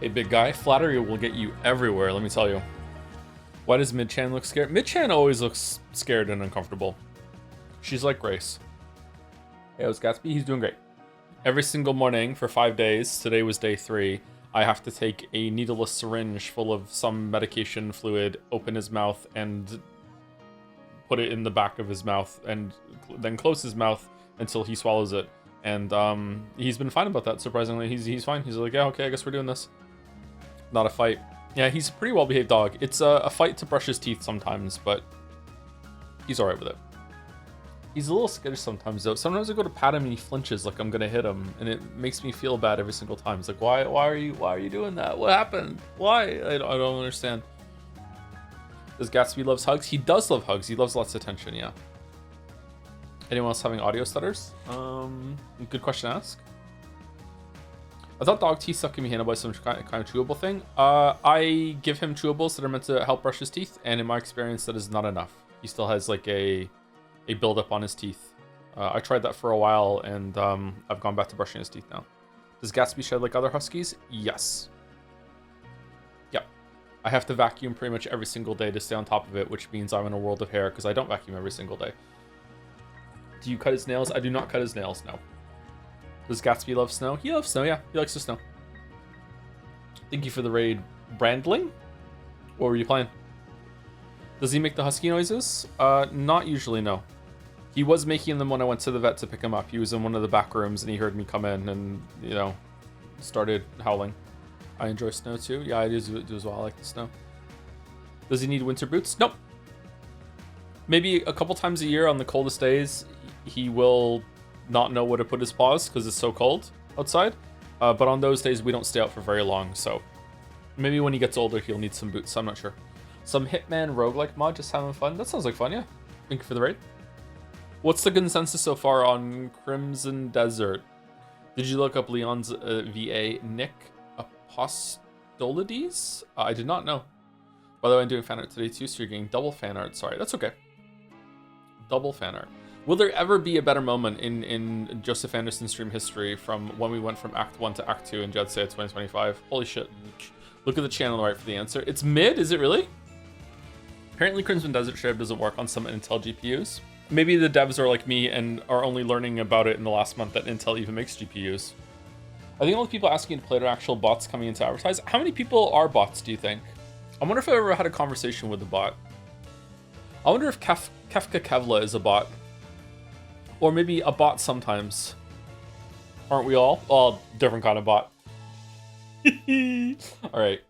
Hey, big guy, flattery will get you everywhere, let me tell you. Why does Mid-Chan look scared? Mid-Chan always looks scared and uncomfortable. She's like Grace. Hey, how's Gatsby? He's doing great. Every single morning for 5 days, today was day 3, I have to take a needleless syringe full of some medication fluid, open his mouth, and put it in the back of his mouth, and then close his mouth until he swallows it. And he's been fine about that, surprisingly. He's fine. He's like, yeah, okay, I guess we're doing this. Not a fight. Yeah, he's a pretty well-behaved dog. It's a fight to brush his teeth sometimes, but he's alright with it. He's a little skittish sometimes, though. Sometimes I go to pat him and he flinches like I'm gonna hit him, and it makes me feel bad every single time. It's like, why are you doing that? What happened? Why? I don't understand. Does Gatsby loves hugs? He does love hugs. He loves lots of attention, yeah. Anyone else having audio stutters? Good question to ask. I thought dog teeth suck can be handled by some kind of chewable thing. I give him chewables that are meant to help brush his teeth, and in my experience, that is not enough. He still has like a buildup on his teeth. I tried that for a while, and I've gone back to brushing his teeth now. Does Gatsby shed like other huskies? Yes. Yep. I have to vacuum pretty much every single day to stay on top of it, which means I'm in a world of hair because I don't vacuum every single day. Do you cut his nails? I do not cut his nails, no. Does Gatsby love snow? He loves snow, yeah. He likes the snow. Thank you for the raid. Brandling? What were you playing? Does he make the husky noises? Not usually, no. He was making them when I went to the vet to pick him up. He was in one of the back rooms and he heard me come in and, you know, started howling. I enjoy snow too. Yeah, I do as well. I like the snow. Does he need winter boots? Nope. Maybe a couple times a year on the coldest days, he will not know where to put his paws because it's so cold outside. But on those days, we don't stay out for very long. So maybe when he gets older, he'll need some boots. I'm not sure. Some Hitman roguelike mod, just having fun. That sounds like fun, yeah. Thank you for the raid. What's the consensus so far on Crimson Desert? Did you look up Leon's VA Nick Apostolides? I did not know. By the way, I'm doing fan art today too, so you're getting double fan art. Sorry, that's okay. Double fan art. Will there ever be a better moment in Joseph Anderson's stream history from when we went from Act 1 to Act 2 in Jet Set 2025? Holy shit. Look at the channel right for the answer. It's mid, is it really? Apparently Crimson Desert Ship doesn't work on some Intel GPUs. Maybe the devs are like me and are only learning about it in the last month that Intel even makes GPUs. I think all the people asking to play are actual bots coming in to advertise. How many people are bots, do you think? I wonder if I ever had a conversation with a bot. I wonder if Kefka Kevla is a bot. Or maybe a bot sometimes. Aren't we all? Oh, different kind of bot. Alright.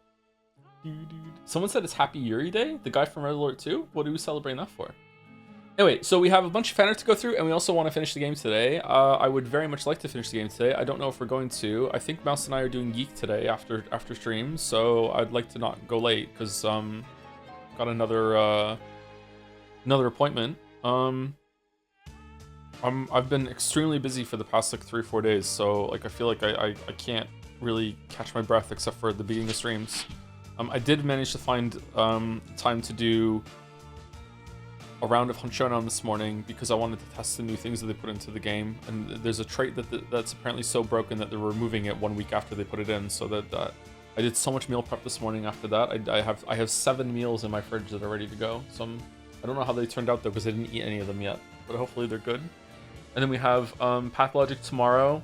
Someone said it's Happy Yuri Day? The guy from Red Alert 2? What are we celebrating that for? Anyway, so we have a bunch of fan art to go through, and we also want to finish the game today. I would very much like to finish the game today. I don't know if we're going to. I think Mouse and I are doing Geek today after stream, so I'd like to not go late, because got another appointment. I've been extremely busy for the past like 3 or 4 days, so like I feel like I can't really catch my breath except for the beginning of streams. I did manage to find time to do a round of Hunt Showdown this morning because I wanted to test the new things that they put into the game, and there's a trait that's apparently so broken that they're removing it 1 week after they put it in, so that I did so much meal prep this morning after that. I have 7 meals in my fridge that are ready to go, so I don't know how they turned out though because I didn't eat any of them yet, but hopefully they're good. And then we have Pathologic tomorrow,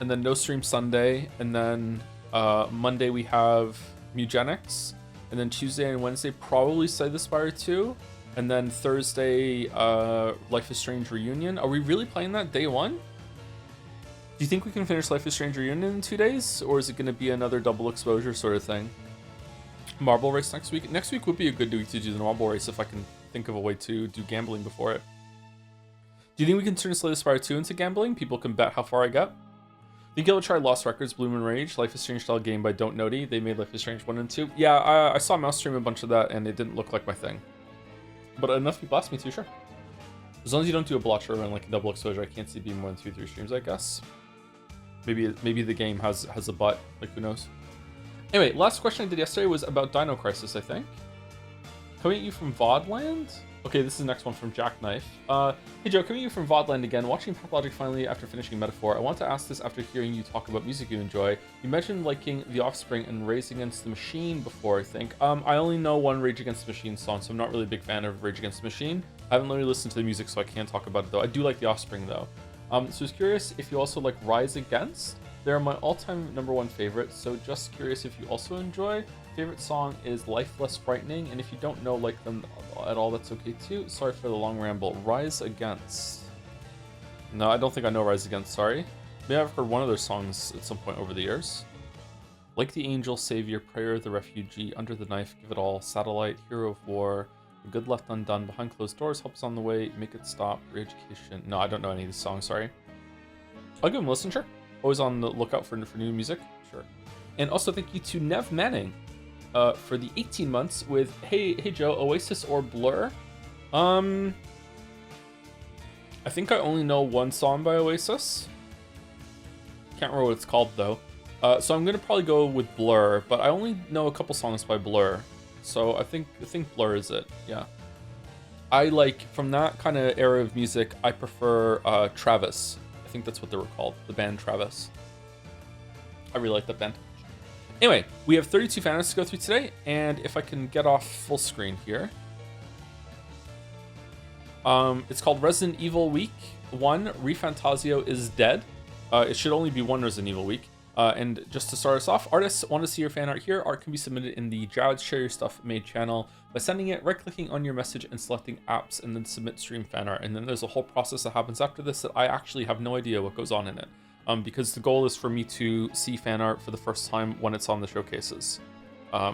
and then no stream Sunday, and then Monday we have Mugenics, and then Tuesday and Wednesday probably Slay the Spire 2, and then Thursday Life is Strange Reunion. Are we really playing that day 1? Do you think we can finish Life is Strange Reunion in 2 days, or is it going to be another double exposure sort of thing? Marble Race next week? Next week would be a good week to do the Marble Race if I can think of a way to do gambling before it. Do you think we can turn Slay the Spire 2 into gambling? People can bet how far I get. Think you'll try Lost Records, Bloom and Rage, Life is Strange style game by Don't Noti. They made Life is Strange 1 and 2. Yeah, I saw Mouse stream a bunch of that and it didn't look like my thing. But enough people asked me to, sure. As long as you don't do a blotcher and like a double exposure, I can't see being more than 2 or 3 streams, I guess. Maybe the game has a butt, like who knows. Anyway, last question I did yesterday was about Dino Crisis, I think. Coming at you from VODland? Okay, this is the next one from Jackknife. Hey Joe, coming to you from Vodland again, watching Pathologic finally after finishing Metaphor. I want to ask this after hearing you talk about music you enjoy. You mentioned liking The Offspring and Rage Against the Machine before, I think. I only know one Rage Against the Machine song, so I'm not really a big fan of Rage Against the Machine. I haven't really listened to the music, so I can't talk about it though. I do like The Offspring though. So I was curious if you also like Rise Against. They're my all-time #1 favorite, so just curious if you also enjoy. Favorite song is Life Less Frightening, and if you don't know like them at all, that's okay too. Sorry for the long ramble. Rise Against. No, I don't think I know Rise Against, sorry. Maybe I've heard one of their songs at some point over the years. Like the Angel, Savior, Prayer, The Refugee, Under the Knife, Give It All, Satellite, Hero of War, The Good Left Undone, Behind Closed Doors, Help Is on the Way, Make It Stop, Re-Education. No, I don't know any of these songs, sorry. I'll give them a listen, sure. Always on the lookout for new music, sure. And also thank you to Nev Manning for the 18 months with Hey Joe, Oasis or Blur? I think I only know one song by Oasis. Can't remember what it's called though. So I'm gonna probably go with Blur, but I only know a couple songs by Blur. So I think Blur is it, yeah. I like, from that kind of era of music, I prefer Travis. I think that's what they were called, the band Travis. I really like that band. Anyway, we have 32 fan arts to go through today, and if I can get off full screen here. It's called Resident Evil Week 1, Refantasio is Dead. It should only be one Resident Evil week. And just to start us off, artists want to see your fan art here. Art can be submitted in the Jad Share Your Stuff Made channel by sending it, right-clicking on your message and selecting apps, and then submit stream fan art. And then there's a whole process that happens after this that I actually have no idea what goes on in it. Because the goal is for me to see fan art for the first time when it's on the showcases. I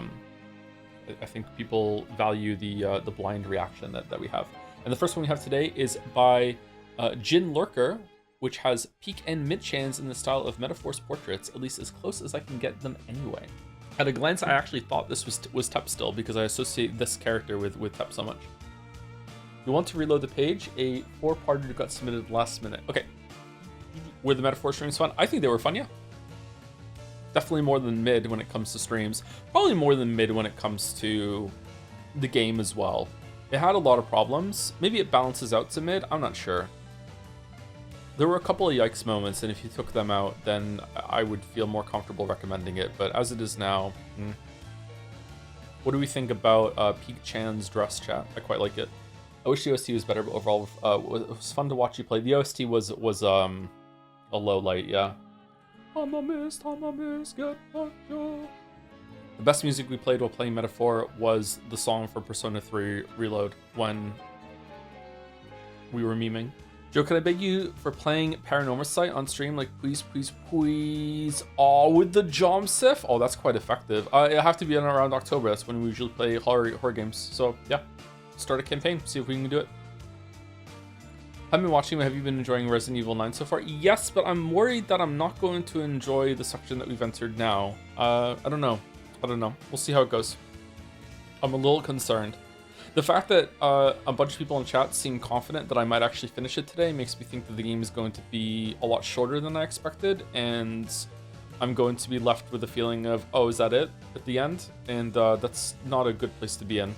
think people value the blind reaction that we have. And the first one we have today is by Jin Lurker, which has peak and mid-chans in the style of Metaphor's portraits, at least as close as I can get them anyway. At a glance, I actually thought this was Tep still, because I associate this character with Tep so much. You want to reload the page? A 4-parter got submitted last minute. Okay. Were the Metaphor streams fun? I think they were fun, yeah. Definitely more than mid when it comes to streams. Probably more than mid when it comes to the game as well. It had a lot of problems. Maybe it balances out to mid, I'm not sure. There were a couple of yikes moments, and if you took them out, then I would feel more comfortable recommending it, but as it is now, What do we think about Peak Chan's dress, chat? I quite like it. I wish the OST was better, but overall, it was fun to watch you play. The OST was a low light, yeah. I'm a mist, get back, Joe. The best music we played while playing Metaphor was the song for Persona 3 Reload when we were memeing. Joe, can I beg you for playing Paranormal Sight on stream? Like, please, please, please. Oh, with the Jom Sif? Oh, that's quite effective. It'll have to be in around October. That's when we usually play horror games. So, yeah. Start a campaign. See if we can do it. I've been watching. Have you been enjoying Resident Evil 9 so far? Yes, but I'm worried that I'm not going to enjoy the section that we've entered now. I don't know. We'll see how it goes. I'm a little concerned. The fact that a bunch of people in chat seem confident that I might actually finish it today makes me think that the game is going to be a lot shorter than I expected, and I'm going to be left with a feeling of, oh, is that it at the end? And that's not a good place to be in,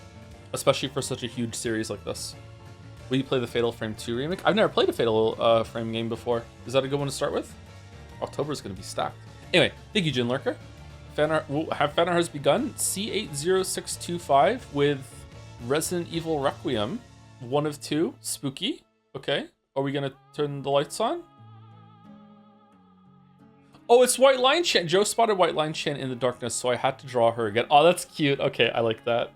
especially for such a huge series like this. Will you play the Fatal Frame 2 remake? I've never played a Fatal Frame game before. Is that a good one to start with? October is going to be stacked. Anyway, thank you, Jin Lurker. Fanart has begun. C80625 with Resident Evil Requiem. 1 of 2. Spooky. Okay. Are we going to turn the lights on? Oh, it's White Line Chan. Joe spotted White Line Chan in the darkness, so I had to draw her again. Oh, that's cute. Okay, I like that.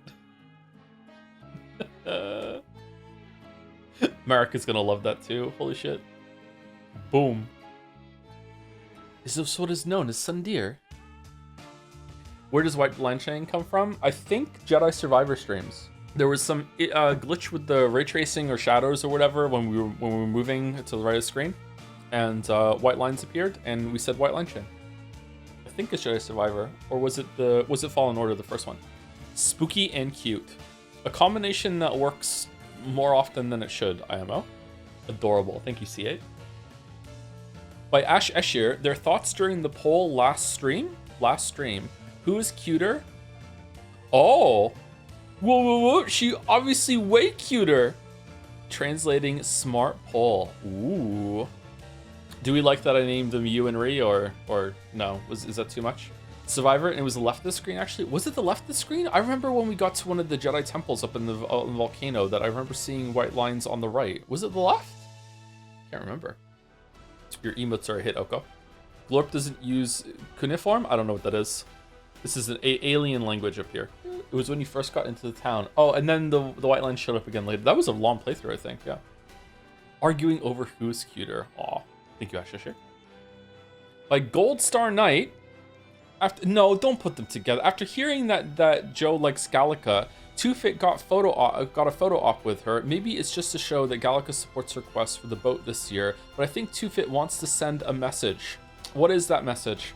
Marek is gonna love that too. Holy shit. Boom. Is this what is known as Sundir? Where does White Line Chain come from? I think Jedi Survivor streams. There was some glitch with the ray tracing or shadows or whatever when we were moving to the right of the screen, and white lines appeared, and we said White Line Chain. I think it's Jedi Survivor, or was it Fallen Order, the first one? Spooky and cute. A combination that works more often than it should, IMO. Adorable. Thank you, C8. By Ash Eshir, their thoughts during the poll last stream. Who is cuter? Oh, Whoa, whoa, whoa. She obviously way cuter. Translating smart poll. Ooh. Do we like that I named them Yu and Ri, or no? Is that too much? Survivor, and it was the left of the screen, actually. Was it the left of the screen? I remember when we got to one of the Jedi temples up in the volcano that I remember seeing white lines on the right. Was it the left? Can't remember. Your emotes are a hit, Oko. Glorp doesn't use cuneiform? I don't know what that is. This is an alien language up here. It was when you first got into the town. Oh, and then the white line showed up again later. That was a long playthrough, I think, yeah. Arguing over who's cuter. Aw. Thank you, Ashishir. Like Gold Star Knight. No, don't put them together. After hearing that Joe likes Gallica, Two-Fit got a photo op with her. Maybe it's just to show that Gallica supports her quest for the boat this year, but I think Two-Fit wants to send a message. What is that message?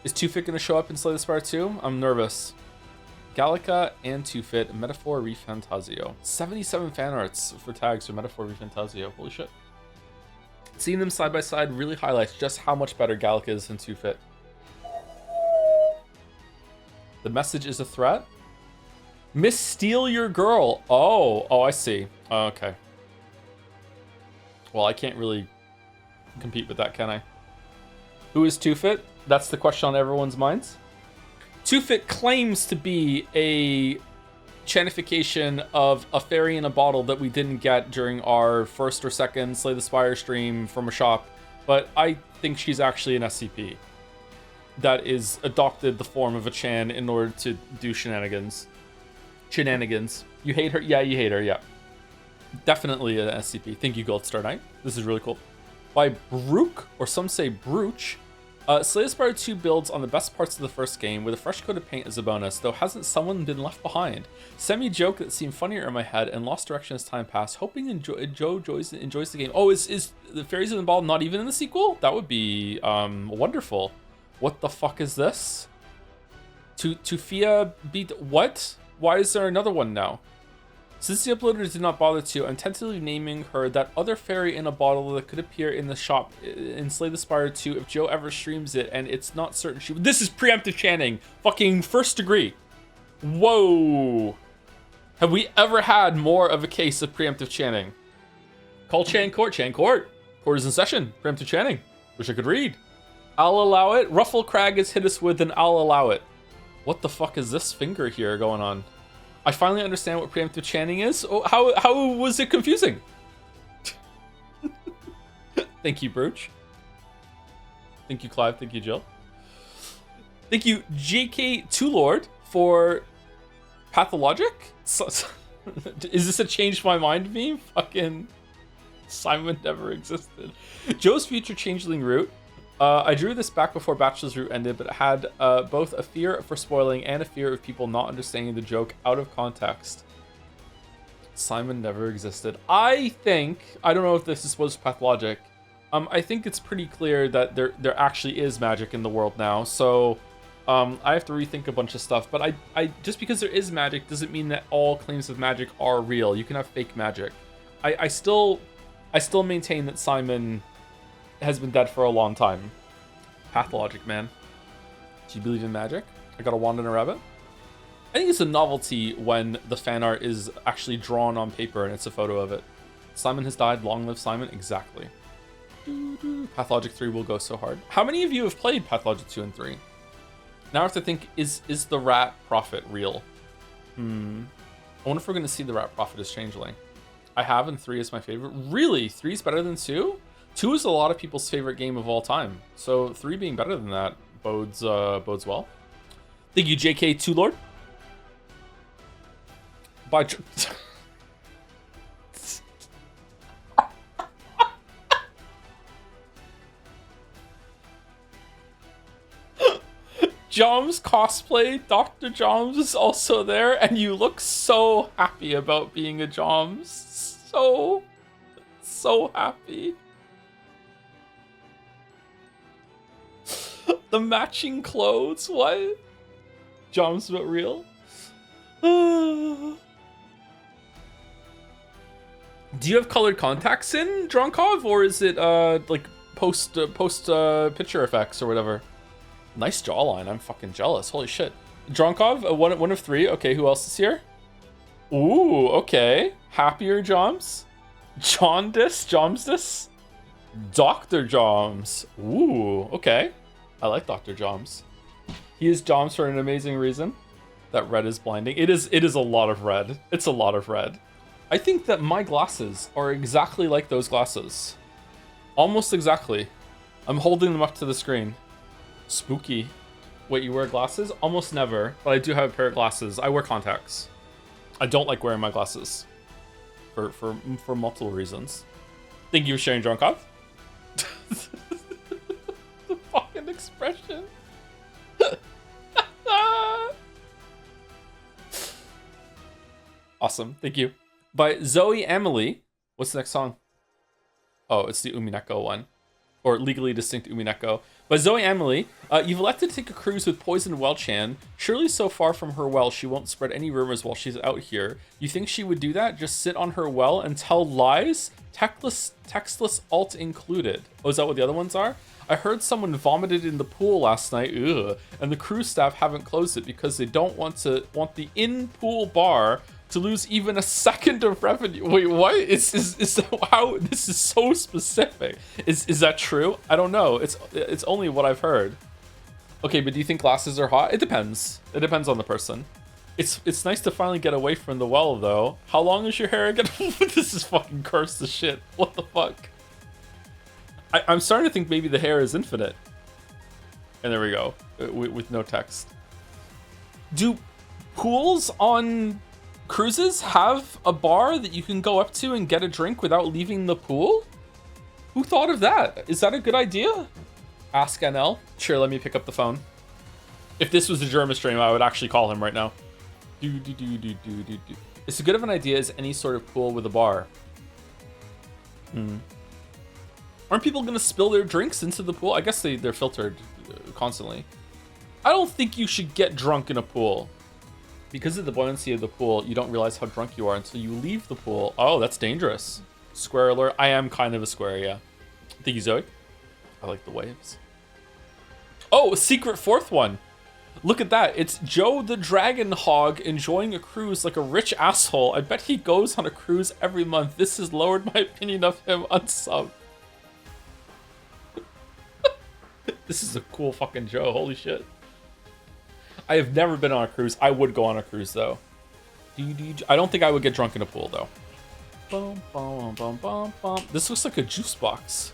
Is Two-Fit going to show up in Slay the Spire 2? I'm nervous. Gallica and Two-Fit, Metaphor Refantasio. 77 fan arts for tags for Metaphor Refantasio. Holy shit. Seeing them side by side really highlights just how much better Gallica is than Two-Fit. The message is a threat? Miss Steal Your Girl. Oh, I see. Okay. Well, I can't really compete with that, can I? Who is Two-Fit? That's the question on everyone's minds. Two-Fit claims to be a chanification of a fairy in a bottle that we didn't get during our first or second Slay the Spire stream from a shop, but I think she's actually an SCP that is adopted the form of a Chan in order to do shenanigans. You hate her? Yeah, you hate her, yeah. Definitely an SCP. Thank you, Gold Star Knight. This is really cool. By Brook, or some say Brooch, Slay the Spire 2 builds on the best parts of the first game with a fresh coat of paint as a bonus, though hasn't someone been left behind? Semi-joke that seemed funnier in my head and lost direction as time passed, hoping Joe enjoys the game. Oh, is the Fairies in the Ball not even in the sequel? That would be wonderful. What the fuck is this? Tufia beat what? Why is there another one now? Since the uploader did not bother to, I'm tentatively naming her that other fairy in a bottle that could appear in the shop in Slay the Spire 2 if Joe ever streams it, and it's not certain she... This is preemptive chanting! Fucking first degree! Whoa! Have we ever had more of a case of preemptive chanting? Call Chan Court. Court is in session. Preemptive chanting. Wish I could read. I'll allow it. Ruffle Crag has hit us with an I'll allow it. What the fuck is this finger here going on? I finally understand what preemptive chanting is. Oh, how was it confusing? Thank you, Brooch. Thank you, Clive. Thank you, Jill. Thank you, JK Two Lord, for Pathologic. Is this a change my mind meme? Fucking Simon never existed. Joe's future changeling route. I drew this back before Bachelor's Route ended, but it had both a fear for spoiling and a fear of people not understanding the joke out of context. Simon never existed. I don't know if this is supposed to be pathologic. I think it's pretty clear that there actually is magic in the world now, so I have to rethink a bunch of stuff. But I just because there is magic doesn't mean that all claims of magic are real. You can have fake magic. I still maintain that Simon has been dead for a long time. Pathologic, man. Do you believe in magic? I got a wand and a rabbit. I think it's a novelty when the fan art is actually drawn on paper and it's a photo of it. Simon has died. Long live Simon. Exactly. Pathologic 3 will go so hard. How many of you have played Pathologic 2 and 3? Now I have to think, is the Rat Prophet real? I wonder if we're going to see the Rat Prophet as Changeling. I have, and 3 is my favorite. Really? 3 is better than 2? 2 is a lot of people's favorite game of all time. So 3 being better than that bodes well. Thank you, JK Two Lord. Bye. Joms cosplay. Dr. Joms is also there, and you look so happy about being a Joms. So happy. The matching clothes, what? Joms but real? Do you have colored contacts in Dronkov, or is it like post picture effects or whatever? Nice jawline, I'm fucking jealous. Holy shit. Dronkov, one of 3. Okay, who else is here? Ooh, okay. Happier Joms. Jomsdis. Dr. Joms. Ooh, okay. I like Dr. Joms. He is Joms for an amazing reason. That red is blinding. It is a lot of red. It's a lot of red. I think that my glasses are exactly like those glasses. Almost exactly. I'm holding them up to the screen. Spooky. Wait, you wear glasses? Almost never, but I do have a pair of glasses. I wear contacts. I don't like wearing my glasses. For multiple reasons. Thank you for sharing, Drunkov. The fucking expression. Awesome, thank you. By Zoe Emily. What's the next song? Oh, it's the Umineko one. Or Legally Distinct Umineko. By Zoe Emily, you've elected to take a cruise with Poison Welchan. Surely so far from her well, she won't spread any rumors while she's out here. You think she would do that? Just sit on her well and tell lies? Textless alt included. Oh, is that what the other ones are? I heard someone vomited in the pool last night, ugh, and the cruise staff haven't closed it because they don't want the in-pool bar to lose even a second of revenue. Wait, what? Is how this is so specific? Is that true? I don't know. It's only what I've heard. Okay, but do you think glasses are hot? It depends. It depends on the person. It's nice to finally get away from the well though. How long is your hair again? This is fucking cursed as shit. What the fuck? I'm starting to think maybe the hair is infinite. And there we go. With no text. Do pools on cruises have a bar that you can go up to and get a drink without leaving the pool? Who thought of that? Is that a good idea? Ask NL. Sure, let me pick up the phone. If this was a German stream, I would actually call him right now. It's as good of an idea as any sort of pool with a bar. Aren't people gonna spill their drinks into the pool? I guess they're filtered constantly. I don't think you should get drunk in a pool. Because of the buoyancy of the pool, you don't realize how drunk you are until you leave the pool. Oh, that's dangerous. Square alert. I am kind of a square, yeah. Thank you, Zoe. I like the waves. Oh, a secret 4th one. Look at that. It's Joe the Dragon Hog enjoying a cruise like a rich asshole. I bet he goes on a cruise every month. This has lowered my opinion of him. Unsub. This is a cool fucking Joe. Holy shit. I have never been on a cruise. I would go on a cruise though. I don't think I would get drunk in a pool though. This looks like a juice box.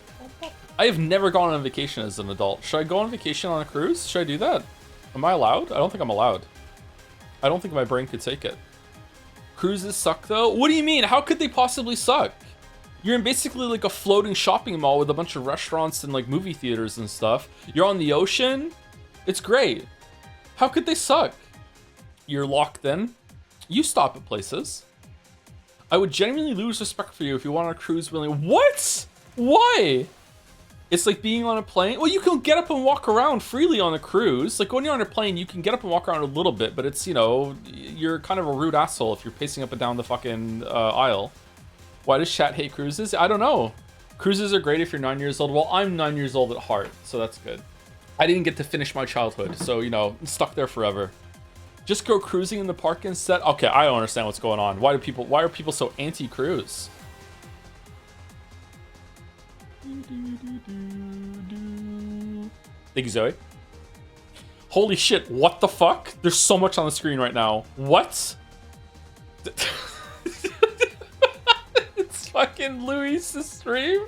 I have never gone on vacation as an adult. Should I go on vacation on a cruise? Should I do that? Am I allowed? I don't think I'm allowed. I don't think my brain could take it. Cruises suck though? What do you mean? How could they possibly suck? You're in basically like a floating shopping mall with a bunch of restaurants and like movie theaters and stuff. You're on the ocean. It's great. How could they suck? You're locked in. You stop at places. I would genuinely lose respect for you if you went on a cruise willing. What? Why? It's like being on a plane. Well, you can get up and walk around freely on a cruise. Like when you're on a plane, you can get up and walk around a little bit, but it's, you know, you're kind of a rude asshole if you're pacing up and down the fucking aisle. Why does chat hate cruises? I don't know. Cruises are great if you're 9 years old. Well, I'm 9 years old at heart, so that's good. I didn't get to finish my childhood, so, you know, stuck there forever. Just go cruising in the park instead? Okay, I don't understand what's going on. Why are people so anti-cruise? Thank you, Zoe. Holy shit, what the fuck? There's so much on the screen right now. What? It's fucking Louis' stream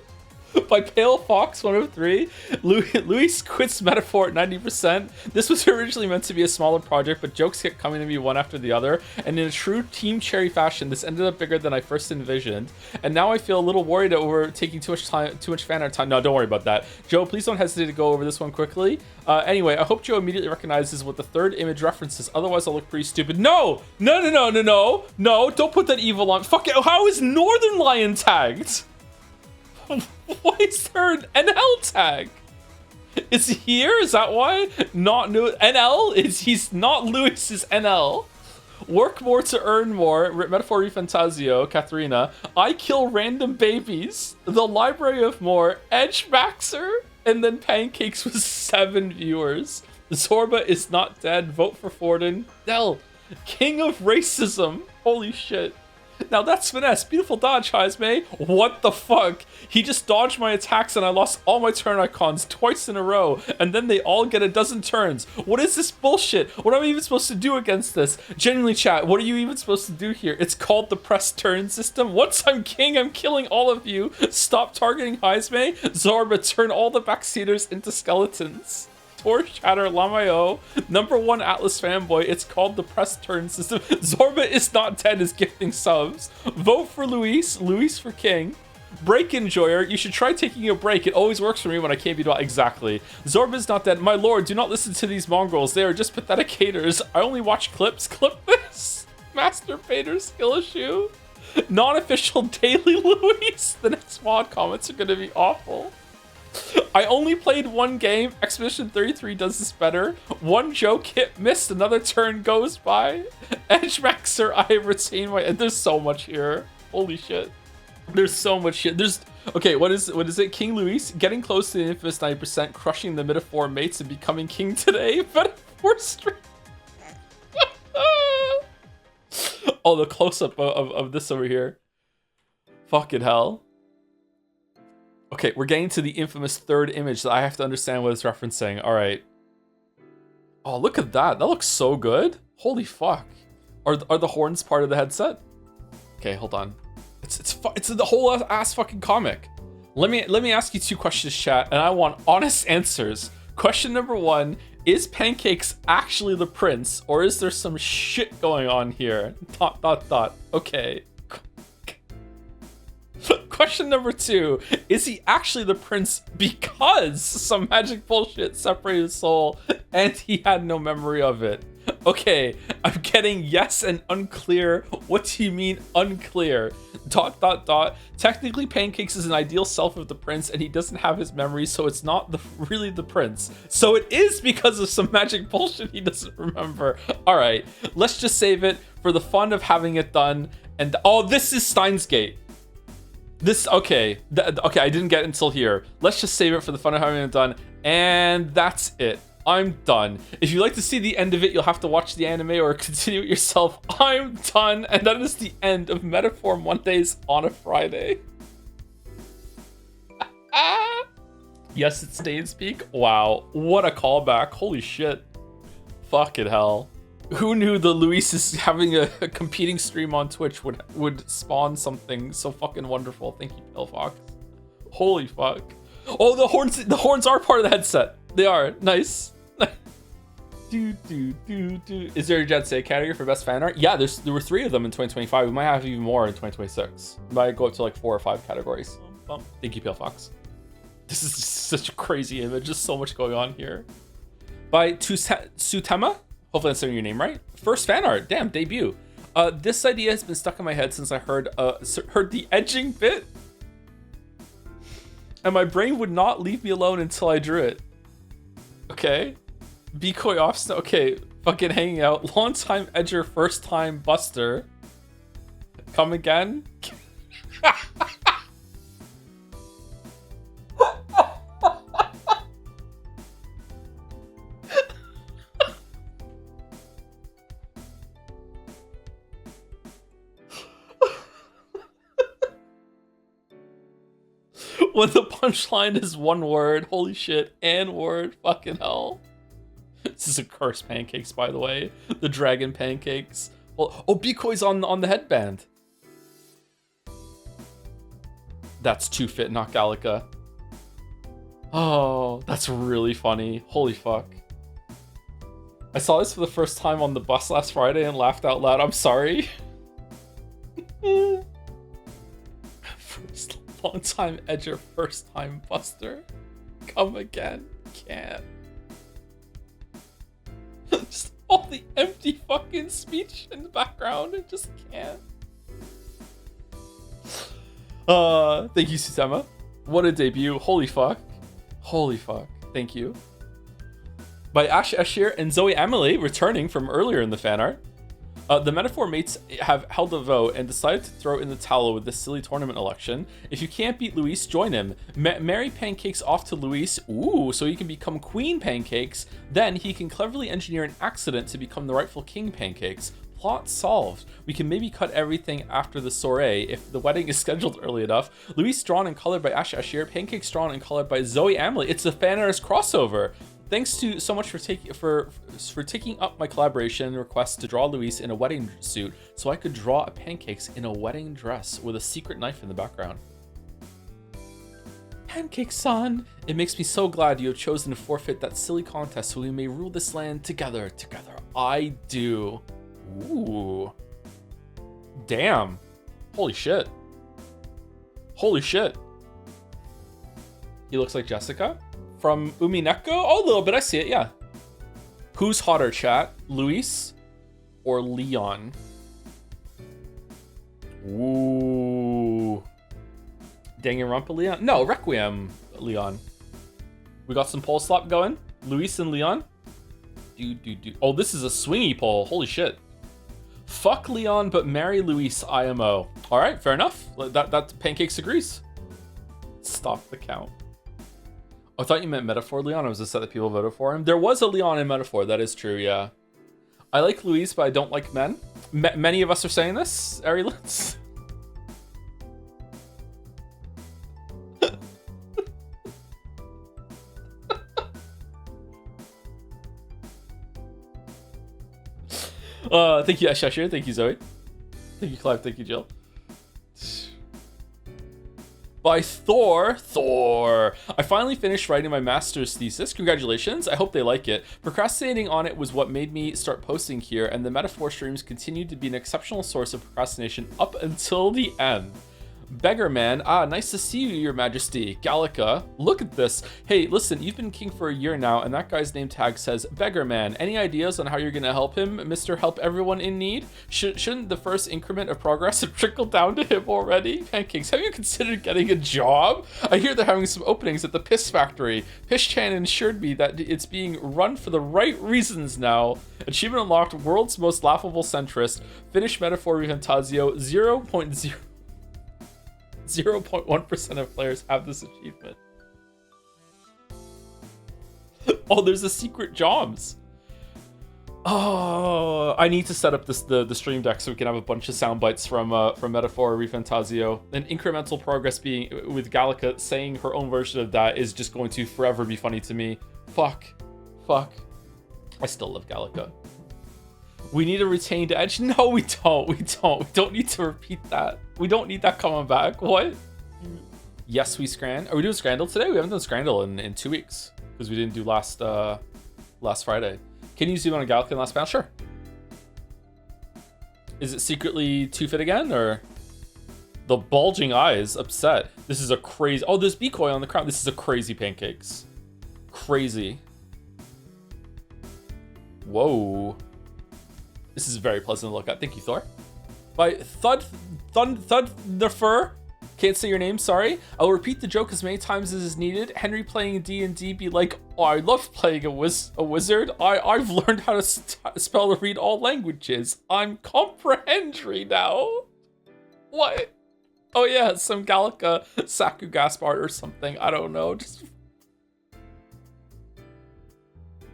by Pale Fox 103. Louis quits Metaphor at 90%. This was originally meant to be a smaller project, but jokes kept coming to me one after the other, and in a true Team Cherry fashion, this ended up bigger than I first envisioned. And now I feel a little worried that we're taking too much fan art time. No, don't worry about that. Joe, please don't hesitate to go over this one quickly. Anyway, I hope Joe immediately recognizes what the third image references, otherwise I'll look pretty stupid. No, don't put that evil on. Fuck it, how is Northern Lion tagged? Why is there an NL tag? Is he here? Is that why? Not new NL? He's not Lewis's NL. Work more to earn more. Metaphor Fantasio, Katharina. I kill random babies. The Library of More. Edge Maxer. And then Pancakes with 7 viewers. Zorba is not dead. Vote for Forden. Dell, king of racism. Holy shit. Now that's finesse. Beautiful dodge, Heisme. What the fuck? He just dodged my attacks and I lost all my turn icons twice in a row. And then they all get a dozen turns. What is this bullshit? What am I even supposed to do against this? Genuinely, chat, what are you even supposed to do here? It's called the press turn system. Once I'm king, I'm killing all of you. Stop targeting Heisme. Zorba, turn all the backseaters into skeletons. Tor Chatter Lamayo, #1 Atlas fanboy. It's called the press turn system. Zorba is not dead is gifting subs. Vote for Luis. Luis for king. Break enjoyer. You should try taking a break. It always works for me when I can't be done. Exactly. Zorba is not dead. My lord, do not listen to these mongrels. They are just pathetic haters. I only watch clips. Clip this. Master Painter skill issue. Non-official daily Luis. The next mod comments are gonna be awful. I only played one game. Expedition 33 does this better. One joke hit missed, another turn goes by. Edge Maxer, I retain my. There's so much here. Holy shit. There's so much shit. There's okay. What is it? King Luis getting close to the infamous 90%, crushing the metaphor mates and becoming king today. Metaphor stream. Oh, the close up of this over here. Fucking hell. Okay, we're getting to the infamous third image that I have to understand what it's referencing. All right. Oh, look at that. That looks so good. Holy fuck. Are the horns part of the headset? Okay, hold on. It's the whole ass fucking comic. Let me ask you 2 questions, chat, and I want honest answers. Question number 1, is Pancakes actually the prince, or is there some shit going on here? ... Okay. Question number 2, is he actually the prince because some magic bullshit separated his soul and he had no memory of it? Okay, I'm getting yes and unclear. What do you mean unclear? ... Technically, Pancakes is an ideal self of the prince and he doesn't have his memory, so it's not really the prince. So it is because of some magic bullshit he doesn't remember. All right, let's just save it for the fun of having it done. And oh, this is Steins Gate. This, okay, okay, I didn't get it until here. Let's just save it for the fun of having it done, and that's it. I'm done. If you'd like to see the end of it, you'll have to watch the anime or continue it yourself. I'm done, and that is the end of Metaphor Mondays on a Friday. Yes, it's Stay and Speak. Wow, what a callback. Holy shit. Fucking hell. Who knew the Luis is having a competing stream on Twitch would spawn something so fucking wonderful? Thank you, Pillfox. Holy fuck. Oh, the horns are part of the headset. They are. Nice. Is there a Jet Say category for best fan art? Yeah, there were 3 of them in 2025. We might have even more in 2026. We might go up to like 4 or 5 categories. Thank you, Pillfox. This is such a crazy image. Just so much going on here. By Sutema? Hopefully I'm saying your name right. First fan art, damn, debut. This idea has been stuck in my head since I heard the edging bit. And my brain would not leave me alone until I drew it. Okay. Decoy off, okay, fucking hanging out. Long time edger, first time buster. Come again? When the punchline is one word, holy shit, and word, fucking hell. This is a curse, Pancakes, by the way. The dragon pancakes. Well, oh, Bikoi's on the headband. That's Too Fit, not Gallica. Oh, that's really funny. Holy fuck. I saw this for the first time on the bus last Friday and laughed out loud. I'm sorry. First long time edger, first time buster. Come again. Can't. Just all the empty fucking speech in the background. I just can't. Thank you, Susema. What a debut. Holy fuck. Holy fuck. Thank you. By Ash Eshir and Zoe Emily, returning from earlier in the fan art. The Metaphor mates have held a vote and decided to throw in the towel with this silly tournament election. If you can't beat Luis, join him. Marry Pancakes off to Luis, ooh, so he can become Queen Pancakes. Then he can cleverly engineer an accident to become the rightful King Pancakes. Plot solved. We can maybe cut everything after the soiree if the wedding is scheduled early enough. Luis drawn and colored by Ash Ashir, Pancakes drawn and colored by Zoe Amley. It's a Fanart crossover. Thanks to so much for taking up my collaboration request to draw Luis in a wedding suit so I could draw a Pancakes in a wedding dress with a secret knife in the background. Pancake-san, it makes me so glad you have chosen to forfeit that silly contest so we may rule this land together. I do. Ooh. Damn. Holy shit. Holy shit. He looks like Jessica from Umineko? Oh, a little bit. I see it, yeah. Who's hotter, chat? Luis or Leon? Ooh. Danganronpa Leon? No, Requiem Leon. We got some pole slap going. Luis and Leon. Oh, this is a swingy pole. Holy shit. Fuck Leon, but marry Luis IMO. All right, fair enough. That Pancakes agrees. Stop the count. I thought you meant Metaphor Leon. I was upset that people voted for him. There was a Leon in Metaphor. That is true, yeah. I like Luis, but I don't like men. Many of us are saying this, Arilans. Thank you, Ashashir. Thank you, Zoe. Thank you, Clive. Thank you, Jill. By Thor. I finally finished writing my master's thesis. Congratulations. I hope they like it. Procrastinating on it was what made me start posting here, and the Metaphor streams continued to be an exceptional source of procrastination up until the end. Beggar Man, nice to see you, Your Majesty. Gallica, look at this. Hey, listen, you've been king for a year now, and that guy's name tag says Beggar Man. Any ideas on how you're gonna help him, Mr. Help Everyone in Need? Shouldn't the first increment of progress have trickled down to him already? Pancakes, have you considered getting a job? I hear they're having some openings at the Piss Factory. Piss-chan assured me that it's being run for the right reasons now. Achievement unlocked, world's most laughable centrist. Finish Metaphor Fantasio 0.1% of players have this achievement. Oh, there's a secret jobs. Oh, I need to set up the stream deck so we can have a bunch of sound bites from Metaphor Refantasio. And incremental progress being with Gallica saying her own version of that is just going to forever be funny to me. Fuck. I still love Gallica. We need a retained edge. No, we don't. We don't need to repeat that. We don't need that coming back. What? Yes, we Are we doing Scrandle today? We haven't done Scrandle in 2 weeks because we didn't do last Friday. Can you zoom on a Gallica in last panel? Sure. Is it secretly too fit again, or the bulging eyes? Upset. This is a crazy. Oh, there's Decoy on the crown. This is a crazy Pancakes. Crazy. Whoa. This is very pleasant to look at. Thank you, Thor. By Thunderfur. Can't say your name, sorry. I'll repeat the joke as many times as is needed. Henry playing D&D be like, oh, I love playing a wizard. I've learned how to spell and read all languages. I'm comprehensory now. What? Oh yeah, some Gallica Sakugasp art or something. I don't know. Just...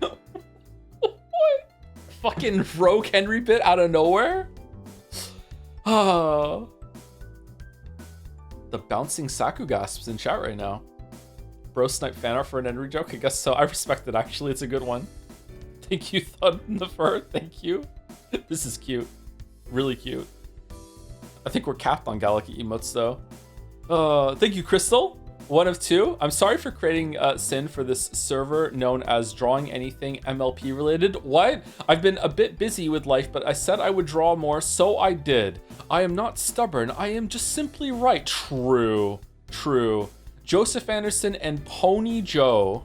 What? Fucking rogue Henry bit out of nowhere? Oh. The bouncing Sakugasps in chat right now. Bro snipe fan art for an Henry joke? I guess so. I respect it, actually. It's a good one. Thank you, Thud in the Fur. Thank you. This is cute. Really cute. I think we're capped on Gallica emotes, though. Thank you, Crystal. 1 of 2. I'm sorry for creating sin for this server known as Drawing Anything MLP related. What? I've been a bit busy with life, but I said I would draw more, so I did. I am not stubborn. I am just simply right. True. Joseph Anderson and Pony Joe.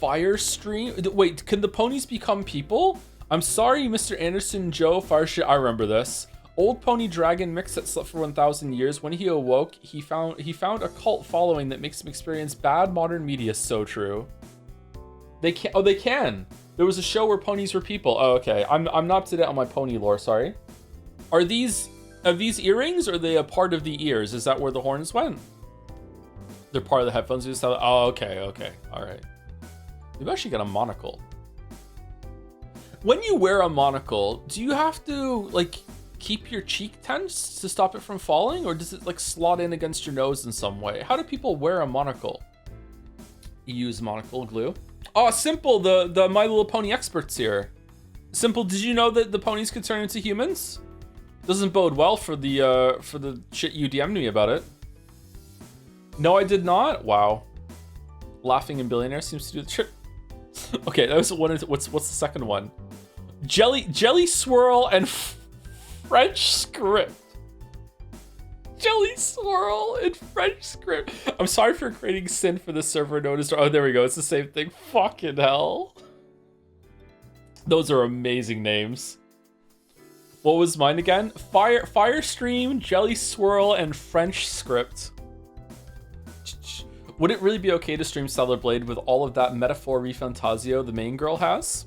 Fire stream? Wait, can the ponies become people? I'm sorry, Mr. Anderson, Joe, Fire stream. I remember this. Old pony dragon mix that slept for 1,000 years. When he awoke, he found a cult following that makes him experience bad modern media. So true. They can. Oh, they can. There was a show where ponies were people. Oh, okay. I'm not up to date on my pony lore. Sorry. Are these earrings, or are they a part of the ears? Is that where the horns went? They're part of the headphones. Oh, okay, all right. Maybe I should get a monocle. When you wear a monocle, do you have to like keep your cheek tense to stop it from falling, or does it like slot in against your nose in some way? How do people wear a monocle? You use monocle glue. Oh, Simple, the My Little Pony experts here. Simple, did you know that the ponies could turn into humans? Doesn't bode well for the shit you DM'd me about it. No, I did not. Wow. Laughing and Billionaire seems to do the trick. Okay, that was one. What's the second one? Jelly Swirl and French Script. Jelly Swirl and French Script. I'm sorry for creating sin for the server notice. Oh, there we go. It's the same thing. Fucking hell. Those are amazing names. What was mine again? Firestream, Jelly Swirl, and French Script. Would it really be okay to stream Stellar Blade with all of that metaphor refantasio the main girl has?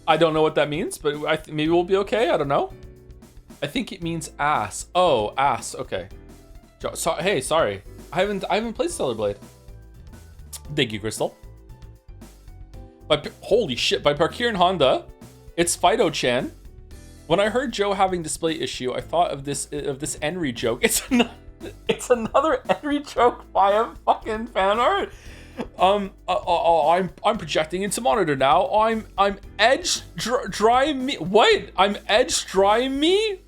I don't know what that means, but maybe we'll be okay. I don't know. I think it means ass. Oh, ass. Okay. Hey, sorry. I haven't played Stellar Blade. Thank you, Crystal. Holy shit! By Parkir and Honda. It's Fido-chan. When I heard Joe having display issue, I thought of this Henry joke. It's another Henry joke by a fucking fan art. I'm projecting into monitor now. I'm edge dry me. What? I'm edge dry me?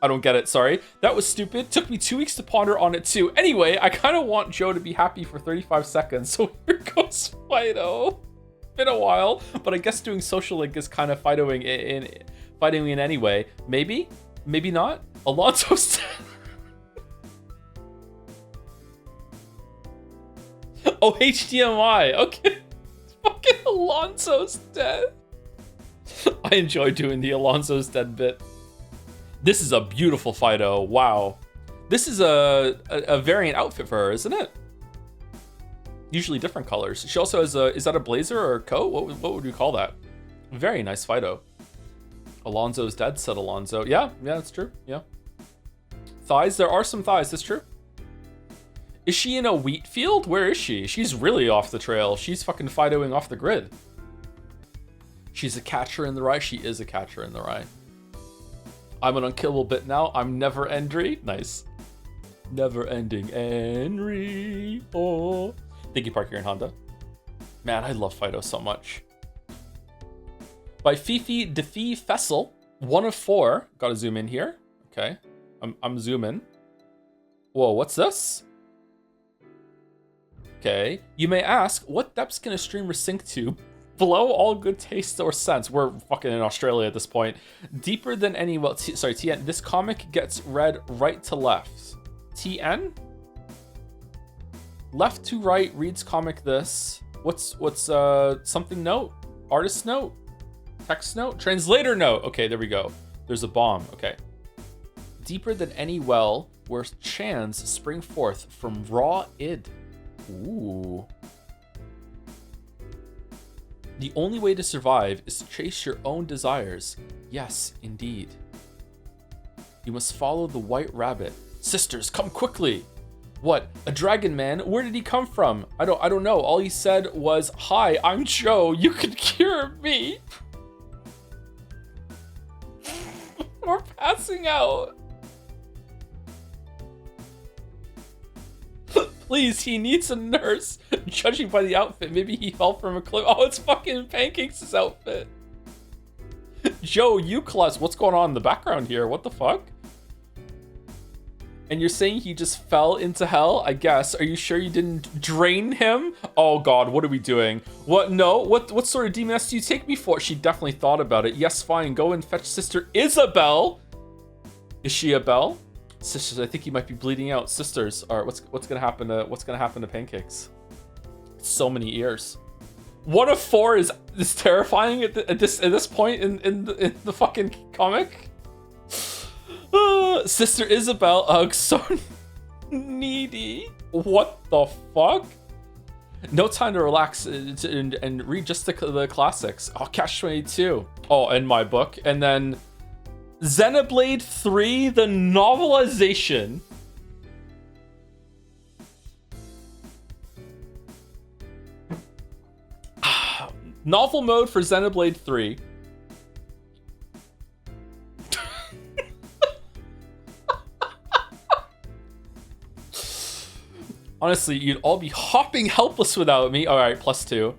I don't get it. Sorry. That was stupid. Took me 2 weeks to ponder on it too. Anyway, I kind of want Joe to be happy for 35 seconds. So here goes Fido. Been a while, but I guess doing social link is kind of fighting in anyway. Maybe not. Alonso's oh, HDMI. Okay. Fucking Alonso's dead. I enjoy doing the Alonso's dead bit. This is a beautiful Fido. Wow. This is a variant outfit for her, isn't it? Usually different colors. She also has is that a blazer or a coat? What would you call that? Very nice Fido. Alonso's dead, said Alonso. Yeah, that's true. Yeah. Thighs, there are some thighs, that's true. Is she in a wheat field? Where is she? She's really off the trail. She's fucking Fidoing off the grid. She's a catcher in the rye. She is a catcher in the rye. I'm an unkillable bit now. I'm never endry. Nice. Never ending Henry. Oh. Thank you, Parker and Honda. Man, I love Fido so much. By Fifi Defee Fessel, 1 of 4. Gotta zoom in here. Okay. I'm zooming. Whoa, what's this? Okay. You may ask, what depths can a streamer sink to? Below all good taste or sense. We're fucking in Australia at this point. Deeper than any, well, sorry, TN. This comic gets read right to left. TN? Left to right reads comic this. What's something note? Artist note? Text note? Translator note. Okay, there we go. There's a bomb. Okay. Deeper than any well where chans spring forth from raw id. Ooh. The only way to survive is to chase your own desires. Yes, indeed. You must follow the white rabbit. Sisters, come quickly. What? A dragon man? Where did he come from? I don't know. All he said was, "Hi, I'm Joe. You can cure me." We're passing out. Please, he needs a nurse. Judging by the outfit, maybe he fell from a cliff. Oh, it's fucking Pancakes' outfit. Joe Euclid, what's going on in the background here? What the fuck? And you're saying he just fell into hell, I guess. Are you sure you didn't drain him? Oh god, what are we doing? What? No? What sort of DMS do you take me for? She definitely thought about it. Yes, fine. Go and fetch Sister Isabel. Is she a bell? Sisters, I think he might be bleeding out. Sisters, all right, what's gonna happen to Pancakes? So many ears. 1 of 4 is terrifying at this point in the fucking comic. Sister Isabel, ugh, so needy. What the fuck? No time to relax and read just the classics. Oh, Catch 22. Oh, and my book. And then Xenoblade 3, the novelization. Novel mode for Xenoblade 3. Honestly, you'd all be hopping helpless without me. Alright, +2.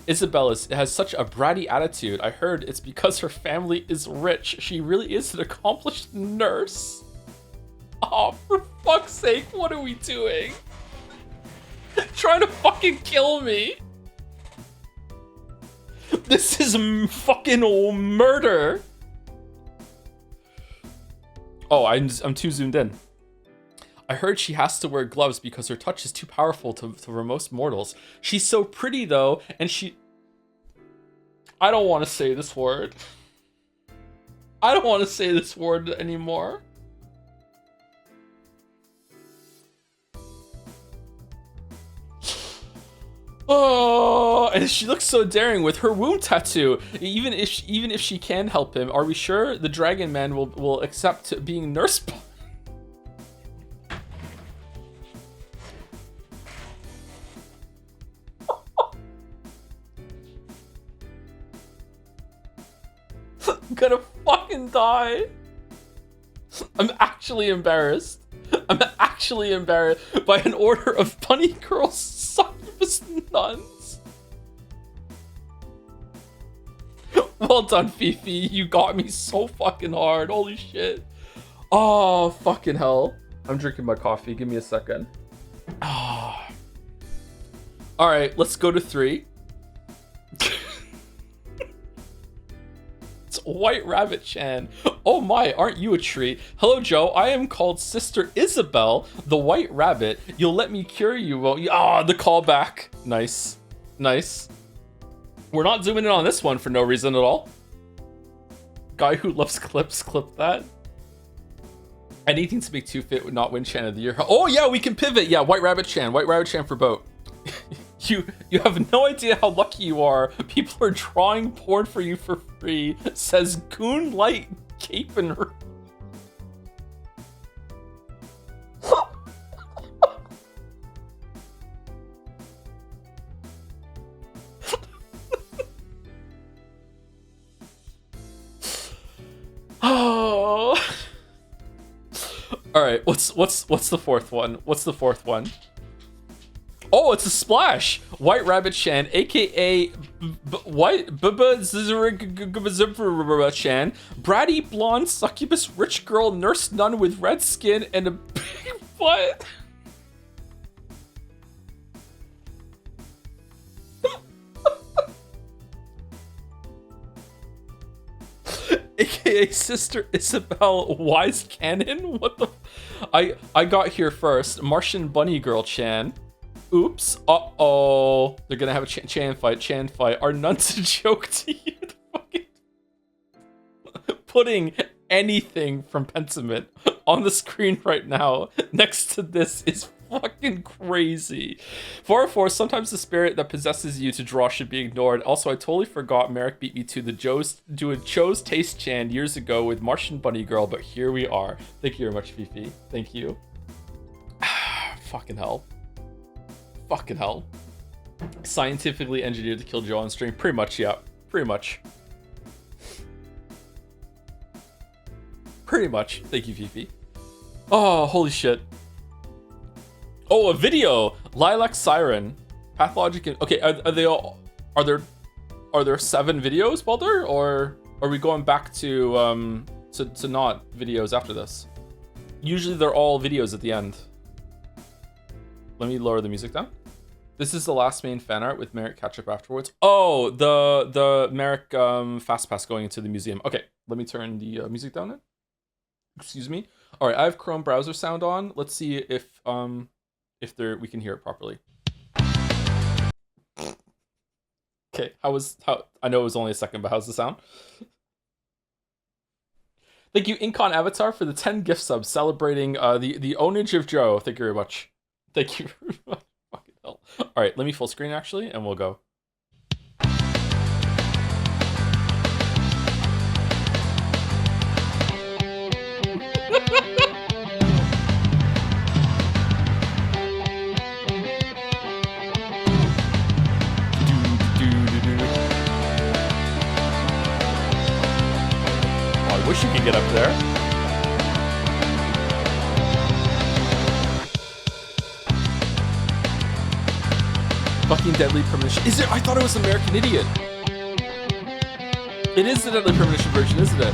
Isabelle has such a bratty attitude. I heard it's because her family is rich. She really is an accomplished nurse. Oh, for fuck's sake, what are we doing? Trying to fucking kill me. This is fucking murder. Oh, I'm too zoomed in. I heard she has to wear gloves because her touch is too powerful for most mortals. She's so pretty though, and I don't want to say this word. I don't want to say this word anymore. Oh, and she looks so daring with her wound tattoo. Even if she can help him, are we sure the Dragon Man will accept being nursed? I'm gonna fucking die. I'm actually embarrassed. I'm actually embarrassed by an order of bunny girl succubus nuns. Well done, Fifi. You got me so fucking hard. Holy shit. Oh, fucking hell. I'm drinking my coffee. Give me a second. Oh. All right, let's go to 3. White Rabbit Chan. Oh my, aren't you a treat? Hello, Joe. I am called Sister Isabelle, the White Rabbit. You'll let me cure you, won't you? Ah, the callback. Nice. Nice. We're not zooming in on this one for no reason at all. Guy who loves clips, clip that. Anything to make 2Fit would not win Chan of the Year. Oh yeah, we can pivot. Yeah, White Rabbit Chan. White Rabbit Chan for boat. You have no idea how lucky you are. People are drawing porn for you for free, says Goon Light Capener. Oh. All right, what's the fourth one? What's the fourth one? Oh, it's a splash! White Rabbit Chan, aka White Chan, bratty blonde succubus rich girl nurse nun with red skin and a big butt. AKA Sister Isabelle Wise Cannon? What the? I got here first. Martian Bunny Girl Chan. Oops. Uh-oh. They're gonna have a Chan fight. Are nuns a joke to you? Fucking putting anything from Pentiment on the screen right now next to this is fucking crazy. 404, sometimes the spirit that possesses you to draw should be ignored. Also, I totally forgot Merrick beat me to the Joe's Taste Chan years ago with Martian Bunny Girl, but here we are. Thank you very much, Fifi. Thank you. Fucking hell. Fucking hell. Scientifically engineered to kill Joe on stream. Pretty much, yeah. Pretty much. Pretty much. Thank you, Fifi. Oh, holy shit. Oh, a video. Lilac Siren. Pathologic. Okay, are they all? Are there 7 videos, Baldur, or are we going back to not videos after this? Usually they're all videos at the end. Let me lower the music down. This is the last main fan art with Merrick catch up afterwards. Oh, the Merrick fast pass going into the museum. Okay, let me turn the music down then. Excuse me. All right, I have Chrome browser sound on. Let's see if we can hear it properly. Okay, how I know it was only a second, but how's the sound? Thank you, Incon Avatar, for the 10 gift subs celebrating the ownage of Joe. Thank you very much. Thank you very much. Fucking hell. All right, let me full screen actually, and we'll go. Wish you could get up there. Fucking Deadly Premonition. Is it? I thought it was American Idiot. It is the Deadly Premonition version, isn't it?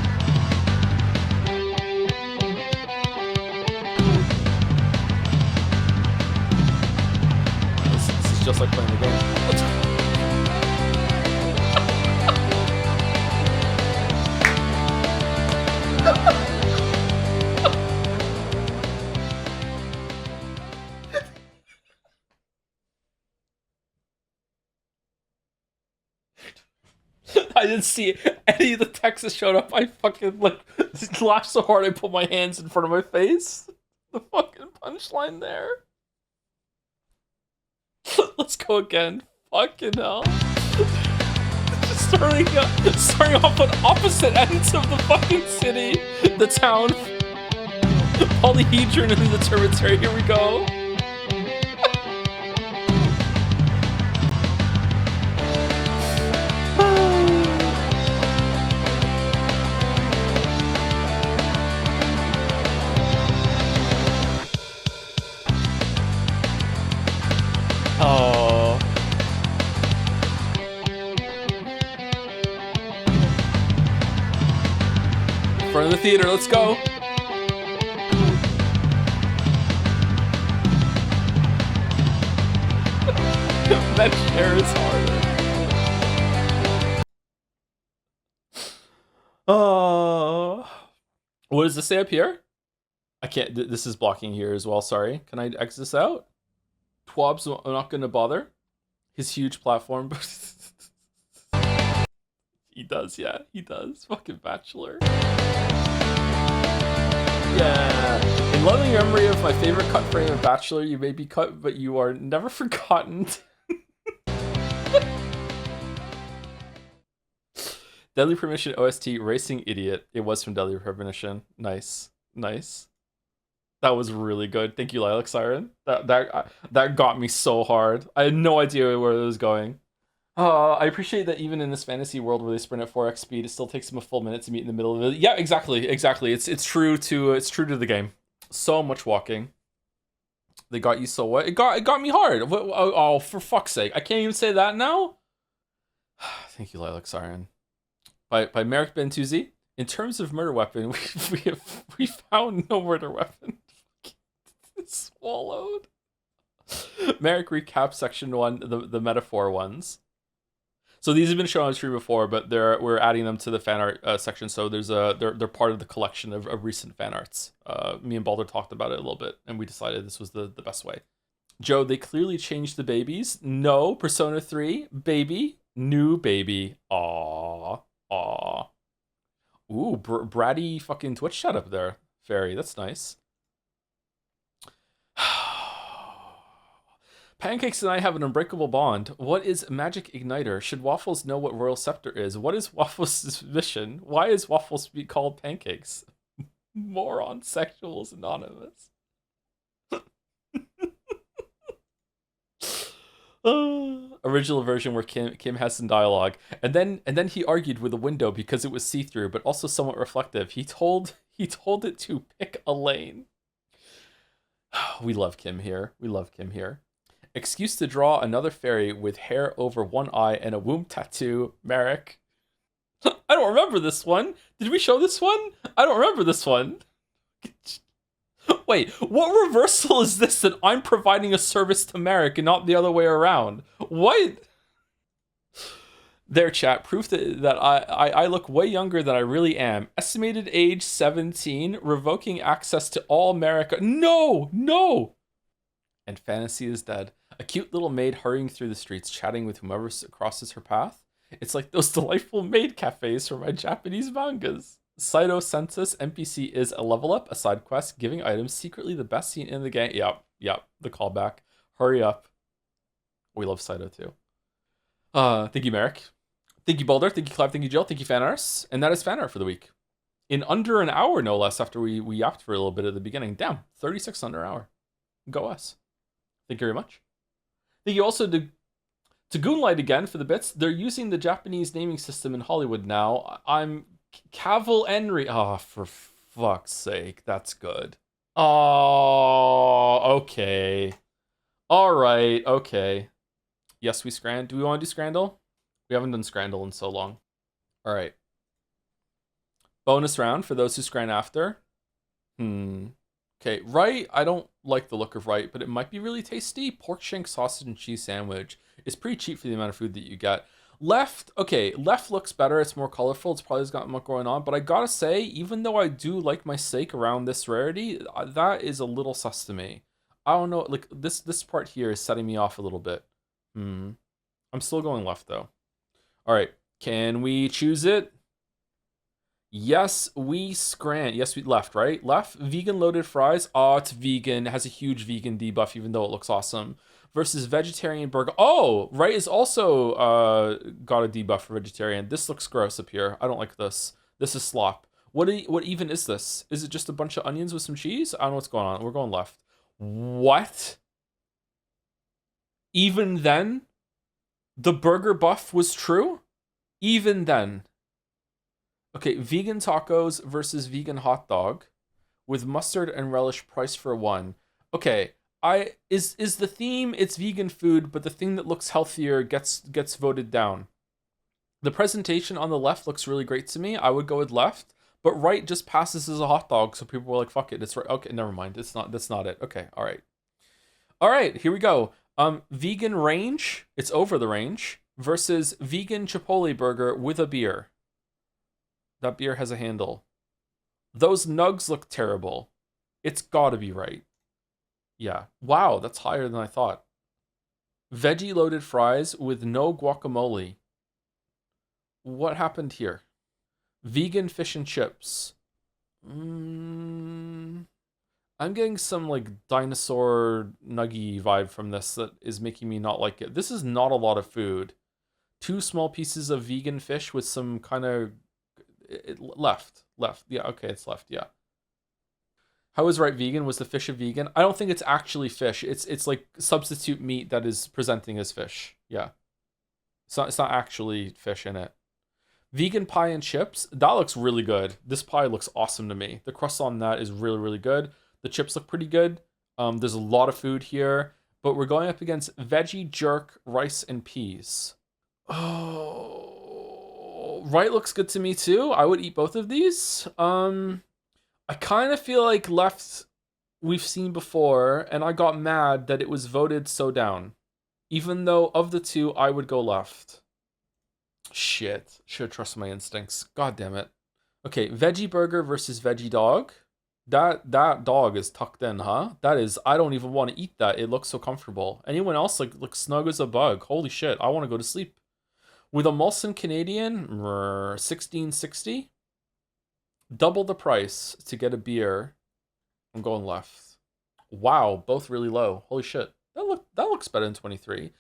This is just like playing the game. Let's go. I didn't see any of the text that showed up. I fucking laughed so hard I put my hands in front of my face. The fucking punchline there. Let's go again. Fucking hell. starting off on opposite ends of the fucking city, the town, polyhedron, and the tributary. Here we go. Oh. In front of the theater, let's go. That chair is harder. Oh. What does this say up here? I can't. This is blocking here as well. Sorry. Can I exit this out? Twob's not gonna bother. His huge platform. He does, yeah, he does. Fucking Bachelor. Yeah. In loving memory of my favorite cut frame of Bachelor, you may be cut, but you are never forgotten. Deadly Premonition OST, Racing Idiot. It was from Deadly Premonition. Nice. Nice. That was really good. Thank you, Lilac Siren. That got me so hard. I had no idea where it was going. I appreciate that even in this fantasy world where they sprint at 4x speed, it still takes them a full minute to meet in the middle of it. Yeah, exactly. It's true to the game. So much walking. They got you so what? It got me hard. Oh, for fuck's sake! I can't even say that now. Thank you, Lilac Siren. By Merrick Bentuzi. In terms of murder weapon, we found no murder weapon. It's swallowed. Merrick recaps section 1, the metaphor ones. So these have been shown on stream before, but we're adding them to the fan art section. So they're part of the collection of recent fan arts. Me and Balder talked about it a little bit, and we decided this was the best way. Joe, they clearly changed the babies. No, Persona 3 baby, new baby. Aww. Ooh, bratty fucking Twitch chat up there, Fairy. That's nice. Pancakes and I have an unbreakable bond. What is Magic Igniter? Should Waffles know what Royal Scepter is? What is Waffles' mission? Why is Waffles be called Pancakes? Moron Sexuals Anonymous. Original version where Kim has some dialogue, and then he argued with a window because it was see-through, but also somewhat reflective. He told it to pick a lane. We love Kim here. Excuse to draw another fairy with hair over one eye and a womb tattoo. Merrick. I don't remember this one. Did we show this one? I don't remember this one. Wait, what reversal is this that I'm providing a service to Merrick and not the other way around? What? There, chat, proof that I look way younger than I really am. Estimated age 17, revoking access to all America. No! And fantasy is dead. A cute little maid hurrying through the streets, chatting with whomever crosses her path. It's like those delightful maid cafes from my Japanese mangas. Saito Census NPC is a level up, a side quest, giving items, secretly the best scene in the game. Yep, the callback. Hurry up. We love Saito too. Thank you, Merrick. Thank you, Boulder. Thank you, Clive. Thank you, Jill. Thank you, Fanart. And that is Fanart for the week. In under an hour, no less, after we yapped for a little bit at the beginning. Damn, 36 under an hour. Go us. Thank you very much. Thank you also to Goonlight again for the bits. They're using the Japanese naming system in Hollywood now. I'm Henry. Oh, for fuck's sake. That's good. Oh, okay. All right. Okay. Yes, we scran. Do we want to do Scrandle? We haven't done Scrandle in so long. All right. Bonus round for those who scran after. Okay, right. I don't like the look of right, but it might be really tasty. Pork shank sausage and cheese sandwich is pretty cheap for the amount of food that you get. Left, okay, left looks better. It's more colorful. It's probably got more going on. But I gotta say, even though I do like my steak around this rarity, that is a little sus to me. I don't know. Like this part here is setting me off a little bit. I'm still going left though. All right, can we choose it? Yes, we scran. Yes, we left, right? Left. Vegan loaded fries. Oh, it's vegan. It has a huge vegan debuff, even though it looks awesome. Versus vegetarian burger. Oh, right is also got a debuff for vegetarian. This looks gross up here. I don't like this. This is slop. What even is this? Is it just a bunch of onions with some cheese? I don't know what's going on. We're going left. What? Even then, the burger buff was true? Even then. Okay, vegan tacos versus vegan hot dog with mustard and relish priced for one. Okay, is the theme it's vegan food, but the thing that looks healthier gets voted down. The presentation on the left looks really great to me. I would go with left, but right just passes as a hot dog, so people were like, "Fuck it, it's right." Okay, never mind. It's not. That's not it. Okay, all right, all right. Here we go. Vegan range. It's over the range versus vegan Chipotle burger with a beer. That beer has a handle. Those nugs look terrible. It's gotta be right. Yeah. Wow, that's higher than I thought. Veggie loaded fries with no guacamole. What happened here? Vegan fish and chips. I'm getting some like dinosaur nuggy vibe from this that is making me not like it. This is not a lot of food. 2 small pieces of vegan fish with some kind of left. Yeah, okay, it's left. Yeah. How is right vegan? Was the fish a vegan? I don't think it's actually fish. It's like substitute meat that is presenting as fish. Yeah. It's not actually fish in it. Vegan pie and chips. That looks really good. This pie looks awesome to me. The crust on that is really, really good. The chips look pretty good. There's a lot of food here, but we're going up against veggie jerk, rice, and peas. Oh, right looks good to me too. I would eat both of these. I kind of feel like left we've seen before, and I got mad that it was voted so down. Even though of the two, I would go left. Shit. Should trust my instincts. God damn it. Okay, veggie burger versus veggie dog. That dog is tucked in, huh? That is, I don't even want to eat that. It looks so comfortable. Anyone else looks snug as a bug. Holy shit, I want to go to sleep. With a Molson Canadian, 1660. Double the price to get a beer. I'm going left. Wow, both really low. Holy shit. That looks better than 23.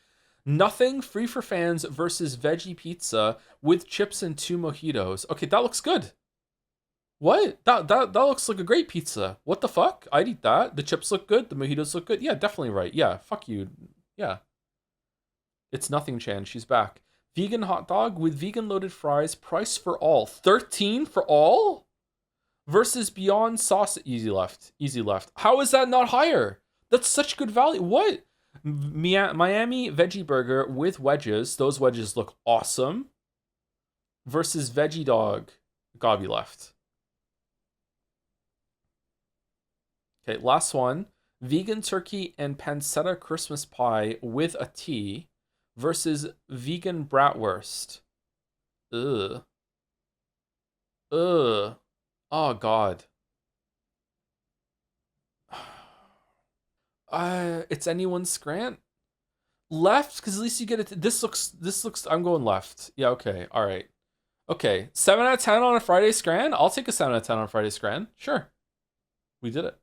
Nothing free for fans versus veggie pizza with chips and 2 mojitos. Okay, that looks good. What? That looks like a great pizza. What the fuck? I'd eat that. The chips look good. The mojitos look good. Yeah, definitely right. Yeah, fuck you. Yeah. It's nothing, Chan. She's back. Vegan hot dog with vegan loaded fries. Price for all. 13 for all? Versus Beyond Sauce. Easy left. Easy left. How is that not higher? That's such good value. What? Miami veggie burger with wedges. Those wedges look awesome. Versus veggie dog. Gotta be left. Okay, last one. Vegan turkey and pancetta Christmas pie with a tea versus vegan bratwurst. Ugh. Ugh. Oh, God. It's anyone's Scrant. Left, because at least you get it. This looks, I'm going left. Yeah, okay, all right. Okay, 7 out of 10 on a Friday Scran? I'll take a 7 out of 10 on a Friday Scran. Sure. We did it.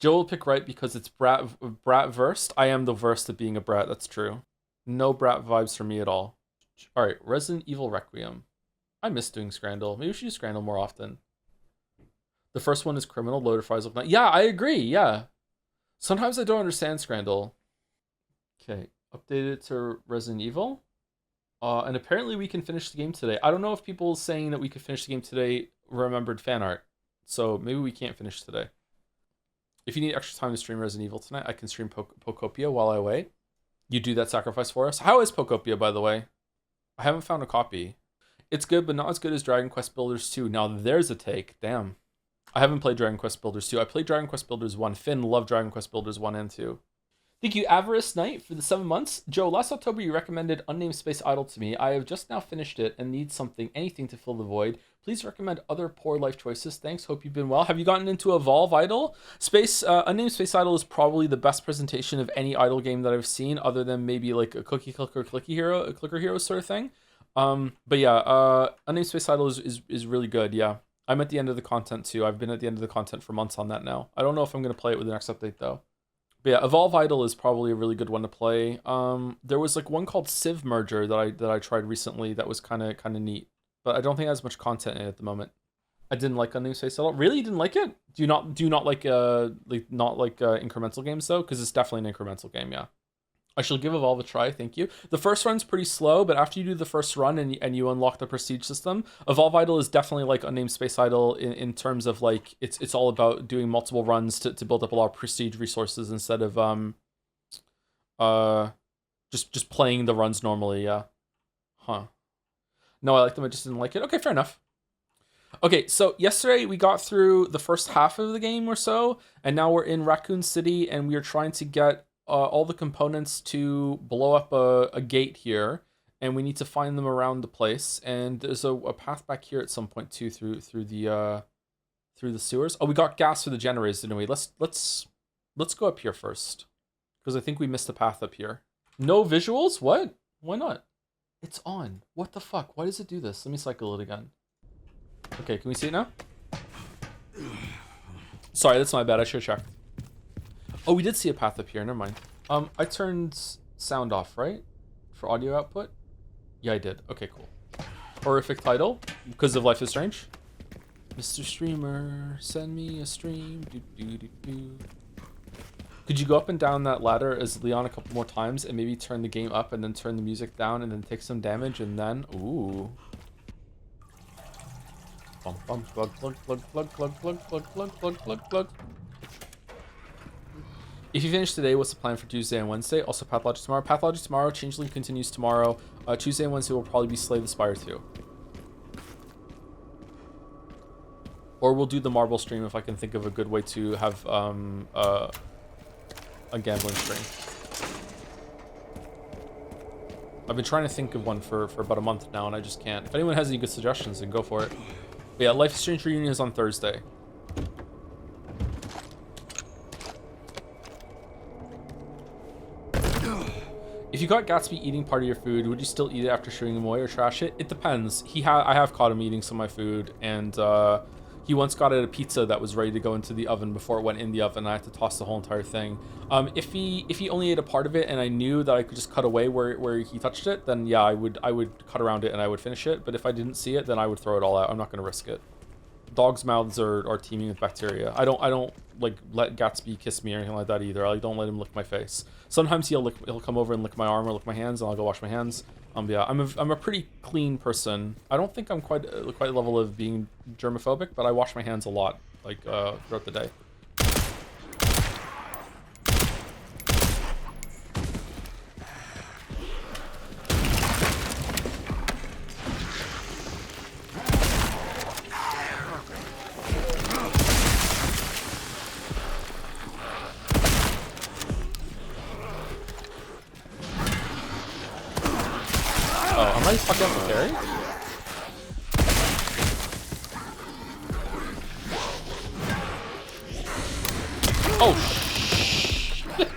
Joe will pick right because it's brat versed. I am the versed at being a brat, that's true. No brat vibes for me at all. All right, Resident Evil Requiem. I miss doing Scrandle. Maybe we should do Scrandle more often. The first one is criminal. Loaded fries look nice. Yeah, I agree. Yeah. Sometimes I don't understand Scrandle. Okay, updated to Resident Evil. And apparently we can finish the game today. I don't know if people saying that we could finish the game today remembered fan art. So maybe we can't finish today. If you need extra time to stream Resident Evil tonight, I can stream Pokopia while I wait. You do that sacrifice for us. How is Pokopia, by the way? I haven't found a copy. It's good, but not as good as Dragon Quest Builders 2. Now there's a take. Damn. I haven't played Dragon Quest Builders 2. I played Dragon Quest Builders 1. Finn loved Dragon Quest Builders 1 and 2. Thank you, Avarice Knight, for the 7 months. Joe, last October you recommended Unnamed Space Idol to me. I have just now finished it and need anything to fill the void. Please recommend other poor life choices. Thanks. Hope you've been well. Have you gotten into Evolve Idol? Unnamed Space Idol is probably the best presentation of any idol game that I've seen, other than maybe like a Cookie Clicker Clicker Hero sort of thing. But yeah, Unnamed Space Idol is really good. Yeah, I'm at the end of the content too. I've been at the end of the content for months on that now. I don't know if I'm gonna play it with the next update though. But yeah, Evolve Idol is probably a really good one to play. There was like one called Civ Merger that I tried recently that was kind of neat, but I don't think it has much content in it at the moment. I didn't like Unnamed Space Idol. Really, you didn't like it? Do you not like incremental games though? Because it's definitely an incremental game. Yeah. I shall give Evolve a try, thank you. The first run's pretty slow, but after you do the first run and you unlock the prestige system, Evolve Idol is definitely like Unnamed Space Idol in terms of like it's all about doing multiple runs to build up a lot of prestige resources instead of just playing the runs normally, yeah. Huh. No, I like them, I just didn't like it. Okay, fair enough. Okay, so yesterday we got through the first half of the game or so, and now we're in Raccoon City and we are trying to get all the components to blow up a gate here, and we need to find them around the place. And there's a path back here at some point too through the sewers. Oh, we got gas for the generators, didn't we? Let's go up here first, because I think we missed the path up here. No visuals? What? Why not? It's on. What the fuck? Why does it do this? Let me cycle it again. Okay, can we see it now? Sorry, that's my bad. I should have checked. Oh, we did see a path up here. Never mind. I turned sound off, right? For audio output? Yeah, I did. Okay, cool. Horrific title because of Life is Strange. Mr. Streamer, send me a stream. Could you go up and down that ladder as Leon a couple more times and maybe turn the game up and then turn the music down and then take some damage and then ooh. Bum bum glug glug glug glug glug glug glug glug glug glug glug. If you finish today, what's the plan for Tuesday and Wednesday? Also Pathology tomorrow. Pathology tomorrow, Changeling continues tomorrow. Tuesday and Wednesday will probably be Slay the Spire 2. Or we'll do the Marble stream if I can think of a good way to have a gambling stream. I've been trying to think of one for about a month now and I just can't. If anyone has any good suggestions, then go for it. But yeah, Life is Strange reunion is on Thursday. If you caught Gatsby eating part of your food, would you still eat it after shooing him away or trash it? It depends. I have caught him eating some of my food, and he once got a pizza that was ready to go into the oven before it went in the oven. I had to toss the whole entire thing. If he only ate a part of it, and I knew that I could just cut away where he touched it, then yeah, I would cut around it and I would finish it. But if I didn't see it, then I would throw it all out. I'm not gonna risk it. Dogs' mouths are teeming with bacteria. I don't like let Gatsby kiss me or anything like that either. I don't let him lick my face. Sometimes he'll come over and lick my arm or lick my hands, and I'll go wash my hands. Yeah, I'm a pretty clean person. I don't think I'm quite the level of being germophobic, but I wash my hands a lot, like throughout the day. Am I fucking up the carry? Oh, shit.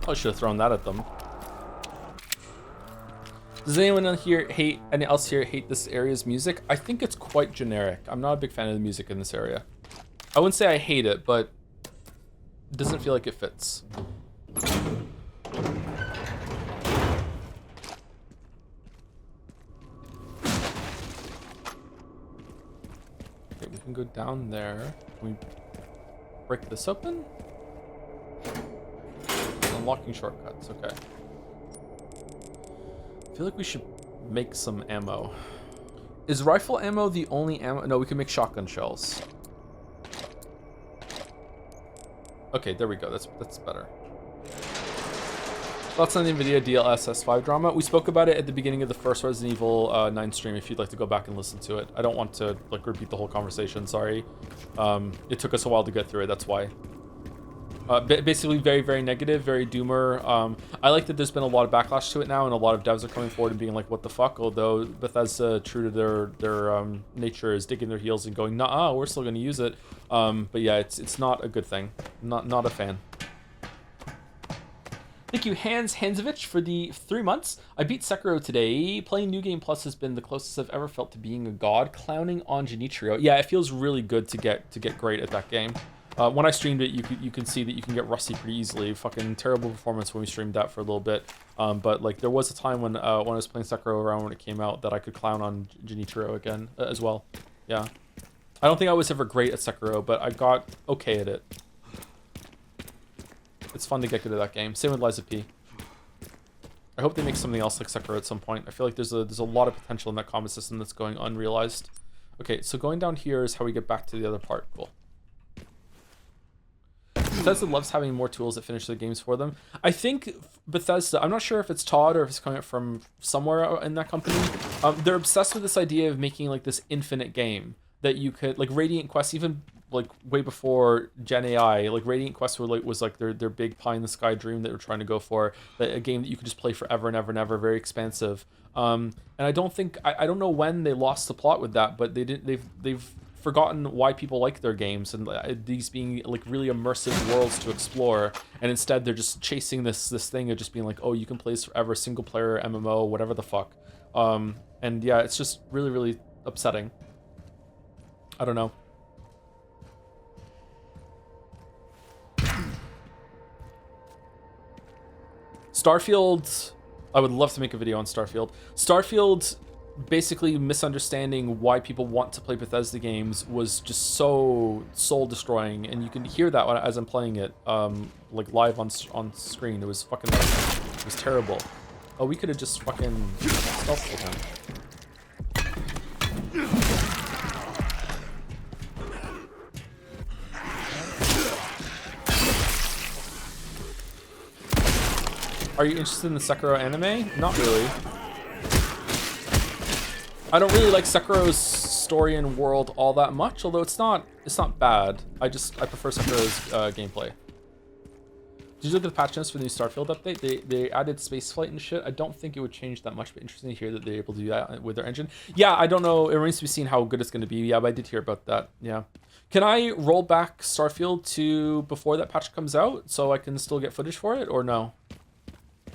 I should have thrown that at them. Does anyone else here hate this area's music? I think it's quite generic. I'm not a big fan of the music in this area. I wouldn't say I hate it, but it doesn't feel like it fits. Okay, we can go down there. Can we break this open? Unlocking shortcuts, okay. I feel like we should make some ammo. Is rifle ammo the only ammo? No, we can make shotgun shells. Okay, there we go. That's better. Thoughts on the NVIDIA DLSS 5 drama? We spoke about it at the beginning of the first Resident Evil 9 stream. If you'd like to go back and listen to it, I don't want to like repeat the whole conversation. Sorry. It took us a while to get through it. That's why. Basically very, very negative, very doomer. I like that there's been a lot of backlash to it now, and a lot of devs are coming forward and being like, what the fuck? Although Bethesda, true to their nature, is digging their heels and going, nah, we're still going to use it. But yeah, it's not a good thing. Not a fan. Thank you, Hansovich, for the 3 months. I beat Sekiro today. Playing New Game Plus has been the closest I've ever felt to being a god. Clowning on Genichiro. Yeah, it feels really good to get great at that game. When I streamed it, you can see that you can get rusty pretty easily. Fucking terrible performance when we streamed that for a little bit. But like there was a time when I was playing Sekiro around when it came out that I could clown on Genichiro again as well. Yeah. I don't think I was ever great at Sekiro, but I got okay at it. It's fun to get good at that game. Same with Liza P. I hope they make something else like Sekiro at some point. I feel like there's a lot of potential in that combat system that's going unrealized. Okay, so going down here is how we get back to the other part. Cool. Bethesda loves having more tools that finish their games for them. I think Bethesda, I'm not sure if it's Todd or if it's coming from somewhere in that company. They're obsessed with this idea of making like this infinite game that you could, like Radiant Quest, even like way before Gen AI, like Radiant Quest was like their big pie in the sky dream that they were trying to go for, a game that you could just play forever and ever and ever, very expansive. And I don't think, I don't know when they lost the plot with that, but they've forgotten why people like their games and these being like really immersive worlds to explore, and instead they're just chasing this thing of just being like, oh, you can play this forever, single player MMO, whatever the fuck. And yeah, it's just really, really upsetting. I don't know. Starfield, I would love to make a video on Starfield. Starfield, basically misunderstanding why people want to play Bethesda games was just so soul destroying, and you can hear that as I'm playing it, like live on screen. It was fucking, it was terrible. Oh, we could have just fucking stealth killed him. Are you interested in the Sekiro anime? Not really. I don't really like Sekiro's story and world all that much, although it's not bad. I prefer Sekiro's gameplay. Did you look at the patch notes for the new Starfield update? They added spaceflight and shit. I don't think it would change that much, but interesting to hear that they're able to do that with their engine. Yeah, I don't know. It remains to be seen how good it's going to be. Yeah, but I did hear about that. Yeah. Can I roll back Starfield to before that patch comes out so I can still get footage for it, or no?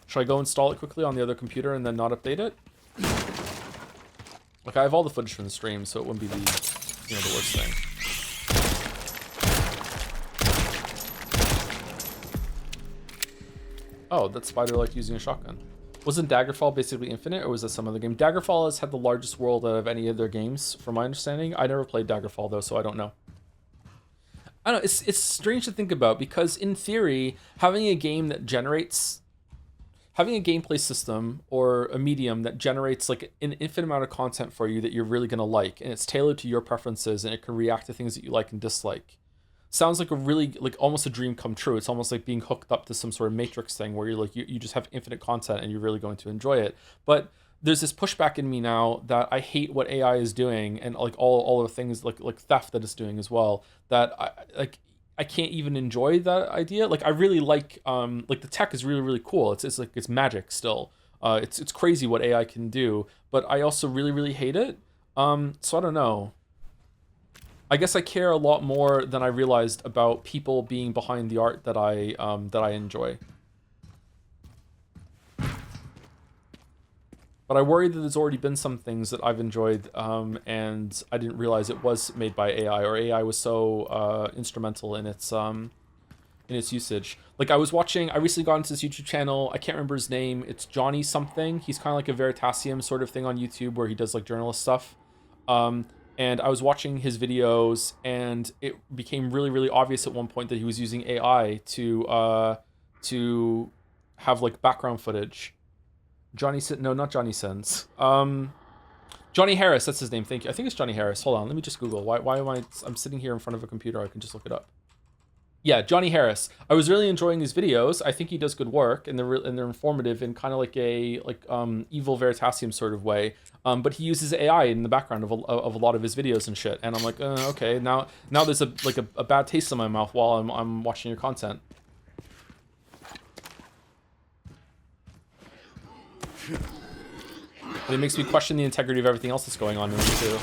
Should I go install it quickly on the other computer and then not update it? Like, I have all the footage from the stream, so it wouldn't be the worst thing. Oh, that spider liked using a shotgun. Wasn't Daggerfall basically infinite, or was that some other game? Daggerfall has had the largest world out of any of their games, from my understanding. I never played Daggerfall, though, so I don't know. I don't know, it's strange to think about, because in theory, having a game that generates... Having a gameplay system or a medium that generates like an infinite amount of content for you that you're really going to like, and it's tailored to your preferences, and it can react to things that you like and dislike, sounds like a really, like almost a dream come true. It's almost like being hooked up to some sort of Matrix thing where you're like, you just have infinite content and you're really going to enjoy it. But there's this pushback in me now that I hate what AI is doing, and like all of the things like theft that it's doing as well, that I can't even enjoy that idea. Like, I really like the tech is really, really cool. It's like, it's magic still. It's crazy what AI can do, but I also really, really hate it. So I don't know. I guess I care a lot more than I realized about people being behind the art that I enjoy. But I worry that there's already been some things that I've enjoyed, and I didn't realize it was made by AI, or AI was so instrumental in its usage. Like I recently got into this YouTube channel. I can't remember his name. It's Johnny something. He's kind of like a Veritasium sort of thing on YouTube where he does like journalist stuff. And I was watching his videos, and it became really, really obvious at one point that he was using AI to have like background footage. No, not Johnny Sins. Johnny Harris, that's his name. Thank you. I think it's Johnny Harris. Hold on, let me just Google. Why am I'm sitting here in front of a computer? I can just look it up. Yeah, Johnny Harris. I was really enjoying his videos. I think he does good work, and they're informative in kind of like a Evil Veritasium sort of way. But he uses AI in the background of a lot of his videos and shit. And I'm like, okay, now there's a bad taste in my mouth while I'm watching your content. And it makes me question the integrity of everything else that's going on in me too.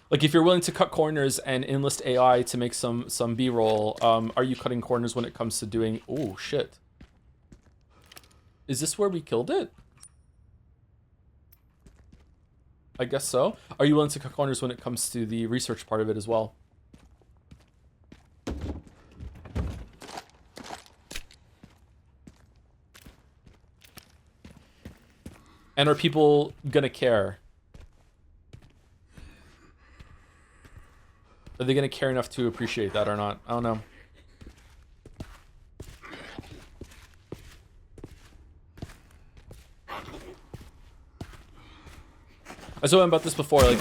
Like, if you're willing to cut corners and enlist AI to make some B-roll, are you cutting corners when it comes to doing... Oh, shit. Is this where we killed it? I guess so. Are you willing to cut corners when it comes to the research part of it as well? And are people gonna care? Are they going to care enough to appreciate that or not? I don't know. I was talking about this before, like,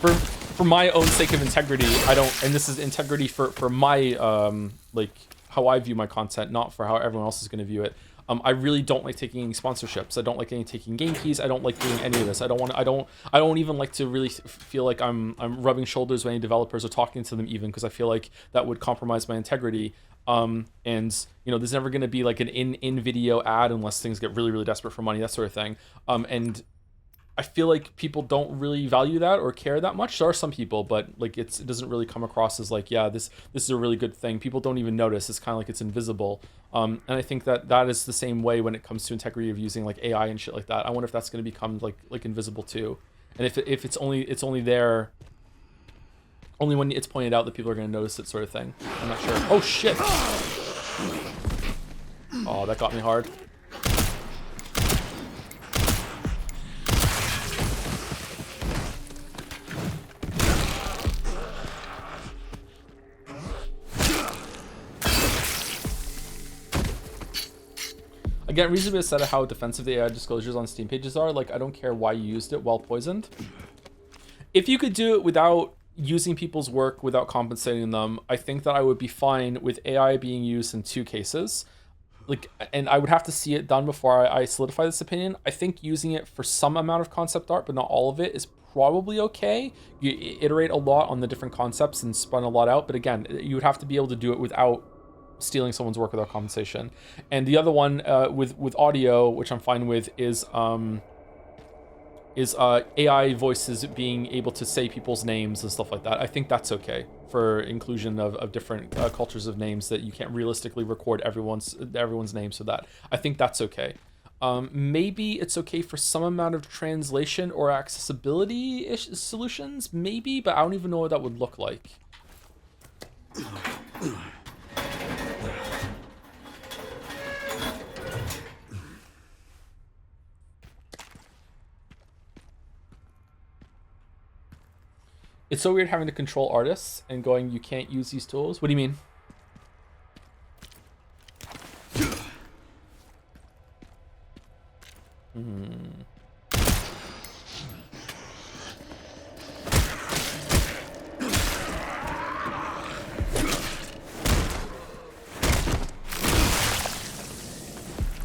for my own sake of integrity, I don't, and this is integrity for my, like, how I view my content, not for how everyone else is going to view it. I really don't like taking any sponsorships. I don't like taking game keys. I don't like doing any of this. I don't even like to really feel like I'm rubbing shoulders with any developers or talking to them even, because I feel like that would compromise my integrity. And you know, there's never going to be like an in video ad unless things get really, really desperate for money, that sort of thing. And I feel like people don't really value that or care that much. There are some people, but like it doesn't really come across as like, yeah, this is a really good thing. People don't even notice. It's kind of like it's invisible. And I think that is the same way when it comes to integrity of using like AI and shit like that. I wonder if that's going to become like invisible too. And if it's only there, only when it's pointed out that people are going to notice it, sort of thing. I'm not sure. Oh shit! Oh, that got me hard. I get reasonably upset at how defensive the AI disclosures on Steam pages are. Like, I don't care why you used it while poisoned. If you could do it without using people's work, without compensating them, I think that I would be fine with AI being used in 2 cases. Like, and I would have to see it done before I solidify this opinion. I think using it for some amount of concept art, but not all of it, is probably okay. You iterate a lot on the different concepts and spun a lot out, but again, you would have to be able to do it without stealing someone's work without compensation. And the other one with audio, which I'm fine with, is AI voices being able to say people's names and stuff like that. I think that's okay for inclusion of different cultures of names that you can't realistically record everyone's name, so that I think that's okay. Maybe it's okay for some amount of translation or accessibility solutions, maybe, but I don't even know what that would look like. It's so weird having to control artists and going, you can't use these tools. What do you mean?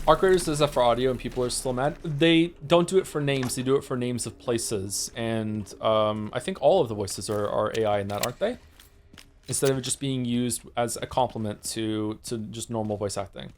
Art creators does that for audio and people are still mad. They don't do it for names, they do it for names of places. And I think all of the voices are AI in that, aren't they? Instead of it just being used as a complement to just normal voice acting.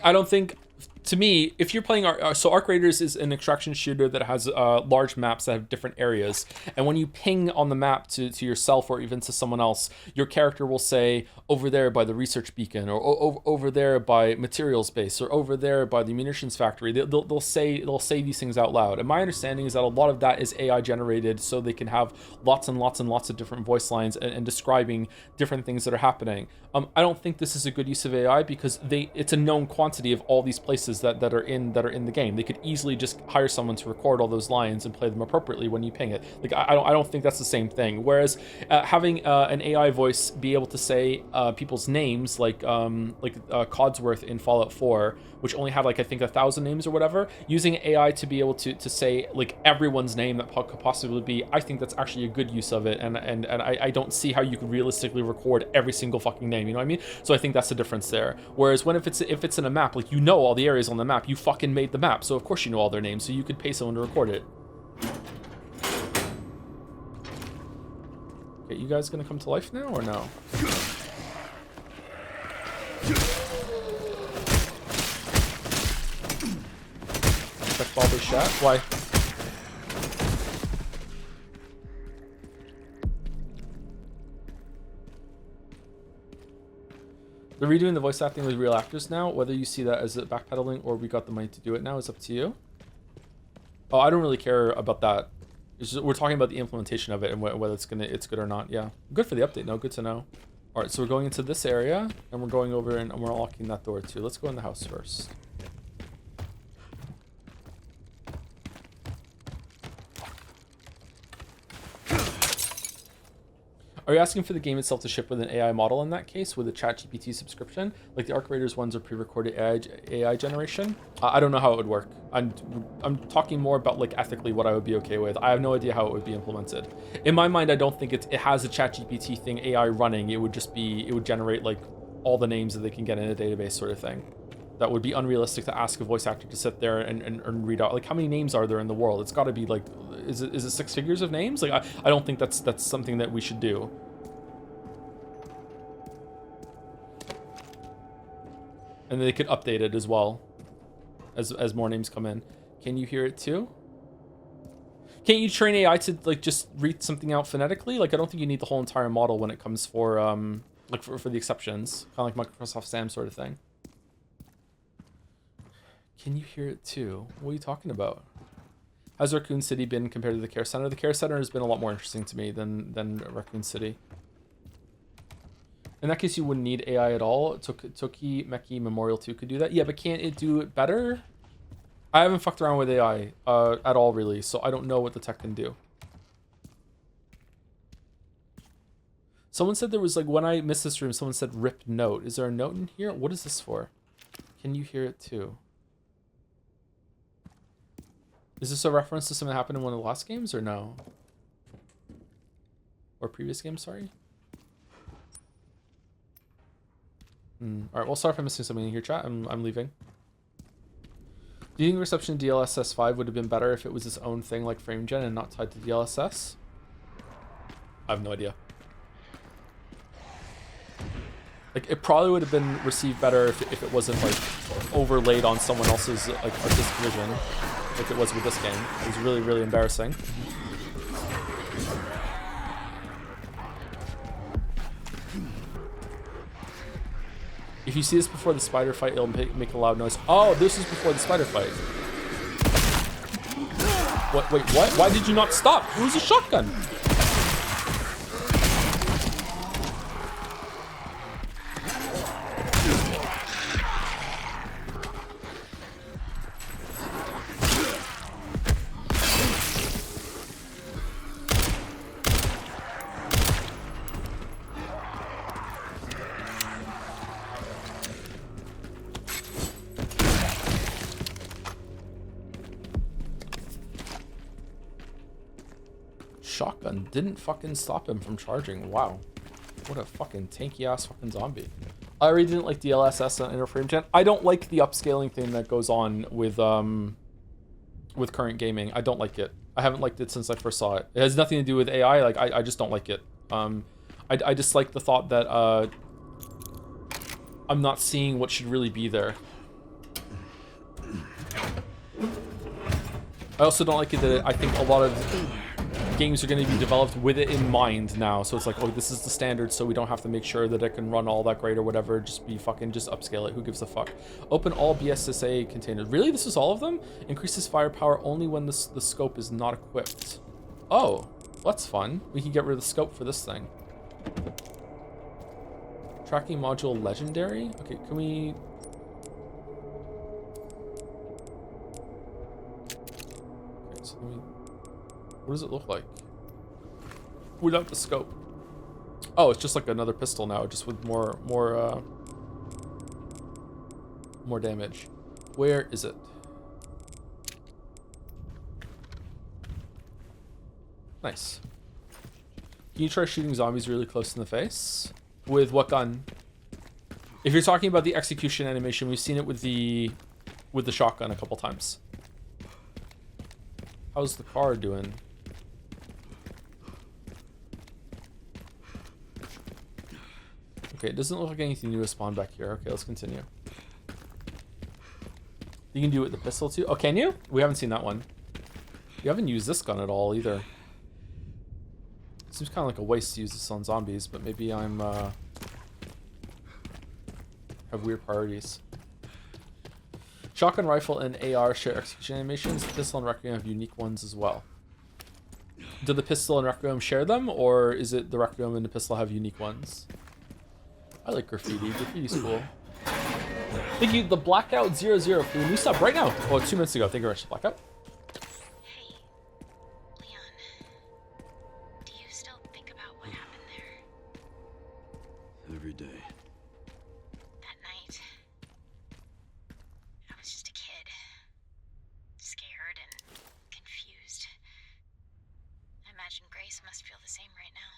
I don't think, to me, if you're playing so Arc Raiders is an extraction shooter that has large maps that have different areas, and when you ping on the map to yourself or even to someone else, your character will say over there by the research beacon, or over there by materials base, or over there by the munitions factory. They'll say these things out loud, and my understanding is that a lot of that is AI generated, so they can have lots and lots and lots of different voice lines and describing different things that are happening. I don't think this is a good use of AI because it's a known quantity of all these places that are in the game. They could easily just hire someone to record all those lines and play them appropriately when you ping it. Like I don't think that's the same thing. Whereas having an AI voice be able to say people's names, like Codsworth in Fallout 4, which only had like I think 1,000 names or whatever, using AI to be able to say like everyone's name that could possibly be, I think that's actually a good use of it, and I don't see how you could realistically record every single fucking name, you know what I mean? So I think that's the difference there. Whereas if it's in a map, like you know all the areas on the map, you fucking made the map, so of course you know all their names, so you could pay someone to record it. Okay, you guys gonna come to life now or no? Check Bobby's shot. Why? They're redoing the voice acting with real actors now. Whether you see that as a backpedaling or we got the money to do it now is up to you. Oh, I don't really care about that. It's just, we're talking about the implementation of it and whether it's good or not. Yeah, good for the update. No, good to know. All right, so we're going into this area and we're going over and we're locking that door too. Let's go in the house first. Are you asking for the game itself to ship with an AI model in that case, with a ChatGPT subscription? Like the Arc Raiders ones are pre-recorded AI generation? I don't know how it would work. I'm talking more about like ethically what I would be okay with. I have no idea how it would be implemented. In my mind, I don't think it has a ChatGPT thing AI running. It would generate like all the names that they can get in a database sort of thing. That would be unrealistic to ask a voice actor to sit there and read out. Like, how many names are there in the world? It's got to be like, is it 6 figures of names? Like, I don't think that's something that we should do. And they could update it as well as more names come in. Can you hear it too? Can't you train AI to like just read something out phonetically? Like, I don't think you need the whole entire model when it comes for like for the exceptions, kind of like Microsoft SAM sort of thing. Can you hear it too? What are you talking about? How's Raccoon City been compared to the Care Center? The Care Center has been a lot more interesting to me than Raccoon City. In that case, you wouldn't need AI at all. Toki Meki Memorial 2 could do that. Yeah, but can't it do it better? I haven't fucked around with AI at all, really, so I don't know what the tech can do. Someone said there was, like, when I missed this room, someone said ripped note. Is there a note in here? What is this for? Can you hear it too? Is this a reference to something that happened in one of the last games, or no? Or previous games, sorry? Alright, well, sorry if I'm missing something in here, chat. I'm leaving. Do you think reception in DLSS 5 would have been better if it was its own thing like FrameGen and not tied to DLSS? I have no idea. Like, it probably would have been received better if it wasn't, like, overlaid on someone else's, like, artistic vision, like it was with this game. It was really, really embarrassing. If you see this before the spider fight, it'll make a loud noise. Oh, this is before the spider fight. What? Wait, what? Why did you not stop? It was a shotgun. Shotgun didn't fucking stop him from charging. Wow. What a fucking tanky ass fucking zombie. I really didn't like DLSS on Interframe Gen. I don't like the upscaling thing that goes on with current gaming. I don't like it. I haven't liked it since I first saw it. It has nothing to do with AI. Like, I just don't like it. I dislike the thought that I'm not seeing what should really be there. I also don't like it that I think a lot of games are going to be developed with it in mind now. So it's like, oh, this is the standard, so we don't have to make sure that it can run all that great or whatever. Just upscale it. Who gives a fuck? Open all BSSA containers. Really? This is all of them? Increases firepower only when the scope is not equipped. Oh, that's fun. We can get rid of the scope for this thing. Tracking module legendary? Okay, can we... Okay, so let me... What does it look like? Without the scope. Oh, it's just like another pistol now, just with more damage. Where is it? Nice. Can you try shooting zombies really close in the face? With what gun? If you're talking about the execution animation, we've seen it with the shotgun a couple times. How's the car doing? Okay, it doesn't look like anything new has spawned back here. Okay, let's continue. You can do it with the pistol too? Oh, can you? We haven't seen that one. You haven't used this gun at all either. Seems kind of like a waste to use this on zombies, but maybe I'm have weird priorities. Shotgun rifle and AR share execution animations. The pistol and Requiem have unique ones as well. Do the pistol and Requiem share them, or is it the Requiem and the pistol have unique ones? I like graffiti. Graffiti's cool. Thank you, the Blackout00 for the new sub right now. Oh, 2 minutes ago. Thank you very much, Blackout. Hey, Leon. Do you still think about what happened there? Every day. That night. I was just a kid. Scared and confused. I imagine Grace must feel the same right now.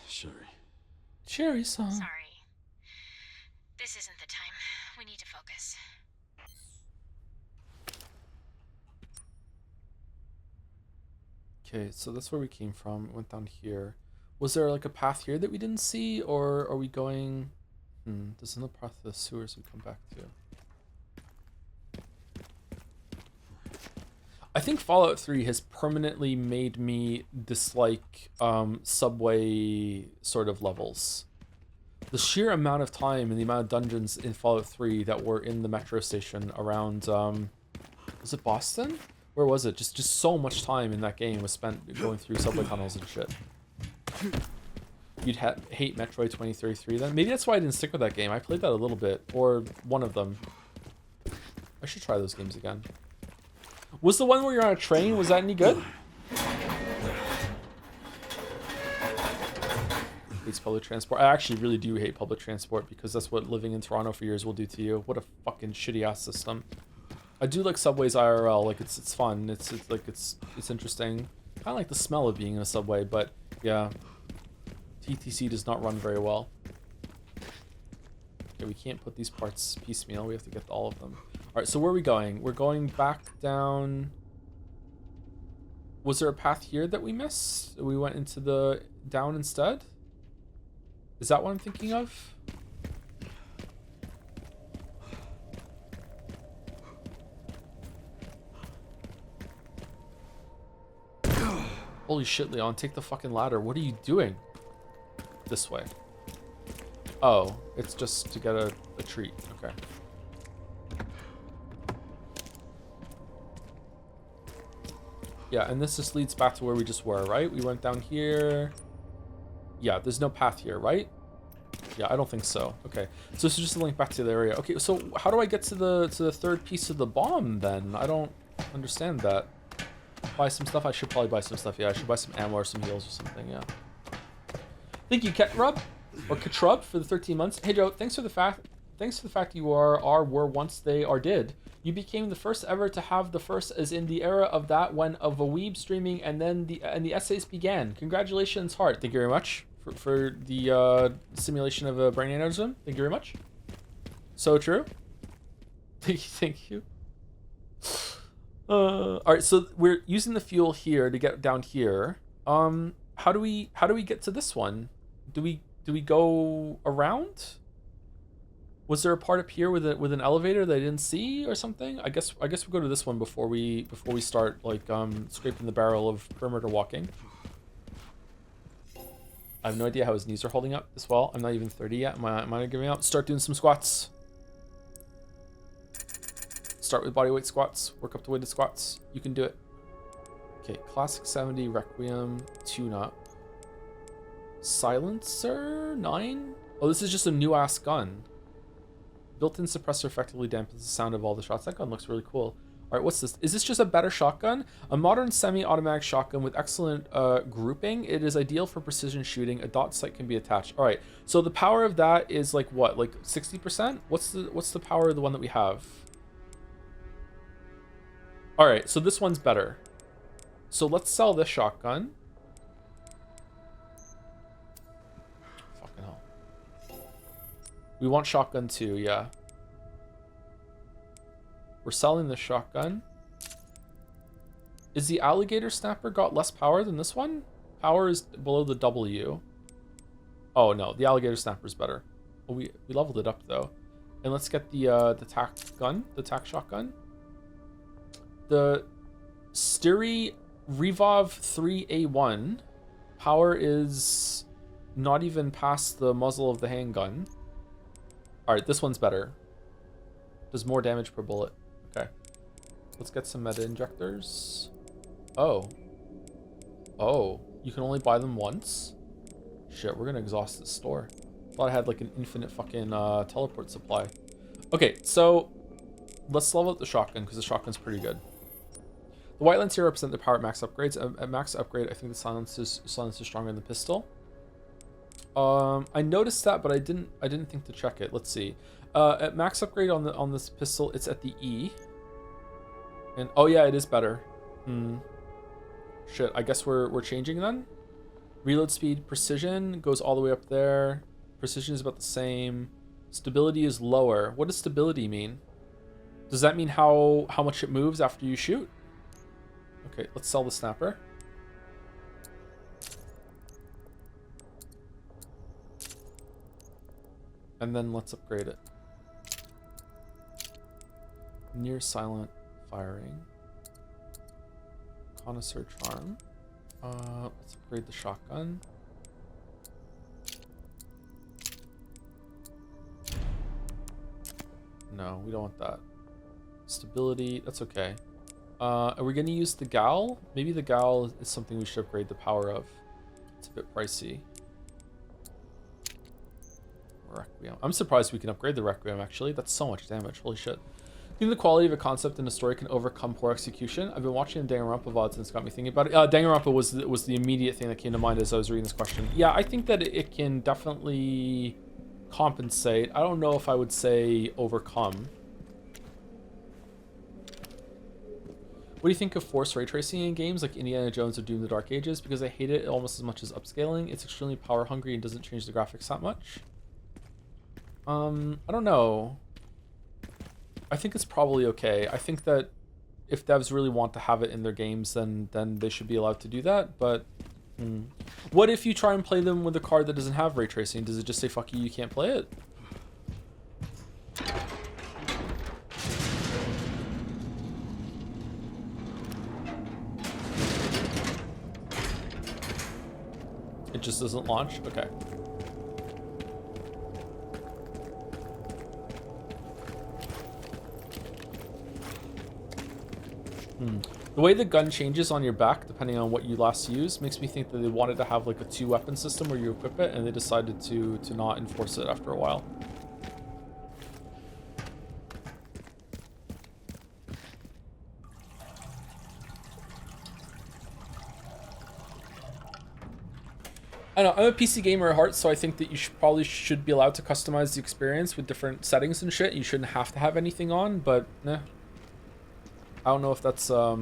Sherry. Sherry-san. Sorry. This isn't the time. We need to focus. Okay, so that's where we came from. Went down here. Was there like a path here that we didn't see, or are we going... There's another path to the sewers we come back to. I think Fallout 3 has permanently made me dislike subway sort of levels. The sheer amount of time and the amount of dungeons in Fallout 3 that were in the metro station around, was it Boston? Where was it? Just so much time in that game was spent going through subway tunnels and shit. You'd hate Metroid 2033 then? Maybe that's why I didn't stick with that game. I played that a little bit, or one of them. I should try those games again. Was the one where you're on a train, was that any good? Hates public transport. I actually really do hate public transport because that's what living in Toronto for years will do to you. What a fucking shitty ass system. I do like subways IRL, like it's fun. It's interesting. I like the smell of being in a subway, but yeah. TTC does not run very well. Okay, we can't put these parts piecemeal. We have to get all of them. Alright, so where are we going? We're going back down... Was there a path here that we missed? We went into the down instead? Is that what I'm thinking of? Holy shit, Leon, take the fucking ladder. What are you doing? This way. Oh, it's just to get a treat. Okay. Yeah, and this just leads back to where we just were, right? We went down here. Yeah, there's no path here, right? Yeah, I don't think so. Okay, so this is just a link back to the area. Okay, so how do I get to the third piece of the bomb then? I don't understand that. Buy some stuff? I should probably buy some stuff. Yeah, I should buy some ammo or some heals or something. Yeah. Thank you, Ketrub or Ketrub for the 13 months. Hey Joe, thanks for the fact you were once they are did. You became the first ever to have the first as in the era of that when of a weeb streaming and then the essays began. Congratulations, Heart. Thank you very much for the simulation of a brain aneurysm. Thank you very much. So true. Thank you. All right, so we're using the fuel here to get down here. How do we get to this one? Do we go around? Was there a part up here with an elevator that I didn't see or something? I guess we'll go to this one before we start like scraping the barrel of perimeter walking. I have no idea how his knees are holding up as well. I'm not even 30 yet. Am I giving up? Start doing some squats. Start with bodyweight squats. Work up to weighted squats. You can do it. Okay, classic 70, Requiem, tune-up. Silencer, 9? Oh, this is just a new-ass gun. Built-in suppressor effectively dampens the sound of all the shots. That gun looks really cool. All right, what's this? Is this just a better shotgun? A modern semi-automatic shotgun with excellent grouping. It is ideal for precision shooting. A dot sight can be attached. All right, so the power of that is like what? Like 60%? What's the power of the one that we have? All right, so this one's better. So let's sell this shotgun. Fucking hell. We want shotgun 2, yeah. We're selling the shotgun. Is the alligator snapper got less power than this one? Power is below the W. Oh no, the alligator snapper is better. Oh, we leveled it up though. And let's get the tac gun, the tac shotgun. The Stiri Revov 3A1 power is not even past the muzzle of the handgun. All right, this one's better. Does more damage per bullet. Okay. Let's get some meta injectors. Oh. Oh, you can only buy them once? Shit, we're gonna exhaust this store. Thought I had like an infinite fucking teleport supply. Okay, so let's level up the shotgun because the shotgun's pretty good. The white lens here represent the power at max upgrades. At max upgrade, I think the silence is stronger than the pistol. I noticed that, but I didn't think to check it. Let's see. At max upgrade on this pistol, it's at the E. And oh yeah, it is better. Shit, I guess we're changing then. Reload speed, precision goes all the way up there. Precision is about the same. Stability is lower. What does stability mean? Does that mean how much it moves after you shoot? Okay, let's sell the snapper. And then let's upgrade it. Near silent firing. Connoisseur charm. Let's upgrade the shotgun. No, we don't want that. Stability, that's okay. Are we going to use the Gal? Maybe the Gal is something we should upgrade the power of. It's a bit pricey. Requiem. I'm surprised we can upgrade the Requiem, actually. That's so much damage. Holy shit. I think the quality of a concept in a story can overcome poor execution. I've been watching the Danganronpa VODs and it's got me thinking about it. Danganronpa was the immediate thing that came to mind as I was reading this question. Yeah, I think that it can definitely compensate. I don't know if I would say overcome. What do you think of forced ray tracing in games like Indiana Jones or Doom the Dark Ages? Because I hate it almost as much as upscaling. It's extremely power hungry and doesn't change the graphics that much. I don't know. I think it's probably okay. I think that if devs really want to have it in their games, then they should be allowed to do that. But what if you try and play them with a card that doesn't have ray tracing? Does it just say, fuck you, you can't play it? It just doesn't launch? Okay. The way the gun changes on your back, depending on what you last used, makes me think that they wanted to have like a 2-weapon system where you equip it, and they decided to not enforce it after a while. I don't know, I'm a PC gamer at heart, so I think that you probably should be allowed to customize the experience with different settings and shit. You shouldn't have to have anything on, but nah. I don't know if that's a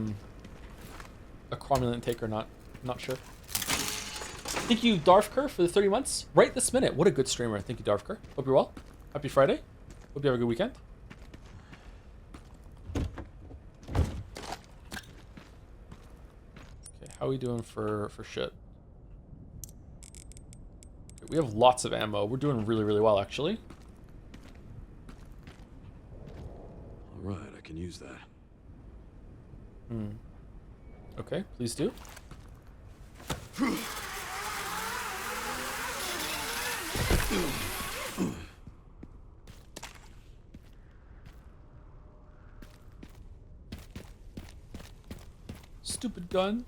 cromulent take or not. I'm not sure. Thank you, Darfker, for the 30 months. Right this minute. What a good streamer. Thank you, Darfker. Hope you're well. Happy Friday. Hope you have a good weekend. Okay, how are we doing for shit? Okay, we have lots of ammo. We're doing really, really well, actually. use that. Okay, please do. Stupid gun.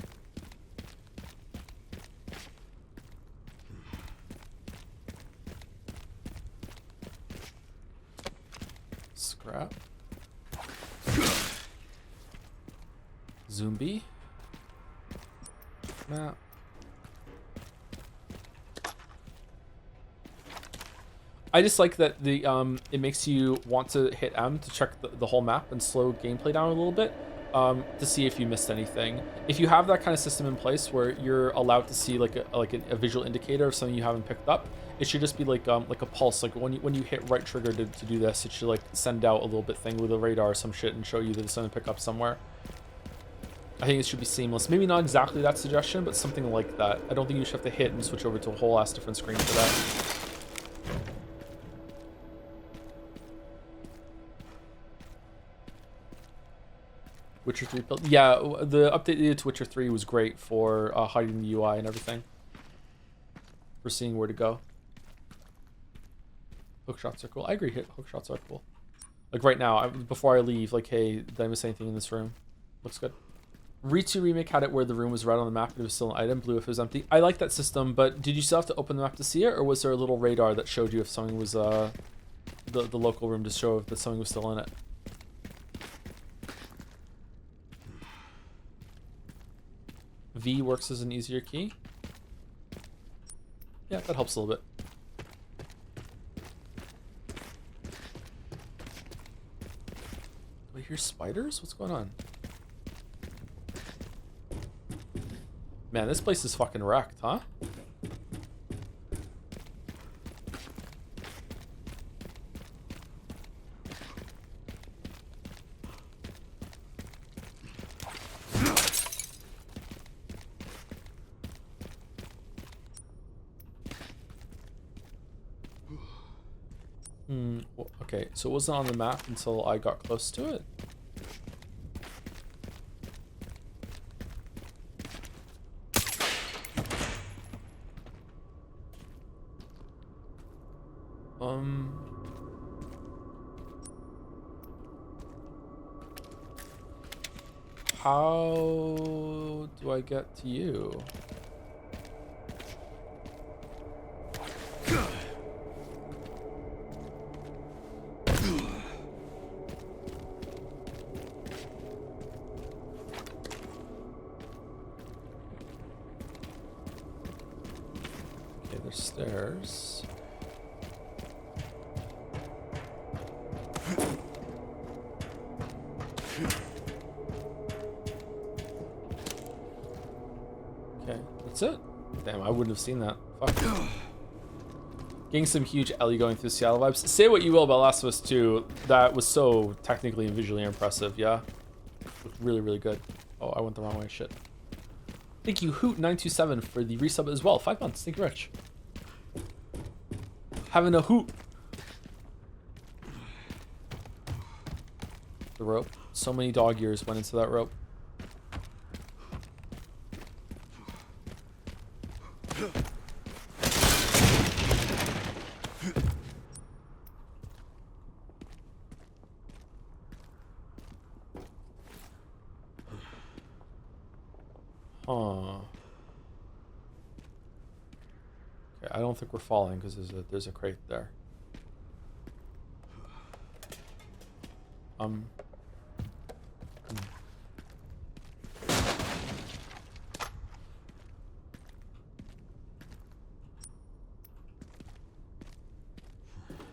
Scrap. Zombie. Map. I just like that the it makes you want to hit M to check the whole map and slow gameplay down a little bit to see if you missed anything. If you have that kind of system in place where you're allowed to see like a visual indicator of something you haven't picked up, it should just be like a pulse. Like when you hit right trigger to do this, it should like send out a little bit thing with a radar or some shit and show you that it's something to pick up somewhere. I think it should be seamless. Maybe not exactly that suggestion, but something like that. I don't think you should have to hit and switch over to a whole ass different screen for that. Witcher 3 build. Yeah, the update to Witcher 3 was great for hiding the UI and everything. For seeing where to go. Hook shots are cool. I agree, hook shots are cool. Like right now, before I leave, like, hey, did I miss anything in this room? Looks good. Re2 Remake had it where the room was red on the map, but it was still an item. Blue if it was empty. I like that system, but did you still have to open the map to see it, or was there a little radar that showed you if something was, the local room to show if something was still in it? V works as an easier key. Yeah, that helps a little bit. Do I hear spiders? What's going on? Man, this place is fucking wrecked, huh? Well, okay, so it wasn't on the map until I got close to it. How do I get to you? Okay, there's stairs. Okay, that's it. Damn, I wouldn't have seen that. Fuck. Getting some huge Ellie going through Seattle vibes. Say what you will about Last of Us 2, that was so technically and visually impressive, yeah? Looked really, really good. Oh, I went the wrong way, shit. Thank you, Hoot927, for the resub as well. 5 months, thank you, Rich. Having a hoot. The rope. So many dog years went into that rope. Huh. Okay, I don't think we're falling because there's a crate there.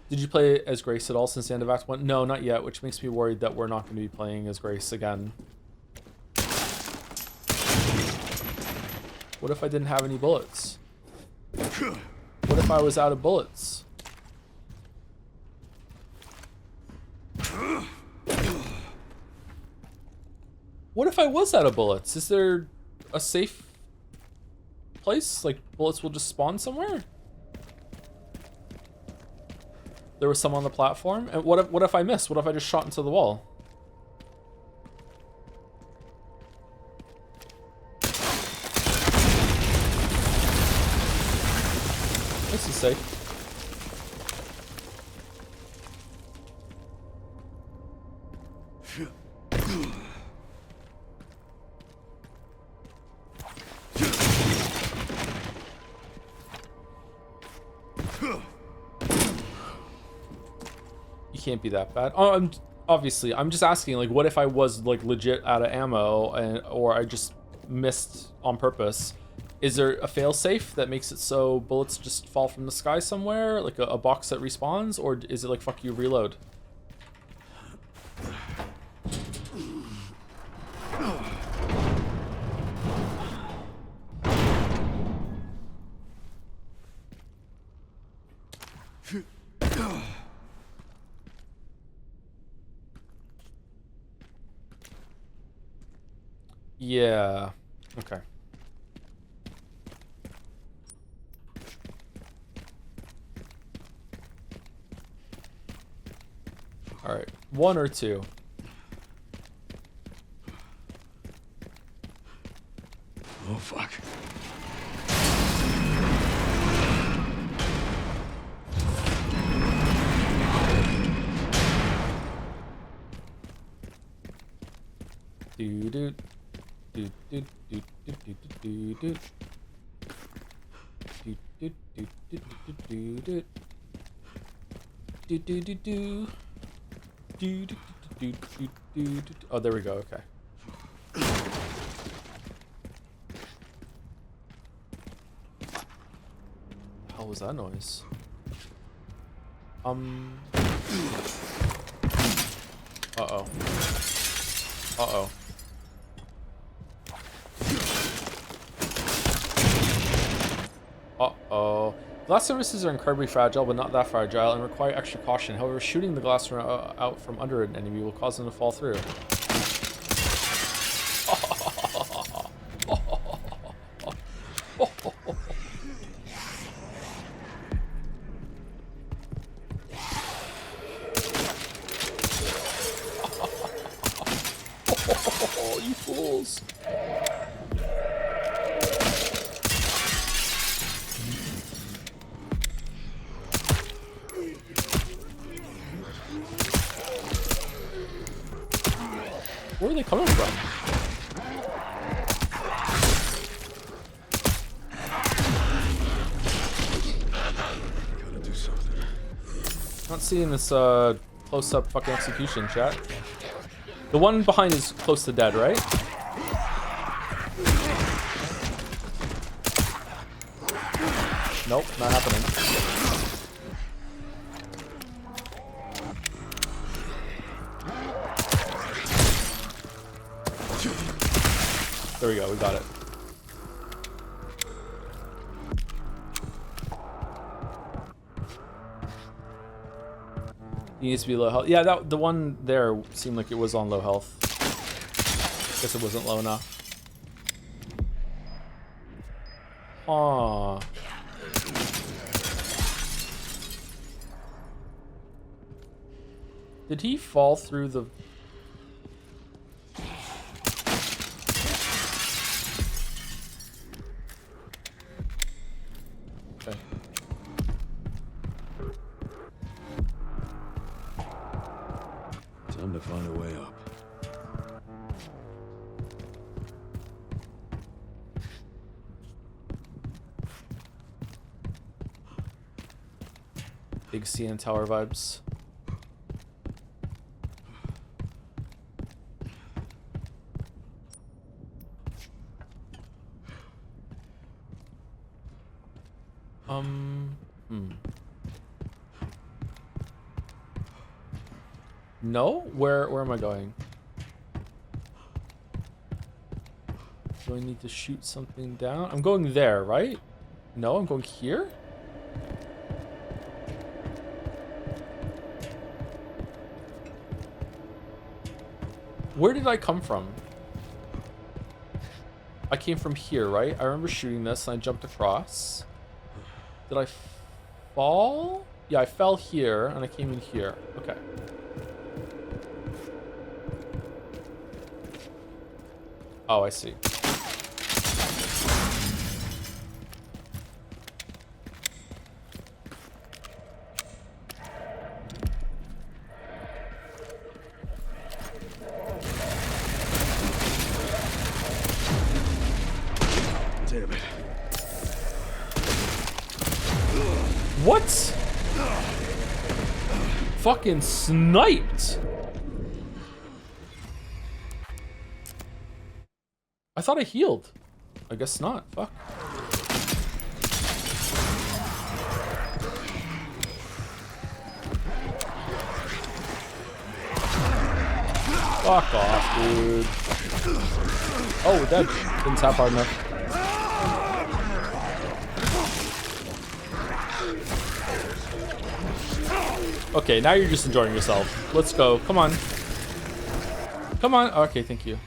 Did you play as Grace at all since the end of Act 1? No, not yet, which makes me worried that we're not going to be playing as Grace again. What if I didn't have any bullets? What if I was out of bullets? What if I was out of bullets? Is there a safe place? Like, bullets will just spawn somewhere? There was some on the platform? And what if I missed? What if I just shot into the wall? is safe. You can't be that bad. Oh, obviously, I'm just asking, like, what if I was, like, legit out of ammo, or I just missed on purpose? Is there a failsafe that makes it so bullets just fall from the sky somewhere, like a box that respawns, or is it like, fuck you, reload? Yeah. Okay. All right. 1 or 2. Oh, fuck. Do do do do do do do do do do do do do do do do do do do do. Do, do, do, do, do, do, do. Oh, there we go. Okay. The hell was that noise? Uh-oh. Uh-oh. Uh-oh. Glass surfaces are incredibly fragile, but not that fragile, and require extra caution. However, shooting the glass out from under an enemy will cause them to fall through. You fools! Where are they coming from? Gotta do something. Not seeing this close-up fucking execution, chat. The one behind is close to dead, right? Nope, not happening. There we go, we got it. He needs to be low health. Yeah, the one there seemed like it was on low health. Guess it wasn't low enough. Huh. Did he fall through the... Okay. Time to find a way up. Big CN Tower vibes. No? Where am I going? Do I need to shoot something down? I'm going there, right? No, I'm going here? Where did I come from? I came from here, right? I remember shooting this and I jumped across. Did I fall? Yeah, I fell here and I came in here. Okay. Oh, I see. Damn it. What? Fucking sniped. I thought I healed. I guess not. Fuck. Fuck off, dude. Oh, we're dead. Didn't tap hard enough. Okay, now you're just enjoying yourself. Let's go. Come on. Come on. Okay, thank you.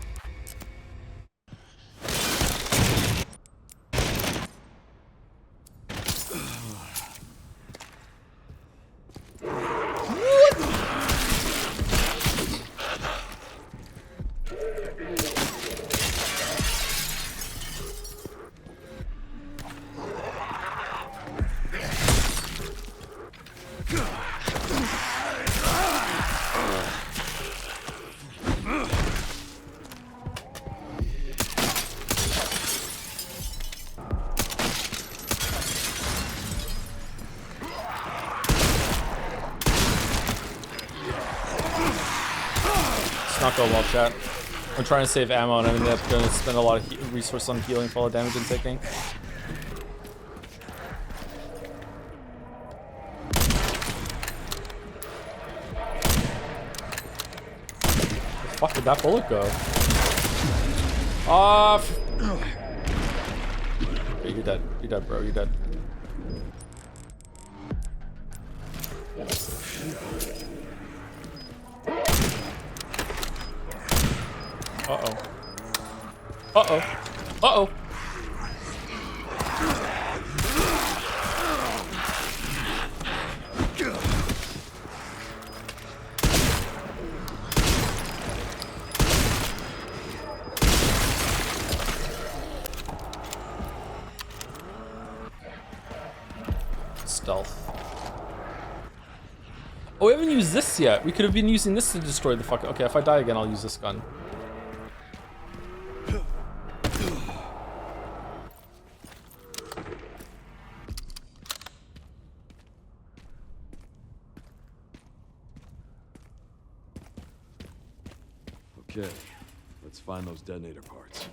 Not go well, chat. I'm trying to save ammo and I ended up going to spend a lot of resources on healing for all the damage I'm taking. Where the fuck did that bullet go? Off. Okay, you're dead. You're dead, bro. You're dead. Uh-oh. Uh-oh. Uh-oh. Stealth. Oh, we haven't used this yet. We could have been using this to destroy the fuck. Okay, if I die again, I'll use this gun. Okay, let's find those detonator parts.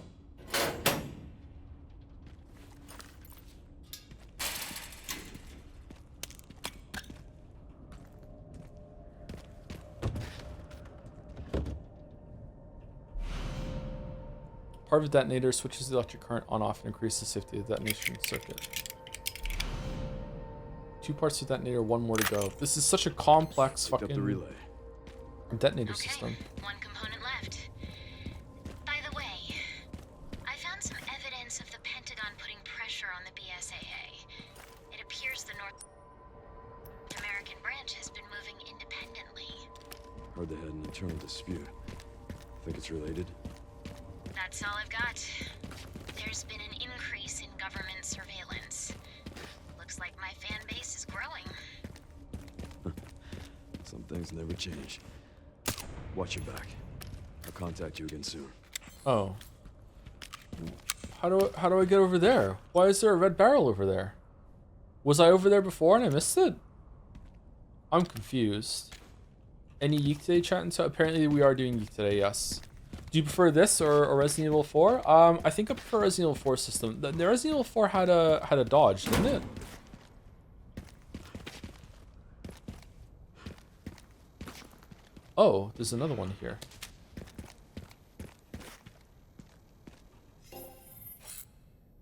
Part of the detonator switches the electric current on-off and increases the safety of the detonation circuit. 2 parts of the detonator, 1 more to go. This is such a complex Picked up fucking the relay. detonator Okay, system. 1 component left. By the way, I found some evidence of the Pentagon putting pressure on the BSAA. It appears the North American branch has been moving independently. Heard they had an internal dispute. Think it's related? That's all I've got. There's been an increase in government surveillance. Looks like my fan base is growing. Some things never change. Watch your back. I'll contact you again soon. Oh. How do I get over there? Why is there a red barrel over there? Was I over there before and I missed it? I'm confused. Any Yeek today, chat? So apparently we are doing Yeek today, yes. Do you prefer this or Resident Evil 4? I think I prefer Resident Evil 4 system. The Resident Evil 4 had a dodge, didn't it? Oh, there's another one here.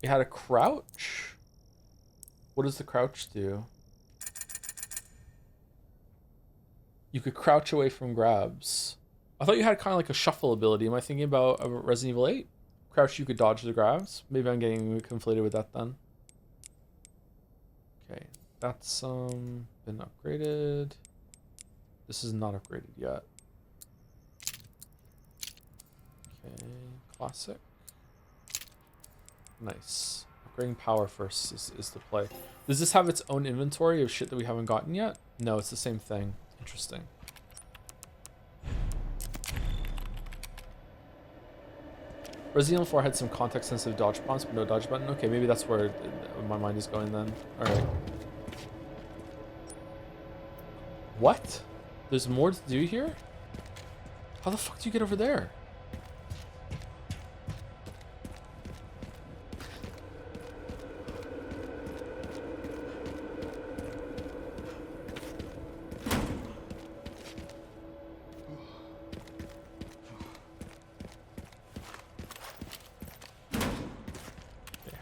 It had a crouch? What does the crouch do? You could crouch away from grabs. I thought you had kind of like a shuffle ability. Am I thinking about Resident Evil 8? Crouch, you could dodge the grabs. Maybe I'm getting conflated with that then. Okay, that's been upgraded. This is not upgraded yet. Okay, classic. Nice. Upgrading power first is the play. Does this have its own inventory of shit that we haven't gotten yet? No, it's the same thing. Interesting. Resident Evil 4 had some context-sensitive dodge prompts, but no dodge button. Okay, maybe that's where my mind is going then. Alright. What? There's more to do here? How the fuck do you get over there?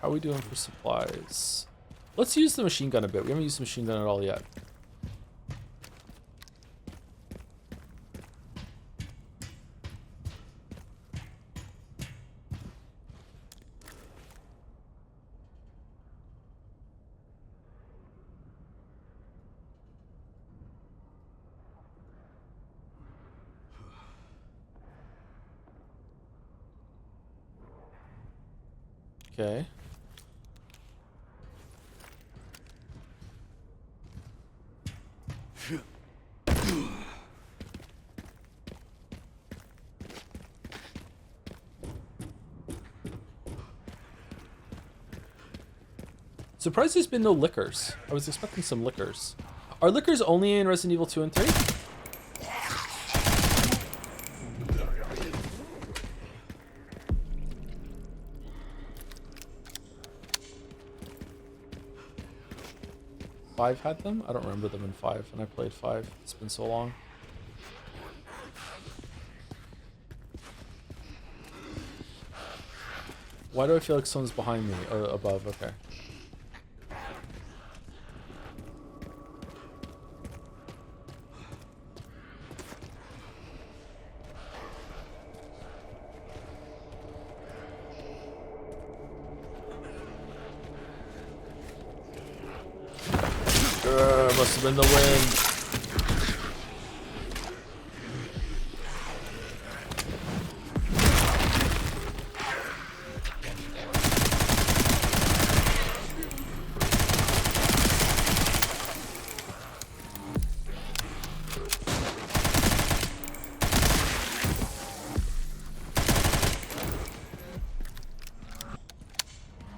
How are we doing for supplies? Let's use the machine gun a bit. We haven't used the machine gun at all yet. Okay. Surprised there's been no liquors. I was expecting some liquors. Are liquors only in Resident Evil 2 and 3? Five had them? I don't remember them in 5, and I played 5. It's been so long. Why do I feel like someone's behind me? Above, okay. Must have been the wind.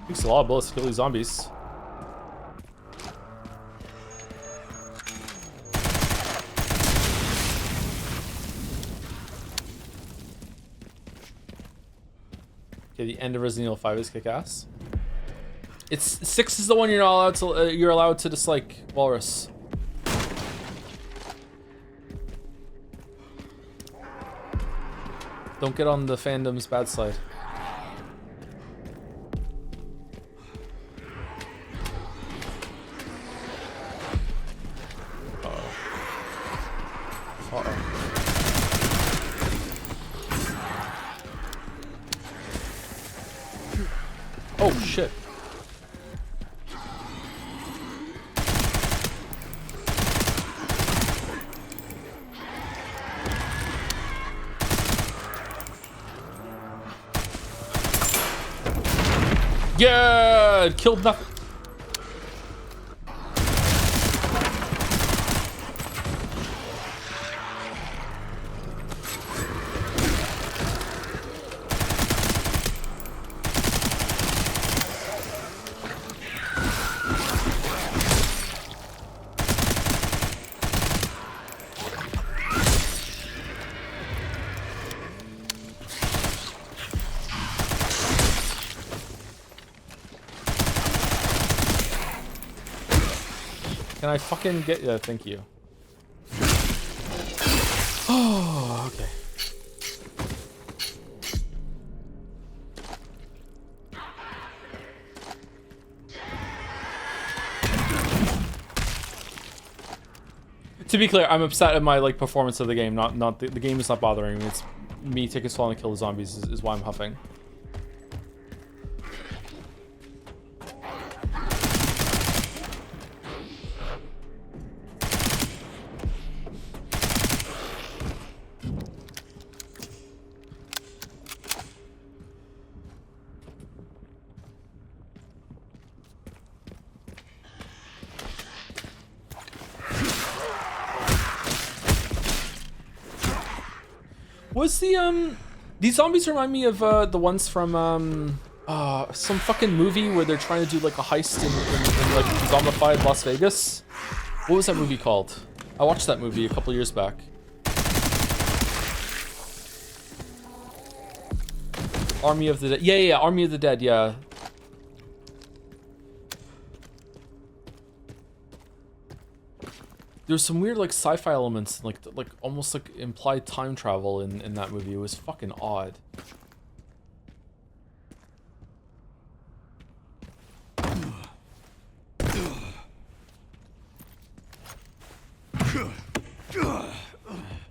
Takes a lot of bullets to kill these zombies. The end of Resident Evil 5 is kick-ass. It's 6 is the one you're not allowed to. You're allowed to dislike Walrus. Don't get on the fandom's bad side. Oh shit. Yeah, it killed nothing. Can I fucking get... Yeah, thank you. Oh, okay. To be clear, I'm upset at my like performance of the game. Not the game is not bothering me. It's me taking so long to kill the zombies is why I'm huffing. Was the These zombies remind me of the ones from some fucking movie where they're trying to do like a heist in like zombified Las Vegas. What was that movie called? I watched that movie a couple years back. Army of the Dead. Yeah, Army of the Dead, yeah. There's some weird like sci-fi elements, like almost like implied time travel in that movie. It was fucking odd.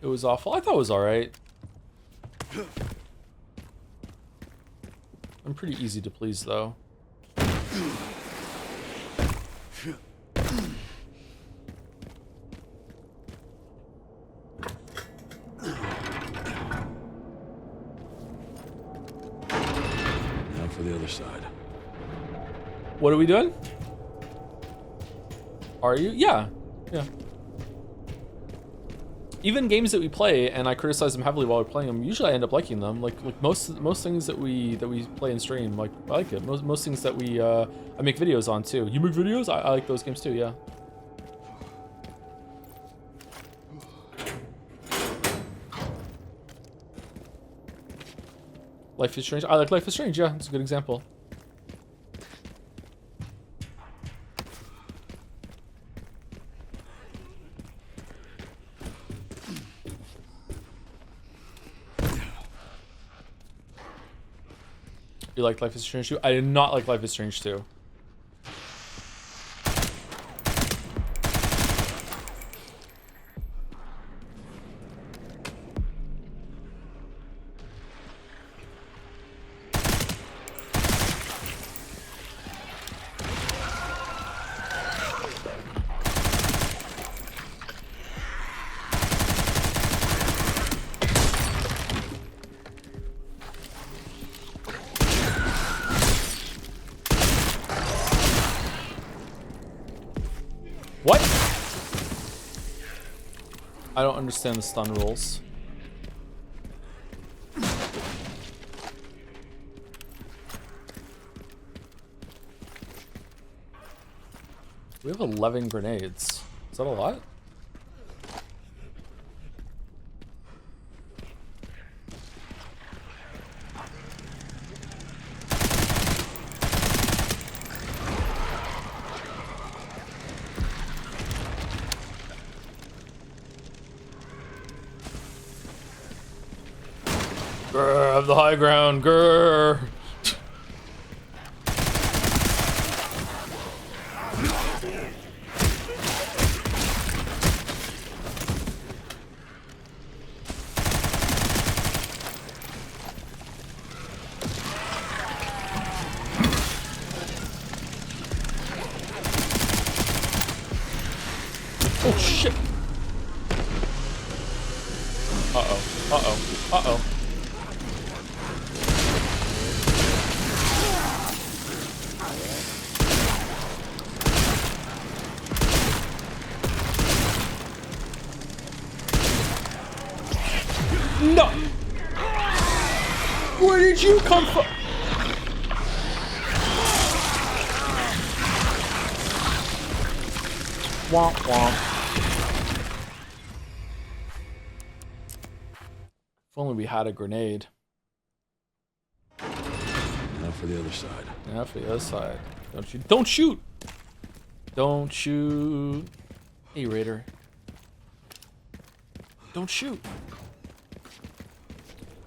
It was awful. I thought it was alright. I'm pretty easy to please though. Now for the other side. What are we doing? Are you? Yeah. Yeah. Even games that we play, and I criticize them heavily while we're playing them, usually I end up liking them. Like most things that we play and stream, like I like it. Most things that we I make videos on too. You make videos? I like those games too. Yeah. Life is Strange. I like Life is Strange. Yeah, it's a good example. You like Life is Strange 2? I did not like Life is Strange 2. What? I don't understand the stun rules. We have 11 grenades. Is that a lot? Grr, have the high ground, grr. Oh shit. Uh-oh, uh-oh, uh-oh. No! Where did you come from? Womp womp. If only we had a grenade. Now for the other side. Now for the other side. Don't shoot. Don't shoot! Don't shoot. Hey, Raider. Don't shoot.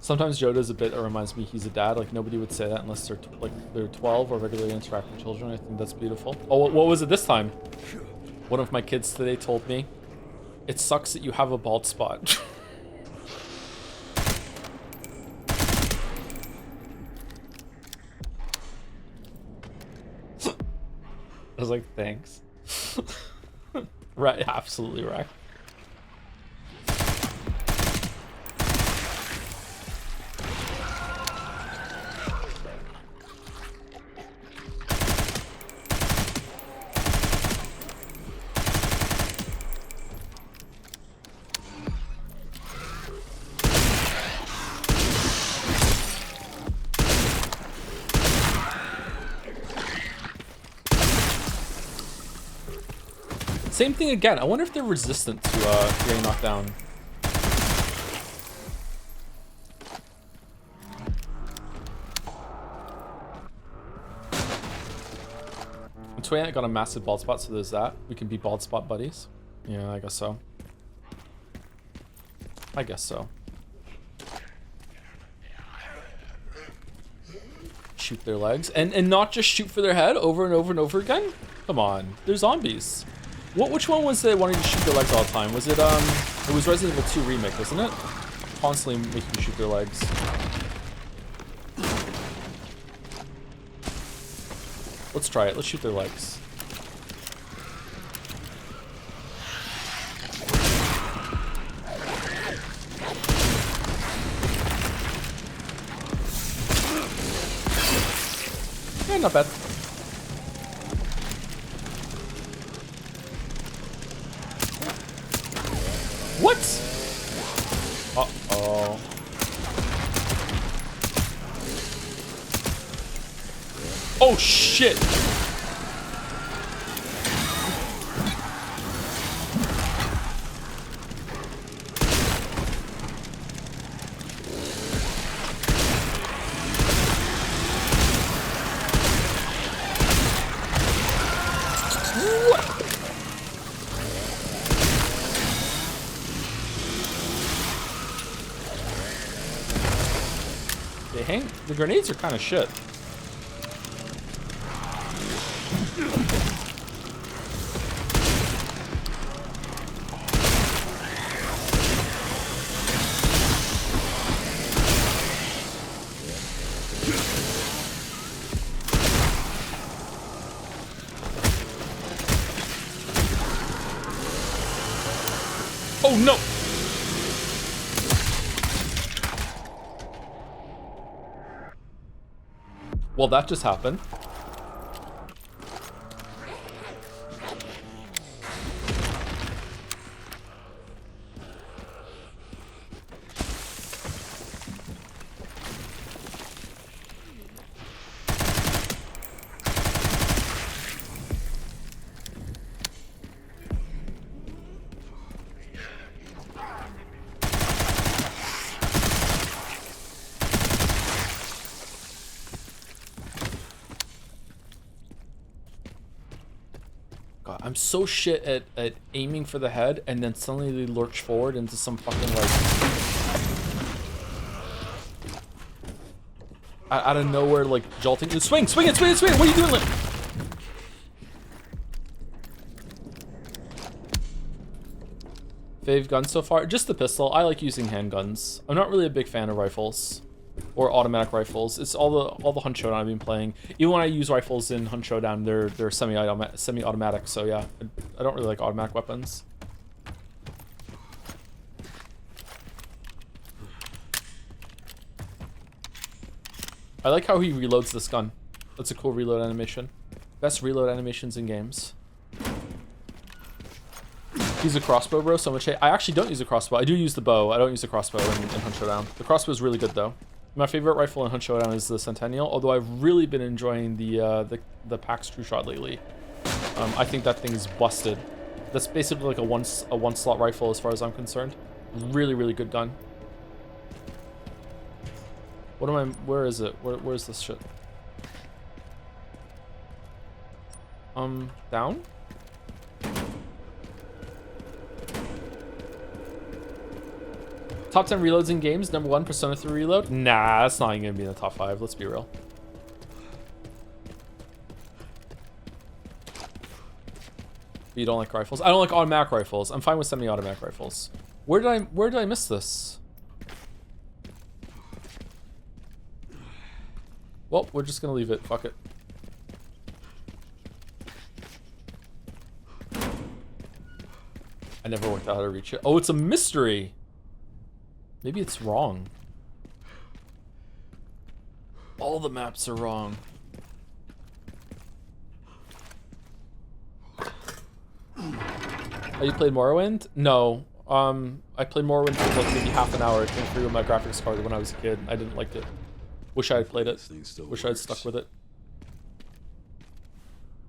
Sometimes Joe does a bit that reminds me he's a dad. Like, nobody would say that unless they're 12 or regularly interacting with children. I think that's beautiful. Oh, what was it this time? One of my kids today told me, "It sucks that you have a bald spot." I was like, thanks. Right, absolutely right. Same thing again. I wonder if they're resistant to getting knocked down. Toy got a massive bald spot, so there's that. We can be bald spot buddies. Yeah, I guess so. I guess so. Shoot their legs. And not just shoot for their head over and over and over again? Come on. They're zombies. Which one was it wanting to shoot their legs all the time? Was it, it was Resident Evil 2 Remake, wasn't it? Constantly making you shoot their legs. Let's try it. Let's shoot their legs. Yeah, not bad. What? Uh-oh. Oh, shit. The grenades are kind of shit. Oh no! Well, that just happened. I'm so shit at aiming for the head and then suddenly they lurch forward into some fucking like out of nowhere like jolting. Swing it! What are you doing? Like? Fave gun so far? Just the pistol. I like using handguns. I'm not really a big fan of rifles or automatic rifles. It's all the Hunt Showdown I've been playing. Even when I use rifles in Hunt Showdown, they're semi-automatic. So yeah, I don't really like automatic weapons. I like how he reloads this gun. That's a cool reload animation. Best reload animations in games. Use a crossbow, bro. So much hate. I actually don't use a crossbow. I do use the bow. I don't use a crossbow in Hunt Showdown. The crossbow is really good though. My favorite rifle in Hunt Showdown is the Centennial, although I've really been enjoying the PAX True Shot lately. I think that thing is busted. That's basically like a one slot rifle as far as I'm concerned. Really, really good gun. What am I? Where is it? Where's this shit? Down? Top 10 reloads in games. Number 1, Persona 3 reload. Nah, that's not even gonna be in the top 5. Let's be real. You don't like rifles? I don't like automatic rifles. I'm fine with semi-automatic rifles. Where did I miss this? Well, we're just gonna leave it. Fuck it. I never worked out how to reach it. Oh, it's a mystery. Maybe it's wrong. All the maps are wrong. Oh, you played Morrowind? No. I played Morrowind for like maybe half an hour. It came through with my graphics card when I was a kid. I didn't like it. Wish I had played it. Wish I had stuck with it.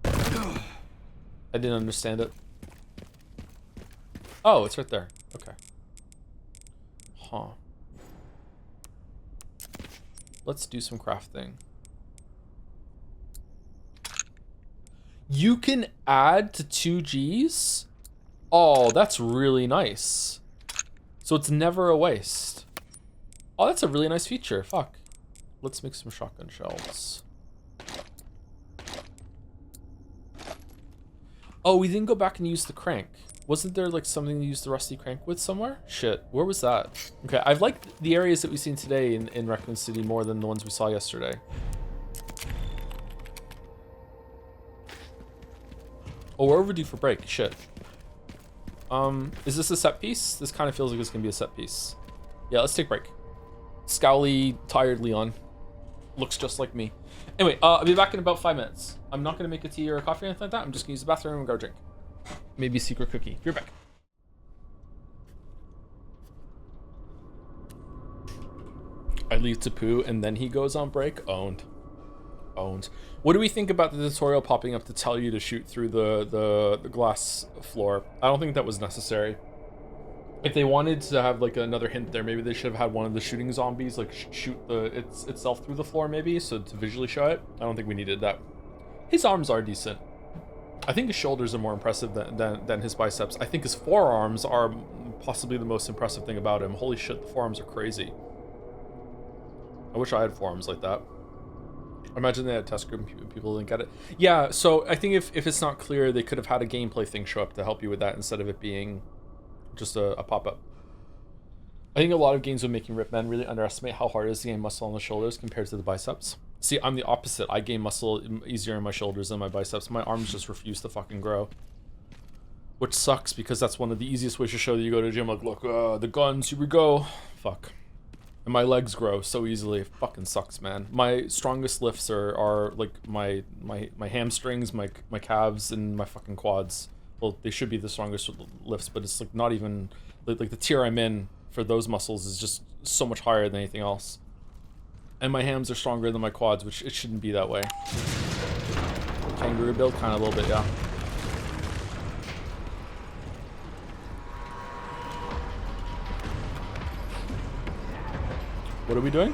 I didn't understand it. Oh, it's right there. Okay. Huh. Let's do some crafting. You can add to 2Gs? Oh, that's really nice. So it's never a waste. Oh, that's a really nice feature. Fuck. Let's make some shotgun shells. Oh, we didn't go back and use the crank. Wasn't there like something to use the rusty crank with somewhere? Shit, where was that? Okay, I've liked the areas that we've seen today in Raccoon City more than the ones we saw yesterday. Oh, we're overdue for break. Shit. Is this a set piece? This kind of feels like it's gonna be a set piece. Yeah, let's take a break. Scowly, tired Leon. Looks just like me. Anyway, I'll be back in about 5 minutes. I'm not gonna make a tea or a coffee or anything like that. I'm just gonna use the bathroom and go drink. Maybe a secret cookie. You're back. I leave to poo and then he goes on break. Owned. Owned. What do we think about the tutorial popping up to tell you to shoot through the glass floor? I don't think that was necessary. If they wanted to have like another hint there, maybe they should have had one of the shooting zombies like shoot itself through the floor maybe, so to visually show it. I don't think we needed that. His arms are decent. I think his shoulders are more impressive than his biceps. I think his forearms are possibly the most impressive thing about him. Holy shit, the forearms are crazy. I wish I had forearms like that. Imagine they had a test group and people didn't get it. Yeah, so I think if it's not clear, they could have had a gameplay thing show up to help you with that instead of it being just a pop-up. I think a lot of games with making rip men really underestimate how hard it is to gain muscle on the shoulders compared to the biceps. See, I'm the opposite. I gain muscle easier in my shoulders than my biceps. My arms just refuse to fucking grow. Which sucks because that's one of the easiest ways to show that you go to the gym. Like, look, the guns, here we go. Fuck. And my legs grow so easily. It fucking sucks, man. My strongest lifts are like my hamstrings, my calves, and my fucking quads. Well, they should be the strongest lifts, but it's like not even like the tier I'm in for those muscles is just so much higher than anything else. And my hams are stronger than my quads, which it shouldn't be that way. Kangaroo build, kind of a little bit, yeah. What are we doing?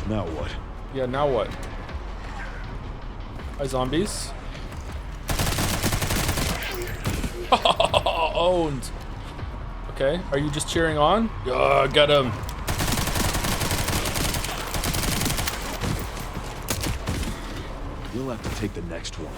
Now what? Yeah, now what? Hi, zombies. Owned. Okay, are you just cheering on? Get him. You'll have to take the next one.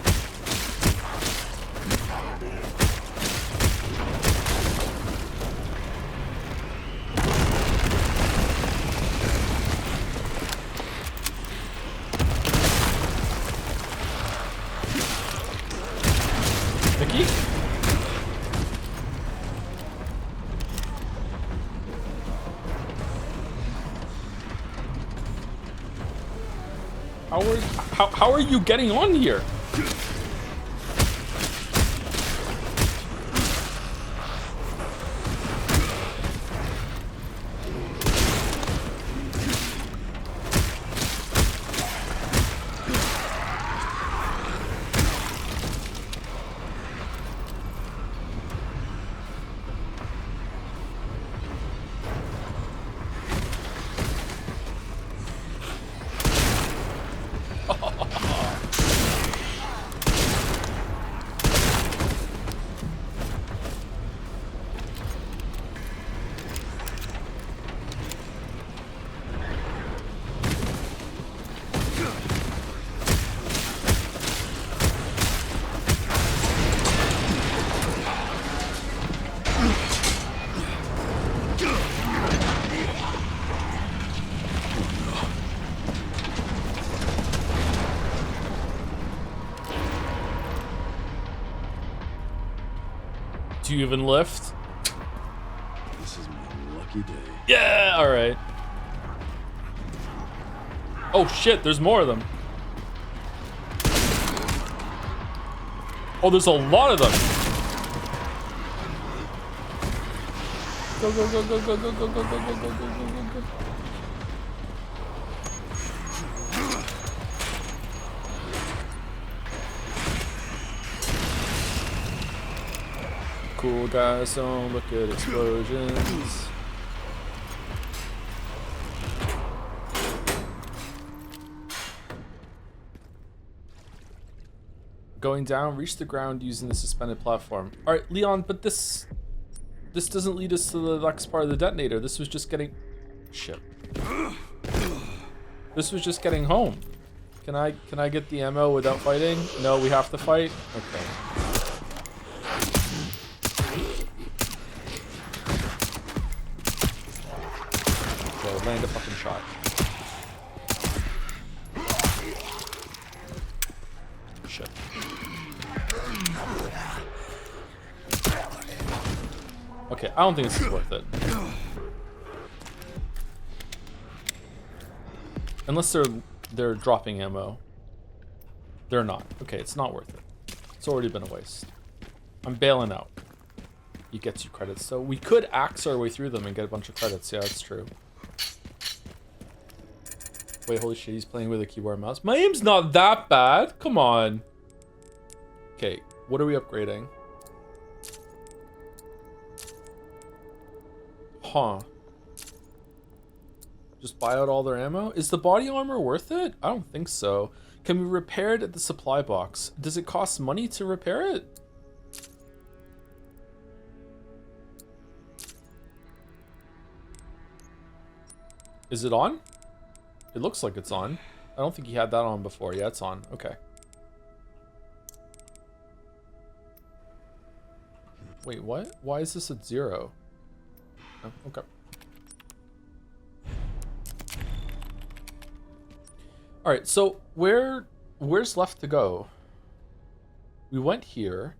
Mickey? How are you getting on here? Do you even lift? This is my lucky day. Yeah, alright. Oh shit, there's more of them. Oh, there's a lot of them. Go, go, go, go, go, go, go, go, go, go, go, go, go, go. cool guys don't look at explosions. Going down, reach the ground using the suspended platform. All right, Leon, but this doesn't lead us to the next part of the detonator. This was just getting... Shit. This was just getting home. Can I get the ammo without fighting? No, we have to fight? Okay. Okay, land a fucking shot. Shit. Okay, I don't think this is worth it. Unless they're dropping ammo. They're not. Okay, it's not worth it. It's already been a waste. I'm bailing out. He gets you credits. So we could axe our way through them and get a bunch of credits. Yeah, that's true. Wait, holy shit, he's playing with a keyboard and mouse. My aim's not that bad. Come on. Okay, what are we upgrading? Huh. Just buy out all their ammo? Is the body armor worth it? I don't think so. Can we repair it at the supply box? Does it cost money to repair it? Is it on? It looks like it's on. I don't think he had that on before. Yeah, it's on. Okay. Wait, what? Why is this at 0? Oh, okay. All right, so where's left to go? We went here.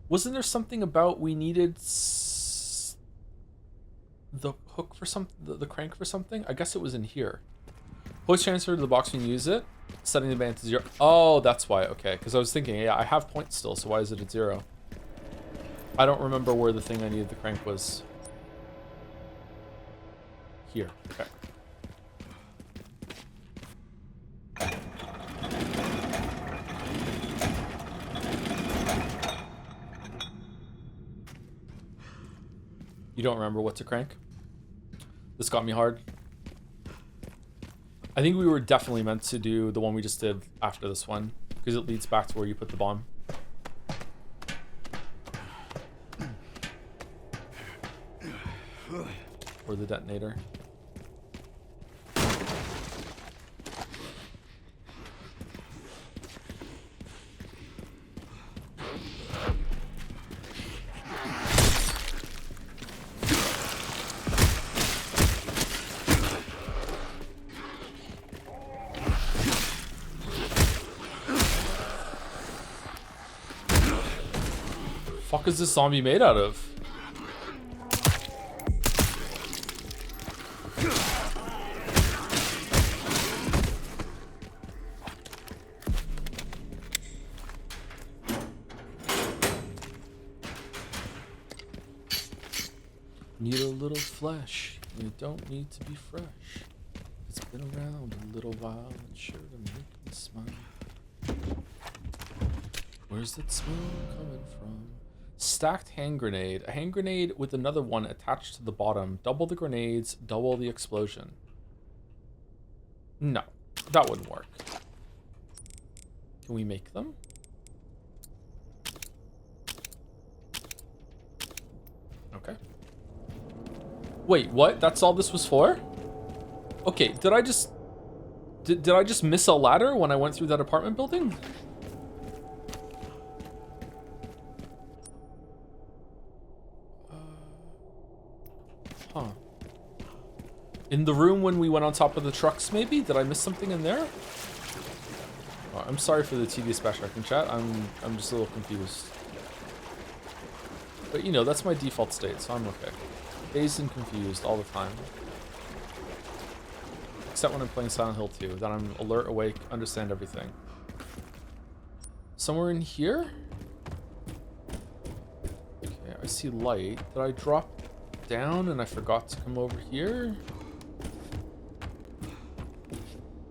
Wasn't there something about we needed the hook for something, the crank for something? I guess it was in here. Voice transfer to the box when you use it, setting the band to 0. Oh, that's why. Okay, because I was thinking, yeah, I have points still, so why is it at 0? I don't remember where the thing I needed the crank was. Here. Okay. You don't remember what to crank? This got me hard. I think we were definitely meant to do the one we just did after this one, because it leads back to where you put the bomb. Or the detonator. Fuck is this zombie made out of? Need a little flesh. You don't need to be fresh. It's been around a little while. It's sure to make me smile. Where's that smell coming from? Stacked hand grenade. A hand grenade with another one attached to the bottom. Double the grenades, double the explosion. No, that wouldn't work. Can we make them? Okay. Wait, what? That's all this was for? Okay, did I just miss a ladder when I went through that apartment building? Huh. In the room when we went on top of the trucks, maybe? Did I miss something in there? Oh, I'm sorry for the tedious backtracking, chat. I'm just a little confused. But you know, that's my default state, so I'm okay. Dazed and confused all the time. Except when I'm playing Silent Hill 2. Then I'm alert, awake, understand everything. Somewhere in here? Okay, I see light. Did I drop down and I forgot to come over here?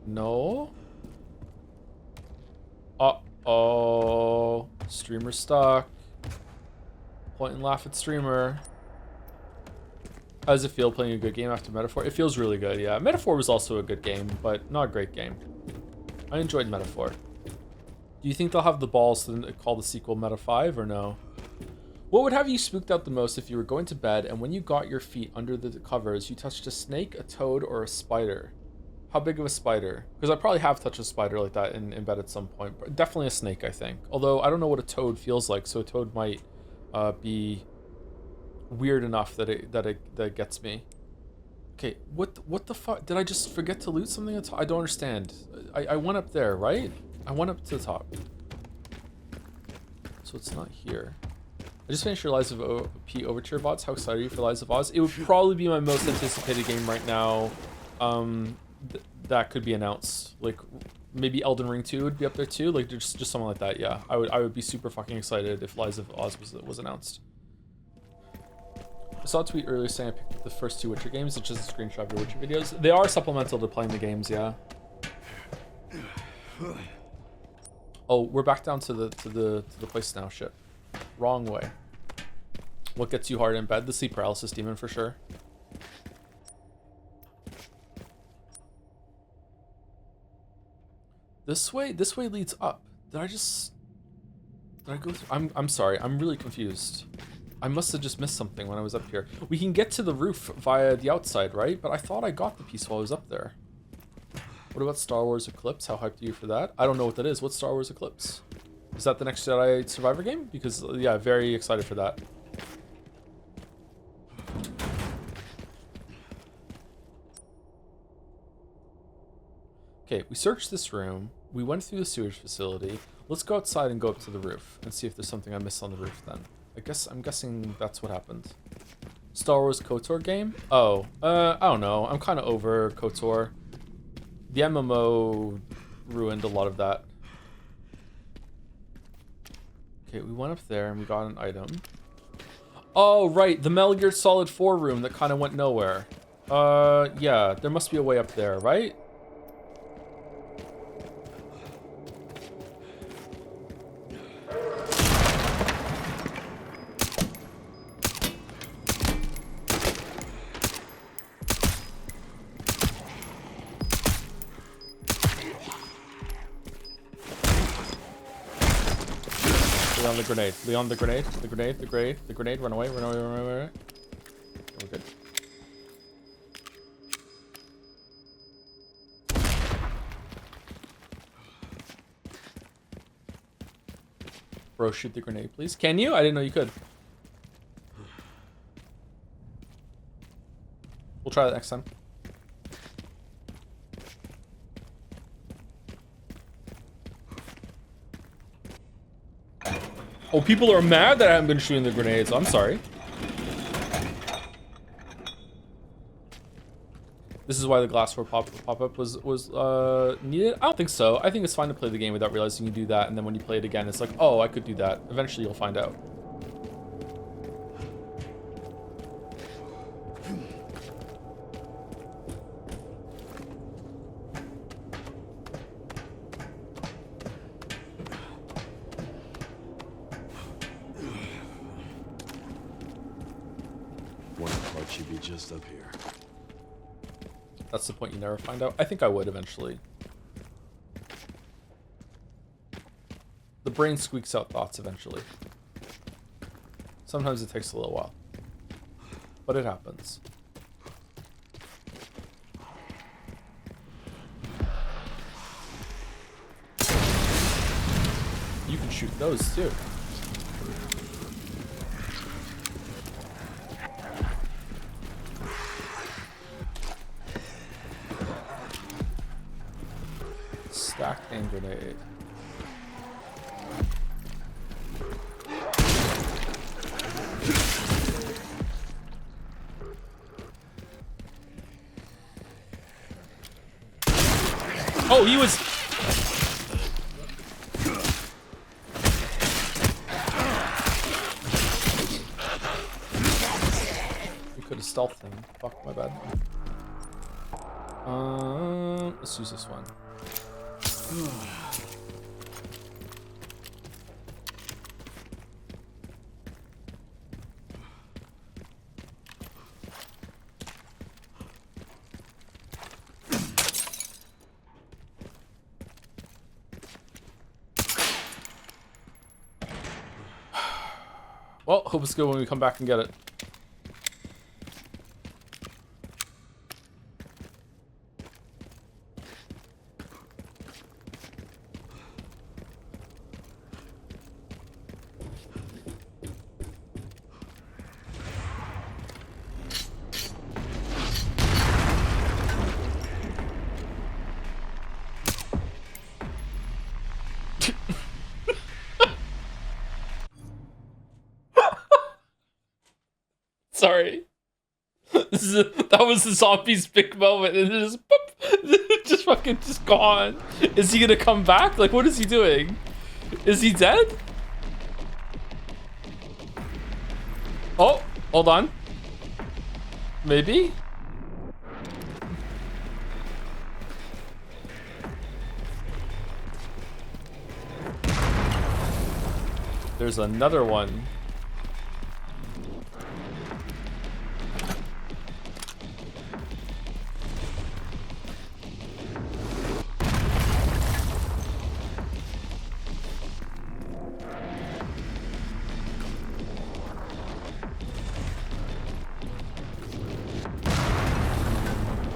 No. Uh-oh. Streamer stuck. Point and laugh at streamer. How does it feel playing a good game after Metaphor? It feels really good, yeah. Metaphor was also a good game, but not a great game. I enjoyed Metaphor. Do you think they'll have the balls to call the sequel Meta 5 or no? What would have you spooked out the most if you were going to bed and when you got your feet under the covers, you touched a snake, a toad, or a spider? How big of a spider? Because I probably have touched a spider like that in bed at some point. But definitely a snake, I think. Although I don't know what a toad feels like, so a toad might be weird enough that it gets me. Okay, what the fuck? Did I just forget to loot something? I don't understand. I went up there, right? I went up to the top. So it's not here. I just finished your Lies of P Overture bots. How excited are you for Lies of Oz? It would probably be my most anticipated game right now. That could be announced. Like maybe Elden Ring 2 would be up there too. Like just something like that. Yeah, I would be super fucking excited if Lies of Oz was announced. I saw a tweet earlier saying I picked up the first 2 Witcher games. It's just a screenshot of your Witcher videos. They are supplemental to playing the games, yeah. Oh, we're back down to the place now. Shit. Wrong way. What gets you hard in bed? The sleep paralysis demon for sure. This way leads up. Did I go through? I'm sorry. I'm really confused. I must have just missed something when I was up here. We can get to the roof via the outside, right? But I thought I got the piece while I was up there. What about Star Wars Eclipse? How hyped are you for that? I don't know what that is. What's Star Wars Eclipse? Is that the next Jedi Survivor game? Because, yeah, very excited for that. Okay, we searched this room. We went through the sewage facility. Let's go outside and go up to the roof and see if there's something I missed on the roof then. I'm guessing that's what happened. Star Wars KOTOR game? Oh, I don't know. I'm kind of over KOTOR. The MMO ruined a lot of that. Okay, we went up there and we got an item. Oh, right, the Metal Gear Solid 4 room that kind of went nowhere. Yeah, there must be a way up there, right? Leon the grenade. Leon the grenade. The grenade. The grenade. The grenade. Run away. Run away. Run away. Run away. We're good. Bro, shoot the grenade, please. Can you? I didn't know you could. We'll try that next time. Oh, people are mad that I haven't been shooting the grenades. I'm sorry. This is why the glass door pop-up was needed? I don't think so. I think it's fine to play the game without realizing you do that, and then when you play it again, it's like, oh, I could do that. Eventually, you'll find out. One part should be just up here. That's the point you never find out. I think I would eventually. The brain squeaks out thoughts eventually. Sometimes it takes a little while. But it happens. You can shoot those too. Stacked hand grenade. Oh, he was... We could have stealthed him. Fuck, my bad. Let's use this one. Oh, hope it's good when we come back and get it. Sorry. That was the zombie's big moment, and it just boop, just fucking just gone. Is he gonna come back? Like, what is he doing? Is he dead? Oh, hold on. Maybe? There's another one.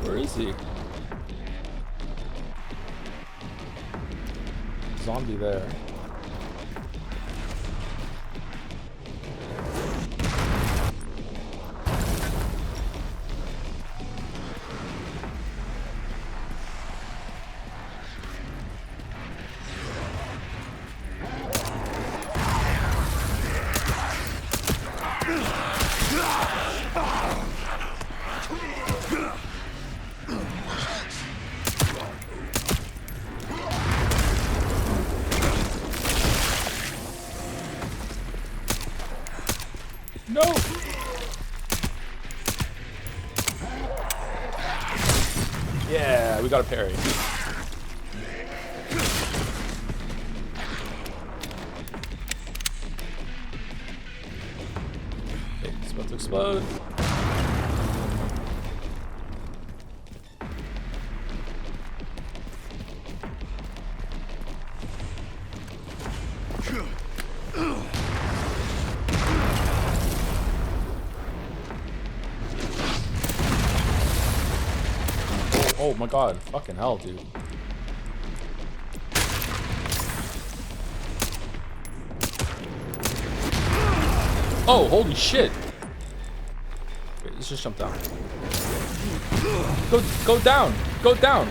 Where is he? Zombie there. No! Yeah, we got a parry. Okay, it's about to explode. Oh my god, fucking hell, dude. Oh, holy shit. Wait, let's just jump down. Go down. Go down.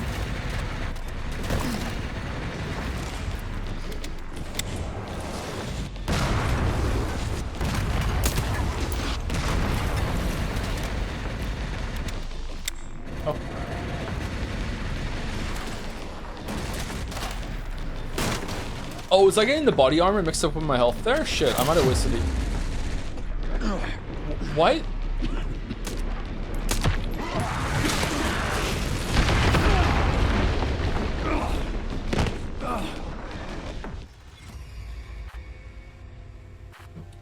Oh. Oh, was I getting the body armor mixed up with my health there? Shit, I might have wasted it. What?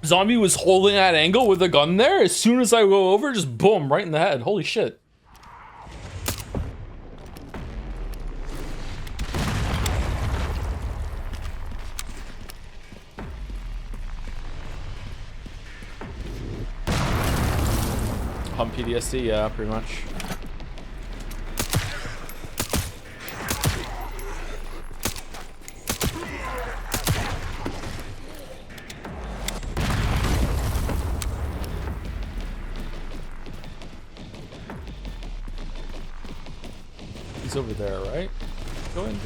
Zombie was holding that angle with a gun there. As soon as I go over, just boom, right in the head. Holy shit. PTSD, yeah, pretty much. He's over there, right? Go in.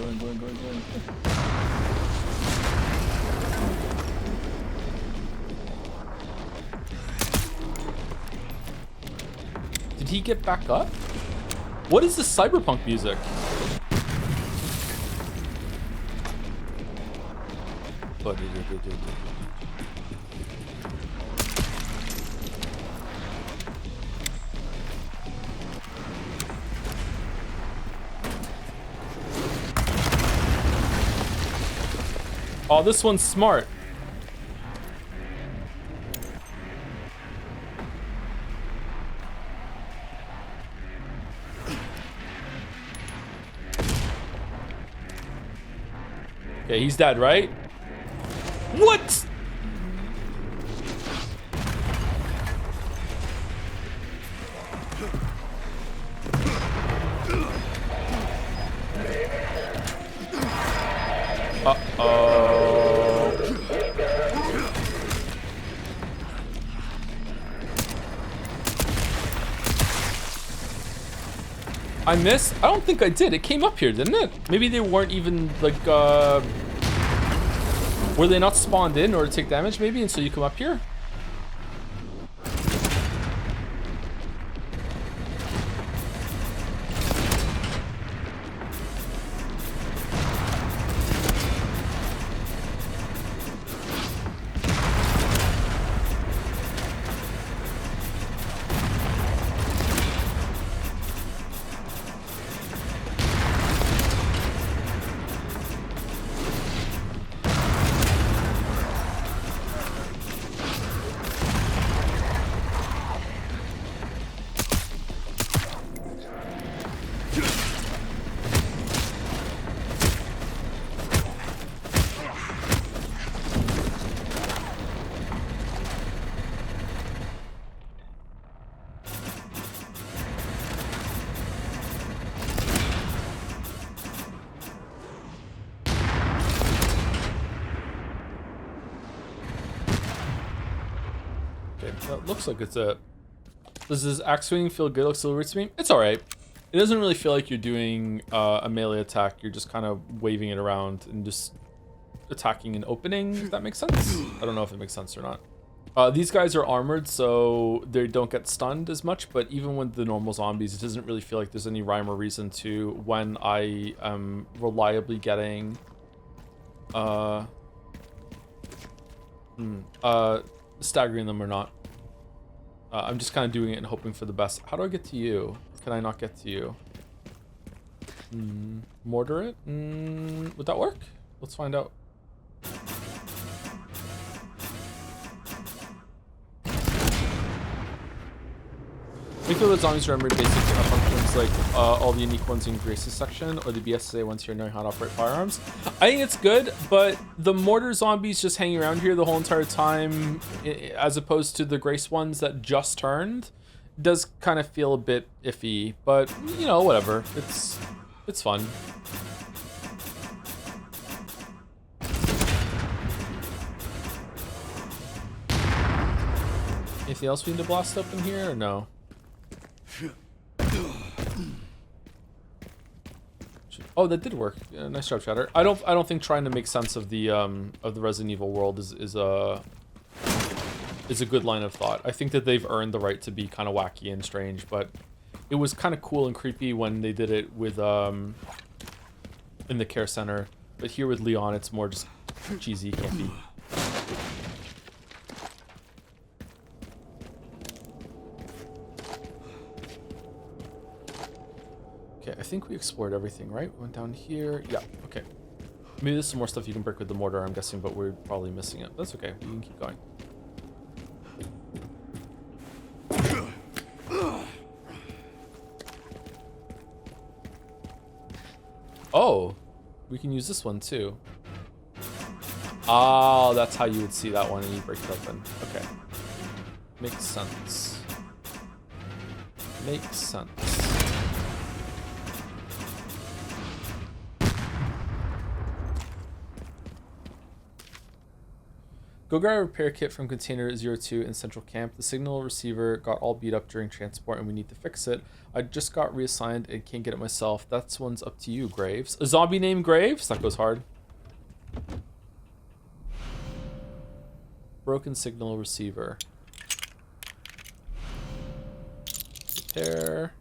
Did he get back up? What is this cyberpunk music? Oh, this one's smart. Okay, he's dead, right? What? I missed? I don't think I did. It came up here, didn't it? Maybe they weren't even, like, were they not spawned in or to take damage, maybe? And so you come up here? That looks like it's a... Does this axe swing feel good? Looks a little weird to me. It's alright. It doesn't really feel like you're doing a melee attack. You're just kind of waving it around and just attacking an opening, if that makes sense. I don't know if it makes sense or not. These guys are armored, so they don't get stunned as much, but even with the normal zombies, it doesn't really feel like there's any rhyme or reason to when I am reliably getting... staggering them or not. I'm just kind of doing it and hoping for the best. How do I get to you? Can I not get to you? Mortar it? Would that work? Let's find out. We feel that zombies remember basic functions like all the unique ones in Grace's section or the BSA ones here knowing how to operate firearms. I think it's good, but the mortar zombies just hanging around here the whole entire time, as opposed to the Grace ones that just turned, does kind of feel a bit iffy. But you know, whatever. It's fun. Anything else we need to blast up in here or no? Oh, that did work. Yeah, nice job, Chatter. I don't think trying to make sense of the Resident Evil world is a good line of thought. I think that they've earned the right to be kind of wacky and strange, but it was kind of cool and creepy when they did it with in the care center. But here with Leon, it's more just cheesy, campy. Okay, I think we explored everything, right? We went down here. Yeah, okay. Maybe there's some more stuff you can break with the mortar, I'm guessing, but we're probably missing it. That's okay. We can keep going. Oh, we can use this one too. Oh, that's how you would see that one and you break it open. Okay. Makes sense. Makes sense. Go grab a repair kit from container 02 in central camp. The signal receiver got all beat up during transport and we need to fix it. I just got reassigned and can't get it myself. That's one's up to you, Graves. A zombie named Graves? That goes hard. Broken signal receiver. Repair.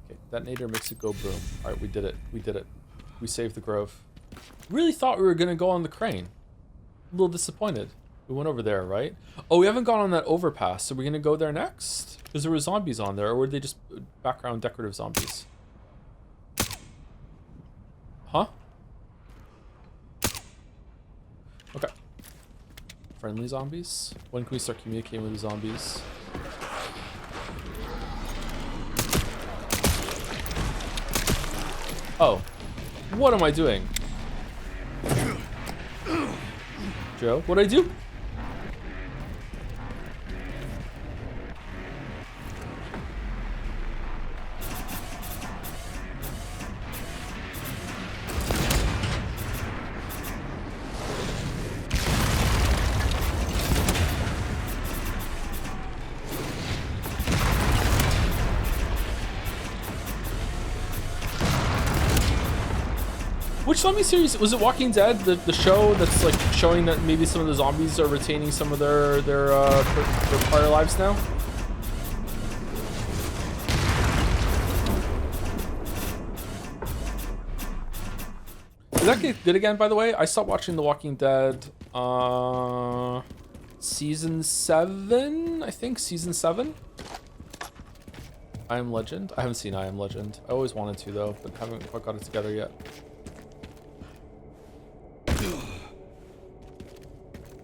Okay, detonator makes it go boom. Alright, we did it. We did it. We saved the grove. Really thought we were gonna go on the crane. A little disappointed. We went over there, right? Oh, we haven't gone on that overpass. So we're gonna go there next? Because there were zombies on there, or were they just background decorative zombies? Huh? Okay. Friendly zombies? When can we start communicating with the zombies? Oh. What am I doing? Joe, what'd I do? Which zombie series was it? Walking Dead, the show that's like showing that maybe some of the zombies are retaining some of their prior lives now. Did that get good again, by the way? I stopped watching The Walking Dead, season 7, I think, season 7. I Am Legend. I haven't seen I Am Legend. I always wanted to though, but haven't quite got it together yet.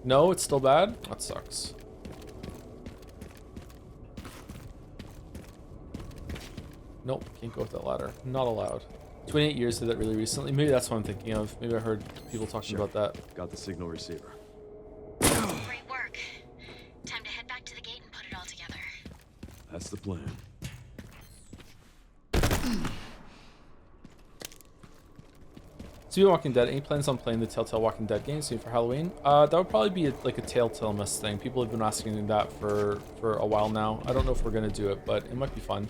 No, it's still bad? That sucks. Nope, can't go with that ladder. Not allowed. 28 years did that really recently. Maybe that's what I'm thinking of. Maybe I heard people talking about that. Got the signal receiver. Great work. Time to head back to the gate and put it all together. That's the plan. So Walking Dead, any plans on playing the Telltale Walking Dead games for Halloween? That would probably be like a Telltale Mist thing. People have been asking that for a while now. I don't know if we're gonna do it, but it might be fun.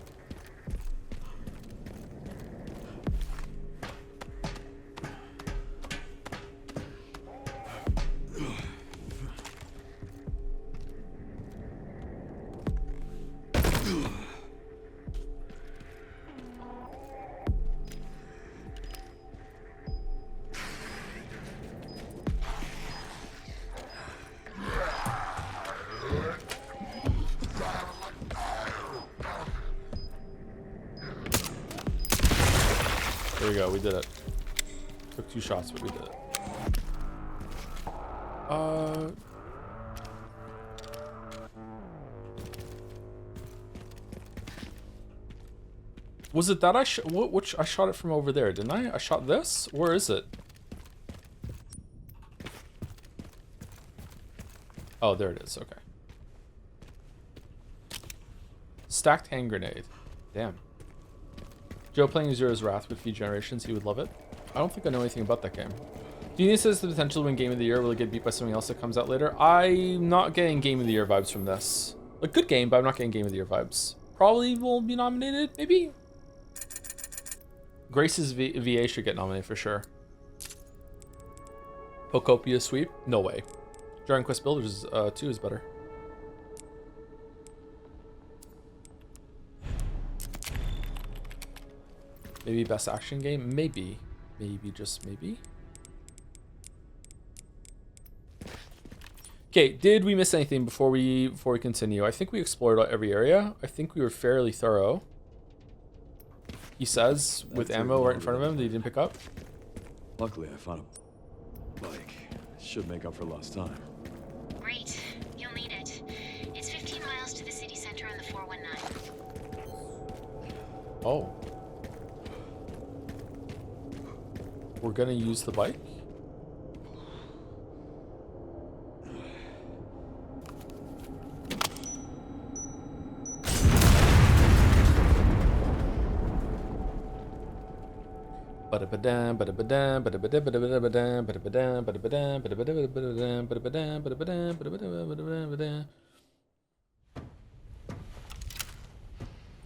There we go, we did it. Took 2 shots, but we did it. Was it that I which I shot it from over there, didn't I? I shot this? Where is it? Oh, there it is, okay. Stacked hand grenade. Damn. Joe playing Zero's Wrath with few generations, he would love it. I don't think I know anything about that game. Do you think this has the potential to win Game of the Year? Will it get beat by something else that comes out later? I'm not getting Game of the Year vibes from this. A good game, but I'm not getting Game of the Year vibes. Probably will be nominated, maybe? Grace's VA should get nominated for sure. Pocopia Sweep? No way. Dragon Quest Builders 2 is better. Maybe best action game? Maybe. Maybe, just maybe. Okay, did we miss anything before we continue? I think we explored every area. I think we were fairly thorough. He says, with ammo right in front of him that he didn't pick up. Luckily, I found a bike. Should make up for lost time. Great. You'll need it. It's 15 miles to the city center on the 419. Oh. We're gonna use the bike?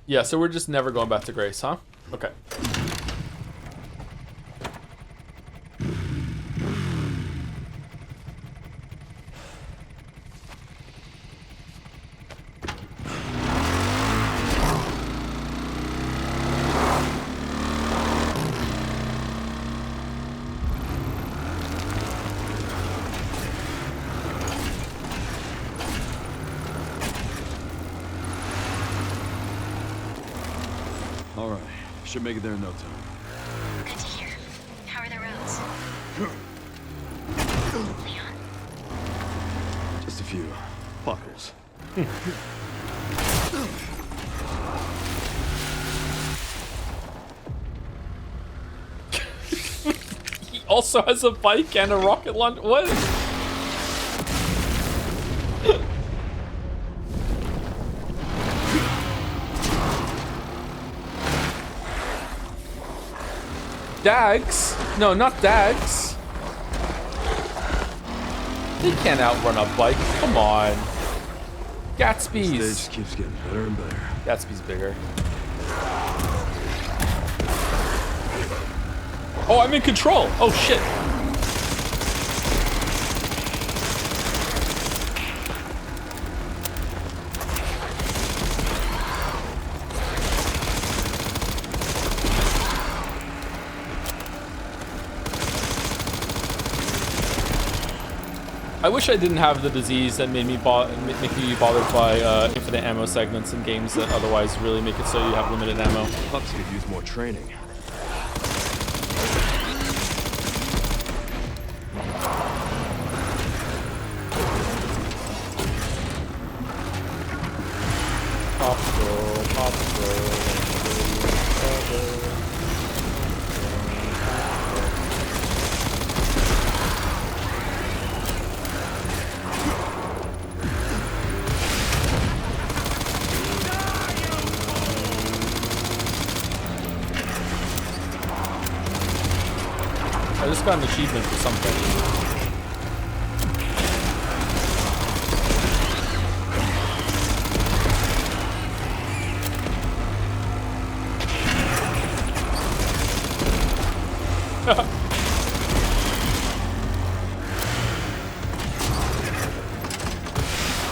Yeah, so we're just never going back to Grace, huh? Okay. All right, should make it there in no time. Good to hear. How are the roads? Leon? Just a few potholes. He also has a bike and a rocket launcher. What? Dags? No, not Dags. They can't outrun a bike. Come on. Gatsby's. This stage keeps getting better and better. Gatsby's bigger. Oh, I'm in control. Oh, shit. I wish I didn't have the disease that made me make me bothered by infinite ammo segments in games that otherwise really make it so you have limited ammo. Pups could use more training. I just got an achievement for something.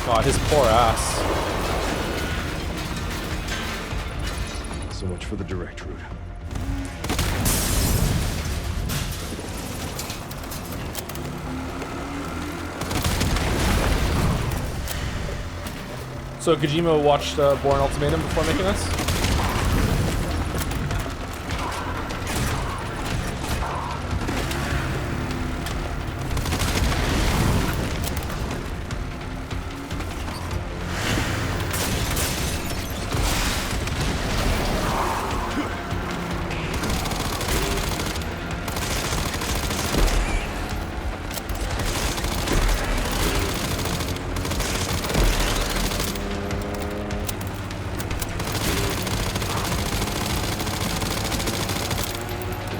God, his poor ass. So much for the direct route. So Kojima watched Bourne Ultimatum before making this?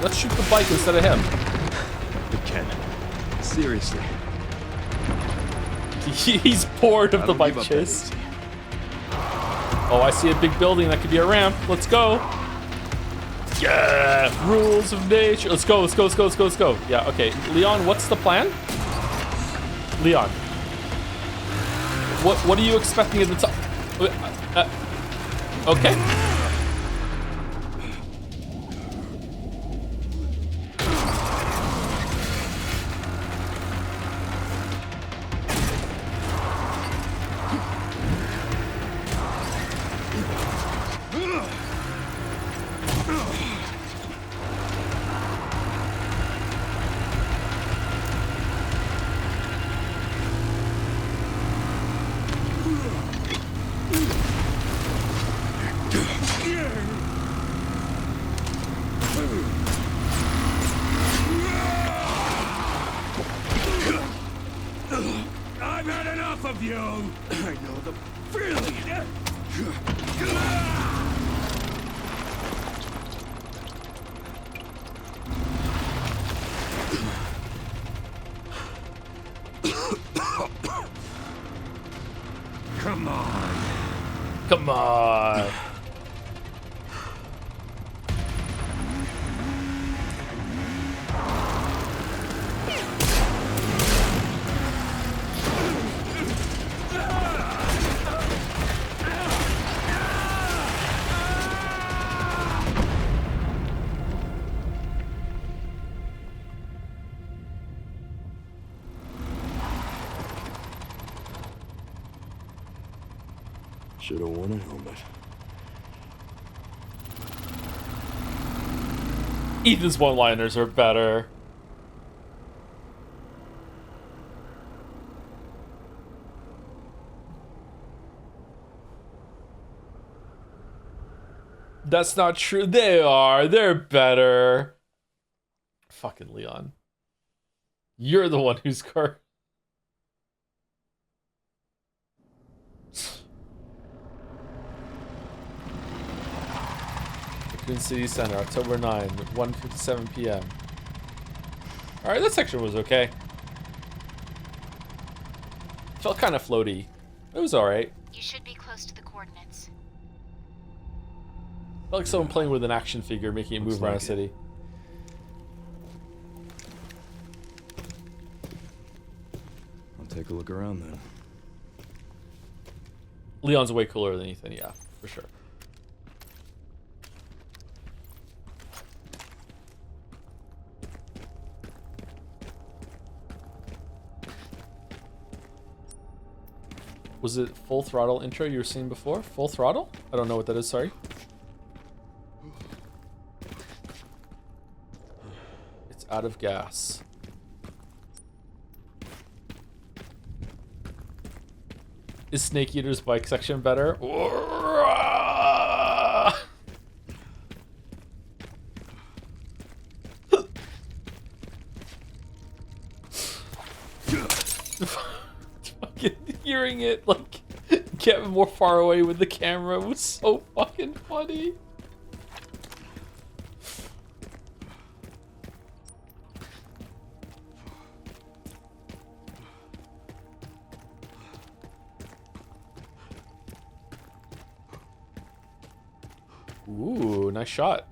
Let's shoot the bike instead of him. But Ken, seriously. He's bored of the bike give up that chase. easy. Oh, I see a big building that could be a ramp. Let's go. Yeah, rules of nature. Let's go, let's go, let's go, let's go, let's go. Yeah, okay. Leon, what's the plan? Leon. What are you expecting at the top? Okay. I've had enough of you! I know the feeling! Come on. Come on. Should have worn a helmet. Ethan's one-liners are better. That's not true. They are. They're better. Fucking Leon. You're the one who's car. Raccoon City Center, October 9, 1:57 p.m. Alright, that section was okay. Felt kind of floaty. It was alright. You should be close to the coordinates. Felt like someone playing with an action figure, making it move Looks around a like it. city. take a look around then. Leon's way cooler than Ethan, yeah, for sure. Was it full throttle intro you were seeing before? Full throttle? I don't know what that is, sorry. It's out of gas. Is Snake Eater's bike section better? Fucking hearing it like get more far away with the camera was so fucking funny. Ooh, nice shot.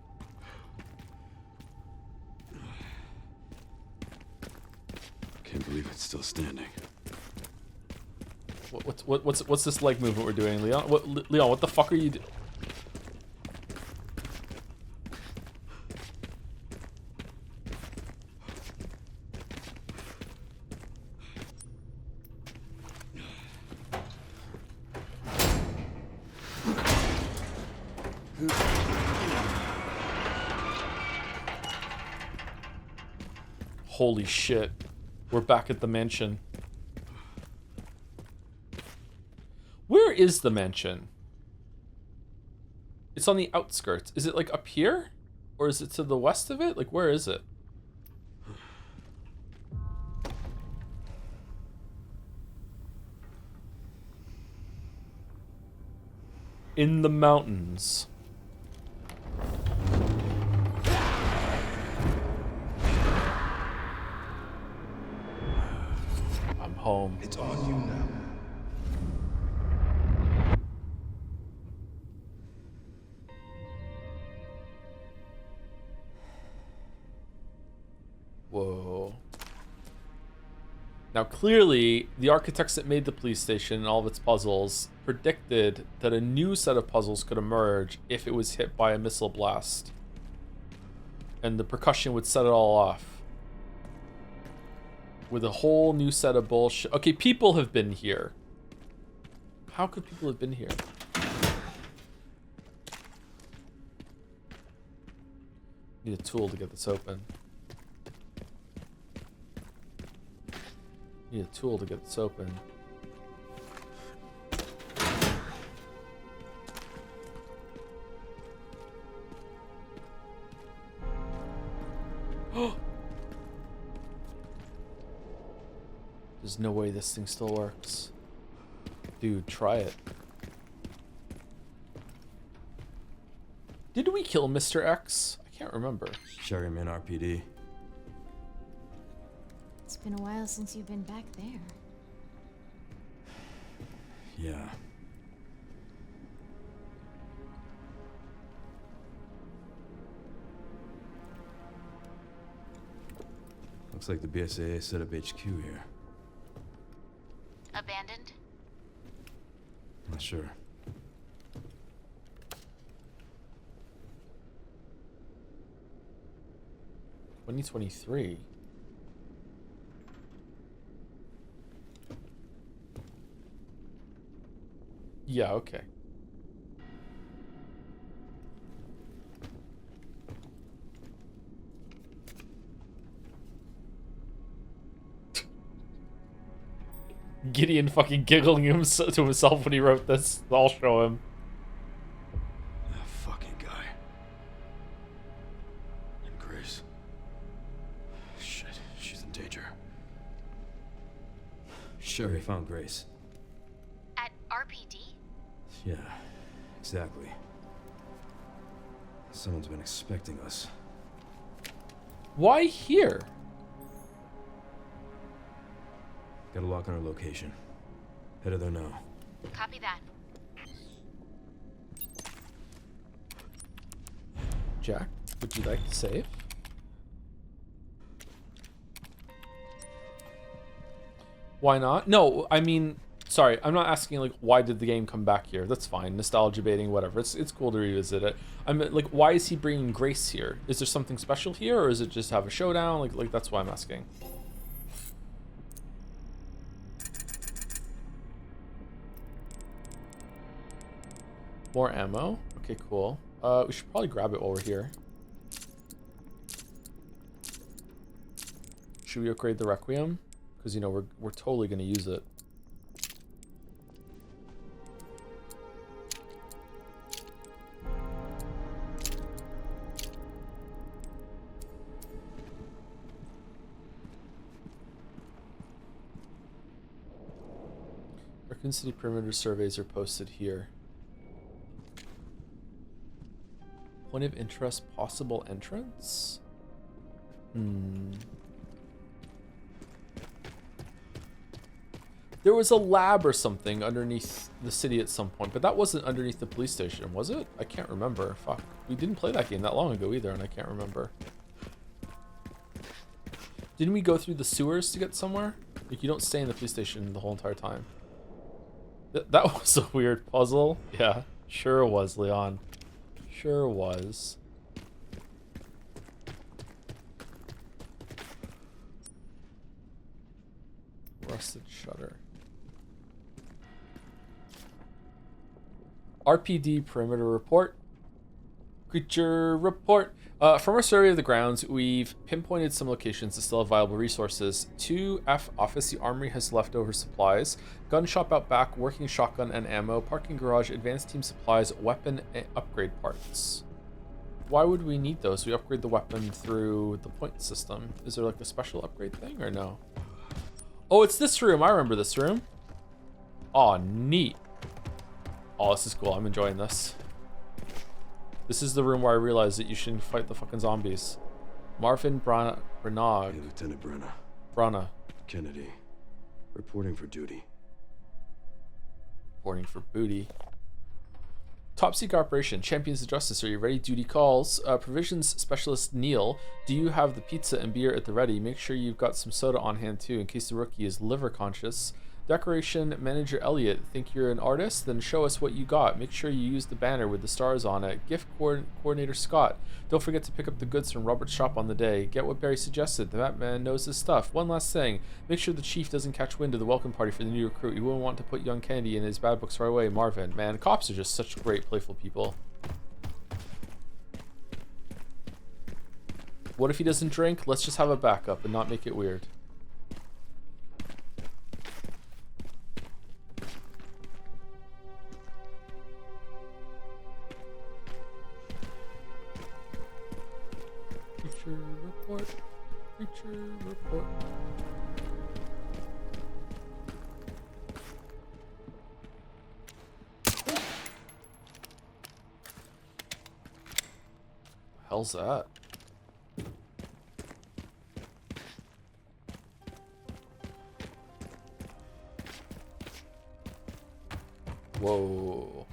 Can't believe it's still standing. What's this leg movement we're doing, Leon? Leon, what the fuck are you doing? Holy shit. We're back at the mansion. Where is the mansion? It's on the outskirts. Is it like up here? Or is it to the west of it? Like, where is it? In the mountains. I'm home. It's on you now. Whoa. Now, clearly, the architects that made the police station and all of its puzzles predicted that a new set of puzzles could emerge if it was hit by a missile blast. And the percussion would set it all off. With a whole new set of bullshit. Okay, people have been here. How could people have been here? Need a tool to get this open. Need a tool to get this open. There's no way this thing still works. Dude, try it. Did we kill Mr. X? I can't remember. Sherryman RPD. It's been a while since you've been back there. Yeah. Looks like the BSAA set up HQ here. Abandoned? Not sure. $2023. Yeah, okay. Gideon fucking giggling to himself when he wrote this. I'll show him. That fucking guy. And Grace. Shit, she's in danger. Sherry found Grace. At RPD? Yeah, exactly. Someone's been expecting us. Why here? Got a lock on our location. Headed there now. Copy that. Jack, would you like to save? Why not? No, I mean, sorry, I'm not asking like why did the game come back here. That's fine, nostalgia baiting, whatever. It's cool to revisit it. I'm like, why is he bringing Grace here? Is there something special here, or is it just have a showdown? Like that's why I'm asking. More ammo. Okay, cool. We should probably grab it while we're here. Should we upgrade the Requiem? Because, you know, we're totally going to use it. Raccoon City perimeter surveys are posted here. Point of interest, possible entrance? There was a lab or something underneath the city at some point, but that wasn't underneath the police station, was it? I can't remember. Fuck. We didn't play that game that long ago either, and I can't remember. Didn't we go through the sewers to get somewhere? Like, you don't stay in the police station the whole entire time. That was a weird puzzle. Yeah, sure was, Leon. Sure was. Rusted shutter. RPD perimeter report. Creature report. From our survey of the grounds, we've pinpointed some locations that still have viable resources. 2F office, the armory has leftover supplies. Gun shop out back, working shotgun and ammo. Parking garage, advanced team supplies, weapon upgrade parts. Why would we need those? We upgrade the weapon through the point system. Is there like a special upgrade thing or no? Oh, it's this room. I remember this room. Aw, neat. Oh, this is cool. I'm enjoying this. This is the room where I realized that you shouldn't fight the fucking zombies. Marvin Branagh. Hey, Lieutenant Brenna. Branagh. Kennedy. Reporting for duty. Reporting for booty. Top secret operation. Champions of Justice. Are you ready? Duty calls. Provisions specialist Neil. Do you have the pizza and beer at the ready? Make sure you've got some soda on hand too, in case the rookie is liver conscious. Decoration manager Elliot. Think you're an artist? Then show us what you got. Make sure you use the banner with the stars on it. Gift coordinator Scott. Don't forget to pick up the goods from Robert's shop on the day. Get what Barry suggested. That man knows his stuff. One last thing. Make sure the chief doesn't catch wind of the welcome party for the new recruit. You wouldn't want to put young Kennedy in his bad books right away. Marvin. Man, cops are just such great, playful people. What if he doesn't drink? Let's just have a backup and not make it weird. Creature report. Creature report. Hell's that? Whoa.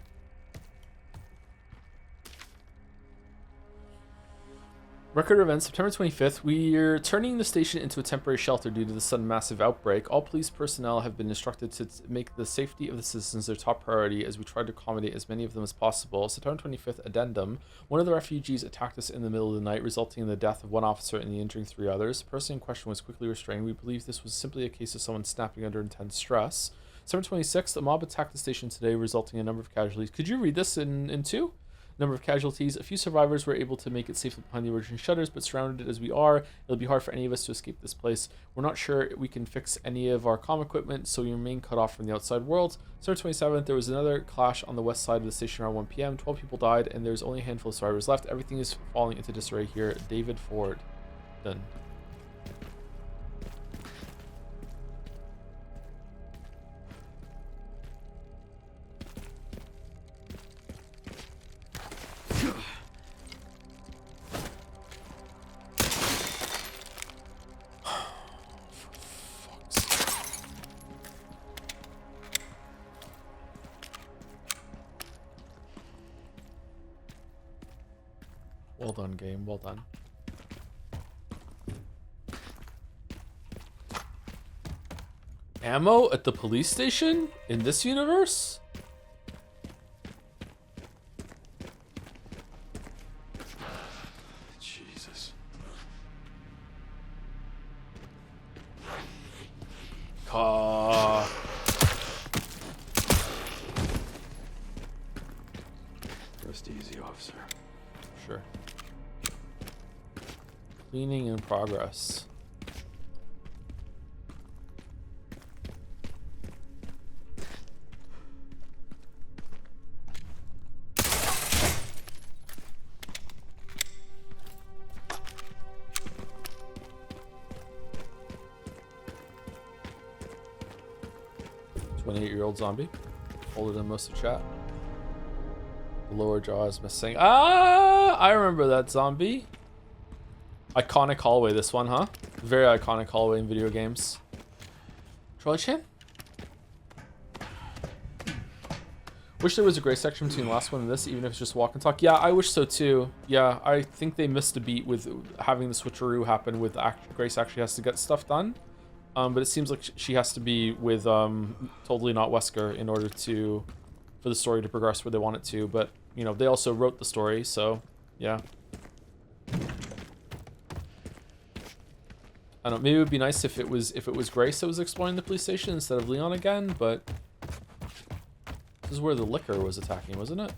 Record event, September 25th. We're turning the station into a temporary shelter due to the sudden massive outbreak. All police personnel have been instructed to make the safety of the citizens their top priority as we try to accommodate as many of them as possible. September 25th, addendum. One of the refugees attacked us in the middle of the night, resulting in the death of one officer and the injuring 3 others. The person in question was quickly restrained. We believe this was simply a case of someone snapping under intense stress. September 26th, a mob attacked the station today, resulting in a number of casualties. Could you read this in two? Number of casualties. A few survivors were able to make it safely behind the emergency shutters, but surrounded as we are, it'll be hard for any of us to escape this place. We're not sure we can fix any of our comm equipment, so we remain cut off from the outside world. September 27th, there was another clash on the west side of the station around 1 p.m. 12 people died, and there's only a handful of survivors left. Everything is falling into disarray here. David Ford. Done. Well done, game. Well done. ammo at the police station in this universe? Jesus. Rest easy, officer. Sure. Cleaning in progress. Year-old zombie, older than most of chat. The lower jaw is missing. Ah, I remember that zombie. Iconic hallway, this one, huh? Very iconic hallway in video games. Troy Chan? Wish there was a gray section between the last one and this, even if it's just walk and talk. Yeah, I wish so too. Yeah, I think they missed a beat with having the switcheroo happen with Grace actually has to get stuff done. But it seems like she has to be with totally not Wesker in order for the story to progress where they want it to. But you know, they also wrote the story, so yeah. I don't know. Maybe it would be nice if it was Grace that was exploring the police station instead of Leon again. But this is where the liquor was attacking, wasn't it?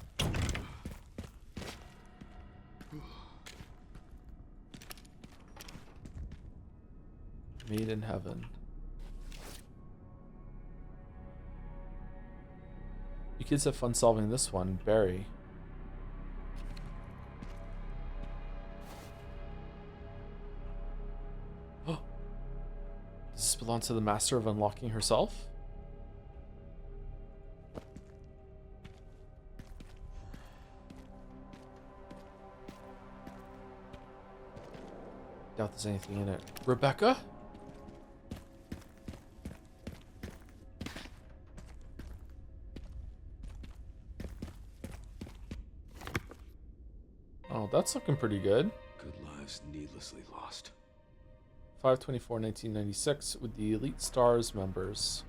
Made in heaven. You kids have fun solving this one, Barry. Oh, does this belong to the master of unlocking herself? Doubt there's anything in it. Rebecca? Oh, that's looking pretty good. Good lives needlessly lost. 5/24/1996 with the Elite Stars members.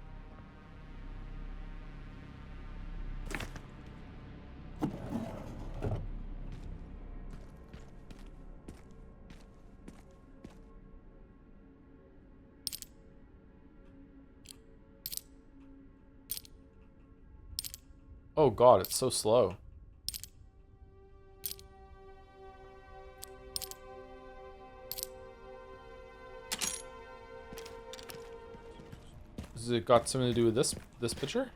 Oh god, it's so slow. Has it got something to do with this picture?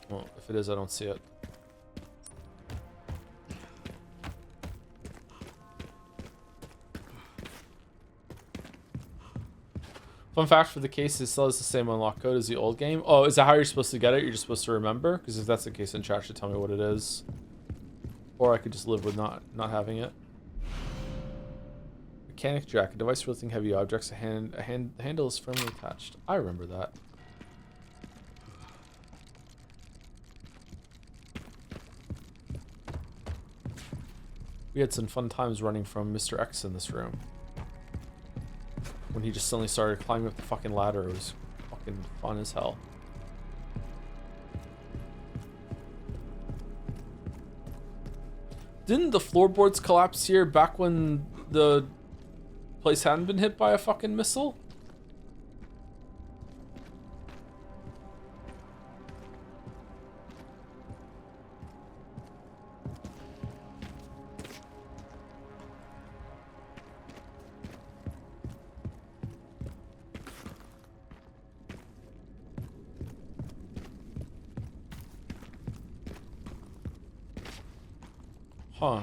Well, if it is, I don't see it. Fun fact for the case, it still has the same unlock code as the old game. Oh, is that how you're supposed to get it? You're just supposed to remember? Because if that's the case, then chat should tell me what it is. Or I could just live with not having it. Mechanic jack, a device for lifting heavy objects. A handle is firmly attached. I remember that. We had some fun times running from Mr. X in this room. When he just suddenly started climbing up the fucking ladder, it was fucking fun as hell. Didn't the floorboards collapse here back when the place hadn't been hit by a fucking missile? Huh.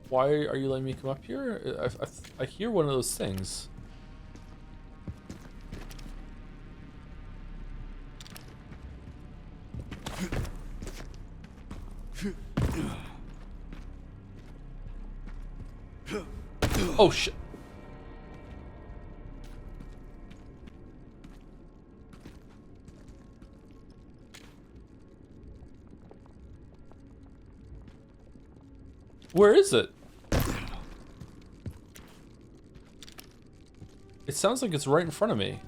Why are you letting me come up here? I hear one of those things. Oh shit. Where is it? It sounds like it's right in front of me.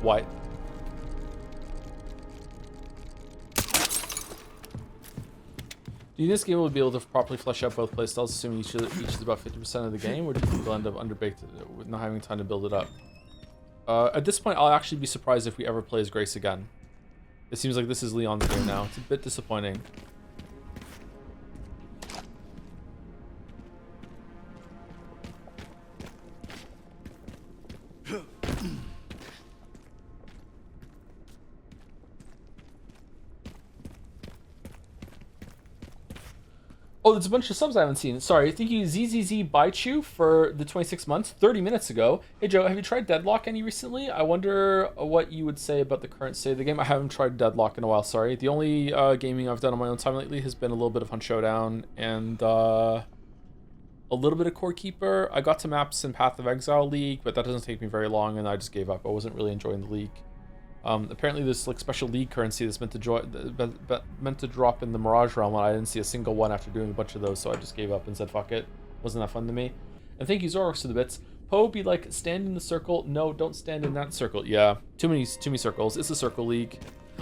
What? Do you think this game will be able to properly flesh out both playstyles, assuming each is about 50% of the game, or do you think we'll end up underbaked with not having time to build it up? At this point, I'll actually be surprised if we ever play as Grace again. It seems like this is Leon's game now. It's a bit disappointing. Oh, there's a bunch of subs I haven't seen. Sorry, thank you ZZZ Baichu for the 26 months, 30 minutes ago. Hey Joe, have you tried Deadlock any recently? I wonder what you would say about the current state of the game. I haven't tried Deadlock in a while, sorry. The only gaming I've done on my own time lately has been a little bit of Hunt Showdown and a little bit of Core Keeper. I got to Maps and Path of Exile League, but that doesn't take me very long and I just gave up. I wasn't really enjoying the League. Apparently there's like special League currency that's meant to drop in the Mirage realm, and I didn't see a single one after doing a bunch of those, so I just gave up and said fuck it. Wasn't that fun to me. And thank you Zorox for the bits. Poe be like, stand in the circle. No, don't stand in that circle. Yeah, too many circles. It's a circle league.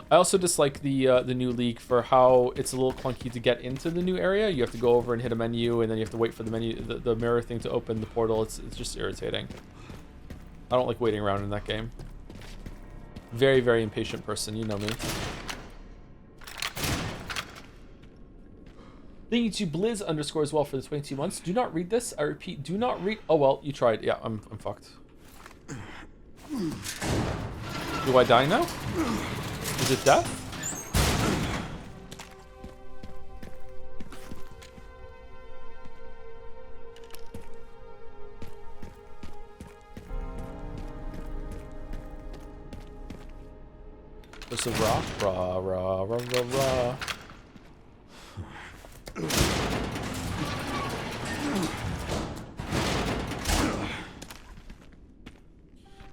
I also dislike the new League for how it's a little clunky to get into the new area. You have to go over and hit a menu, and then you have to wait for the menu, the mirror thing to open the portal. It's just irritating. I don't like waiting around in that game. Very, very impatient person, you know me. Thank you to Blizz _ as well for the 22 months. Do not read this. I repeat, do not read. Oh well, you tried. Yeah, I'm fucked. Do I die now? Is it death? There's a rah.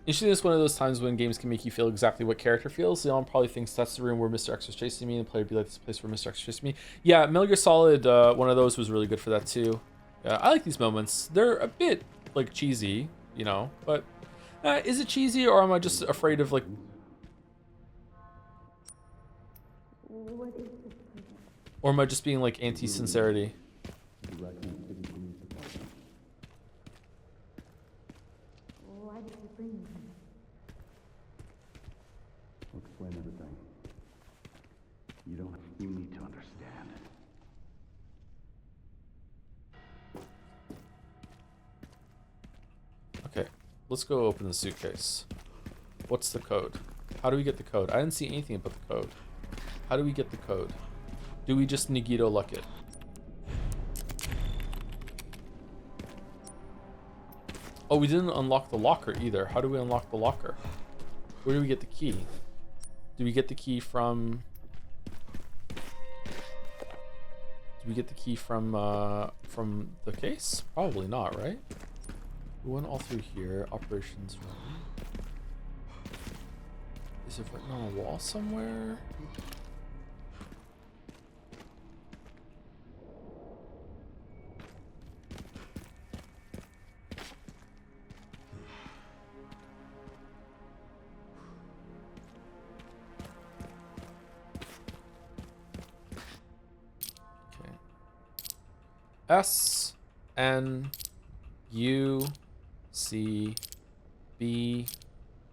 Usually it's one of those times when games can make you feel exactly what character feels. Leon probably thinks that's the room where Mr. X was chasing me, and the player would be like, this place where Mr. X was chasing me. Yeah, Metal Gear Solid, one of those was really good for that too. I like these moments. They're a bit, like, cheesy, you know, but is it cheesy, or am I just afraid of, like... Or am I just being, like, anti-sincerity? I'll explain everything. You need to understand. Okay, let's go open the suitcase. What's the code? How do we get the code? I didn't see anything about the code. How do we get the code? Do we just Nagito luck it? Oh, we didn't unlock the locker either. How do we unlock the locker? Where do we get the key? Do we get the key from... Do we get the key from the case? Probably not, right? We went all through here. Operations room. Is it written on a wall somewhere? S N U C B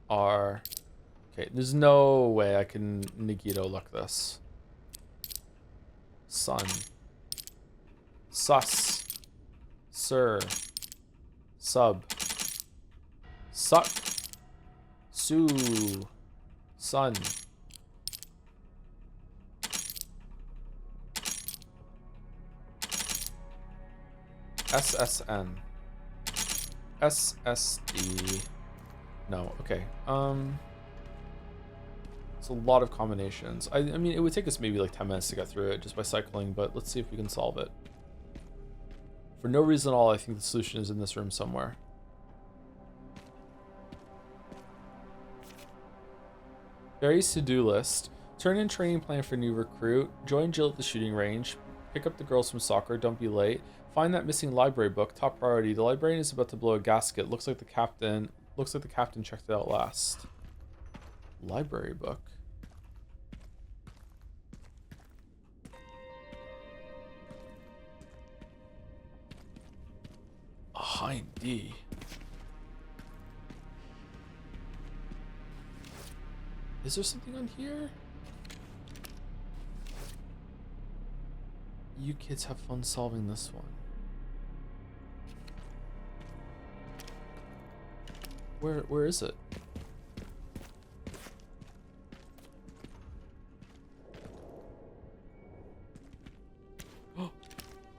R. Okay, there's no way I can Nagito luck this. Sun. Sus. Sir. Sub. Suck. Sue. Sun. SSN. SSD. No, okay. It's a lot of combinations. I mean, it would take us maybe like 10 minutes to get through it just by cycling, but let's see if we can solve it. For no reason at all, I think the solution is in this room somewhere. Barry's to-do list. Turn in training plan for new recruit. Join Jill at the shooting range. Pick up the girls from soccer. Don't be late. Find that missing library book. Top priority. The librarian is about to blow a gasket. Looks like the captain checked it out last. Library book. A high D. Is there something on here? You kids have fun solving this one. Where is it?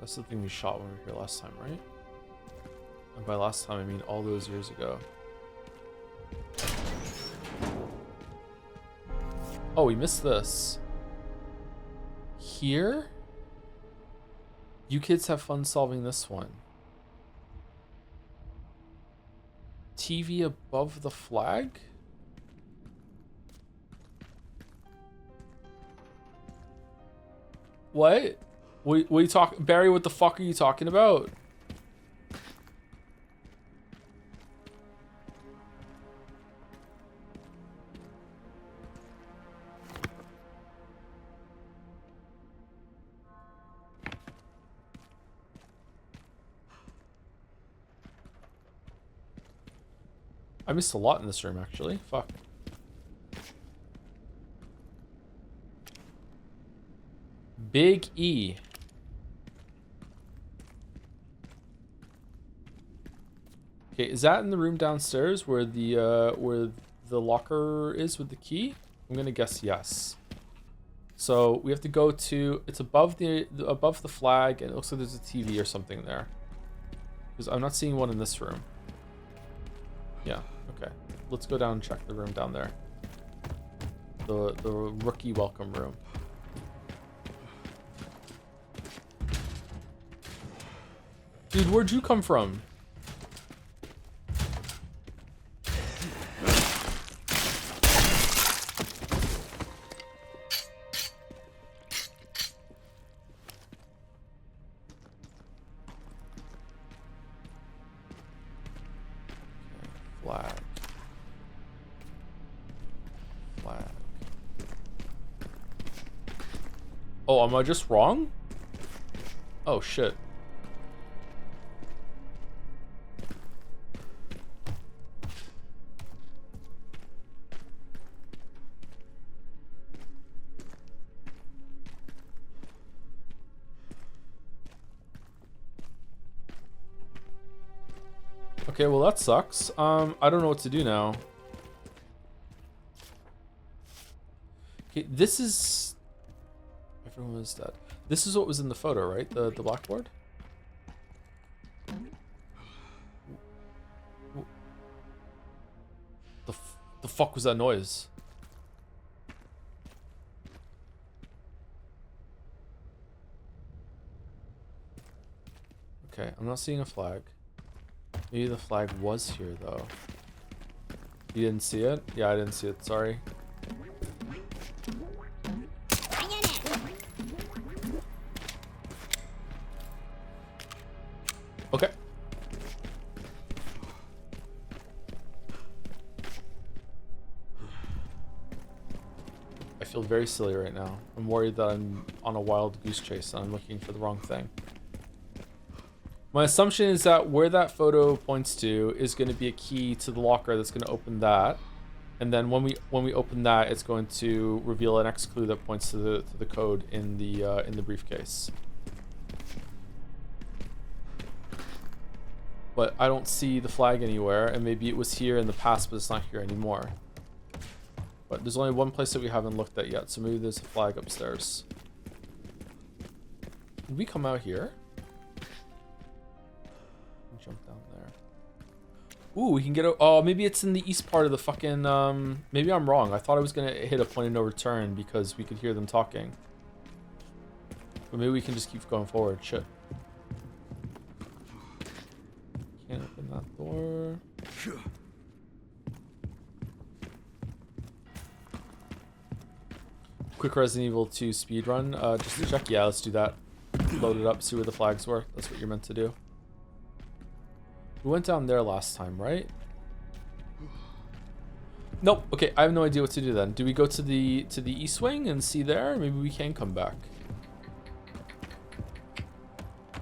That's the thing we shot when we were here last time, right? And by last time I mean all those years ago. Oh, we missed this. Here? You kids have fun solving this one. TV above the flag? What? What you talk, Barry? What the fuck are you talking about? I missed a lot in this room, actually. Fuck. Big E. Okay, is that in the room downstairs where the locker is with the key? I'm gonna guess yes. So we have to go to, it's above the flag, and it looks like there's a TV or something there. Because I'm not seeing one in this room. Yeah, okay. Let's go down and check the room down there. The rookie welcome room. Dude, where'd you come from? Flag. Oh, am I just wrong? Oh, shit. Okay, well that sucks. I don't know what to do now. Okay, this is... Everyone was dead. This is what was in the photo, right? The blackboard? The fuck was that noise? Okay, I'm not seeing a flag. Maybe the flag was here, though. You didn't see it? Yeah, I didn't see it. Sorry. Okay. I feel very silly right now. I'm worried that I'm on a wild goose chase and I'm looking for the wrong thing. My assumption is that where that photo points to is going to be a key to the locker that's going to open that, and then when we open that, it's going to reveal an X clue that points to the code in the briefcase. But I don't see the flag anywhere, and maybe it was here in the past, but it's not here anymore. But there's only one place that we haven't looked at yet, so maybe there's a flag upstairs. Did we come out here? Jump down there. Ooh, we can get a... Oh, maybe it's in the east part of the fucking... Maybe I'm wrong. I thought I was going to hit a point of no return because we could hear them talking. But maybe we can just keep going forward. Shit. Can't open that door. quick Resident Evil 2 speedrun, just to check. Yeah, let's do that. Load it up, see where the flags were. That's what you're meant to do. We went down there last time, right? Nope. Okay, I have no idea what to do then. Do we go to the east wing and see there? Maybe we can come back.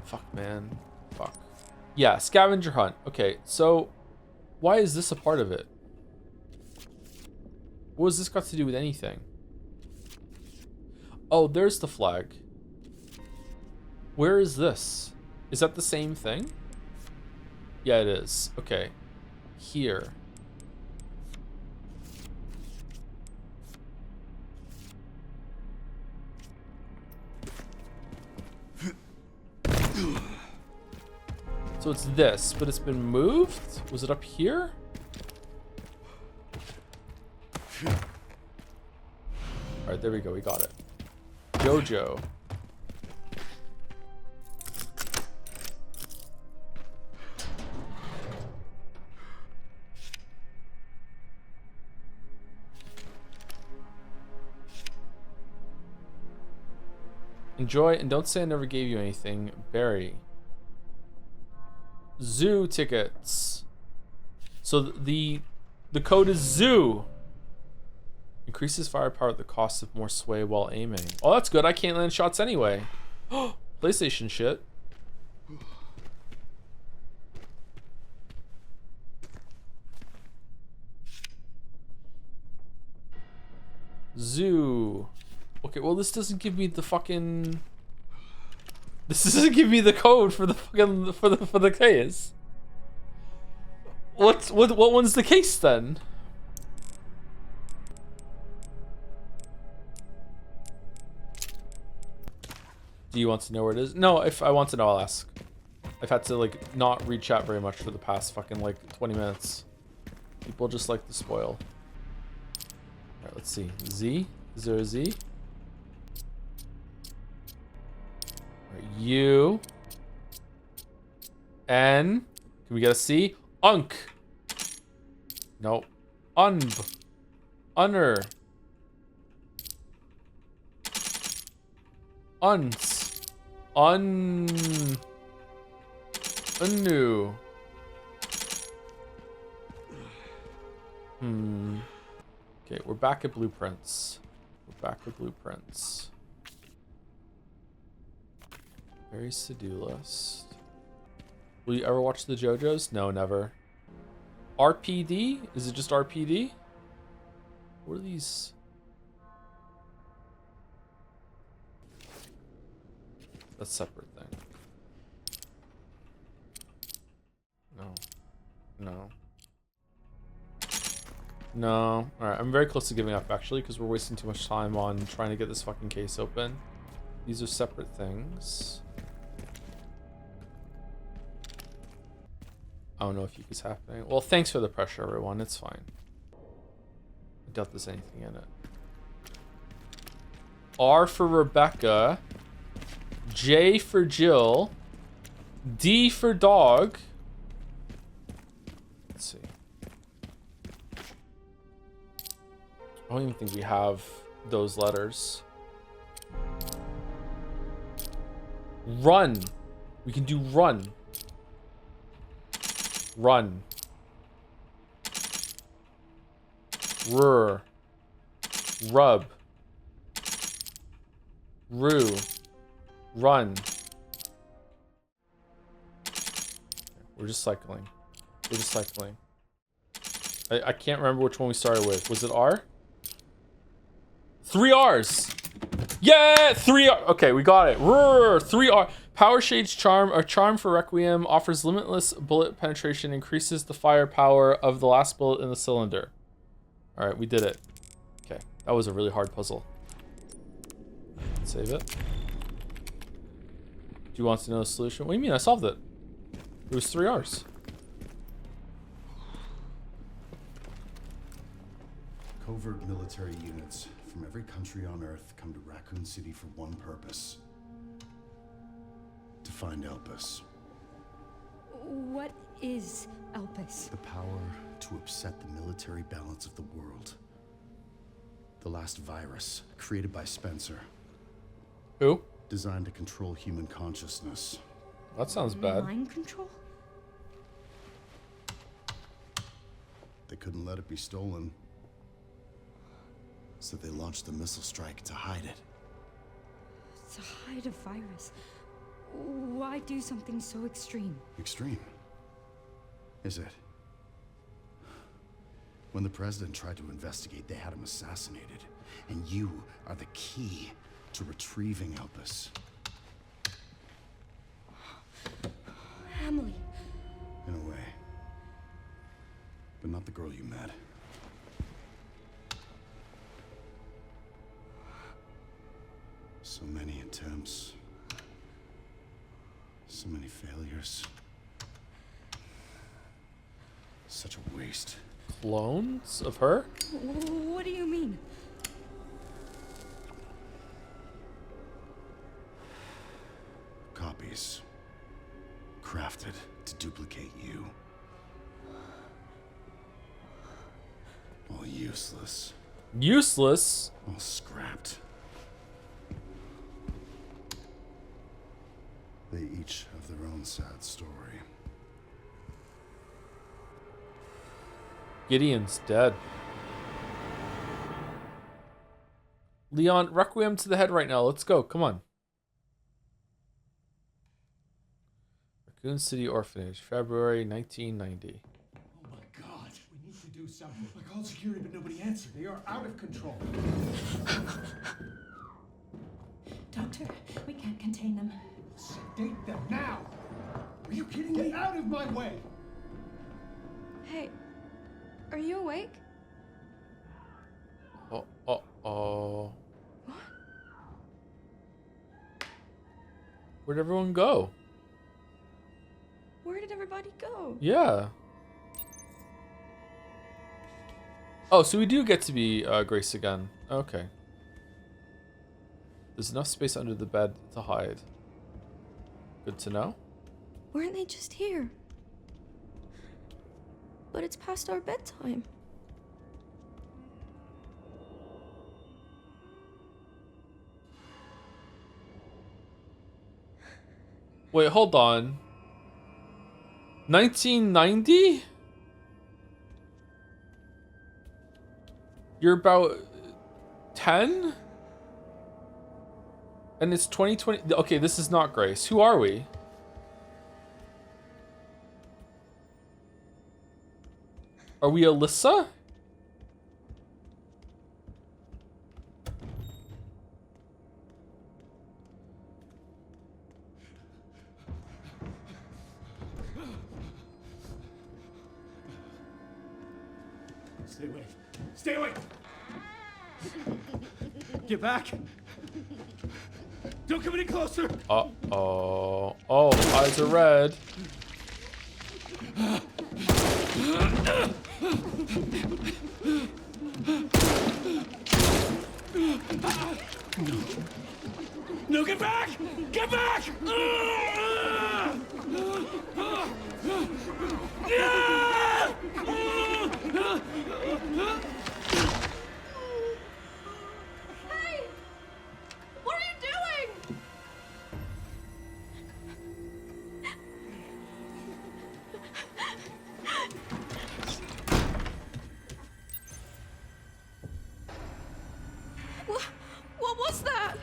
Fuck, man. Fuck. Yeah, scavenger hunt. Okay, so why is this a part of it? What has this got to do with anything? Oh, there's the flag. Where is this? Is that the same thing? Yeah, it is. Okay. Here. So it's this, but it's been moved? Was it up here? Alright, there we go. We got it. Jojo. Enjoy, and don't say I never gave you anything. Barry. Zoo tickets. So the code is zoo. Increases firepower at the cost of more sway while aiming. Oh, that's good. I can't land shots anyway. PlayStation shit. Zoo. Okay, well this doesn't give me the fucking. This doesn't give me the code for the fucking for the case. What one's the case then? Do you want to know where it is? No, if I want to know, I'll ask. I've had to like not read chat very much for the past fucking like 20 minutes. People just like to spoil. Alright, let's see. Z? Is there a Z? Alright, U. N. Can we get a C? Unk. No. Unb. Unner. Uns. Unnew. Okay, we're back at blueprints. We're back at blueprints. Very to-do list. Will you ever watch the JoJo's? No, never. RPD? Is it just RPD? What are these? That's a separate thing. No. No. No. Alright, I'm very close to giving up actually because we're wasting too much time on trying to get this fucking case open. These are separate things. I don't know if is happening. Well, thanks for the pressure, everyone. It's fine. I doubt there's anything in it. R for Rebecca. J for Jill. D for dog. Let's see. I don't even think we have those letters. Run. We can do run. Run. Rur. Rub. Rue. Run. We're just cycling. We're just cycling. I can't remember which one we started with. Was it R? 3 R's. Yeah, 3 R. Okay, we got it. Rrr, 3 R. Power Shade's charm, or charm for Requiem, offers limitless bullet penetration, increases the firepower of the last bullet in the cylinder. All right, we did it. Okay, that was a really hard puzzle. Save it. Do you want to know the solution? What do you mean? I solved it. It was 3 R's. Covert military units from every country on Earth come to Raccoon City for one purpose. To find Elpis. What is Elpis? The power to upset the military balance of the world. The last virus, created by Spencer, Who? designed to control human consciousness. That sounds bad. Mind control? They couldn't let it be stolen, so they launched the missile strike to hide it. To hide a virus. Why do something so extreme? Extreme? Is it? When the president tried to investigate, they had him assassinated. And you are the key to retrieving Elpis. Emily. In a way. But not the girl you met. So many attempts. So many failures. Such a waste. Clones of her? What do you mean? Copies. Crafted to duplicate you. All useless. Useless? All scrapped. They each have their own sad story. Gideon's dead. Leon, Requiem to the head right now. Let's go. Come on. Raccoon City Orphanage, February 1990. Oh my god, we need to do something. I called security, but nobody answered. They are out of control. Doctor, we can't contain them. Sedate them now! Are you kidding me? Get out of my way! Hey, are you awake? Oh. What? Where'd everyone go? Where did everybody go? Yeah. Oh, so we do get to be Grace again. Okay. There's enough space under the bed to hide. Good to know. Weren't they just here? But it's past our bedtime. Wait, hold on. 1990? You're about 10? And it's 2020. Okay, this is not Grace. Who are we? Are we Alyssa? Stay away. Stay away! Get back! Don't come any closer! Uh-oh. Oh, eyes are red. No, get back! Get back! Hey! What are you doing? What was that?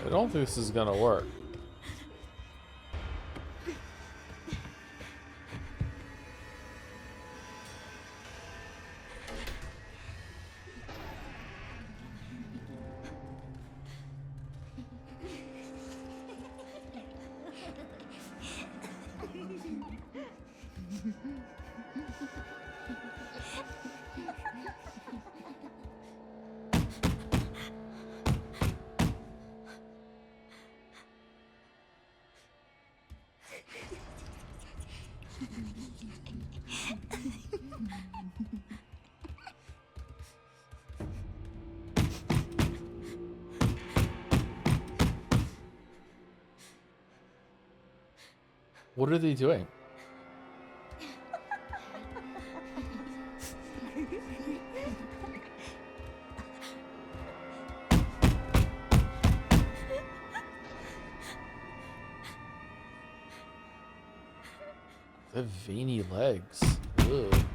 I don't think this is gonna work. What are they doing? They have veiny legs. Ugh.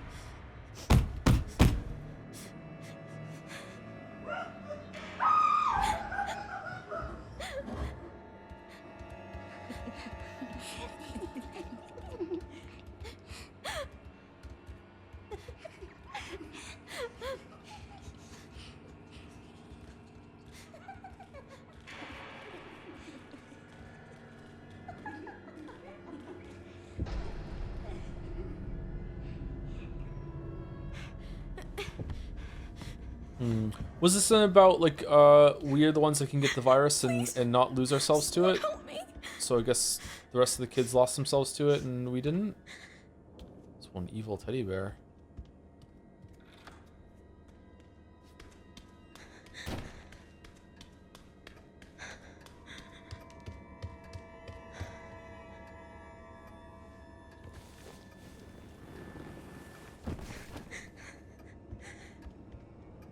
Was this something about like we are the ones that can get the virus and not lose ourselves to it? Help me. So I guess the rest of the kids lost themselves to it and we didn't? It's one evil teddy bear.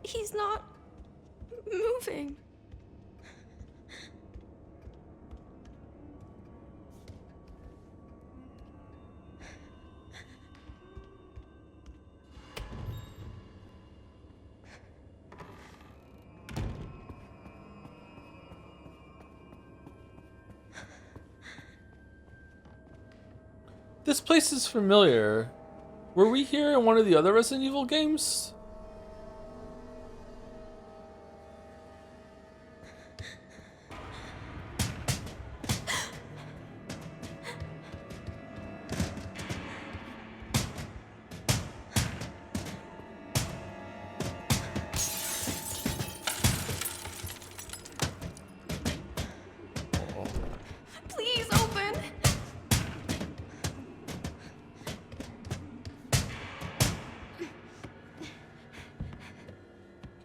He's not moving. This place is familiar. Were we here in one of the other Resident Evil games? Please open.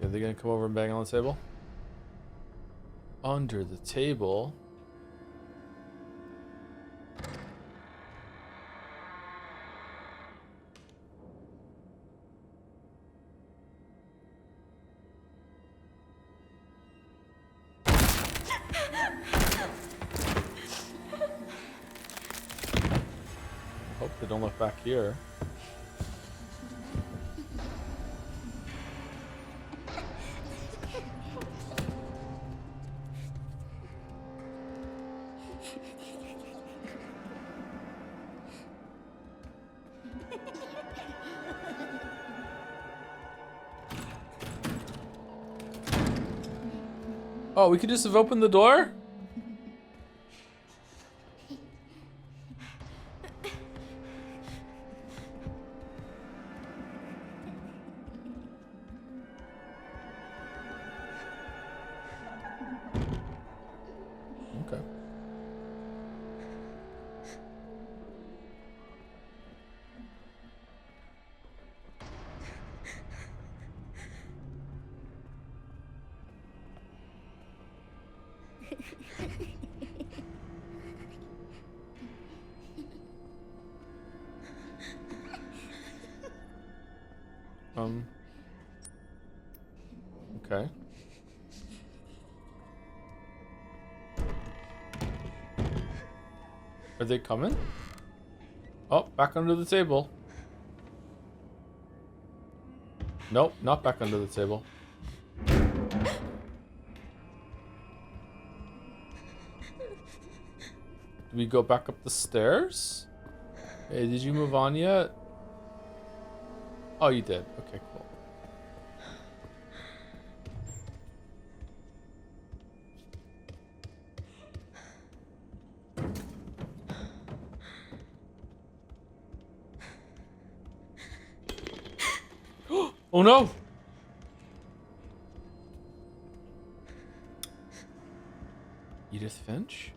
Are they gonna come over and bang on the table? Under the table. Hope they don't look back here. Oh, we could just have opened the door? Okay. Okay. Are they coming? Oh, back under the table. Nope, not back under the table. Do we go back up the stairs? Hey, did you move on yet? Oh, you did. Okay, cool. Oh no! Edith Finch?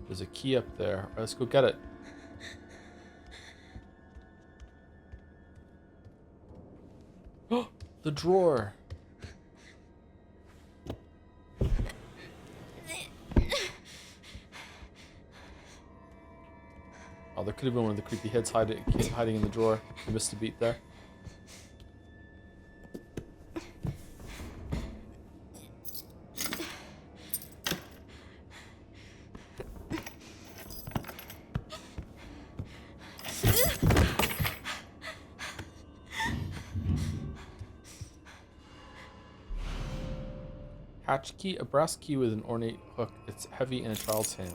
There's a key up there. All right, let's go get it. Oh, the drawer. Oh, there could have been one of the creepy hits hiding in the drawer. I missed a beat there. Hatch key, a brass key with an ornate hook. It's heavy in a child's hand.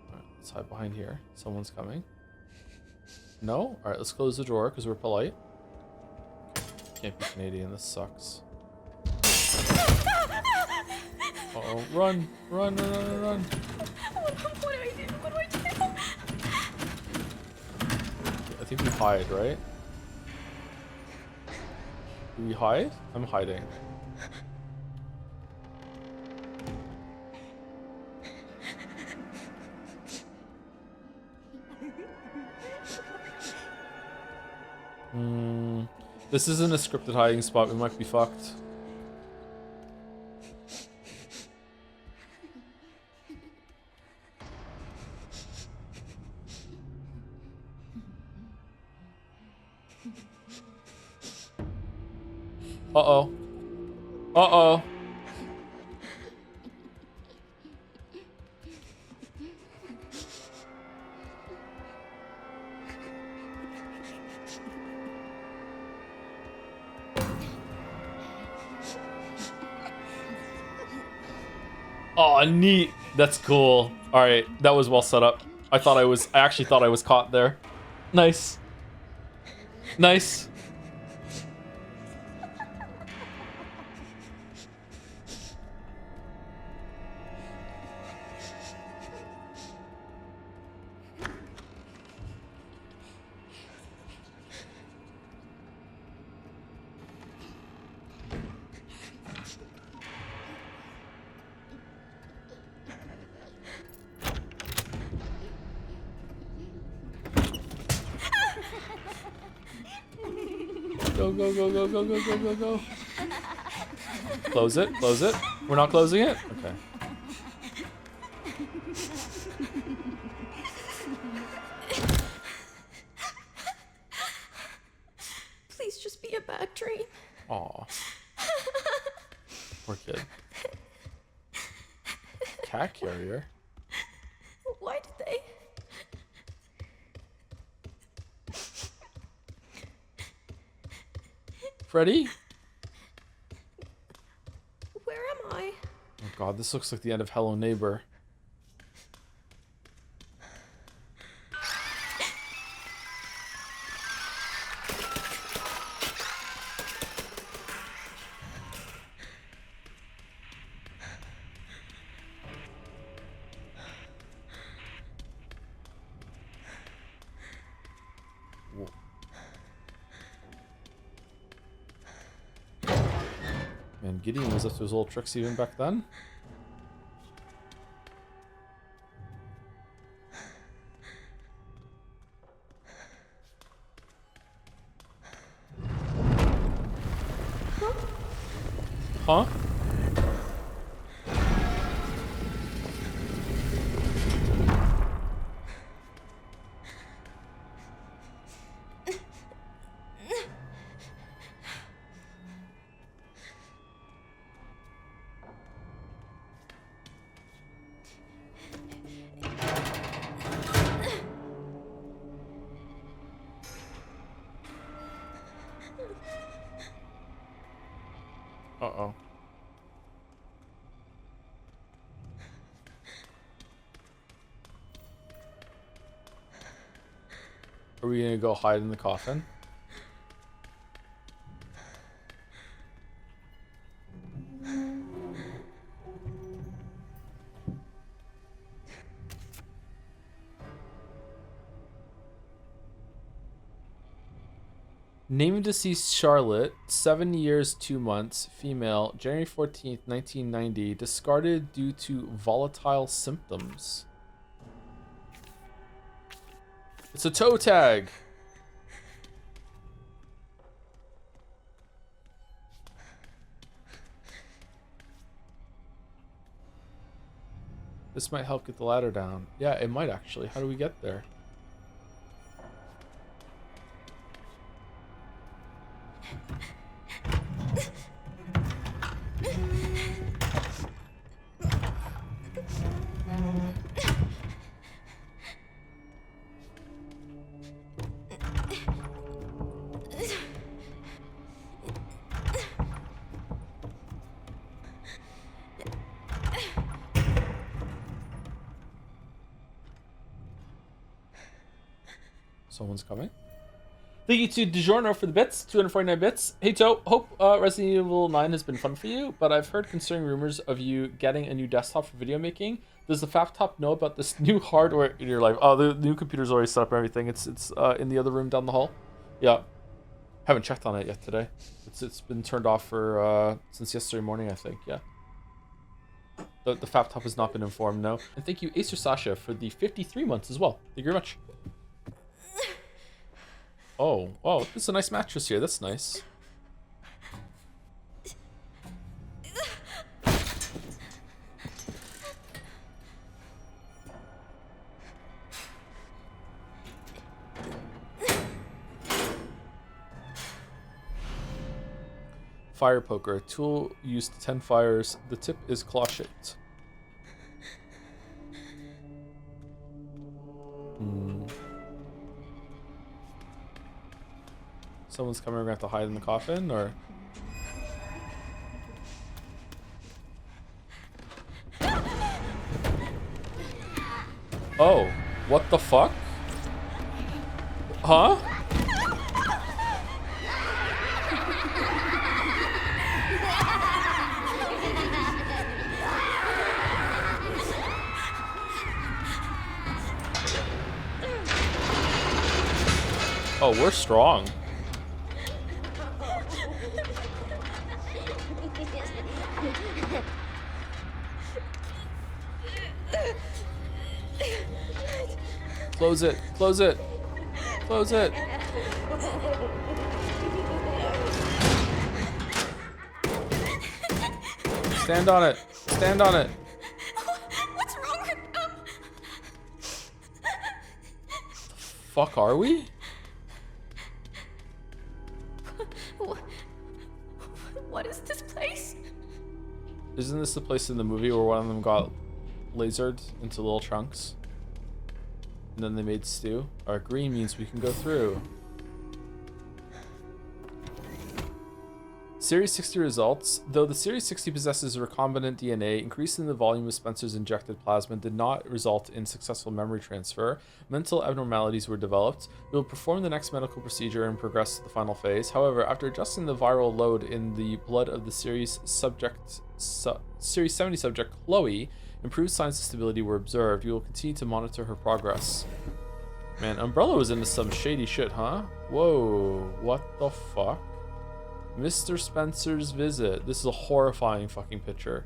Alright, let's hide behind here. Someone's coming. No? Alright, let's close the drawer because we're polite. Can't be Canadian, this sucks. Uh-oh, run! Run, run, run, run! What do I do? What do I do? I think we hide, right? Do we hide? I'm hiding. This isn't a scripted hiding spot. We might be fucked. Uh-oh. Uh-oh. Oh, neat. That's cool. All right, that was well set up. I actually thought I was caught there. Nice. Nice. Go, go, go, go, go, go, go, go, go. Close it, close it. We're not closing it? Okay. Please just be a bad dream. Aw. Poor kid. Cat carrier? Why did they? Freddy? Where am I? Oh god, this looks like the end of Hello Neighbor. Man, Gideon was up to his old tricks even back then. Huh? Uh-oh. Are we gonna go hide in the coffin? Named deceased Charlotte, 7 years, 2 months, female, January 14th, 1990, discarded due to volatile symptoms. It's a toe tag. This might help get the ladder down. Yeah, it might actually. How do we get there? Someone's coming. Thank you to DiGiorno for the bits, 249 bits. Hey To, hope Resident Evil 9 has been fun for you, but I've heard concerning rumors of you getting a new desktop for video making. Does the Laptop know about this new hardware in your life? Oh, the new computer's already set up and everything. It's in the other room down the hall. Yeah. Haven't checked on it yet today. It's been turned off for since yesterday morning, I think. Yeah. The Laptop has not been informed, no. And thank you, Acer Sasha, for the 53 months as well. Thank you very much. Oh, this is a nice mattress here. That's nice. Fire poker, a tool used to tend fires. The tip is claw-shaped. Someone's coming. We're gonna have to hide in the coffin, or? Oh, what the fuck? Huh? Oh, we're strong. Close it. Close it. Close it. Stand on it. Stand on it. What's wrong with them? Fuck are we? What is this place? Isn't this the place in the movie where one of them got lasered into little chunks? And then they made stew? Our green means we can go through. Series 60 results. Though the Series 60 possesses recombinant DNA, increasing the volume of Spencer's injected plasma did not result in successful memory transfer. Mental abnormalities were developed. We will perform the next medical procedure and progress to the final phase. However, after adjusting the viral load in the blood of the Series 70 subject Chloe, improved signs of stability were observed. We will continue to monitor her progress. Man, Umbrella was into some shady shit, huh? Whoa, what the fuck? Mr. Spencer's visit. This is a horrifying fucking picture.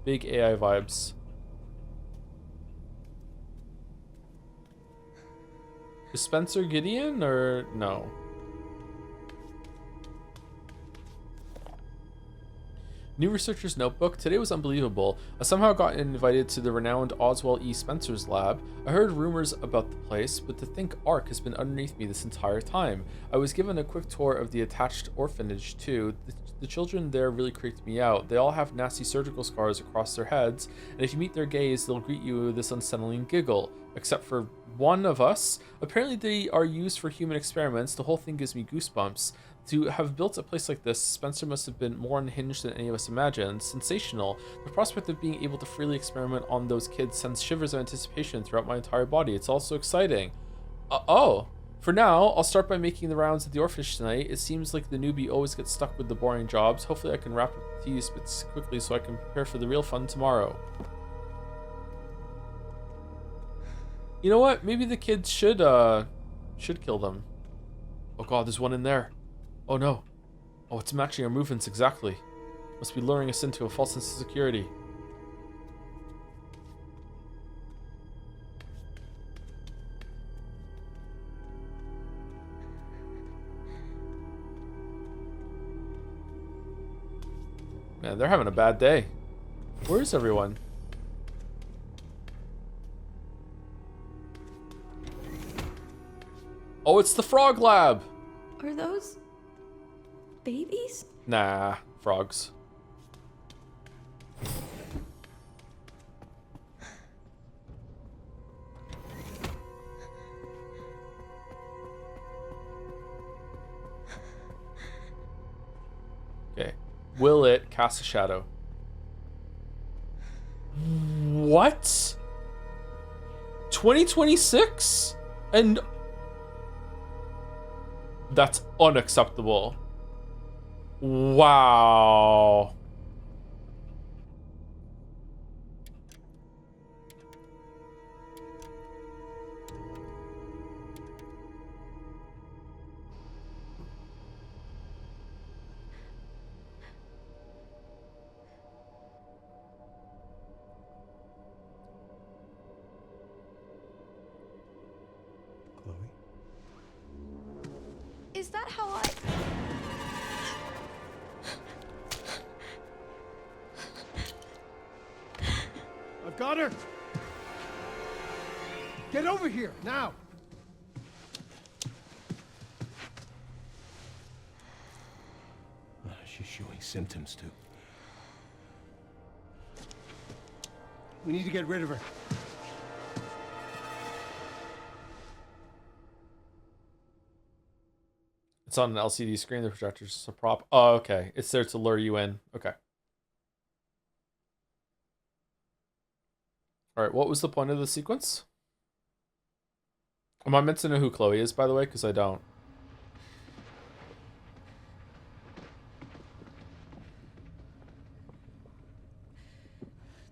Big AI vibes. Is Spencer Gideon or no? New researcher's notebook. Today was unbelievable. I somehow got invited to the renowned Oswald E. Spencer's lab. I heard rumors about the place, but to think ARC has been underneath me this entire time. I was given a quick tour of the attached orphanage too. The children there really creeped me out. They all have nasty surgical scars across their heads, and if you meet their gaze, they'll greet you with this unsettling giggle. Except for one of us. Apparently they are used for human experiments. The whole thing gives me goosebumps. To have built a place like this, Spencer must have been more unhinged than any of us imagined. Sensational. The prospect of being able to freely experiment on those kids sends shivers of anticipation throughout my entire body. It's all so exciting. Oh. For now, I'll start by making the rounds at the orphanage tonight. It seems like the newbie always gets stuck with the boring jobs. Hopefully I can wrap up the tedious bits quickly so I can prepare for the real fun tomorrow. You know what? Maybe the kids should kill them. Oh god, there's one in there. Oh no. Oh, it's matching our movements exactly. Must be luring us into a false sense of security. Man, they're having a bad day. Where is everyone? Oh, it's the frog lab! Are those babies? Nah, frogs. Okay. Will it cast a shadow? What? 2026? And That's unacceptable. Wow. Chloe? Is that how I... I've got her! Get over here, now! She's showing symptoms too. We need to get rid of her. It's on an LCD screen. The projector's just a prop. Oh, okay. It's there to lure you in. Okay. All right. What was the point of the sequence? Am I meant to know who Chloe is, by the way? Because I don't.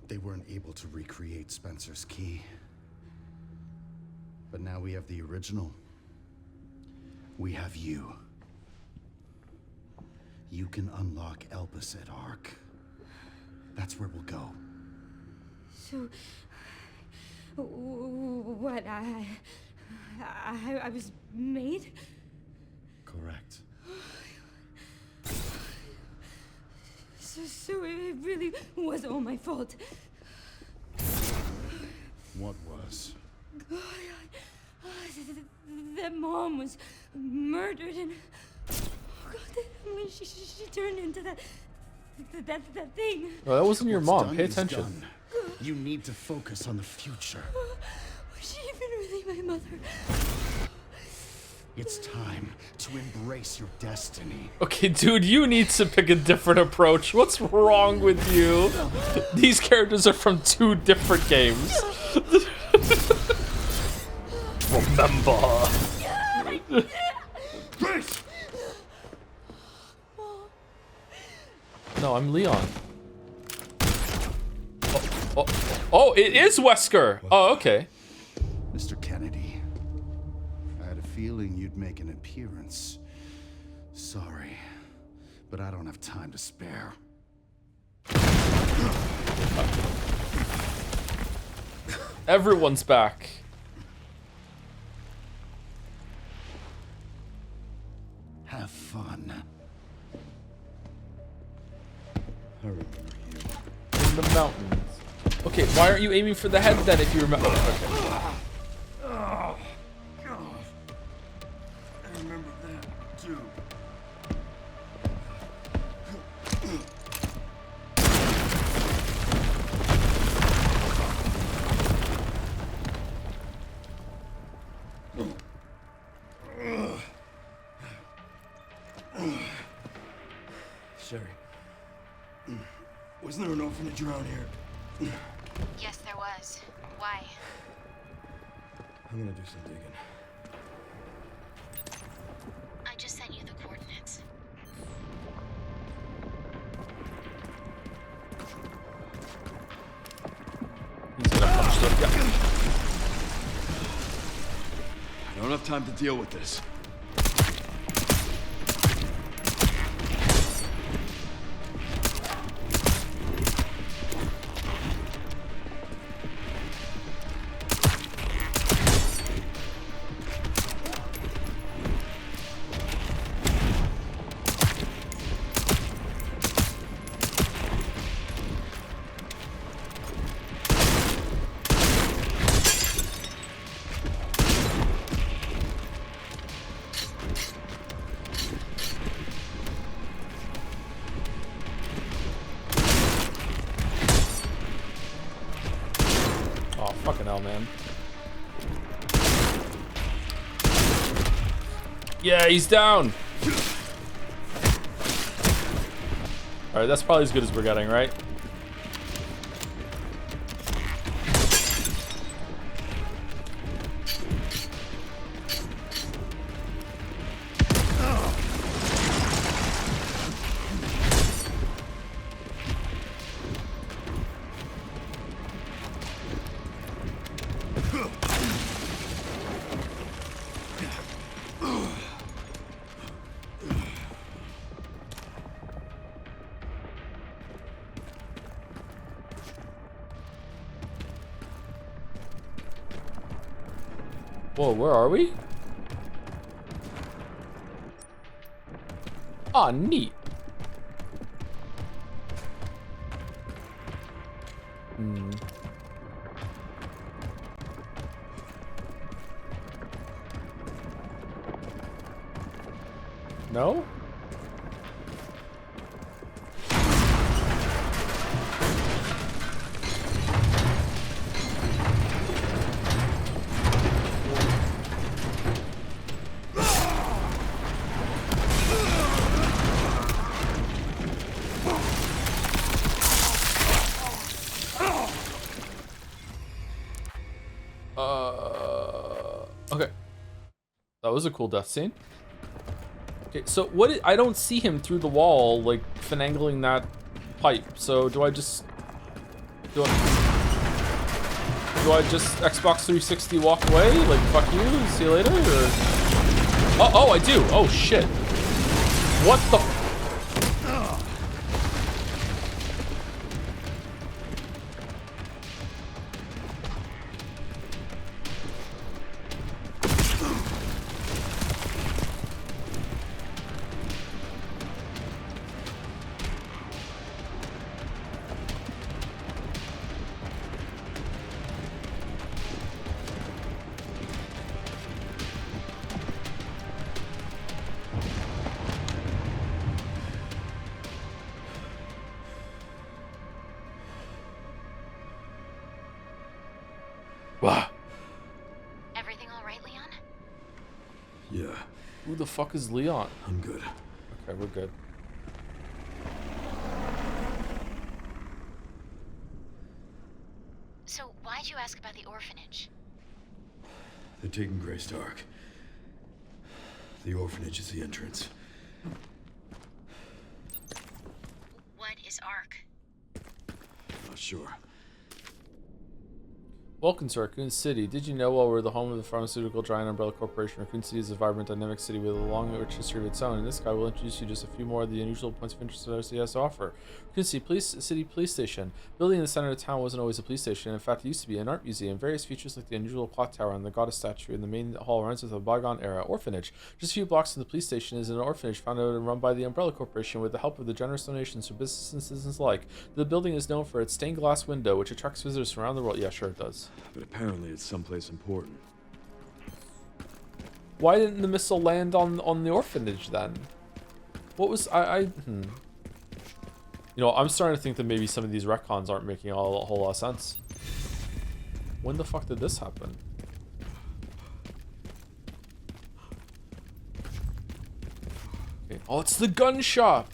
They weren't able to recreate Spencer's key. But now we have the original. We have you. You can unlock Elpis at Ark. That's where we'll go. So, what, I was made? Correct. So it really was all my fault. What was? That mom was murdered and... Oh God, when she turned into that thing. Oh, that wasn't your What's mom. done Pay is attention. done. You need to focus on the future. Was she even really my mother? It's time to embrace your destiny. Okay, dude, you need to pick a different approach. What's wrong with you? These characters are from 2 different games. Remember. No, I'm Leon. Oh, it is Wesker. Oh, okay. Mr. Kennedy, I had a feeling you'd make an appearance. Sorry, but I don't have time to spare. Everyone's back. Have fun. I remember you. In the mountains. Okay, why aren't you aiming for the head then if you remember? Okay. Oh, God. I remember that too. Sherry, wasn't there an orphanage around here? Yes, there was. Why? I'm gonna do some digging. I just sent you the coordinates. He's gonna punch the guy. I don't have time to deal with this. Fucking hell, man. Yeah, he's down. Alright, that's probably as good as we're getting, right? Whoa, where are we? Ah, neat. No? Okay. That was a cool death scene. Okay, so I don't see him through the wall, like, finagling that pipe. So do I just Xbox 360 walk away? Like, fuck you, see you later? Or... Oh, I do. Oh, shit. What the... Wow. Everything all right, Leon? Yeah, Who the fuck is Leon? I'm good. Okay, we're good. So why'd you ask about the orphanage? They're taking Grey Stark. The orphanage is the entrance. What is ARC? Not sure. Welcome to Raccoon City. Did you know while we're the home of the pharmaceutical giant umbrella corporation, Raccoon City is a vibrant, dynamic city with a long, rich history of its own. In this guide, we'll introduce you just a few more of the unusual points of interest that RC has to offer. Raccoon City Police Station. Building in the center of town wasn't always a police station. In fact, it used to be an art museum. Various features like the unusual clock tower and the goddess statue in the main hall runs with a bygone era. Orphanage. Just a few blocks from the police station is an orphanage founded and run by the Umbrella Corporation with the help of the generous donations from businesses and citizens alike. The building is known for its stained glass window, which attracts visitors from around the world. Yeah, sure it does. But apparently it's someplace important. Why didn't the missile land on the orphanage then? What was You know, I'm starting to think that maybe some of these retcons aren't making a whole lot of sense. When the fuck did this happen? Okay. Oh, it's the gun shop.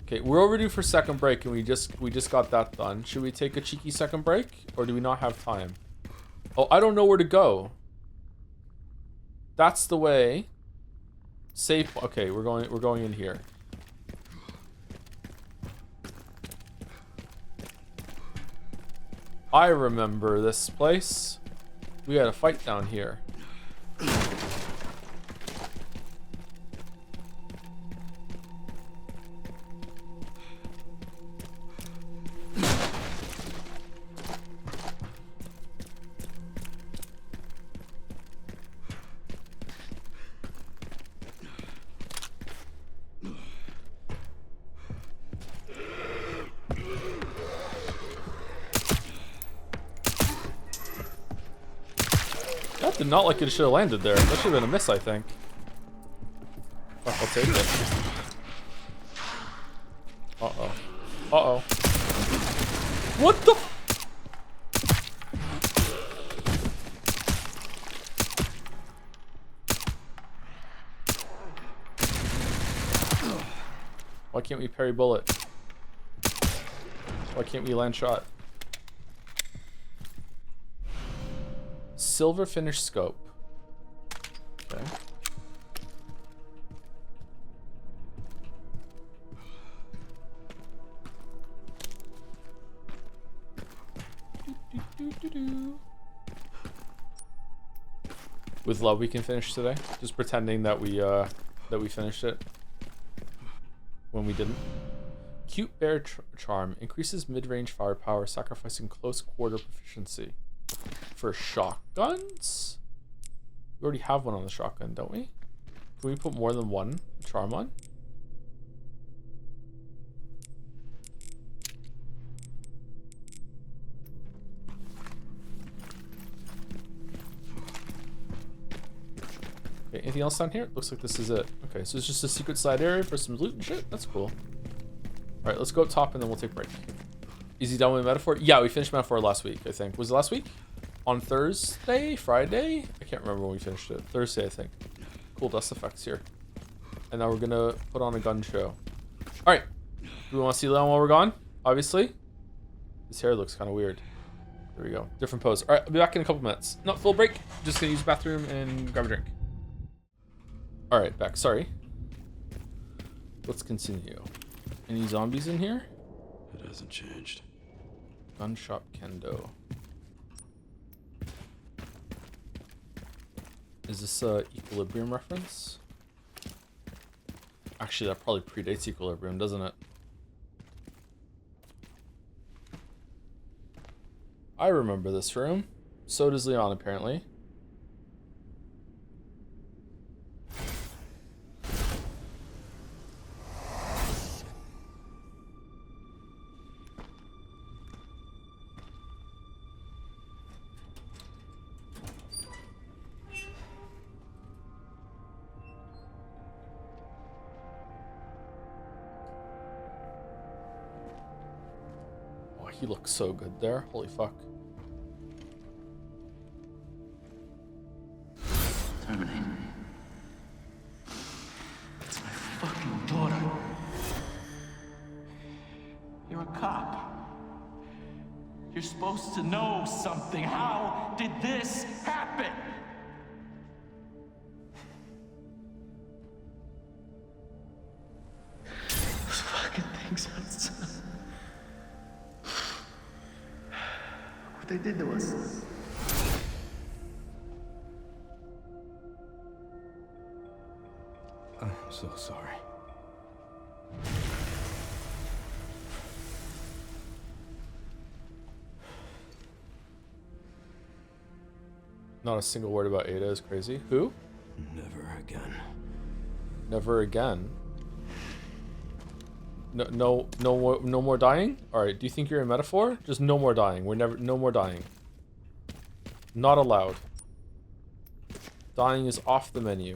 Okay, we're overdue for second break, and we just got that done. Should we take a cheeky second break, or do we not have time? Oh, I don't know where to go. That's the way. Safe. Okay, we're going in here. I remember this place. We had a fight down here. That did not like it should have landed there. That should have been a miss, I think. Fuck, I'll take it. Uh-oh. Uh-oh. What the? Why can't we parry bullet? Why can't we land shot? Silver finish scope. Okay. With love, we can finish today. Just pretending that we finished it when we didn't. Cute bear charm increases mid-range firepower, sacrificing close quarter proficiency. For shotguns, we already have one on the shotgun, don't we? Can we put more than one charm on? Okay, anything else down here? Looks like this is it. Okay, so it's just a secret side area for some loot and shit. That's cool. All right, let's go up top and then we'll take a break. Is he done with Metaphor? Yeah, we finished Metaphor last week, I think. Was it last week? On Thursday? Friday? I can't remember when we finished it. Thursday, I think. Cool dust effects here. And now we're gonna put on a gun show. All right. Do we want to see Leon while we're gone? Obviously. His hair looks kind of weird. There we go. Different pose. All right, I'll be back in a couple minutes. Not full break. Just gonna use the bathroom and grab a drink. All right, back. Sorry. Let's continue. Any zombies in here? It hasn't changed. Gun shop kendo. Is this a Equilibrium reference? Actually, that probably predates Equilibrium, doesn't it? I remember this room. So does Leon, apparently. He looks so good there. Holy fuck. Terminator. It's my fucking daughter. You're a cop. You're supposed to know something. How did this happen? Those fucking things outside. What they did to us. I'm so sorry. Not a single word about Ada is crazy. Who? Never again. Never again. No more dying? Alright, do you think you're a metaphor? Just no more dying. No more dying. Not allowed. Dying is off the menu.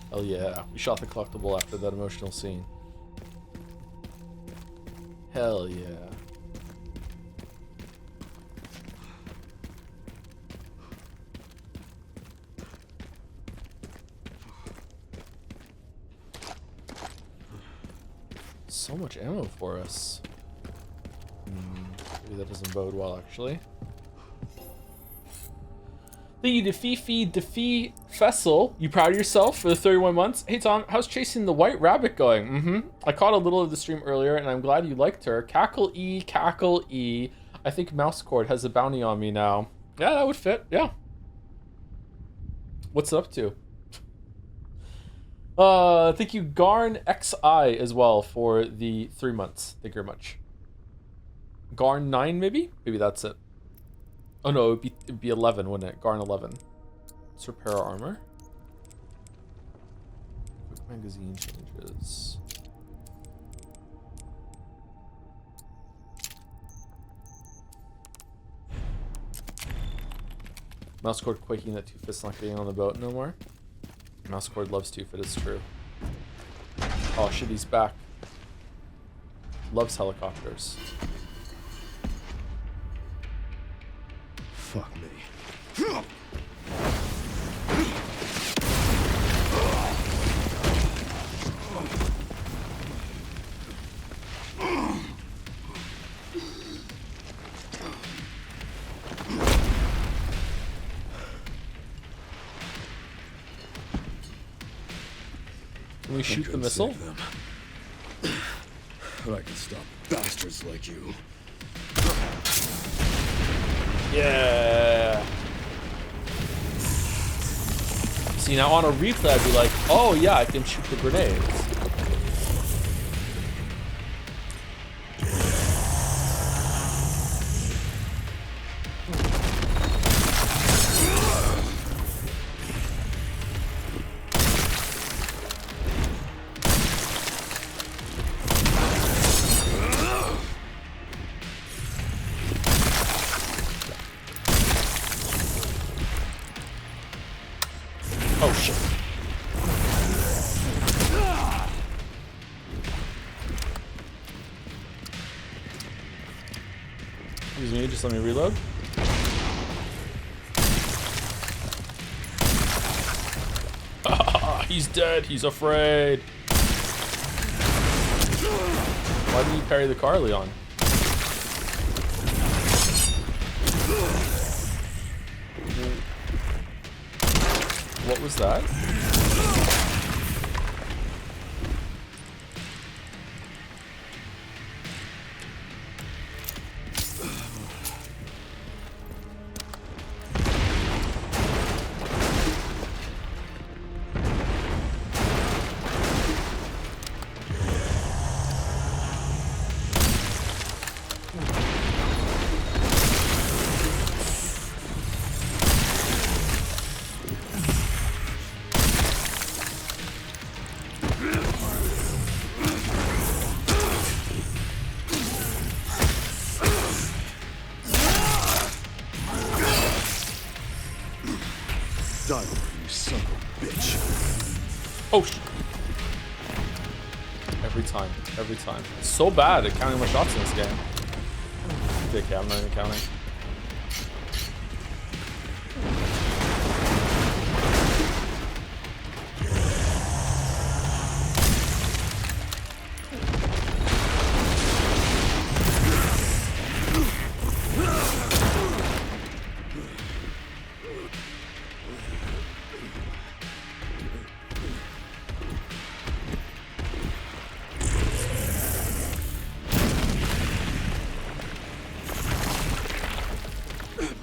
Hell yeah. We shot the collectible after that emotional scene. Hell yeah. So much ammo for us. Maybe that doesn't bode well, actually. Thank you to Fifi Fessel. You proud of yourself for the 31 months? Hey Tom, how's chasing the white rabbit going? I caught a little of the stream earlier and I'm glad you liked her. Cackle E, cackle E. I think Mousecord has a bounty on me now. Yeah, that would fit. Yeah. What's it up to? Thank you Garn XI as well for the 3 months. Thank you very much. Garn 9 maybe? Maybe that's it. Oh no, it'd be 11, wouldn't it? Garn 11. Let's repair our armor. Quick magazine changes. Mousecord quaking that Two-Fit's not getting on the boat no more. Mousecord loves Two-Fit, it's true. Oh shit, he's back. Loves helicopters. Fuck me. Can we shoot the missile? Save them. But I can stop bastards like you. Yeah. See, now on a replay, I'd be like, oh yeah, I can shoot the grenades. Oh shit. Excuse me, just let me reload. He's dead, he's afraid. Why did you parry the car, Leon? What was that? Die, you son of a bitch. Oh shit. Every time. It's so bad at counting my shots in this game. Okay, I'm not even counting.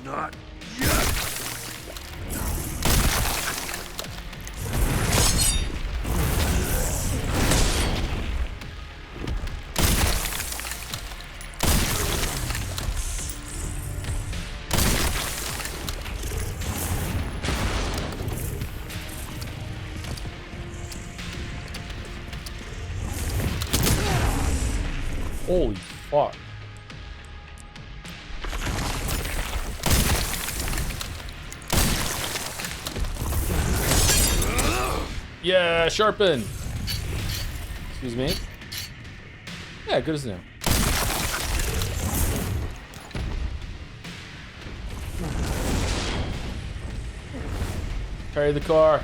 Not yet. Holy fuck. Yeah, sharpen. Excuse me. Yeah, good as new. Carry the car.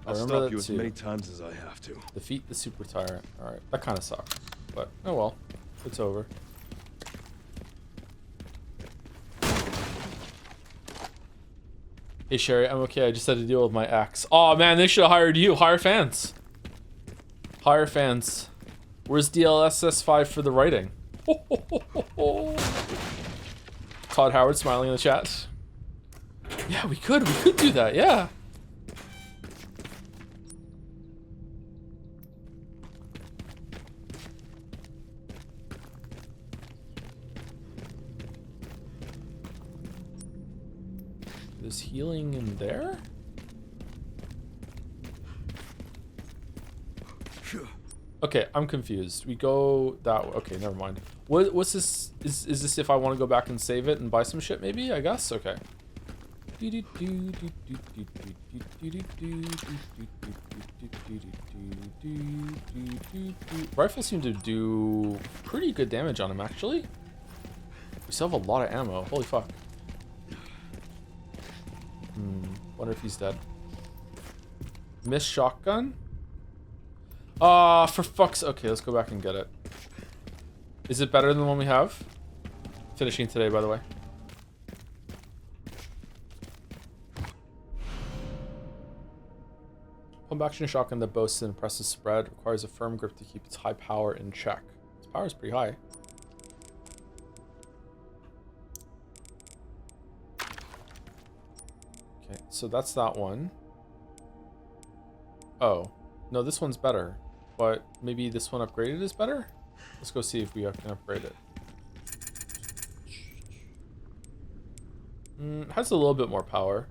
I'll stop you as many times as I have to. Defeat the super tyrant. Alright, that kind of sucked. But, oh well. It's over. Hey Sherry, I'm okay. I just had to deal with my ex. Oh man, they should have hired you. Hire fans. Hire fans. Where's DLSS5 for the writing? Todd Howard smiling in the chat. Yeah, we could do that, yeah. There's healing in there? Okay, I'm confused. We go that way. Okay, never mind. What's this? Is this if I want to go back and save it and buy some shit? Maybe, I guess. Okay. Rifles seem to do pretty good damage on him, actually. We still have a lot of ammo. Holy fuck. Wonder if he's dead. Miss shotgun? For fuck's... Okay, let's go back and get it. Is it better than the one we have? Finishing today, by the way. Pump action shotgun that boasts an impressive spread requires a firm grip to keep its high power in check. Its power is pretty high. Okay, so that's that one. Oh. No, this one's better. But maybe this one upgraded is better? Let's go see if we can upgrade it. It has a little bit more power.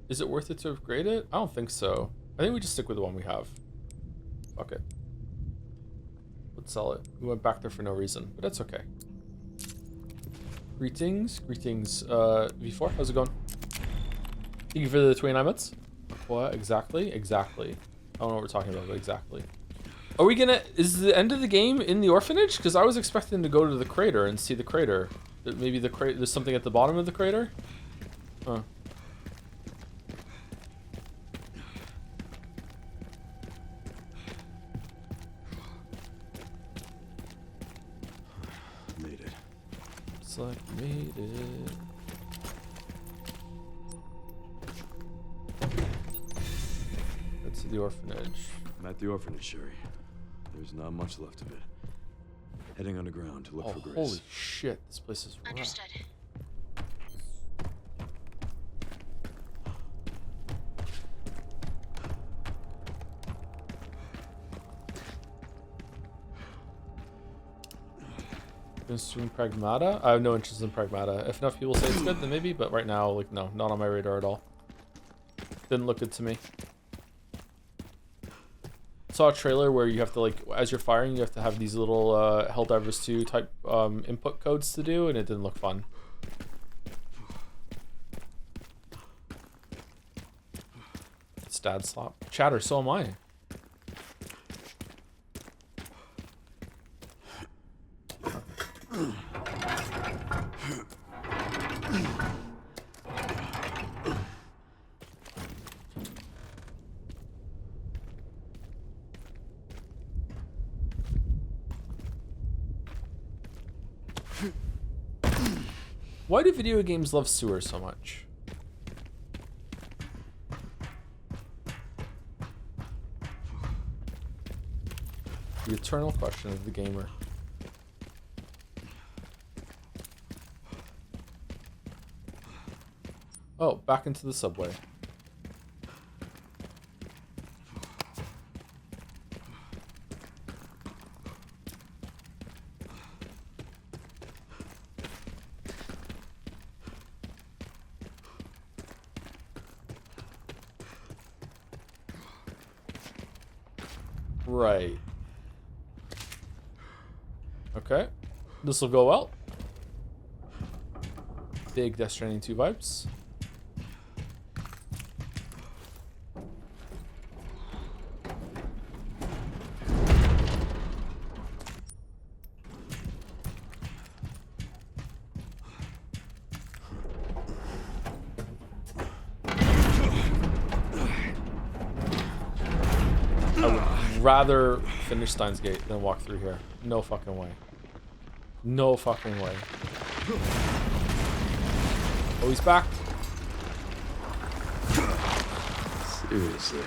Is it worth it to upgrade it? I don't think so. I think we just stick with the one we have. Fuck it. Let's sell it. We went back there for no reason, but that's okay. Greetings. Greetings, V4. How's it going? Thank you for the 29 months. What? Exactly? Exactly. I don't know what we're talking about, but exactly. Are we gonna... Is the end of the game in the orphanage? Because I was expecting to go to the crater and see the crater. Maybe the crater... There's something at the bottom of the crater? Huh. Made it. It's like, made it. That's the orphanage. I'm at the orphanage, Sherry. There's not much left of it. Heading underground to look for Grace. Holy shit, this place is rough. Understood. Interested in Pragmata? I have no interest in Pragmata. If enough people say it's good, then maybe, but right now, like, no, not on my radar at all. Didn't look good to me. Saw a trailer where you have to, like, as you're firing, you have to have these little Helldivers 2 type input codes to do, and it didn't look fun. It's dad slop. Chatter, so am I. Why do video games love sewers so much? The eternal question of the gamer. Oh, back into the subway. Right. Okay. This will go well. Big Death Stranding 2 vibes. Rather finish Steins Gate than walk through here. No fucking way. No fucking way. Oh, he's back. Seriously.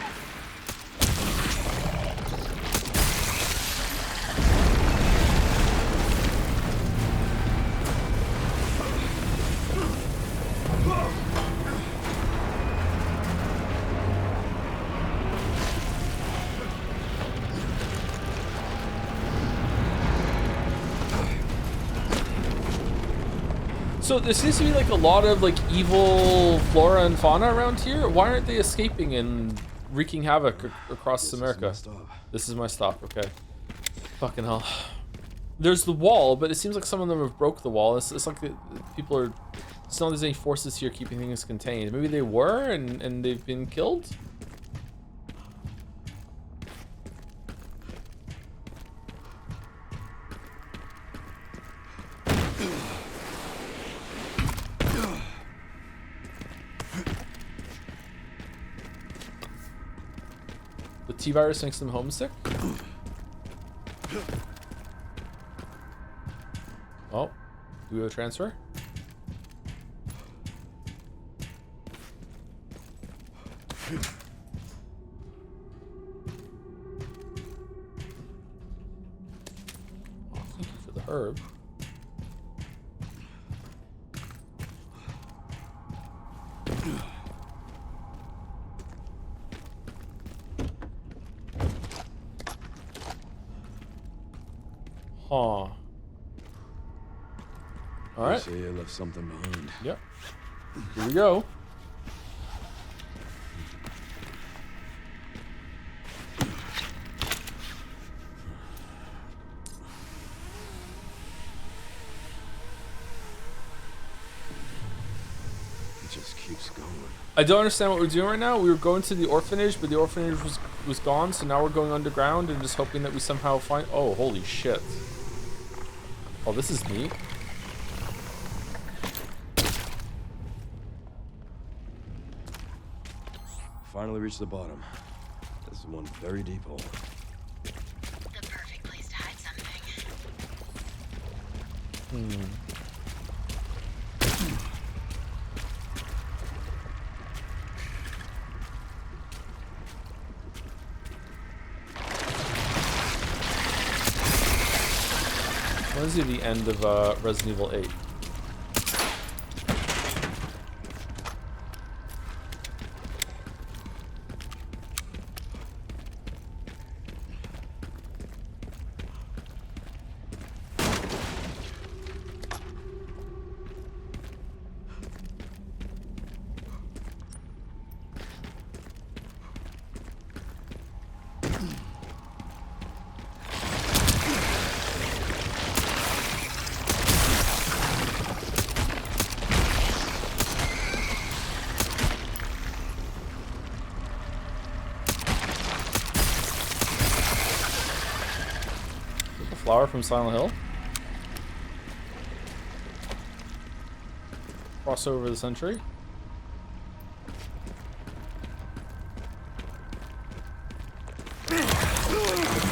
So there seems to be like a lot of like evil flora and fauna around here. Why aren't they escaping and wreaking havoc across This is America. my stop. This is my stop, okay. Fucking hell. There's the wall, but it seems like some of them have broke the wall. It's like the people are... It's not there's any forces here keeping things contained. Maybe they were and they've been killed? The T-virus makes them homesick? Oh, do we have a transfer? Oh, thank you for the herb. Huh. All right. Say I left something behind. Yep. Here we go. It just keeps going. I don't understand what we're doing right now. We were going to the orphanage, but the orphanage was gone, so now we're going underground and just hoping that we somehow find... Oh, holy shit. Oh, this is neat. Finally reached the bottom. This is one very deep hole. The perfect place to hide something. When is the end of Resident Evil 8? Flower from Silent Hill. Crossover of the century.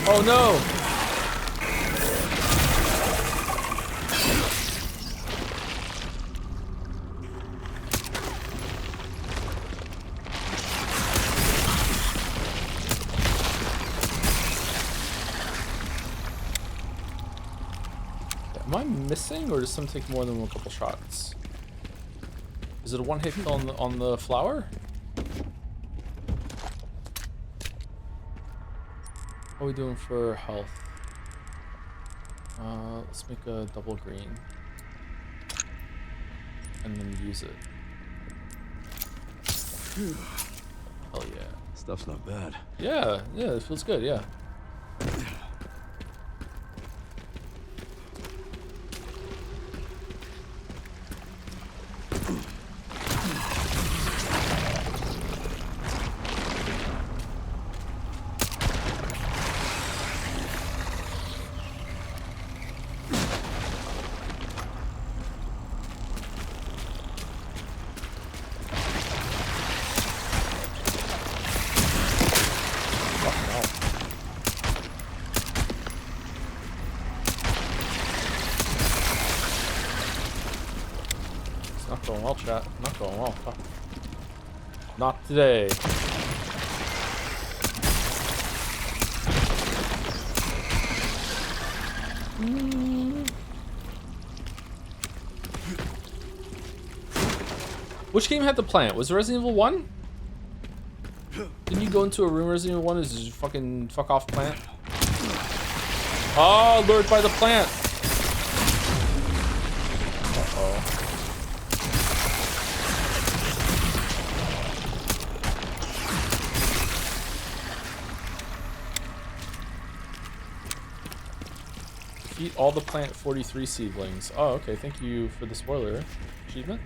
Oh no! Am I missing, or does some take more than a couple shots? Is it a one-hit kill on the flower? What are we doing for health? Let's make a double green. And then use it. Hell yeah. Stuff's not bad. Yeah, it feels good, yeah. Not going well, chat. Not going well. Fuck. Not today. Which game had the plant? Was it Resident Evil 1? Didn't you go into a room in Resident Evil 1 as just fucking fuck off plant? Oh, lured by the plant. Uh-oh. Defeat all the Plant 43 seedlings. Oh, okay. Thank you for the spoiler achievement.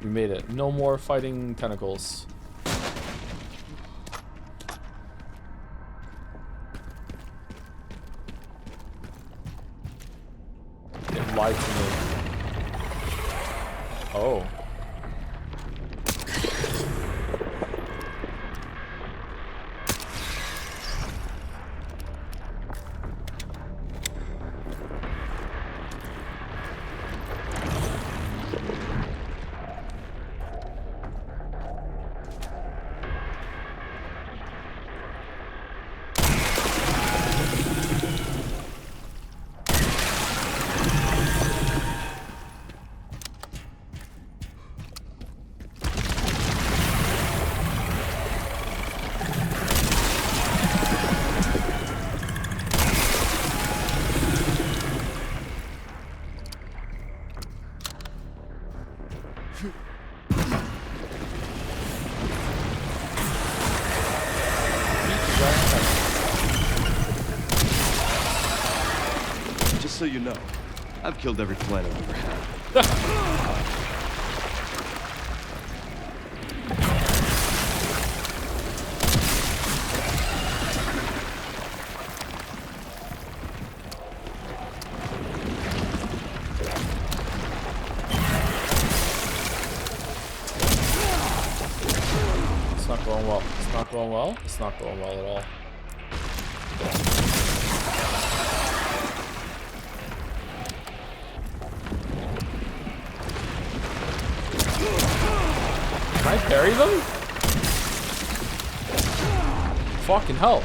We made it. No more fighting tentacles. It lied to me. Oh. Just so you know, I've killed every planet I've ever had. It's not going well. It's not going well. It's not going well at all. Can I parry them? Fucking hell.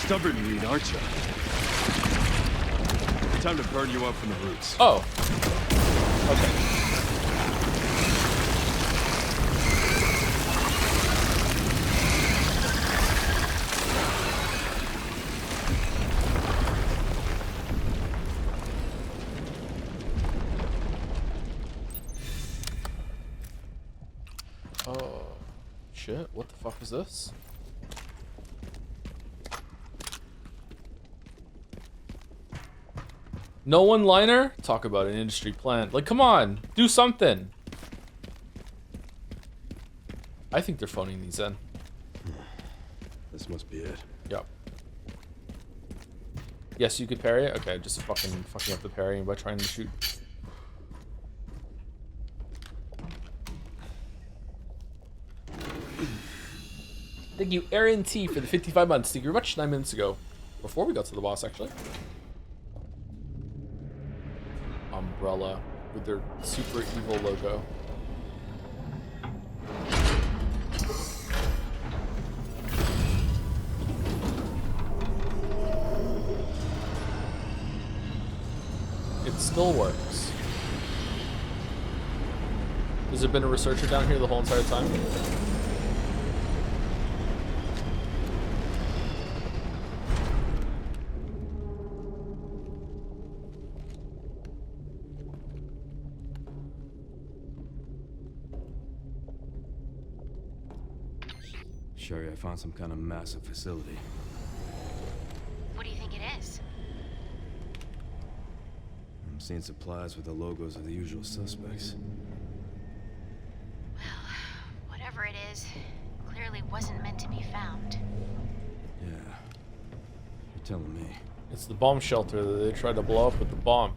Stubborn weed, aren't you? Time to burn you up from the roots. Oh. Okay. Oh, shit. What the fuck is this? No one-liner? Talk about an industry plant. Like, come on. Do something. I think they're phoning these in. This must be it. Yep. Yes, you could parry it? Okay, just fucking up the parry by trying to shoot. Thank you, Aaron T, for the 55 months. Thank you very much. 9 minutes ago. Before we got to the boss, actually. Umbrella with their super evil logo. It still works. Has there been a researcher down here the whole entire time? Sherry, I found some kind of massive facility. What do you think it is? I'm seeing supplies with the logos of the usual suspects. Well, whatever it is, clearly wasn't meant to be found. Yeah. You're telling me. It's the bomb shelter that they tried to blow up with the bomb.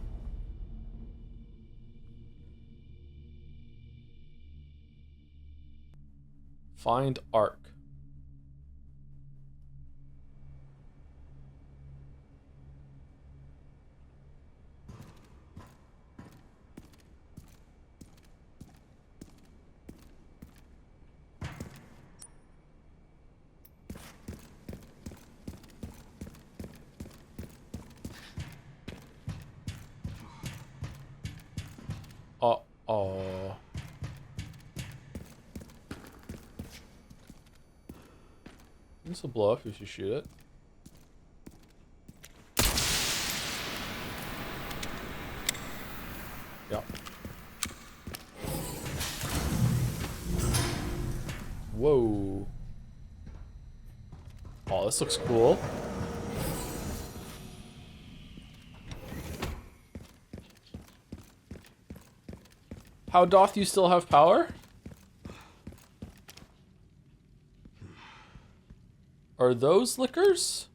Find Ark. Uh-oh. This will blow up if you shoot it. Yep. Whoa. Oh, this looks cool. How doth you still have power? Are those liquors?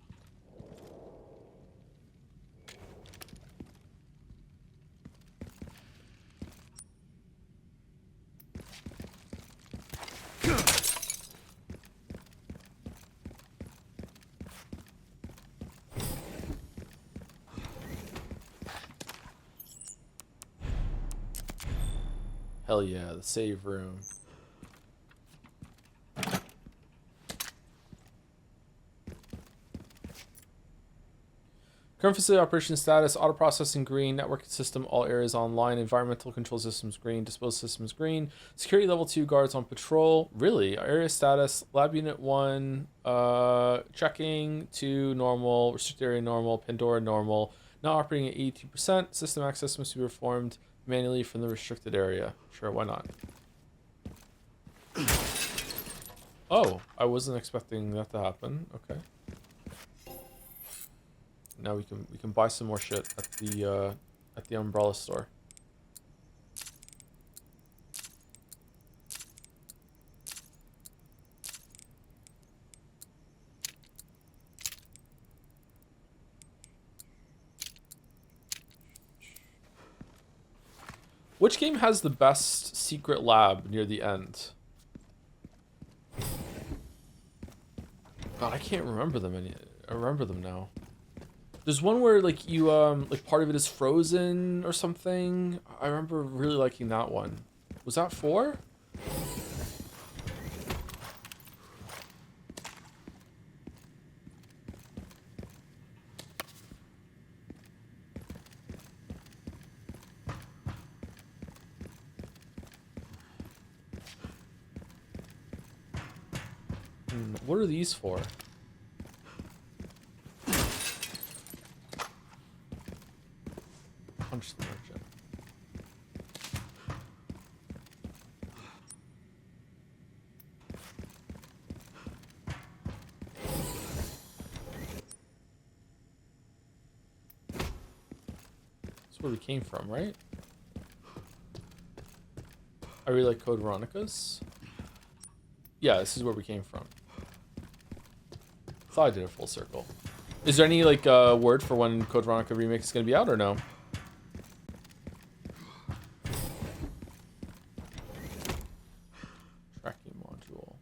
Hell yeah, the save room. Current facility operation status, auto processing green, networking system, all areas online, environmental control systems green, disposal systems green, security level 2 guards on patrol. Really? Area status, lab unit 1, checking, 2 normal, restricted area normal, Pandora normal, not operating at 82%, system access must be performed manually from the restricted area. Sure, why not? Oh, I wasn't expecting that to happen. Okay. Now we can buy some more shit at the umbrella store. Which game has the best secret lab near the end? God, I can't remember them I remember them now. There's one where like you like part of it is frozen or something. I remember really liking that one. Was that 4? What are these for? Punch the merchant. That's where we came from, right? I really like Code Veronica's. Yeah, this is where we came from. Thought I did a full circle. Is there any like word for when Code Veronica remake is gonna be out or no? Tracking module.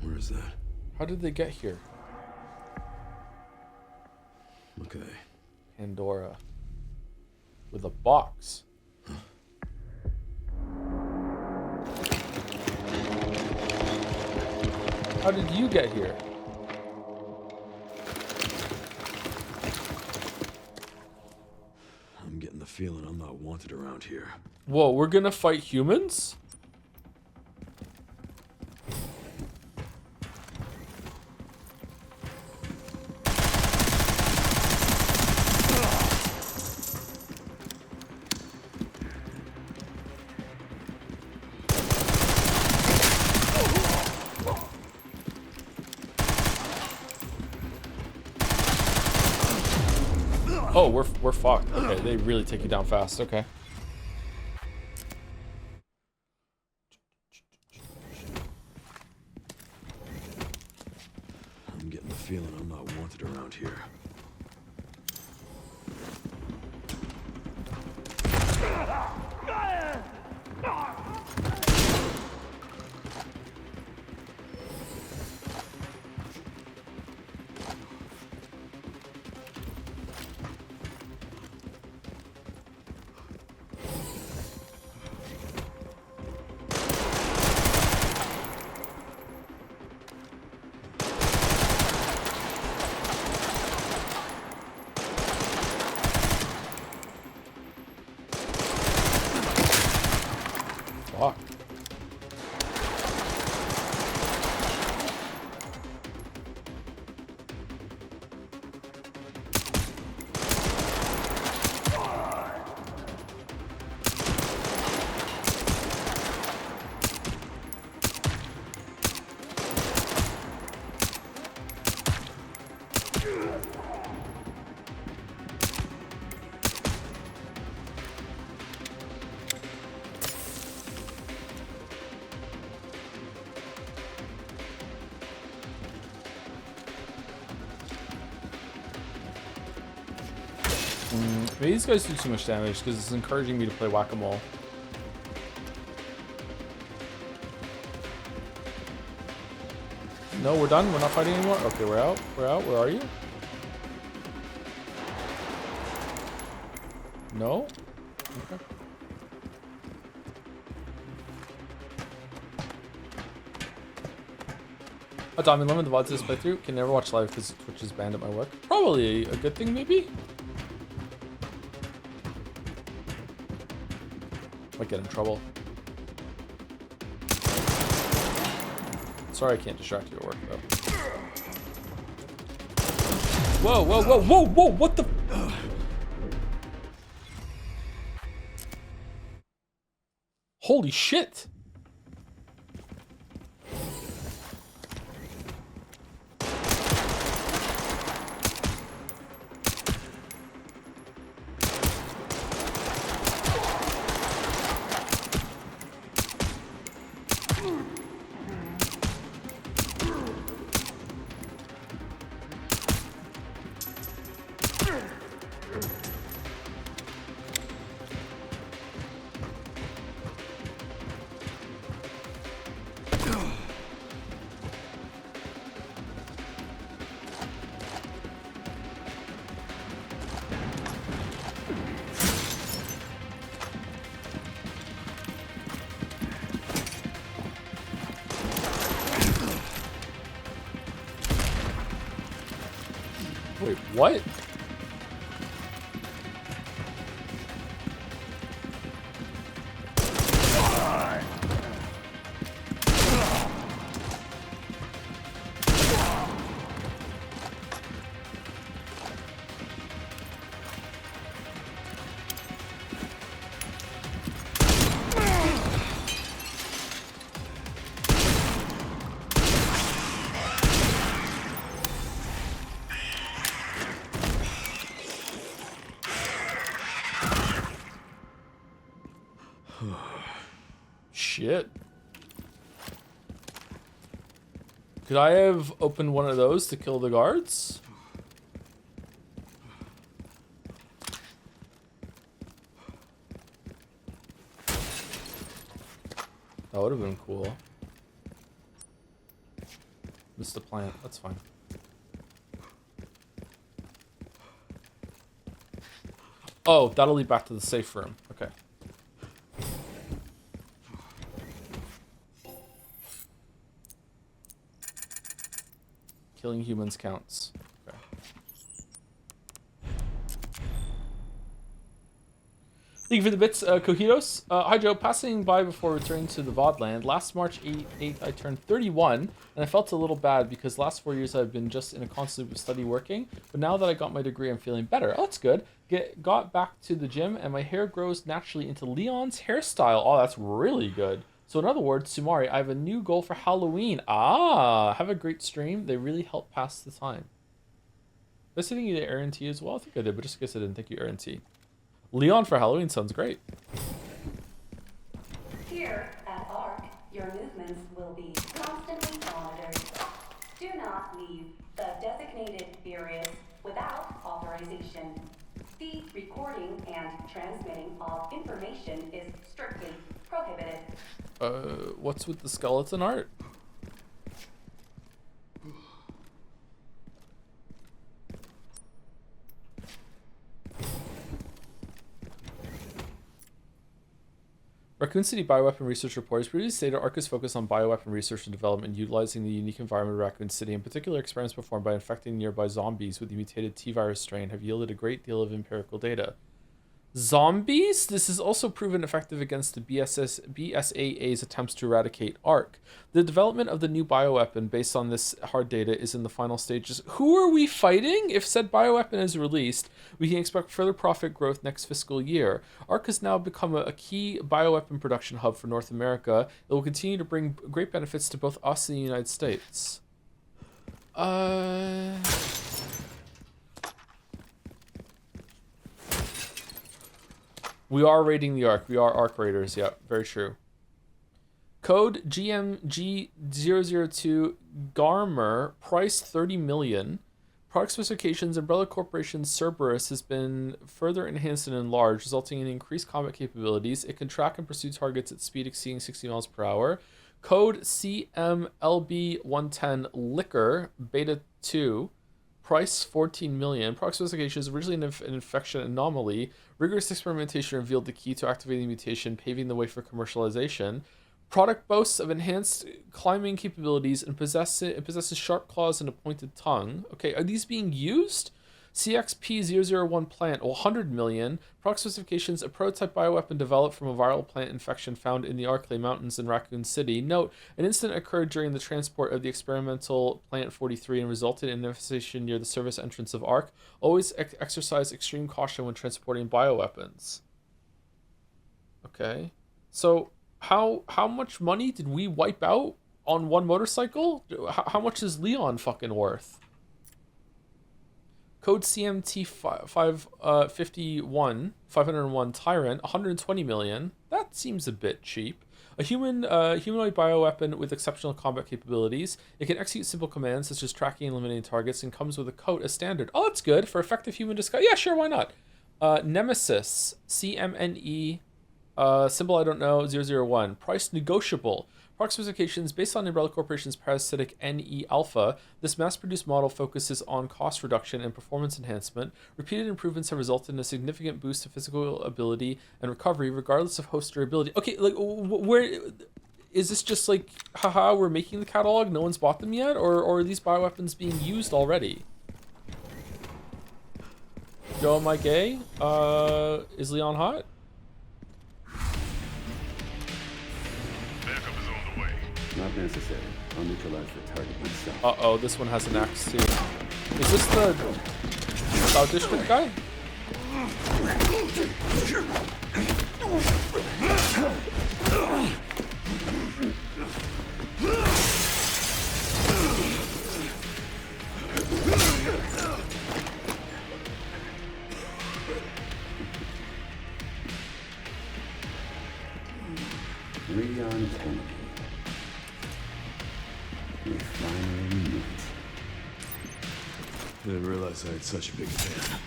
Where is that? How did they get here? Okay. Pandora. With a box. How did you get here? I'm getting the feeling I'm not wanted around here. Whoa, we're gonna fight humans? Oh, we're fucked. Okay, they really take you down fast. Okay. I'm getting the feeling I'm not wanted around here. Maybe these guys do too much damage because it's encouraging me to play whack-a-mole. No, we're done. We're not fighting anymore. Okay, we're out. We're out. Where are you? No? Okay. A Diamond Lemon, the VODs this playthrough. Can never watch live because Twitch is banned at my work. Probably a good thing, maybe? Might get in trouble. Sorry I can't distract you at work, though. Whoa, whoa, whoa, whoa, whoa, what the... Holy shit! Wait, what? Shit. Could I have opened one of those to kill the guards? That would have been cool. Missed the plant. That's fine. Oh, that'll lead back to the safe room. Okay. Killing humans counts. Okay. Thank you for the bits, Cohitos. Hi Joe, passing by before returning to the VOD land. Last March 8th, I turned 31, and I felt a little bad because last 4 years I've been just in a constant study working. But now that I got my degree, I'm feeling better. Oh, that's good. Got back to the gym, and my hair grows naturally into Leon's hairstyle. Oh, that's really good. So in other words, Sumari, I have a new goal for Halloween. Ah, have a great stream. They really help pass the time. Did I say thank you to Aaron T as well? I think I did, but just in case I didn't, thank you, Aaron T. Leon for Halloween sounds great. Here at ARC, your movements will be constantly monitored. Do not leave the designated areas without authorization. The recording and transmitting of information is strictly prohibited. What's with the skeleton art? Raccoon City Bioweapon Research Report has previously stated ARC is focused on bioweapon research and development, utilizing the unique environment of Raccoon City. In particular, experiments performed by infecting nearby zombies with the mutated T-virus strain have yielded a great deal of empirical data. Zombies? This is also proven effective against the BSAA's attempts to eradicate ARC. The development of the new bioweapon based on this hard data is in the final stages. Who are we fighting? If said bioweapon is released, we can expect further profit growth next fiscal year. ARC has now become a key bioweapon production hub for North America. It will continue to bring great benefits to both us and the United States. We are raiding the Ark. We are Ark Raiders. Yeah, very true. Code GMG002 Garmer. Price 30 million. Product specifications: Umbrella Corporation's Cerberus has been further enhanced and enlarged, resulting in increased combat capabilities. It can track and pursue targets at speed exceeding 60 miles per hour. Code CMLB110 Liquor Beta 2. Price 14 million. Product specifications: originally an infection anomaly. Rigorous experimentation revealed the key to activating the mutation, paving the way for commercialization. Product boasts of enhanced climbing capabilities and possesses sharp claws and a pointed tongue. Okay, are these being used? CXP001 plant, 100 million. Product specifications: a prototype bioweapon developed from a viral plant infection found in the Arklay Mountains in Raccoon City. Note, an incident occurred during the transport of the experimental Plant 43 and resulted in an infestation near the service entrance of Ark. Always exercise extreme caution when transporting bioweapons. Okay, so how much money did we wipe out on one motorcycle? How much is Leon fucking worth? Code CMT 501 Tyrant, 120 million. That seems a bit cheap. A humanoid bioweapon with exceptional combat capabilities. It can execute simple commands such as tracking and eliminating targets, and comes with a coat as standard. Oh, that's good for effective human disguise. Yeah, sure, why not? Nemesis, CMNE. Symbol I don't know, 001. Price negotiable. Product specifications: based on Umbrella Corporation's parasitic NE Alpha, this mass-produced model focuses on cost reduction and performance enhancement. Repeated improvements have resulted in a significant boost to physical ability and recovery, regardless of host durability. Okay, like, where is this? Just like, haha, we're making the catalog, no one's bought them yet, or are these bioweapons being used already? Yo, am I gay? Is Leon hot? Not necessary. I'll neutralize the target myself. Uh-oh, this one has an axe too. Is this the South District guy? Leon Kennedy. We finally meet. Didn't realize I had such a big fan.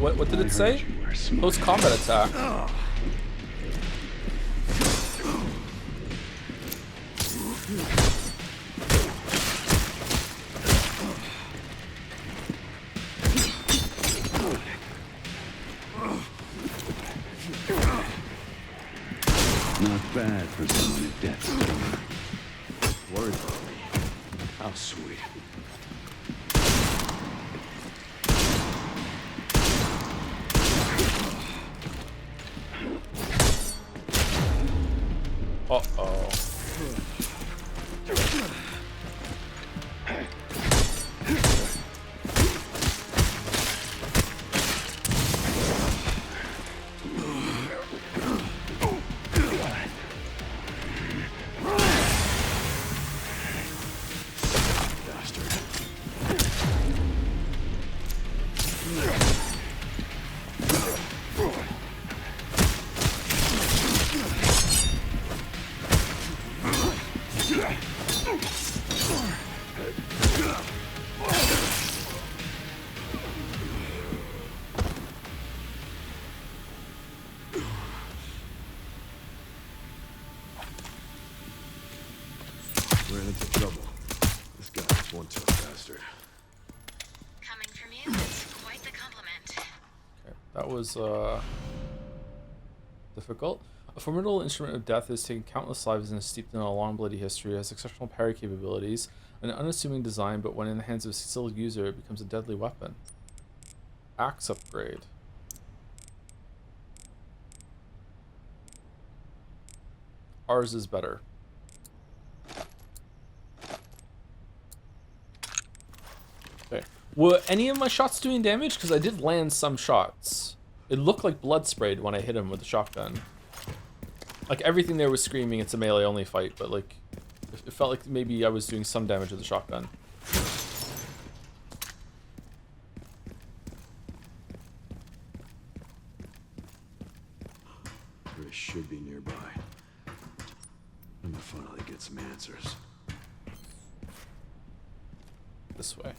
What did it say? Post combat attack. Not bad for someone at death's door. Worried about me. How sweet. Uh-oh. Ran into trouble. This guy's one tough bastard. Coming from you, it's quite the compliment. Okay, that was difficult. A formidable instrument of death has taken countless lives and is steeped in a long bloody history. It has exceptional parry capabilities, an unassuming design, but when in the hands of a skilled user, it becomes a deadly weapon. Axe upgrade. Ours is better. Okay. Were any of my shots doing damage? Because I did land some shots. It looked like blood sprayed when I hit him with the shotgun. Like, everything there was screaming it's a melee only fight, but like, it felt like maybe I was doing some damage with the shotgun. some answers. This way.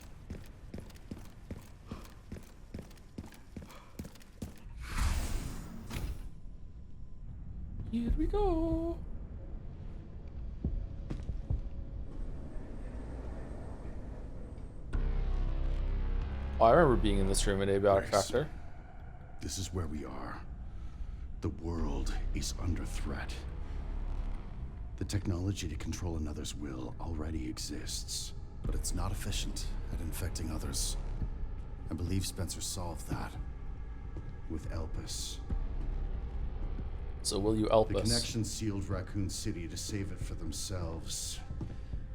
Here we go. Oh, I remember being in this room at Abiotic Factor. This is where we are. The world is under threat. The technology to control another's will already exists, but it's not efficient at infecting others. I believe Spencer solved that with Elpis. So will you help The us? connection sealed Raccoon City to save it for themselves,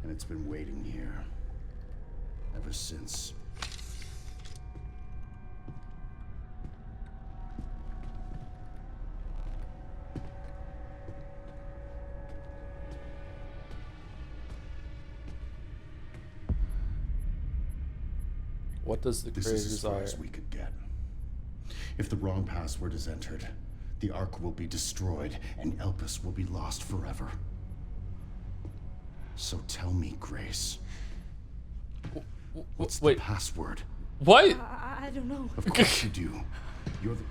and it's been waiting here ever since. What does the This creator is as far desire? as we could get. If the wrong password is entered, the Ark will be destroyed, and Elpis will be lost forever. So tell me, Grace. What's the password? What? I don't know. Of course you do. You're the...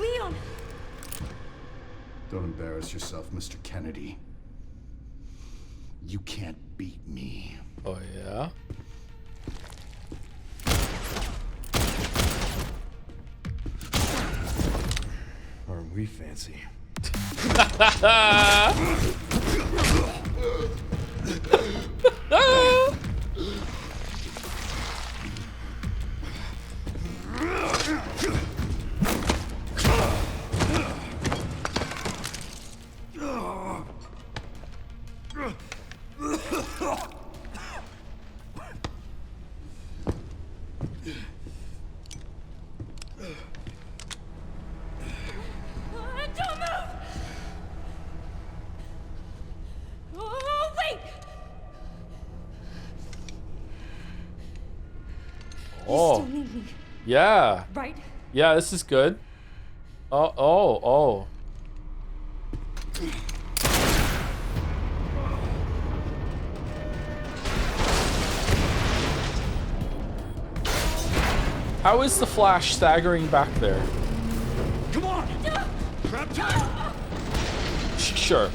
Leon! Don't embarrass yourself, Mr. Kennedy. You can't beat me. Oh, yeah? Aren't we fancy? Don't move! Oh, wait! Oh. You still need me, Yeah. right? Yeah, this is good. Oh. How is the Flash staggering back there? Come on! Trap time! Sure.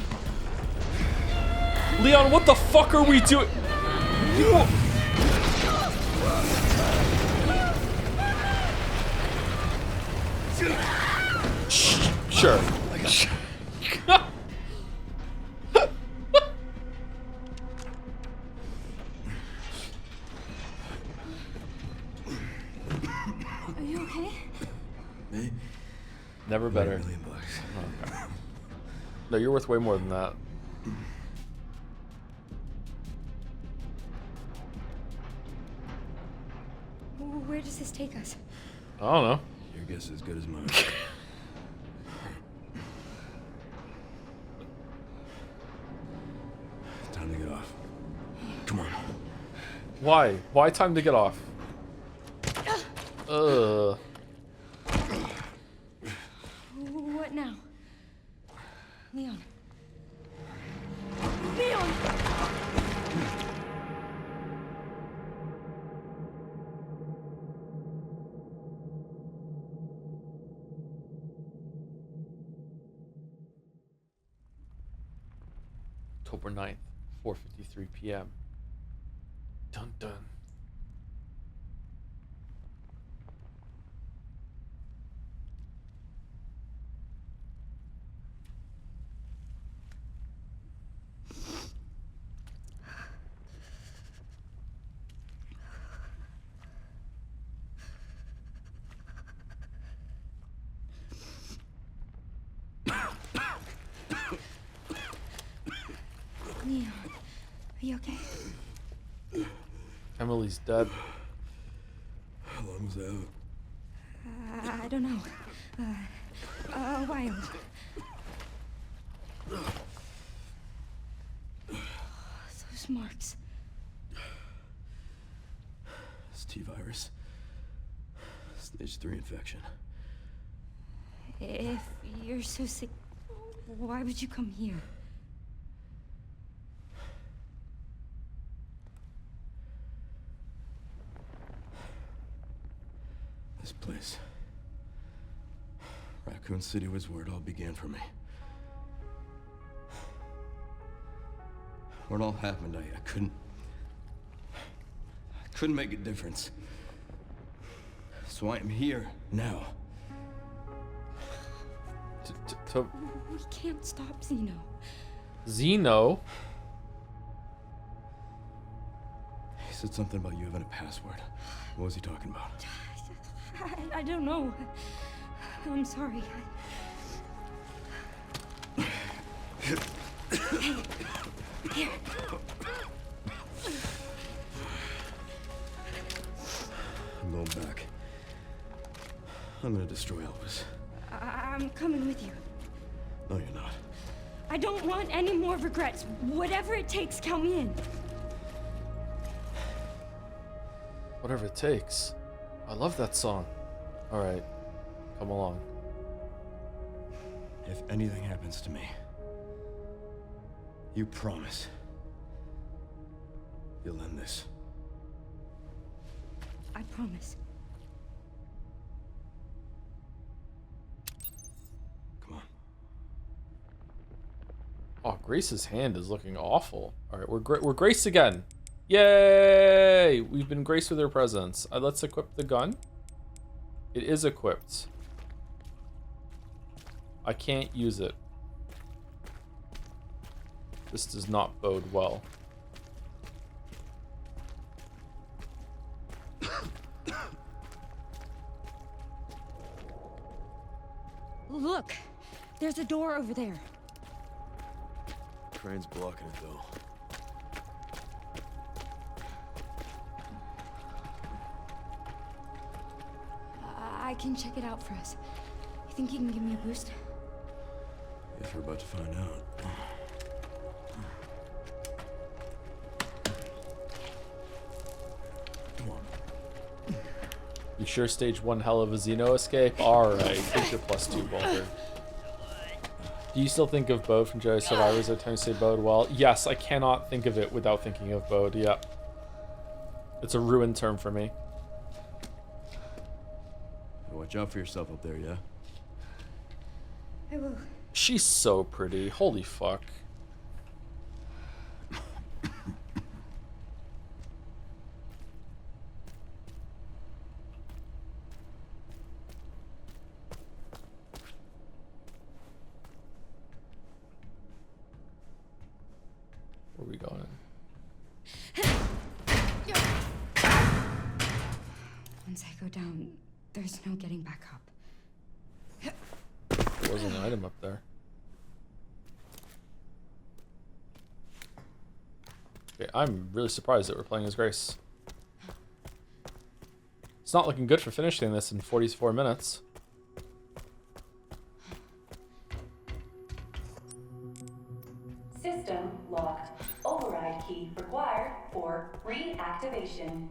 Leon, what the fuck are we doing? Sure. Are you okay? Me? Never better. $1 million. Okay. No, you're worth way more than that. Where does this take us? I don't know. Your guess is as good as mine. Time to get off. Come on. Why? Why time to get off? What now? Leon. Leon! October 9th, 4:53 p.m. Dun dun. Leon, are you okay? Emily's dead. How long was that? I don't know. A while. Those marks. It's T-virus. Stage 3 infection. If you're so sick, why would you come here? This place. Raccoon City was where it all began for me. When it all happened, I couldn't make a difference. So I am here now. We can't stop Zeno. Zeno? He said something about you having a password. What was he talking about? I don't know. I'm sorry. Here. I'm going back. I'm gonna destroy Elvis. I'm coming with you. No, you're not. I don't want any more regrets. Whatever it takes, count me in. Whatever it takes. I love that song. Alright. Come along. If anything happens to me, you promise you'll end this. I promise. Come on. Oh, Grace's hand is looking awful. Alright, we're Grace again. Yay! We've been graced with her presence. Let's equip the gun. It is equipped. I can't use it. This does not bode well. Look, there's a door over there. Train's blocking it though. I can check it out for us. You think you can give me a boost? Guess we're about to find out. Come on. You sure staged one hell of a Xeno escape? Alright, get your +2 Boulder. Do you still think of Bode from Jedi Survivors every time you say Bode? Well, yes, I cannot think of it without thinking of Bode, yep. It's a ruined term for me. Watch out for yourself up there, yeah? I will. She's so pretty. Holy fuck. Where are we going? Once I go down, there's no getting back up. There was an item up there. Okay, I'm really surprised that we're playing as Grace. It's not looking good for finishing this in 44 minutes. System locked. Override key required for reactivation.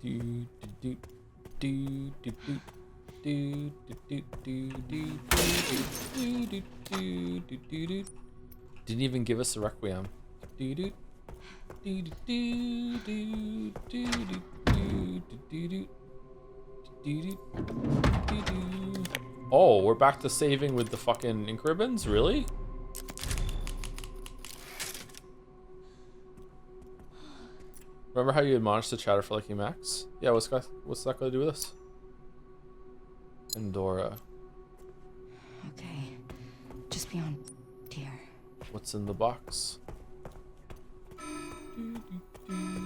Didn't even give us a Requiem. Oh, we're back to saving with the fucking ink ribbons? Really? Remember how you admonished the chatter for liking Max? Yeah, what's that got to do with this? Endora. Okay, just beyond here. What's in the box?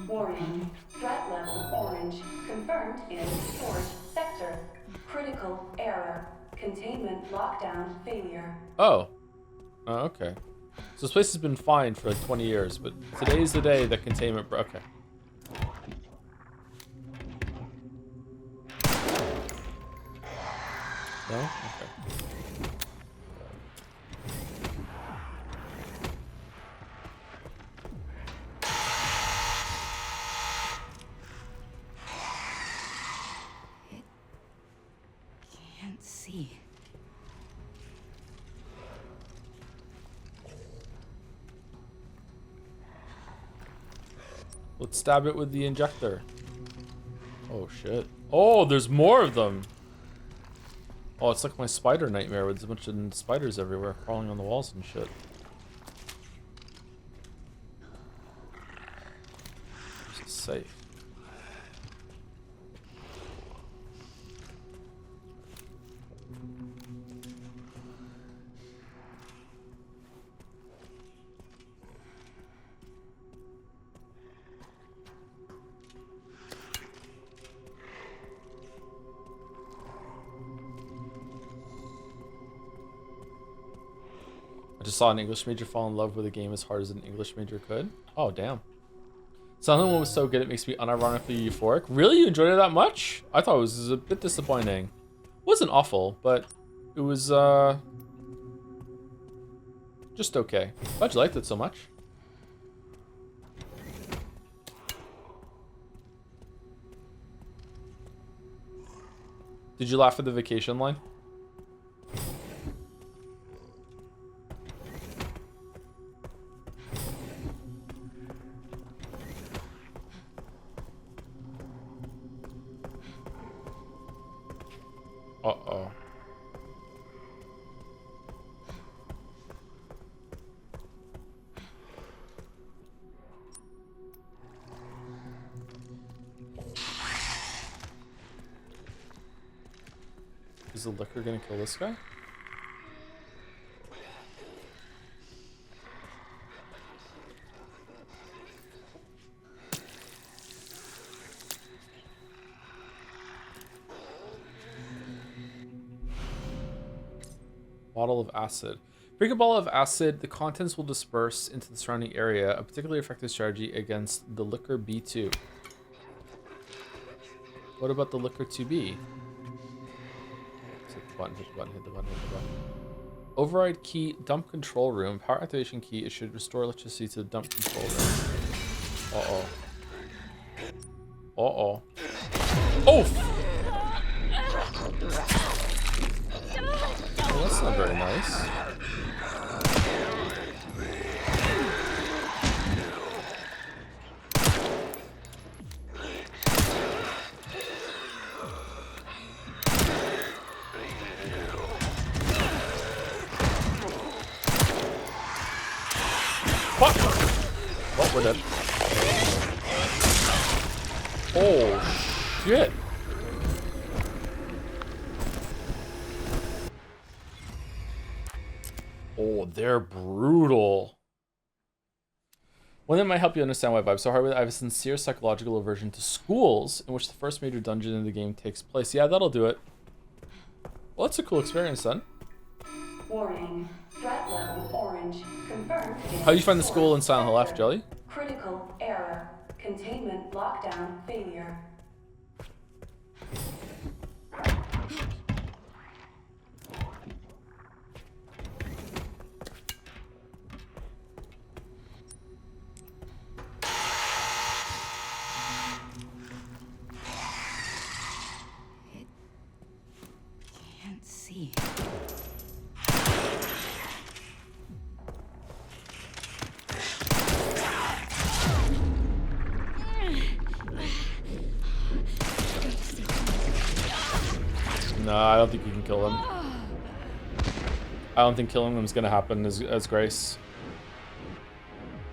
Warning. Threat level orange. Confirmed in storage sector. Critical error. Containment lockdown failure. Oh. Oh, okay. So this place has been fine for like 20 years, but today's the day that containment okay. No? Okay. Can't see. Let's stab it with the injector. Oh shit. Oh, there's more of them. Oh, it's like my spider nightmare with a bunch of spiders everywhere crawling on the walls and shit. This is safe. I just saw an English major fall in love with a game as hard as an English major could. Oh, damn. Silent Hill was so good it makes me unironically euphoric. Really? You enjoyed it that much? I thought it was a bit disappointing. It wasn't awful, but it was, just okay. Glad you liked it so much. Did you laugh at the vacation line? Uh-oh. Is the liquor gonna kill this guy? Bottle of acid. Drink a bottle of acid, the contents will disperse into the surrounding area, a particularly effective strategy against the liquor B2. What about the liquor 2B? Hit the button, hit the button, hit the button, hit the button. Override key, dump control room. Power activation key, it should restore electricity to the dump control room. Uh-oh. Uh-oh. Oh! Well, that's not very nice. Fuck! Well, we're dead. Oh, shit. Oh, they're brutal. One that might help you understand why I vibe so hard with it. I have a sincere psychological aversion to schools in which the first major dungeon in the game takes place. Yeah, that'll do it. Well, that's a cool experience then. Warning. Threat level orange. Confirmed. How do you find the school in Silent Hill F, Jelly? Critical error. Containment lockdown failure. Can't see. No, I don't think you can kill them. I don't think killing them is going to happen as Grace.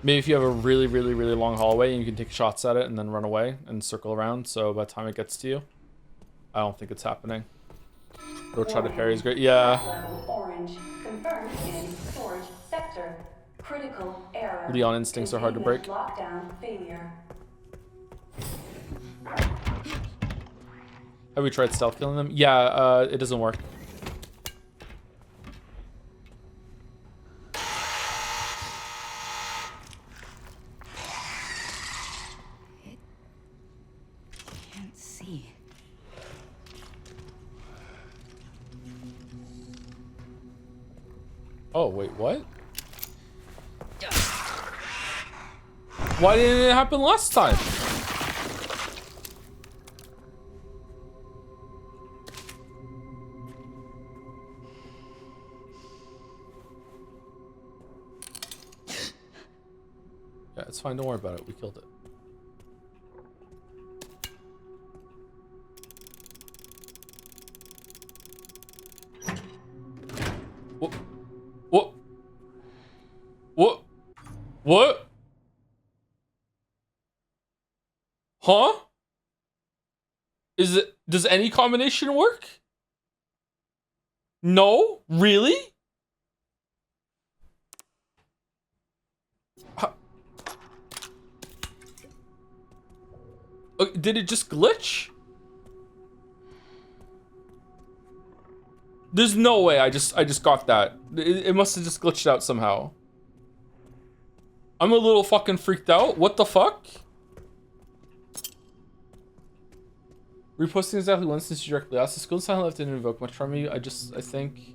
Maybe if you have a really, really, really long hallway and you can take shots at it and then run away and circle around, so by the time it gets to you, I don't think it's happening. Go try to parry is great. Yeah. Orange. Confirmed in storage sector. Critical error. Leon instincts are hard to break. Lockdown failure. Have we tried stealth killing them? Yeah, it doesn't work. Can't see. Oh, wait, what? Why didn't it happen last time? Yeah, it's fine. Don't worry about it. We killed it. What? What? What? What? Huh? Does any combination work? No? Really? Did it just glitch? There's no way I just got that. It must have just glitched out somehow. I'm a little fucking freaked out. What the fuck? Reposting exactly once since you directly asked. The school in Silent Hill didn't invoke much from me. I think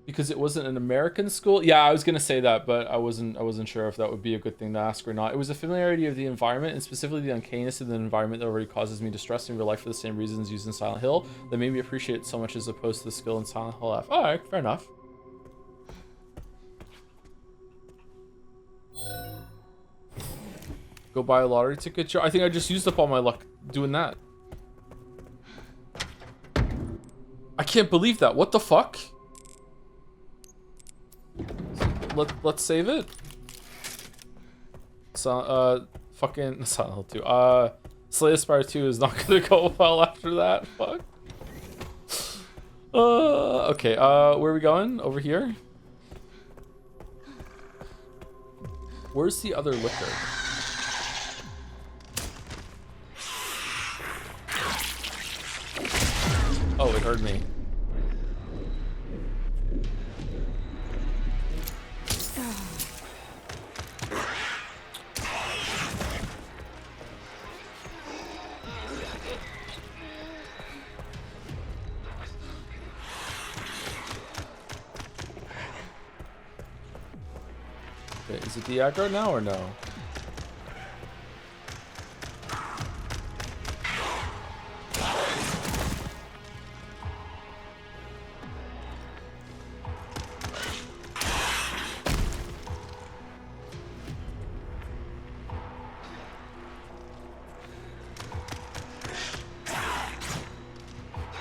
because it wasn't an American school. Yeah, I was gonna say that, but I wasn't sure if that would be a good thing to ask or not. It was a familiarity of the environment and specifically the uncanniness of the environment that already causes me distress in real life for the same reasons used in Silent Hill that made me appreciate it so much as opposed to the skill in Silent Hill F. Alright, fair enough. Go buy a lottery ticket. I think I just used up all my luck doing that. I can't believe that. What the fuck? Let's save it. So, fucking Silent Hill 2. Slay the Spire 2 is not gonna go well after that. Fuck. Okay. Where are we going? Over here. Where's the other liquor? Oh, it heard me. Okay, is it the aggro now or no?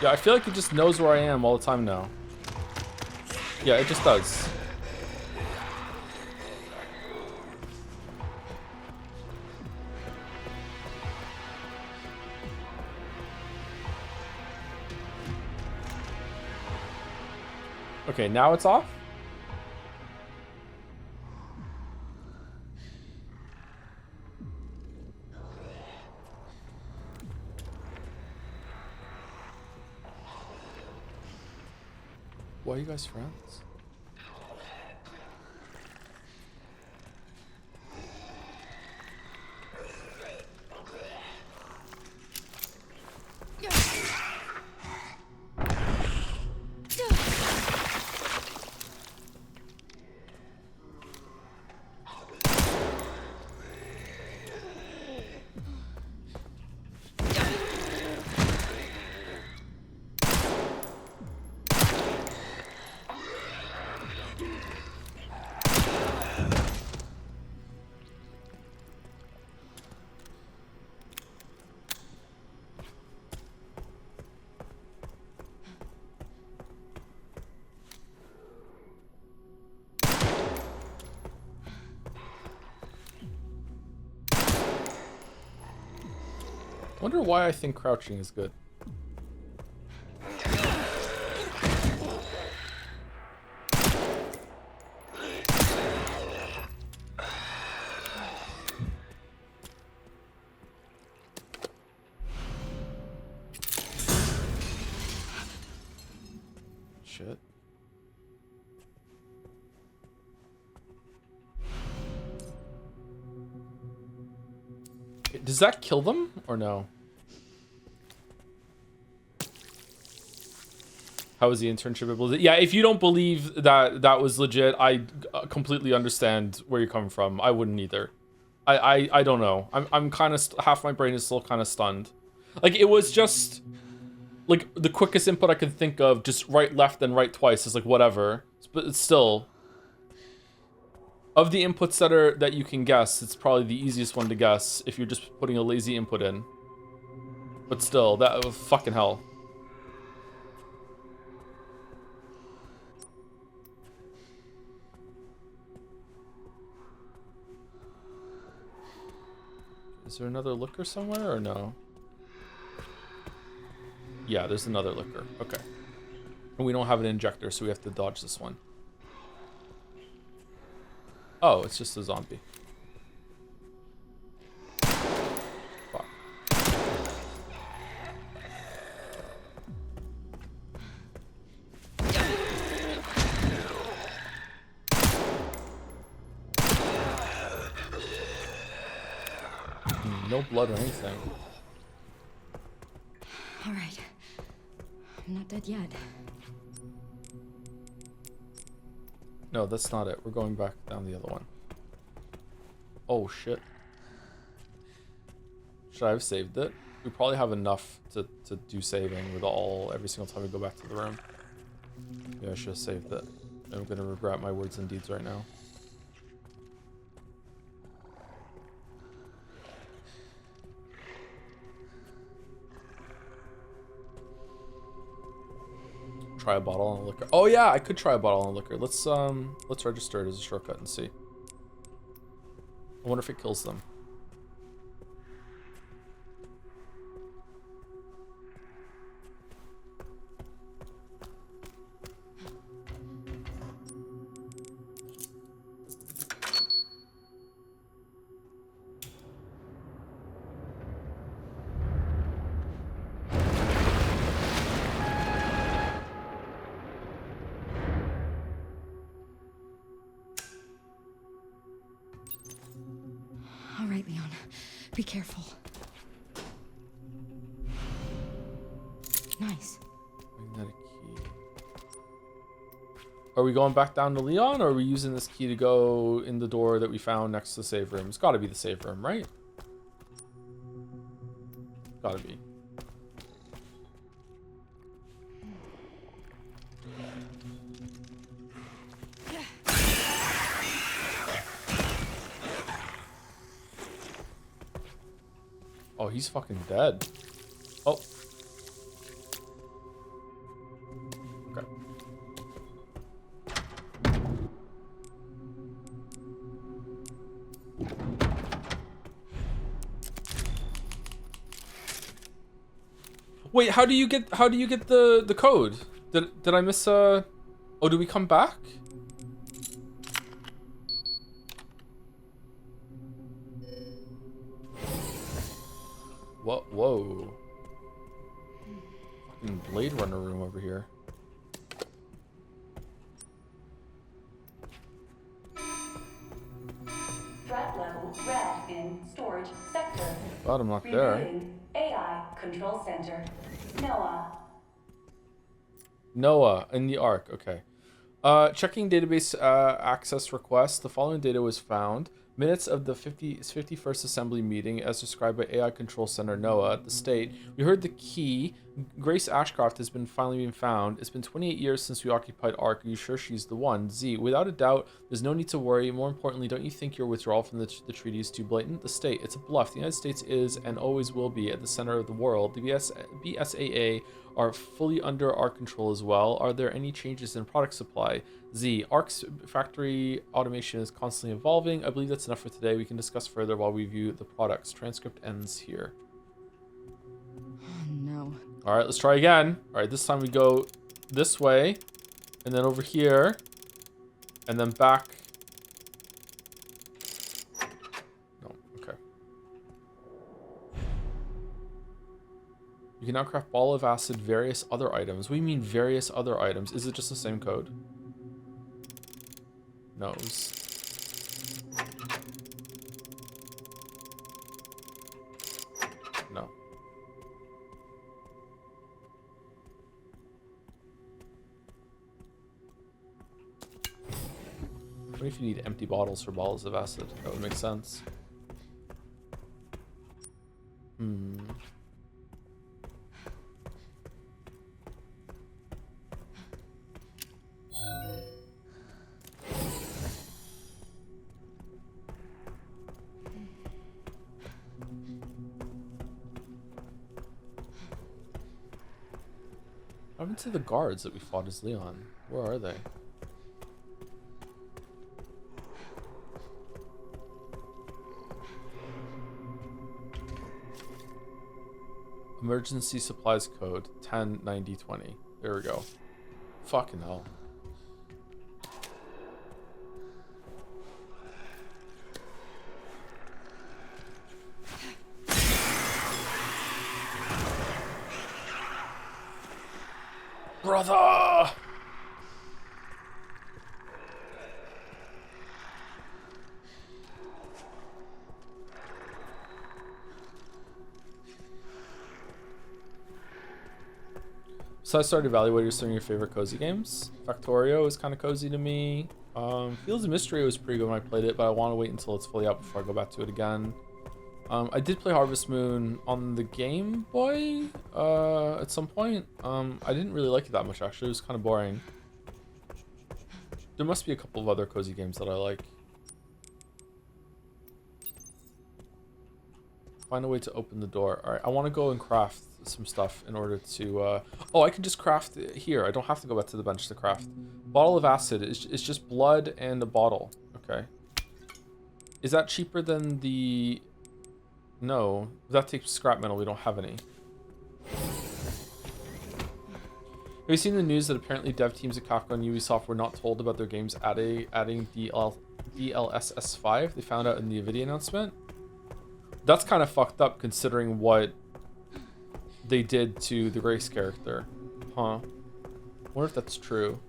Yeah, I feel like it just knows where I am all the time now. Yeah, it just does. Okay, now it's off? Why are you guys friends? Wonder why I think crouching is good. Shit. Does that kill them or no? How was the internship able to... Yeah, if you don't believe that that was legit, I completely understand where you're coming from. I wouldn't either. I don't know. I'm kind of... half my brain is still kind of stunned. Like, it was just... like, the quickest input I could think of, just right, left, and right twice is like, whatever. But it's still... of the inputs that you can guess, it's probably the easiest one to guess if you're just putting a lazy input in. But still, that was fucking hell. Is there another liquor somewhere or no? Yeah, there's another liquor. Okay. And we don't have an injector, so we have to dodge this one. Oh, it's just a zombie. Fuck. No blood or anything. All right. I'm not dead yet. No, that's not it. We're going back down the other one. Oh, shit. Should I have saved it? We probably have enough to do saving with every single time we go back to the room. Yeah, I should have saved it. I'm gonna regret my words and deeds right now. Try a bottle on liquor. Oh yeah, I could try a bottle on liquor. Let's register it as a shortcut and see. I wonder if it kills them. All right, Leon. Be careful. Nice. Magnetic key. Are we going back down to Leon, or are we using this key to go in the door that we found next to the save room? It's got to be the save room, right? Gotta be. Oh, he's fucking dead. Oh. Okay. Wait, how do you get the code? Did I miss oh, do we come back? Whoa. Fucking Blade Runner room over here. Threat level red in storage sector. God, I'm not there. Rebooting AI control center. Noah in the Ark. Okay. Checking database access request. The following data was found. Minutes of the 51st Assembly meeting as described by AI Control Center NOAA at the state. We heard the key. Grace Ashcroft has finally been found. It's been 28 years since we occupied Ark. Are you sure she's the one? Z. Without a doubt, there's no need to worry. More importantly, don't you think your withdrawal from the treaty is too blatant? The state. It's a bluff. The United States is and always will be at the center of the world. The BSAA are fully under our control as well. Are there any changes in product supply? Z. Ark's factory automation is constantly evolving. I believe that's enough for today. We can discuss further while we view the products. Transcript ends here. Oh, no. All right, let's try again. All right, this time we go this way, and then over here, and then back. No, okay. You can now craft ball of acid, various other items. What do you mean various other items? Is it just the same code? Nose. No. What if you need empty bottles for bottles of acid? That would make sense. What happened to the guards that we fought as Leon? Where are they? Emergency supplies code 109020. There we go. Fucking hell. Brother! So I started evaluating some of your favorite cozy games. Factorio is kind of cozy to me. Fields of Mystery was pretty good when I played it, but I want to wait until it's fully out before I go back to it again. I did play Harvest Moon on the Game Boy at some point. I didn't really like it that much, actually. It was kind of boring. There must be a couple of other cozy games that I like. Find a way to open the door. All right, I want to go and craft some stuff in order to... Oh, I can just craft it here. I don't have to go back to the bench to craft. Bottle of acid. It's just blood and a bottle. Okay. Is that cheaper than the... No, that takes scrap metal. We don't have any. Have you seen the news that apparently dev teams at Capcom and Ubisoft were not told about their games adding DLSS 5? They found out in the Nvidia announcement. That's kind of fucked up considering what they did to the Grace character. Huh. Wonder if that's true.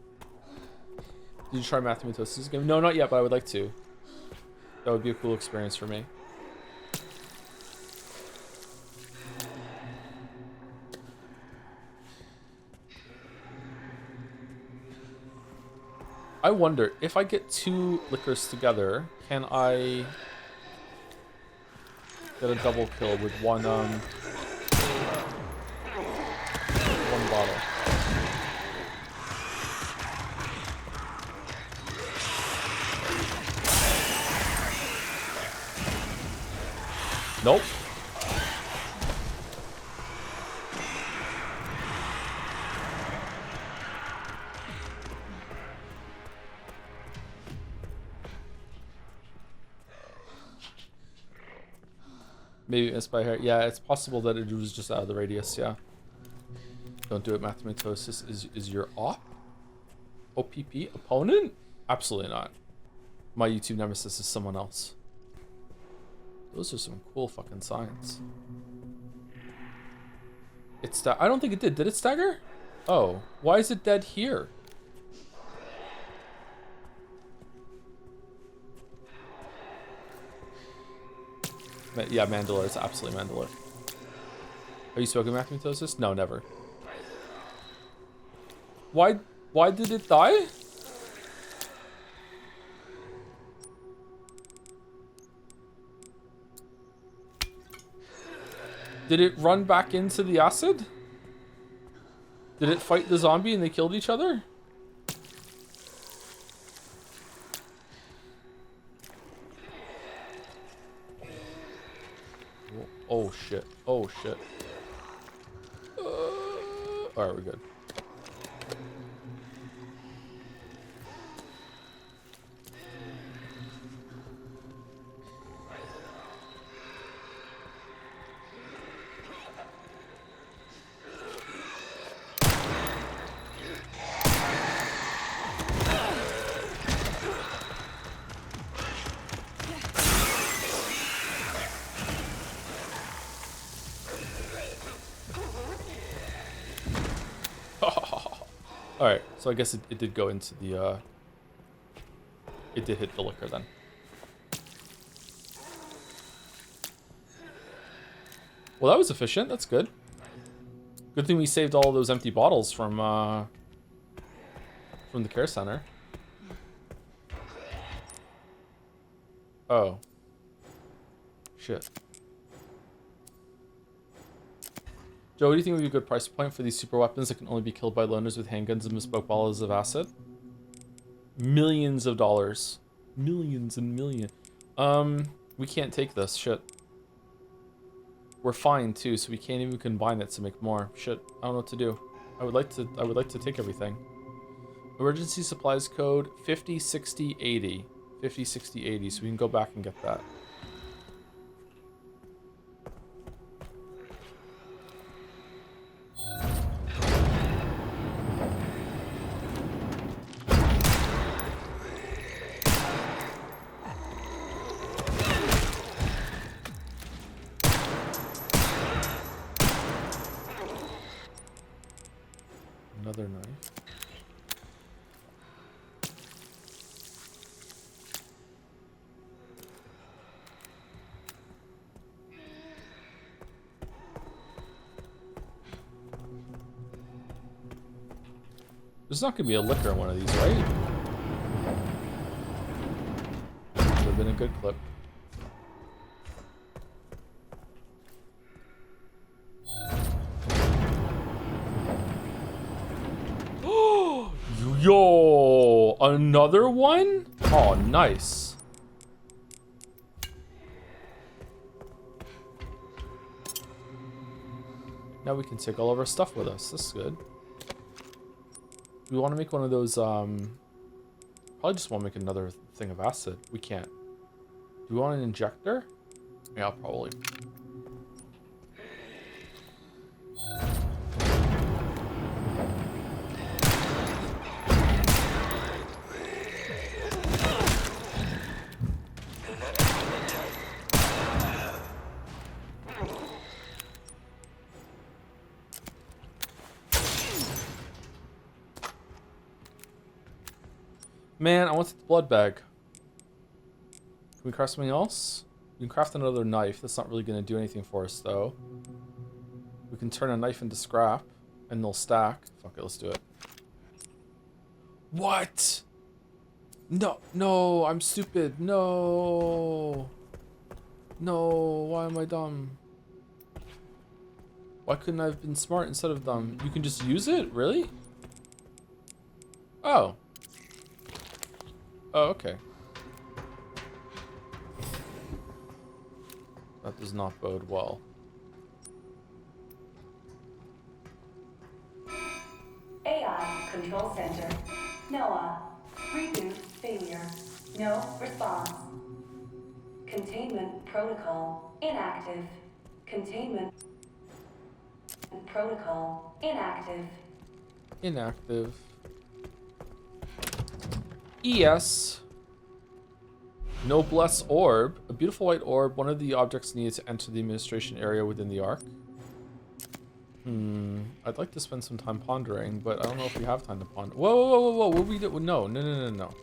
Did you try Matthew Matosis' game? No, not yet, but I would like to. That would be a cool experience for me. I wonder, if I get two liquors together, can I get a double kill with one bottle? Nope. Maybe missed by hair. Yeah, it's possible that it was just out of the radius, yeah. Don't do it, Mathematosis is your op? OPP? Opponent? Absolutely not. My YouTube nemesis is someone else. Those are some cool fucking signs. I don't think it did. Did it stagger? Oh, why is it dead here? Yeah, Mandalore. It's absolutely Mandalore. Have you spoken Mathematosis? No, never. Why did it die? Did it run back into the acid? Did it fight the zombie and they killed each other? Oh shit. Oh shit. Alright, we're good. Alright, so I guess it did go into the, it did hit the liquor then. Well, that was efficient. That's good. Good thing we saved all those empty bottles from the care center. Oh. Shit. Joe, what do you think would be a good price point for these super weapons that can only be killed by loners with handguns and bespoke bottles of acid? Millions of dollars. Millions and millions. We can't take this. Shit. We're fine too, so we can't even combine it to make more. Shit. I don't know what to do. I would like to take everything. Emergency supplies code 506080. 506080, so we can go back and get that. Another knife. There's not gonna be a liquor in one of these, right? Would have been a good clip. Yo, another one? Oh, nice. Now we can take all of our stuff with us. This is good. We want to make one of those, probably just want to make another thing of acid. We can't. Do we want an injector? Yeah, probably. Man, I want the blood bag. Can we craft something else? We can craft another knife. That's not really going to do anything for us, though. We can turn a knife into scrap, and they'll stack. Fuck it, let's do it. What? No, no, I'm stupid. No. No, why am I dumb? Why couldn't I have been smart instead of dumb? You can just use it? Really? Oh. Oh, okay. That does not bode well. AI Control Center. NOAA. Reboot failure. No response. Containment protocol inactive. Containment protocol inactive. Inactive. ES. Noblesse orb. A beautiful white orb. One of the objects needed to enter the administration area within the Ark. I'd like to spend some time pondering, but I don't know if we have time to ponder. Whoa, whoa, whoa, whoa, whoa. What we do? No, no, no, no, no.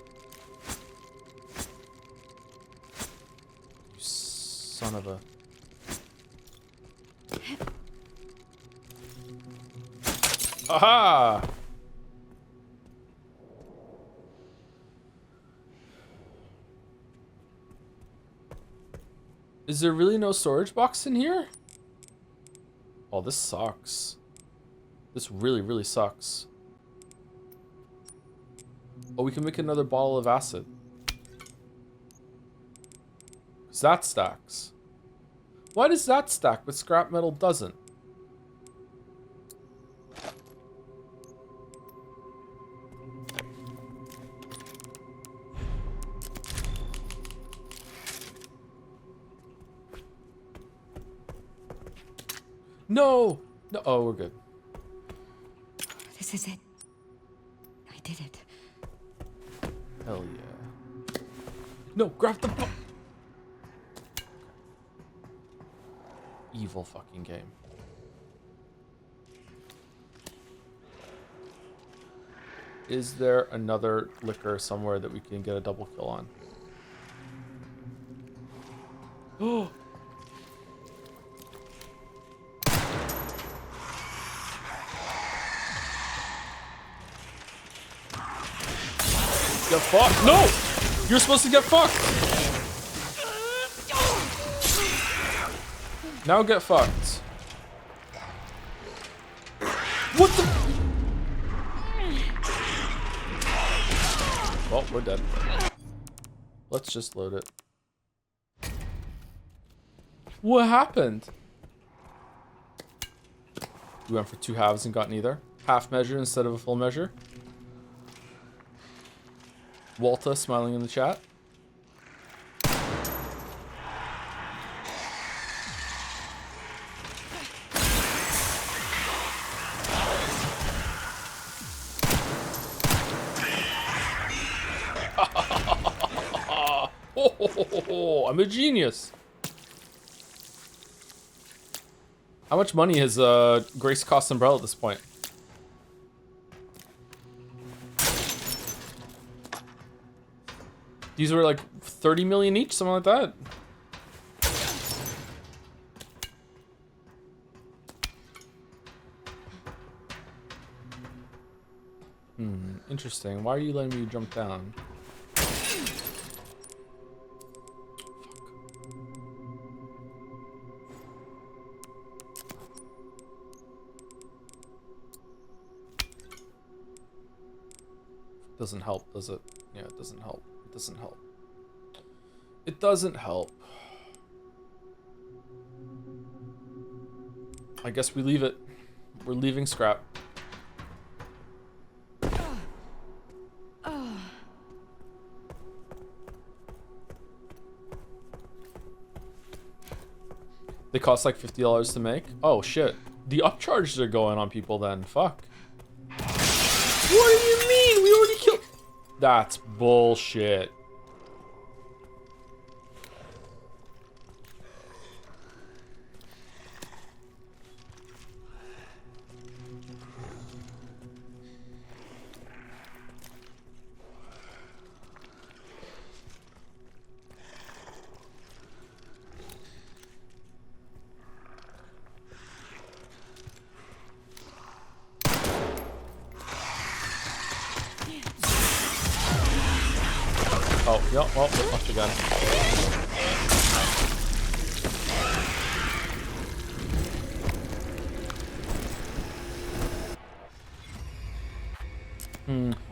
You son of a... Aha! Is there really no storage box in here? Oh, this sucks. This really, really sucks. Oh, we can make another bottle of acid. 'Cause that stacks. Why does that stack, but scrap metal doesn't? No! No, oh, we're good. This is it. I did it. Hell yeah. No, grab the book! Evil fucking game. Is there another liquor somewhere that we can get a double kill on? Oh! Get fucked. No! You're supposed to get fucked. Now get fucked. What the? Well, we're dead. Let's just load it. What happened? We went for two halves and got neither. Half measure instead of a full measure. Walter smiling in the chat. I'm a genius. How much money has Grace cost Umbrella at this point? These were like 30 million each, something like that. Interesting. Why are you letting me jump down? Doesn't help, does it? Yeah, it doesn't help. It doesn't help. It doesn't help. I guess we leave it. We're leaving scrap. They cost like $50 to make? Oh shit. The upcharges are going on people then. Fuck. What do you mean? We already killed... That's bullshit. Oh, yeah, well, we're fucked again.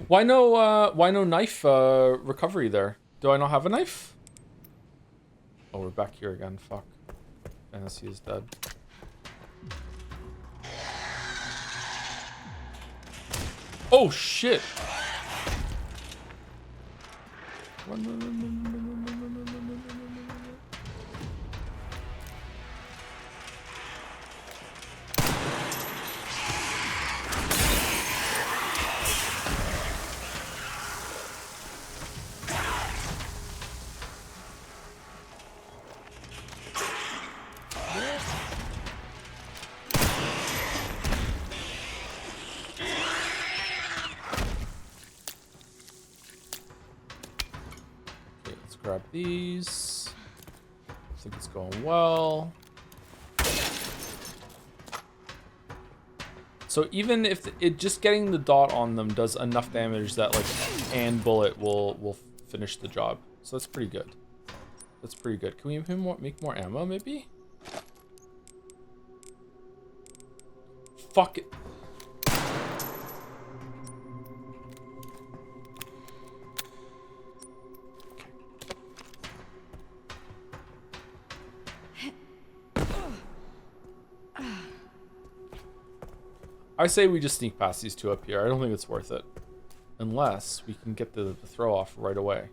Why no knife recovery there? Do I not have a knife? Oh, we're back here again. Fuck. Fantasy is dead. Oh shit! Run, run, run, run, run, run, run, run, run, run, run, run. Grab these. I think it's going well. So even if it just getting the dot on them does enough damage that like an bullet will finish the job. So that's pretty good. That's pretty good. Can we make more ammo maybe? Fuck it. I say we just sneak past these two up here. I don't think it's worth it. Unless we can get the throw off right away.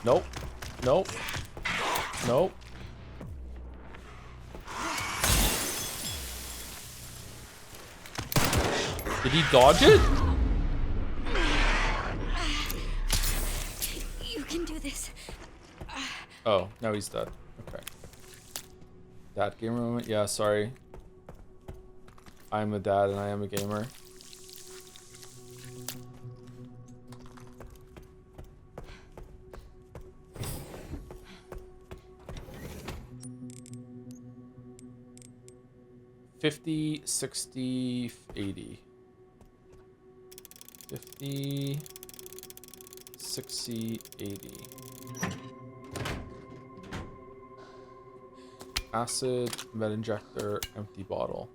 Nope. Nope. Nope. Did he dodge it? You can do this. Oh, now he's dead. Okay. Dad gamer moment? Yeah, sorry. I'm a dad and I am a gamer. $50, $60, $80. 50, 60, 80. Acid, med injector, empty bottle.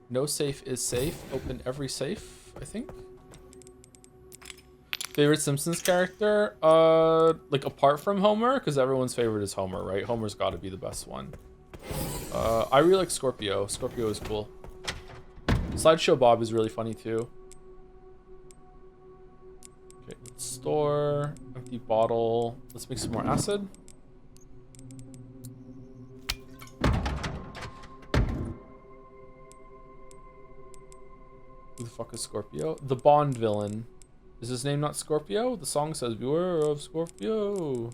No safe is safe. Open every safe, I think. Favorite Simpsons character? Like apart from Homer, because everyone's favorite is Homer, right? Homer's got to be the best one. I really like Scorpio. Scorpio is cool. Slideshow Bob is really funny too. Okay, let's store. Empty bottle. Let's make some more acid. Who the fuck is Scorpio? The Bond villain. Is his name not Scorpio? The song says, beware of Scorpio.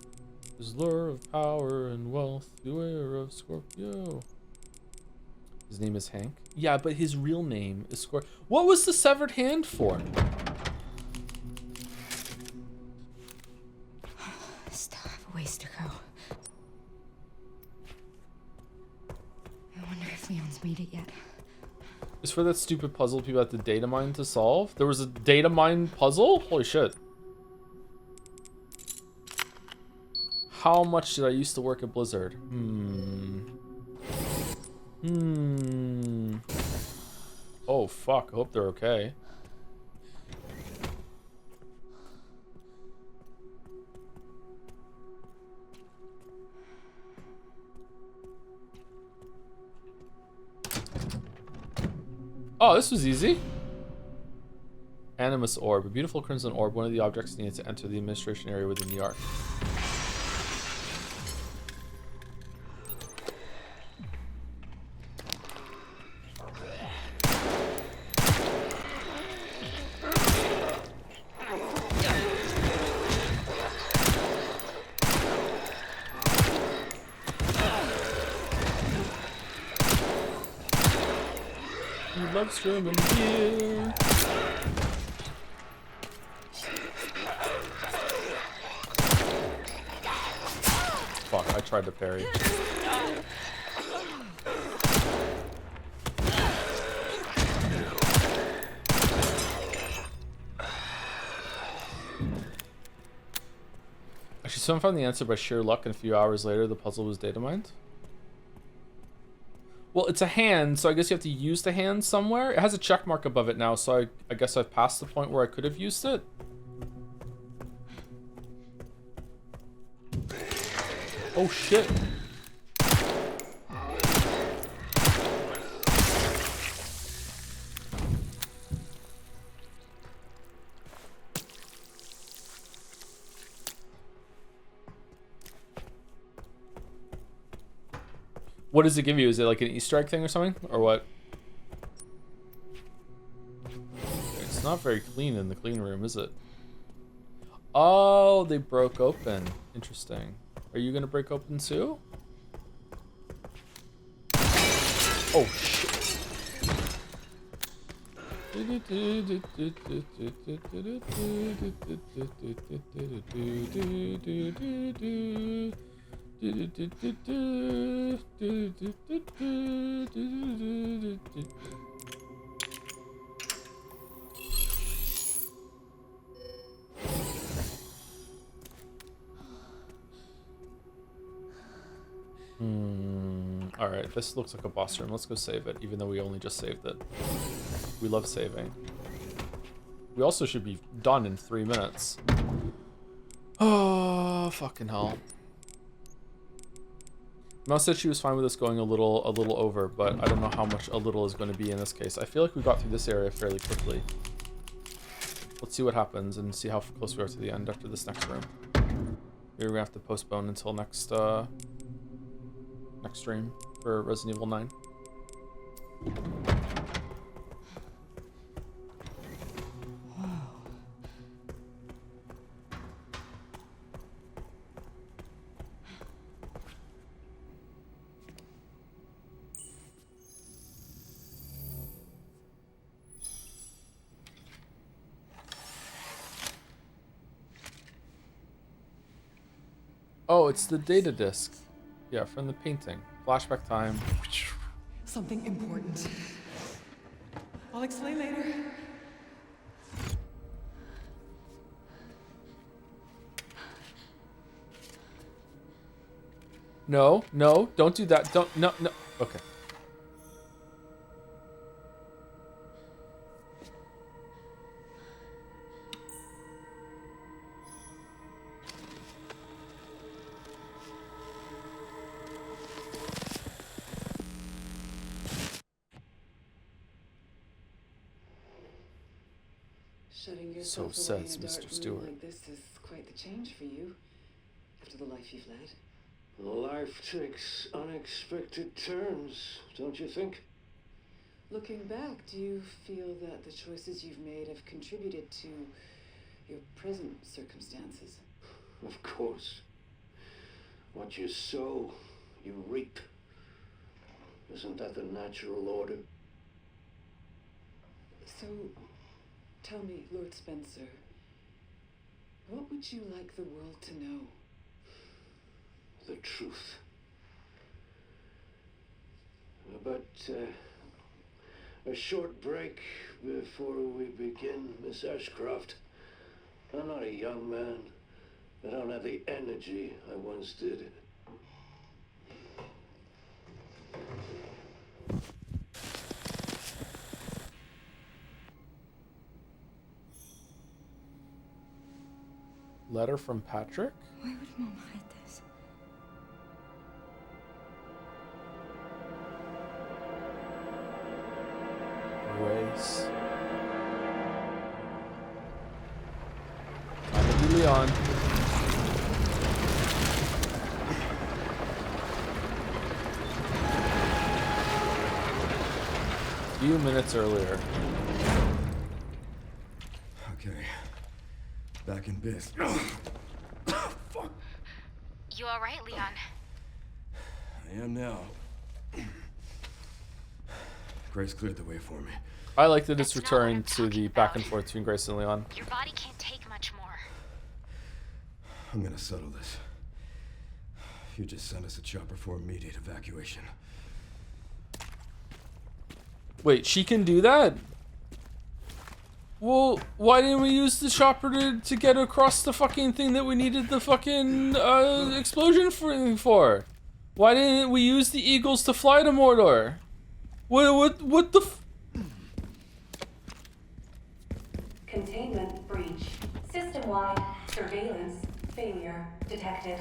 His lure of power and wealth. Beware of Scorpio. His name is Hank. Yeah, but his real name is Scor. What was the severed hand for? Still have a ways to go. I wonder if Leon's made it yet. It's for that stupid puzzle people had to data mine to solve. There was a data mine puzzle? Holy shit. How much did I used to work at Blizzard? Oh fuck, I hope they're okay. Oh, this was easy. Animus orb, a beautiful crimson orb, one of the objects needed to enter the administration area within the ark. Loves German beer. Fuck, I tried to parry. Actually, someone found the answer by sheer luck, and a few hours later the puzzle was data mined. Well, it's a hand, so I guess you have to use the hand somewhere. It has a check mark above it now, so I guess I've passed the point where I could have used it. Oh shit. What does it give you? Is it like an Easter egg thing or something? Or what? It's not very clean in the clean room, is it? Oh, they broke open. Interesting. Are you gonna break open too? Oh shit. Alright, this looks like a boss room. Let's go save it, even though we only just saved it. We love saving. We also should be done in 3 minutes. Oh, fucking hell. Mel said she was fine with us going a little over, but I don't know how much a little is going to be in this case. I feel like we got through this area fairly quickly. Let's see what happens and see how close we are to the end after this next room. Maybe we're gonna have to postpone until next next stream for Resident Evil 9. Oh, it's the data disc. Yeah, from the painting. Flashback time. Something important. I'll explain later. No, no, don't do that. Don't, no. Okay. Shutting So yourself says away in a Mr. dark Stewart. room like this is quite the change for you after the life you've led. Life takes unexpected turns, don't you think? Looking back, do you feel that the choices you've made have contributed to your present circumstances? Of course. What you sow, you reap. Isn't that the natural order? So, tell me, Lord Spencer, what would you like the world to know? The truth. But a short break before we begin, Miss Ashcroft. I'm not a young man. I don't have the energy I once did. Letter from Patrick? Why would Mom hide this? Grace. Time to be Leon. A few minutes earlier. Okay. Back in biz. Fuck. You alright, Leon? I am now. Grace cleared the way for me. I like that it's returning to the back and forth between Grace and Leon. Your body can't take much more. I'm gonna settle this. You just sent us a chopper for immediate evacuation. Wait, she can do that? Well, why didn't we use the chopper to get across the fucking thing that we needed the fucking explosion for? Why didn't we use the Eagles to fly to Mordor? What the f- Containment breach. System-wide surveillance failure detected.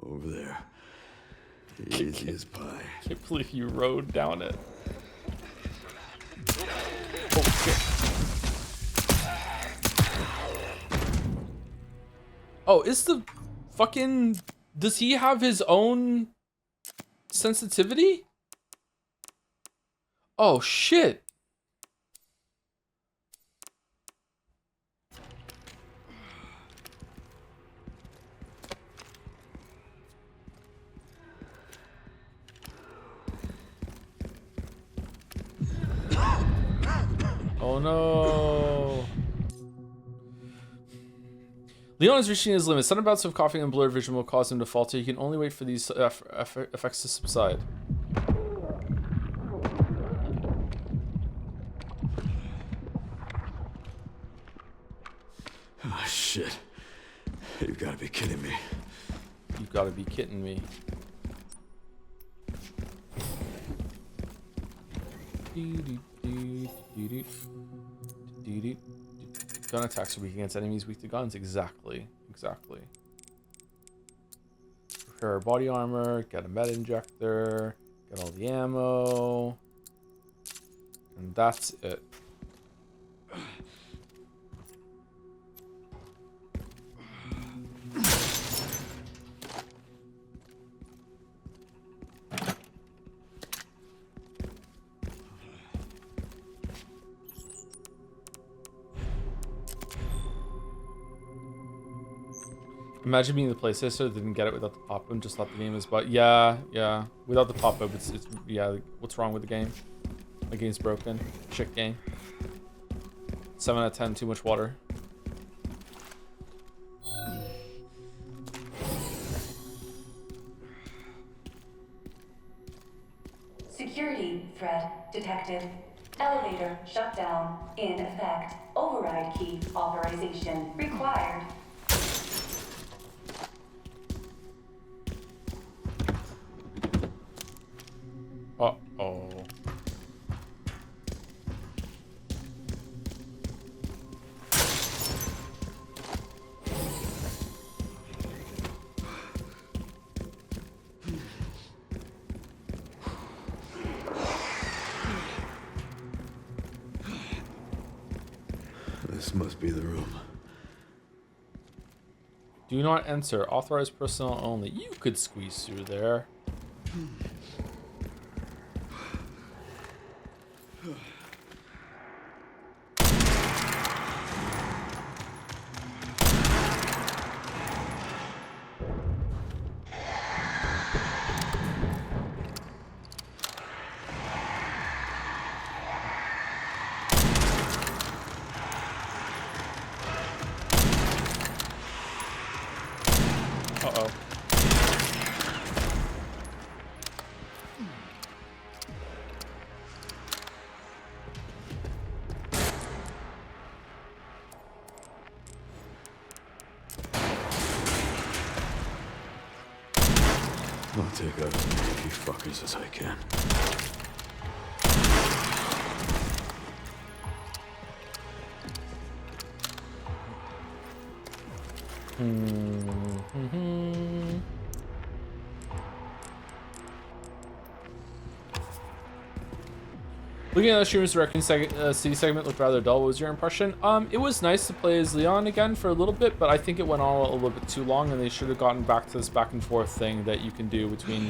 Over there. Easy as pie. I can't believe you rode down it. Oh shit. Oh, is the fucking... Does he have his own sensitivity? Oh shit. Oh no. Leon is reaching his limit. Sudden bouts of coughing and blurred vision will cause him to falter. He can only wait for these effects to subside. Oh shit. You've got to be kidding me. You've got to be kidding me. Gun attacks are weak against enemies, weak to guns. Exactly. Repair our body armor, get a med injector, get all the ammo. And that's it. Imagine being the PlayStation that didn't get it without the pop-up and just thought the game is but yeah. Without the pop-up, it's yeah, what's wrong with the game? The game's broken. Shit game. 7 out of 10, too much water. Security threat detected. Elevator shut down. In effect. Override key authorization required. Uh-oh. This must be the room. Do not enter. Authorized personnel only. You could squeeze through there. Uh-oh. I'll take out as many of you fuckers as I can. Looking at the streamer's directing city segment looked rather dull. What was your impression? It was nice to play as Leon again for a little bit, but I think it went on a little bit too long, and they should have gotten back to this back and forth thing that you can do between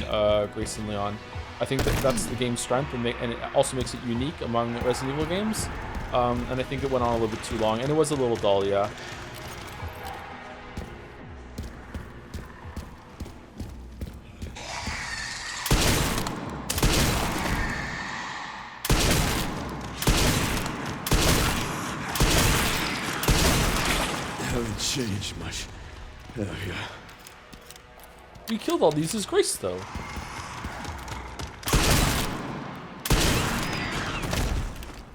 Grace and Leon. I think that's the game's strength, and it also makes it unique among Resident Evil games. And I think it went on a little bit too long, and it was a little dull, yeah. Haven't changed much. Oh, yeah. We killed all these as Grace, though.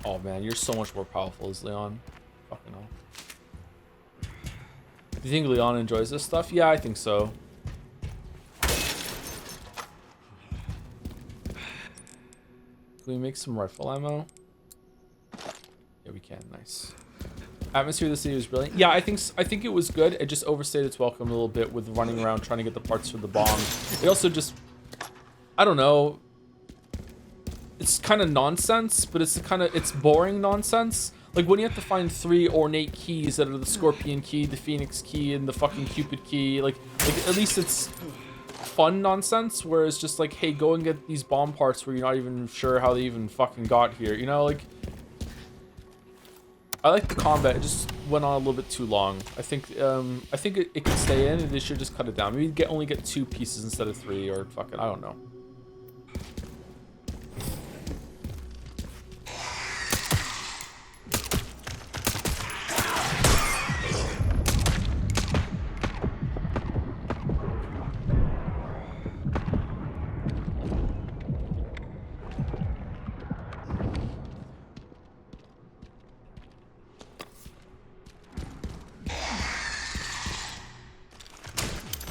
Oh man, you're so much more powerful as Leon. Fucking hell. Do you think Leon enjoys this stuff? Yeah, I think so. Can we make some rifle ammo? Yeah, we can. Nice. Atmosphere of the city was brilliant. Yeah, I think it was good. It just overstayed its welcome a little bit with running around trying to get the parts for the bomb. It also just, I don't know. It's kind of nonsense, but it's boring nonsense. Like when you have to find 3 ornate keys that are the Scorpion key, the Phoenix key, and the fucking Cupid key. Like at least it's fun nonsense. Whereas just like, hey, go and get these bomb parts where you're not even sure how they even fucking got here. You know, like. I like the combat. It just went on a little bit too long. I think it can stay in, and they should just cut it down. Maybe only get 2 pieces instead of 3, or fucking I don't know.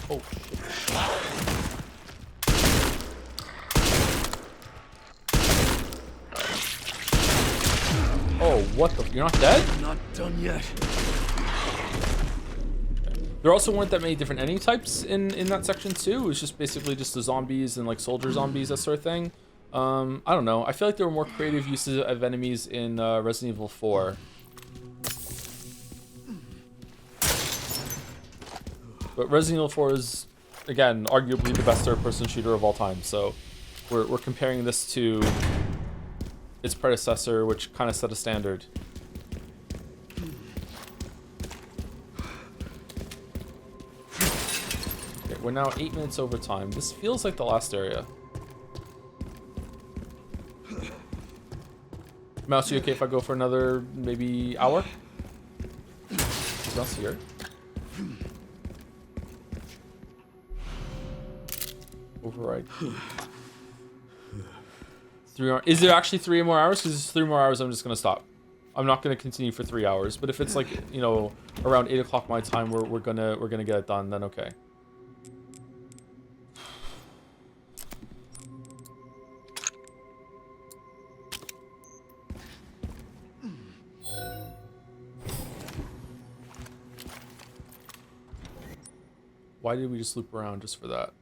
Oh, shit. Oh, what the? You're not dead? Not done yet. There also weren't that many different enemy types in that section too. It was just basically just the zombies and like soldier zombies, that sort of thing. I don't know. I feel like there were more creative uses of enemies in Resident Evil 4. But Resident Evil 4 is, again, arguably the best third-person shooter of all time. So we're comparing this to its predecessor, which kind of set a standard. Okay, we're now 8 minutes over time. This feels like the last area. Mouse, you okay if I go for another maybe hour? Mouse here. Override. 3 hours. Is there actually 3 more hours? Because it's 3 more hours, I'm just gonna stop. I'm not gonna continue for 3 hours. But if it's like, you know, around 8 o'clock my time, we're gonna get it done, then okay. Why did we just loop around just for that?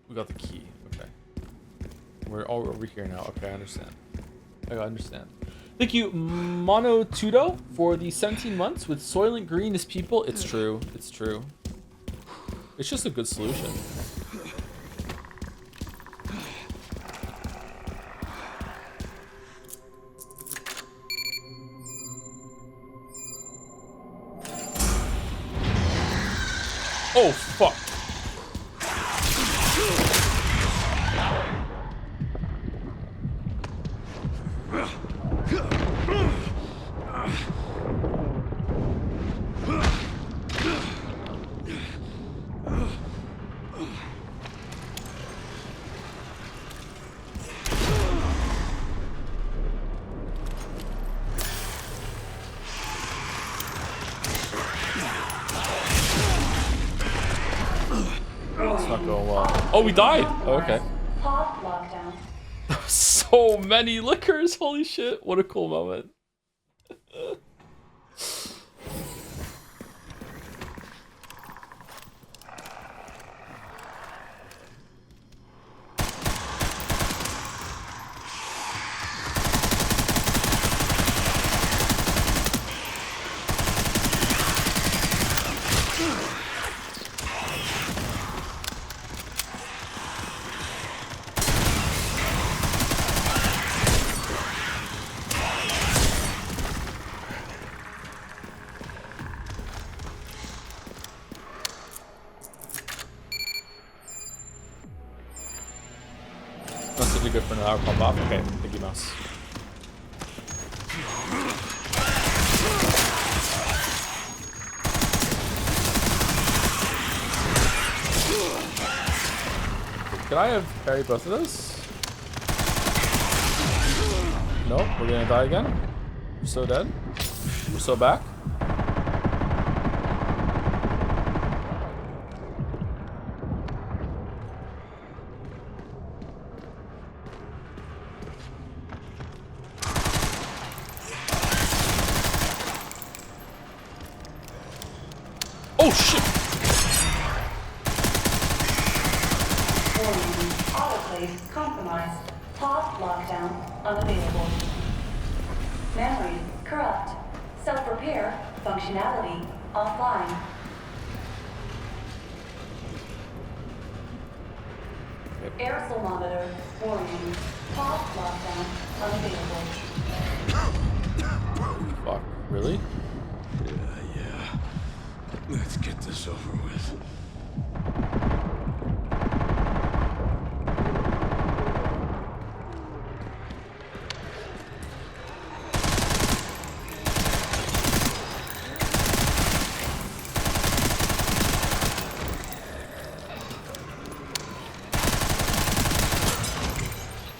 We got the key. Okay. We're all over here now. Okay, I understand. I understand. Thank you, Mono Tudo, for the 17 months with Soylent Green as people. It's true. It's true. It's just a good solution. Oh, fuck. going well. Oh, we died. Oh, okay. Pod lockdown. So many liquors. Holy shit! What a cool moment. Must be good for an hour pop off. Okay, Mickey Mouse. Could I have parried both of those? Nope, we're gonna die again. We're so dead. We're so back. Oh shit! Warning. Autoclave compromised. Pod lockdown unavailable. Memory corrupt. Self-repair functionality offline. Aerosol monitor warning. Pod lockdown unavailable. Fuck, really? Yeah. Let's get this over with.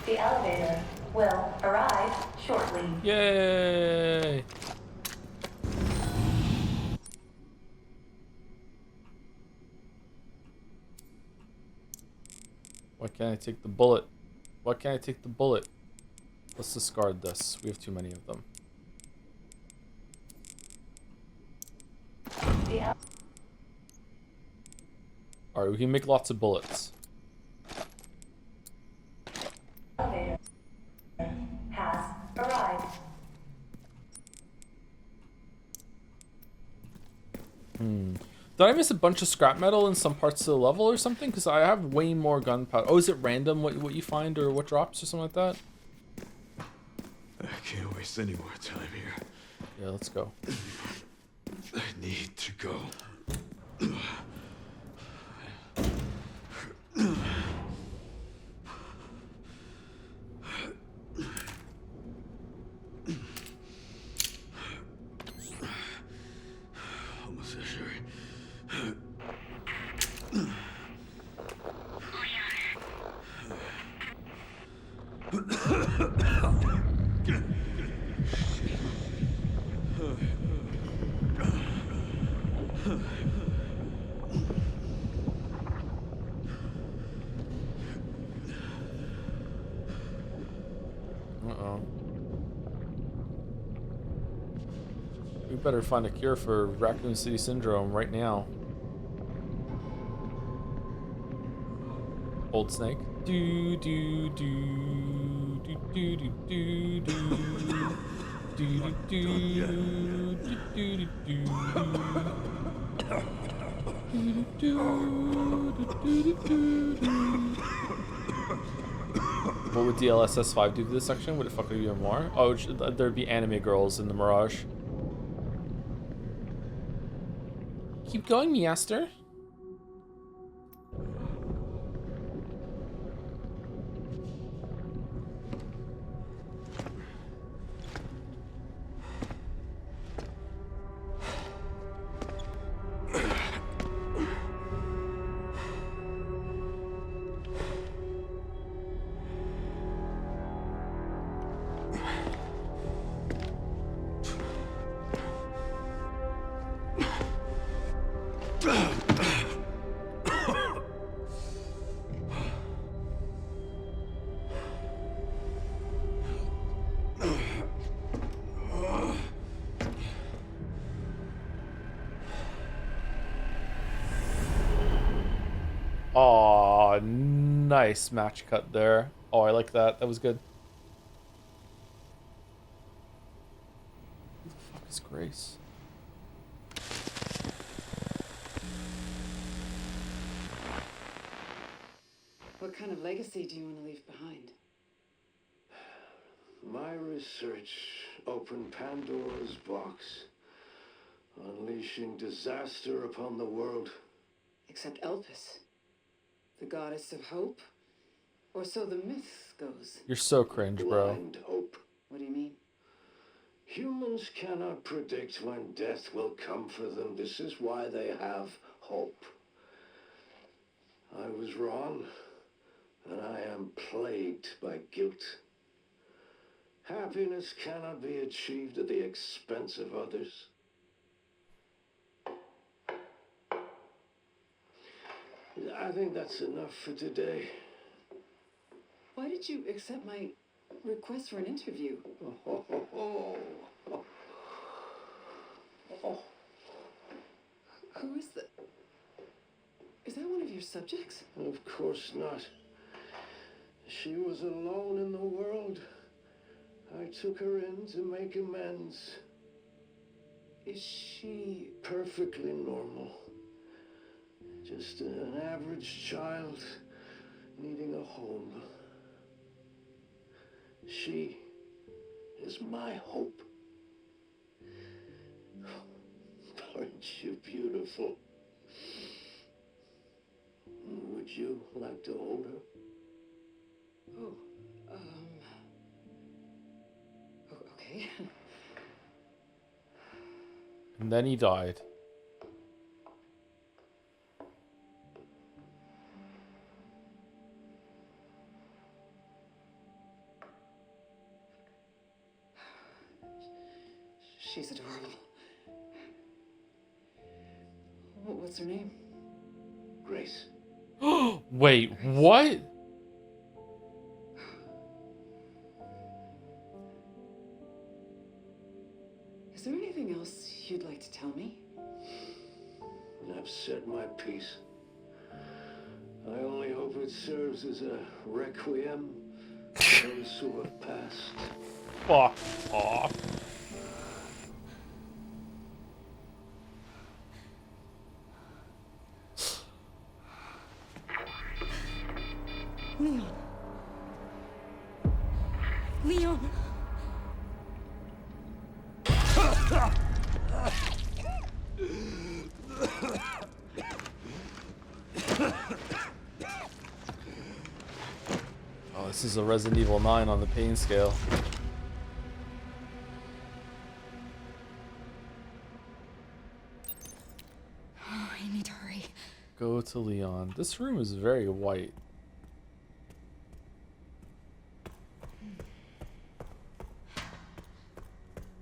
The elevator will arrive shortly. Yay! Why can't I take the bullet? Why can't I take the bullet? Let's discard this. We have too many of them. Alright, we can make lots of bullets. Elevator has arrived. Did I miss a bunch of scrap metal in some parts of the level or something? Because I have way more gunpowder. Oh, is it random what you find or what drops or something like that? I can't waste any more time here. Yeah, let's go. I need to go. Almost there, Sherry. Uh-oh. We better find a cure for Raccoon City Syndrome right now. Old Snake. Do do do do do do do do do do do do. What would DLSS 5 do to this section? Would it fuck with you even more? Oh, there'd be anime girls in the Mirage. Keep going, Miaster. Nice match cut there. Oh, I like that. That was good. Who the fuck is Grace? What kind of legacy do you want to leave behind? My research opened Pandora's box, unleashing disaster upon the world. Except Elpis, the goddess of hope? Or so the myth goes. You're so cringe, bro. Blind hope. What do you mean? Humans cannot predict when death will come for them. This is why they have hope. I was wrong, and I am plagued by guilt. Happiness cannot be achieved at the expense of others. I think that's enough for today. Why did you accept my request for an interview? Who is that? Is that one of your subjects? Of course not. She was alone in the world. I took her in to make amends. Is she perfectly normal? Just an average child needing a home. She is my hope. Aren't you beautiful? Would you like to hold her? Oh, okay. And then he died. She's adorable. What's her name? Grace. Wait, what? Is there anything else you'd like to tell me? I've said my piece. I only hope it serves as a requiem for those who have passed. Fuck off. Leon. Leon. Oh, this is a Resident Evil 9 on the pain scale. Oh, I need to hurry. Go to Leon. This room is very white.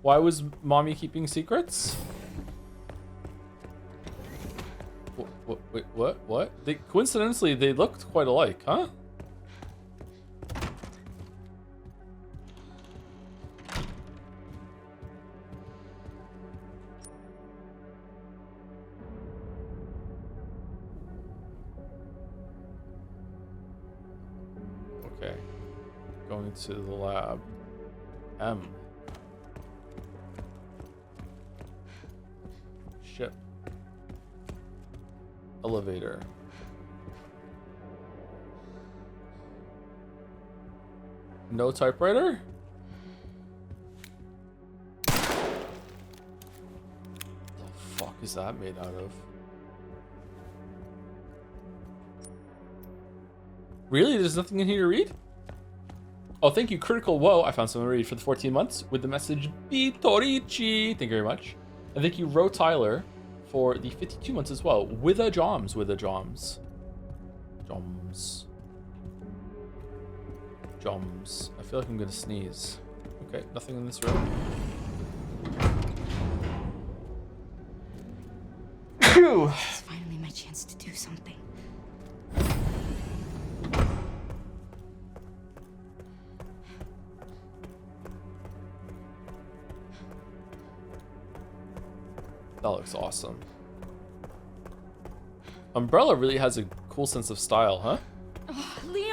Why was mommy keeping secrets? Wait, what? Coincidentally, they looked quite alike, huh? Okay. Going to the lab. Ship. Elevator. No typewriter? The fuck is that made out of? Really? There's nothing in here to read? Oh, thank you, Critical Woe. I found something to read for the 14 months with the message Bitorici. Thank you very much. And thank you, Ro Tyler, for the 52 months as well. With a Joms. Joms. I feel like I'm gonna sneeze. Okay, nothing in this room. Phew. It's finally my chance to do something. That looks awesome. Umbrella really has a cool sense of style, huh? Oh, Leon.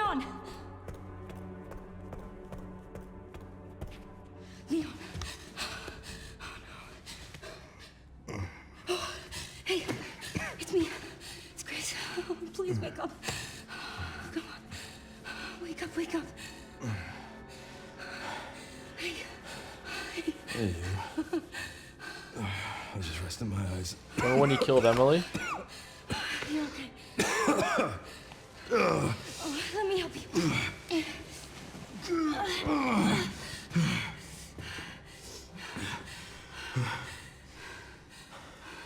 Hey, you. I was just resting my eyes. Remember when you killed Emily? You're okay. Oh, let me help you.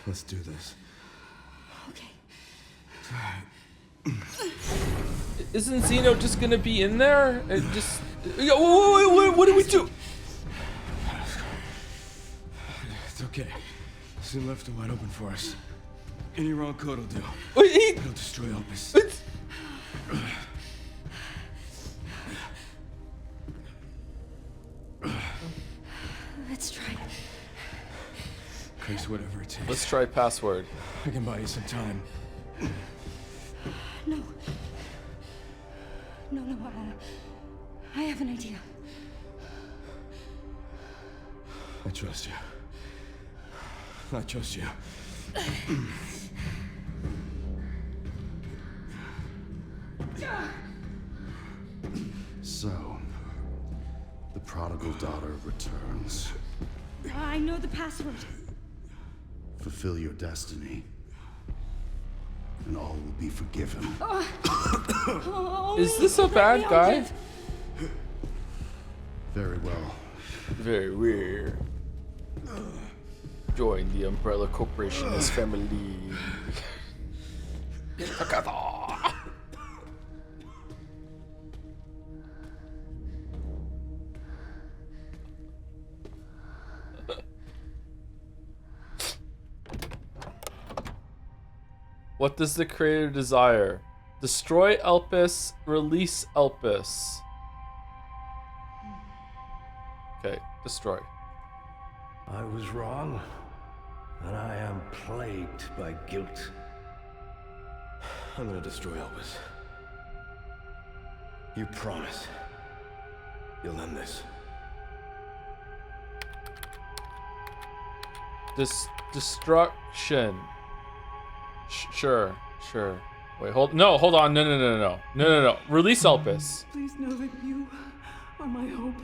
Let's do this. Okay. Isn't Zeno just gonna be in there? It just. What do we do? It's okay. Soon left and wide open for us. Any wrong code will do. It'll destroy Elvis. Let's try. Chris, whatever it takes. Let's try password. I can buy you some time. No. No, I have an idea. I trust you. I trust you. So, the prodigal daughter returns. I know the password. Fulfill your destiny, and all will be forgiven. Is this a bad guy? Very well. Very weird. Join the Umbrella Corporation as family. What does the creator desire? Destroy Elpis, release Elpis. Okay, destroy. I was wrong, and I am plagued by guilt. I'm gonna destroy Elvis. You promise you'll end this. Destruction. Sure. Wait, hold on. No. Release Elpis. Please know that you are my hope.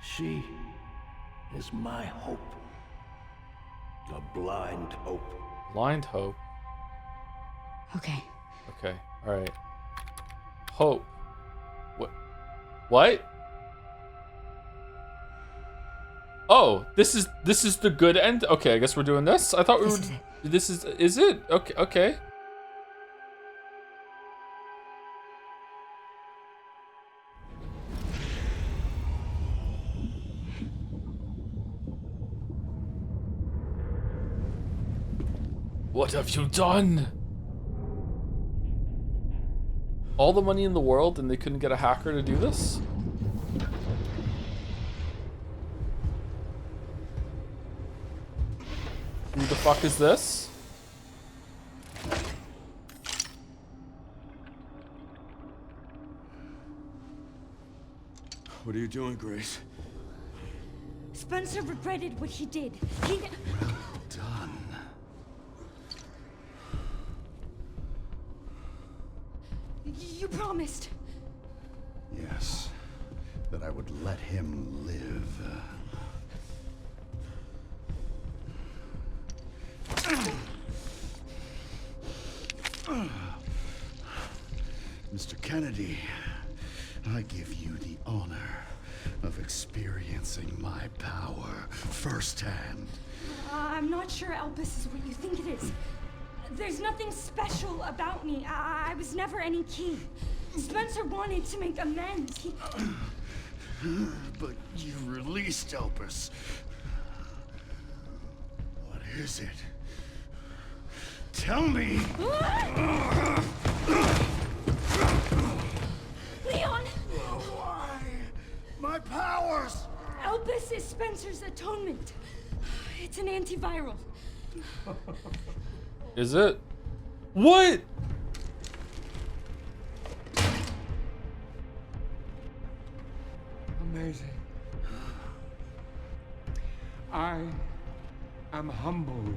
She is my hope. A blind hope. Blind hope. Okay. Okay. All right. Hope. What? Oh, this is the good end. Okay, I guess we're doing this. I thought we were. This is it? Okay. What have you done? All the money in the world and they couldn't get a hacker to do this? Who the fuck is this? What are you doing, Grace? Spencer regretted what he did. Well done. You promised. Yes, that I would let him live. Mr. Kennedy, I give you the honor of experiencing my power firsthand. I'm not sure Elpis is what you think it is. There's nothing special about me. I was never any key. Spencer wanted to make amends. But you released Elpis. What is it? Tell me! Leon! Why? My powers! Elpis is Spencer's atonement. It's an antiviral. Is it? What? Amazing. I am humbled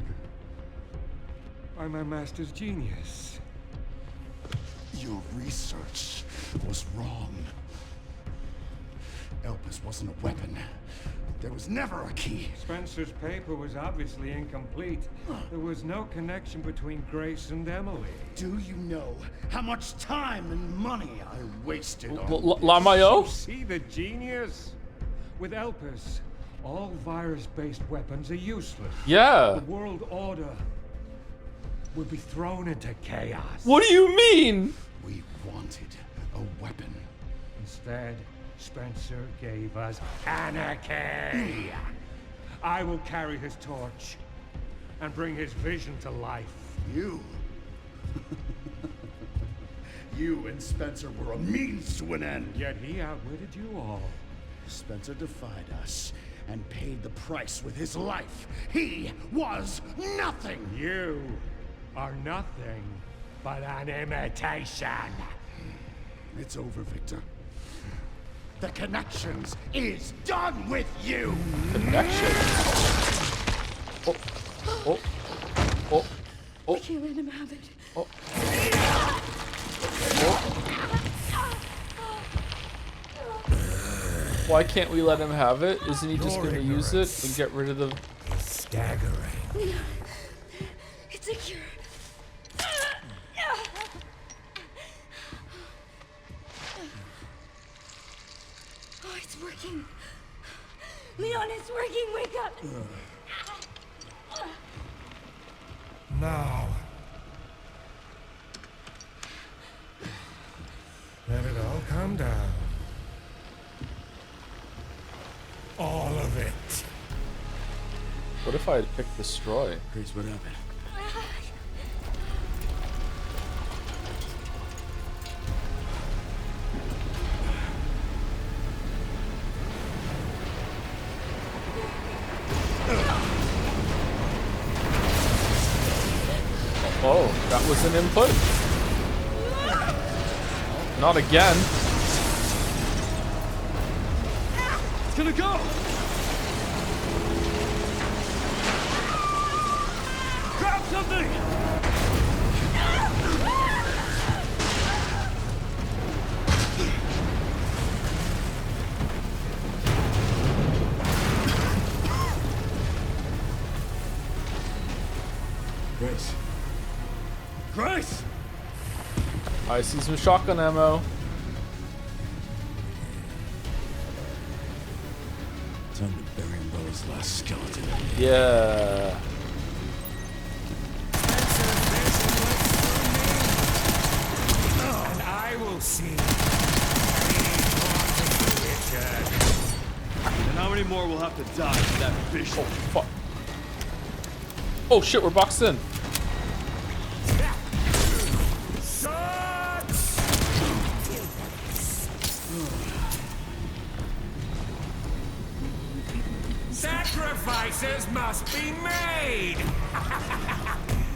by my master's genius. Your research was wrong. Elpis wasn't a weapon. There was never a key. Spencer's paper was obviously incomplete. There was no connection between Grace and Emily. Do you know how much time and money I wasted on Lamayo? See the genius? With Elpis, all virus-based weapons are useless. Yeah. The world order will be thrown into chaos. What do you mean? We wanted a weapon. Instead, Spencer gave us anarchy. I will carry his torch and bring his vision to life. You? You and Spencer were a means to an end. Yet he outwitted you all. Spencer defied us and paid the price with his life. He was nothing. You are nothing but an imitation. It's over, Victor. The Connections is done with you. Connections. Oh, oh, oh, oh. I can't let him have it. Oh. Why can't we let him have it? Isn't he just going to use it and get rid of the... Staggering. It's a cure. Oh, it's working. Leon, it's working. Wake up. Now, let it all come down. All of it. What if I had picked destroy? Grace, what happened? Oh, that was an input? Not again. It's gonna go! Grab something! Grace. Grace! I see some shotgun ammo. Time to bury Umbrella's last skeleton. Yeah. And I will see. And how many more will have to die for that vision? Oh, fuck. Oh shit, we're boxed in. Sacrifices must be made!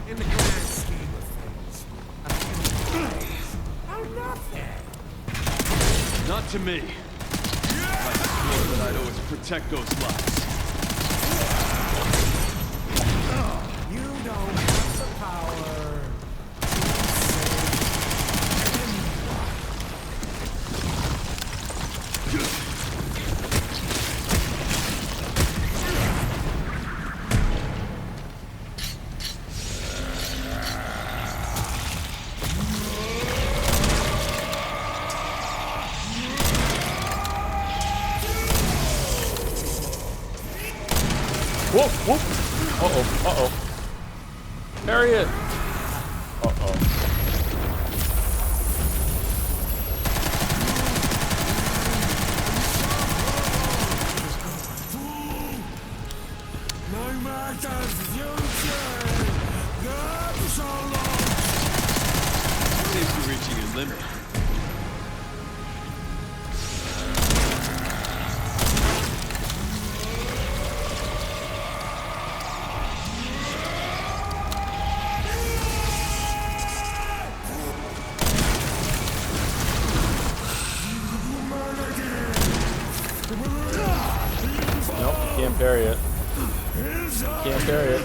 In the grand scheme of things, a few lives are nothing. Not to me. I swore that I'd always protect those lives. You don't have the power to save anyone. Whoa, whoa. Uh-oh, uh-oh. Parry it. Uh-oh. No matter future, God so long. Seems to be reaching his limit. Nope, can't parry it. Can't parry it.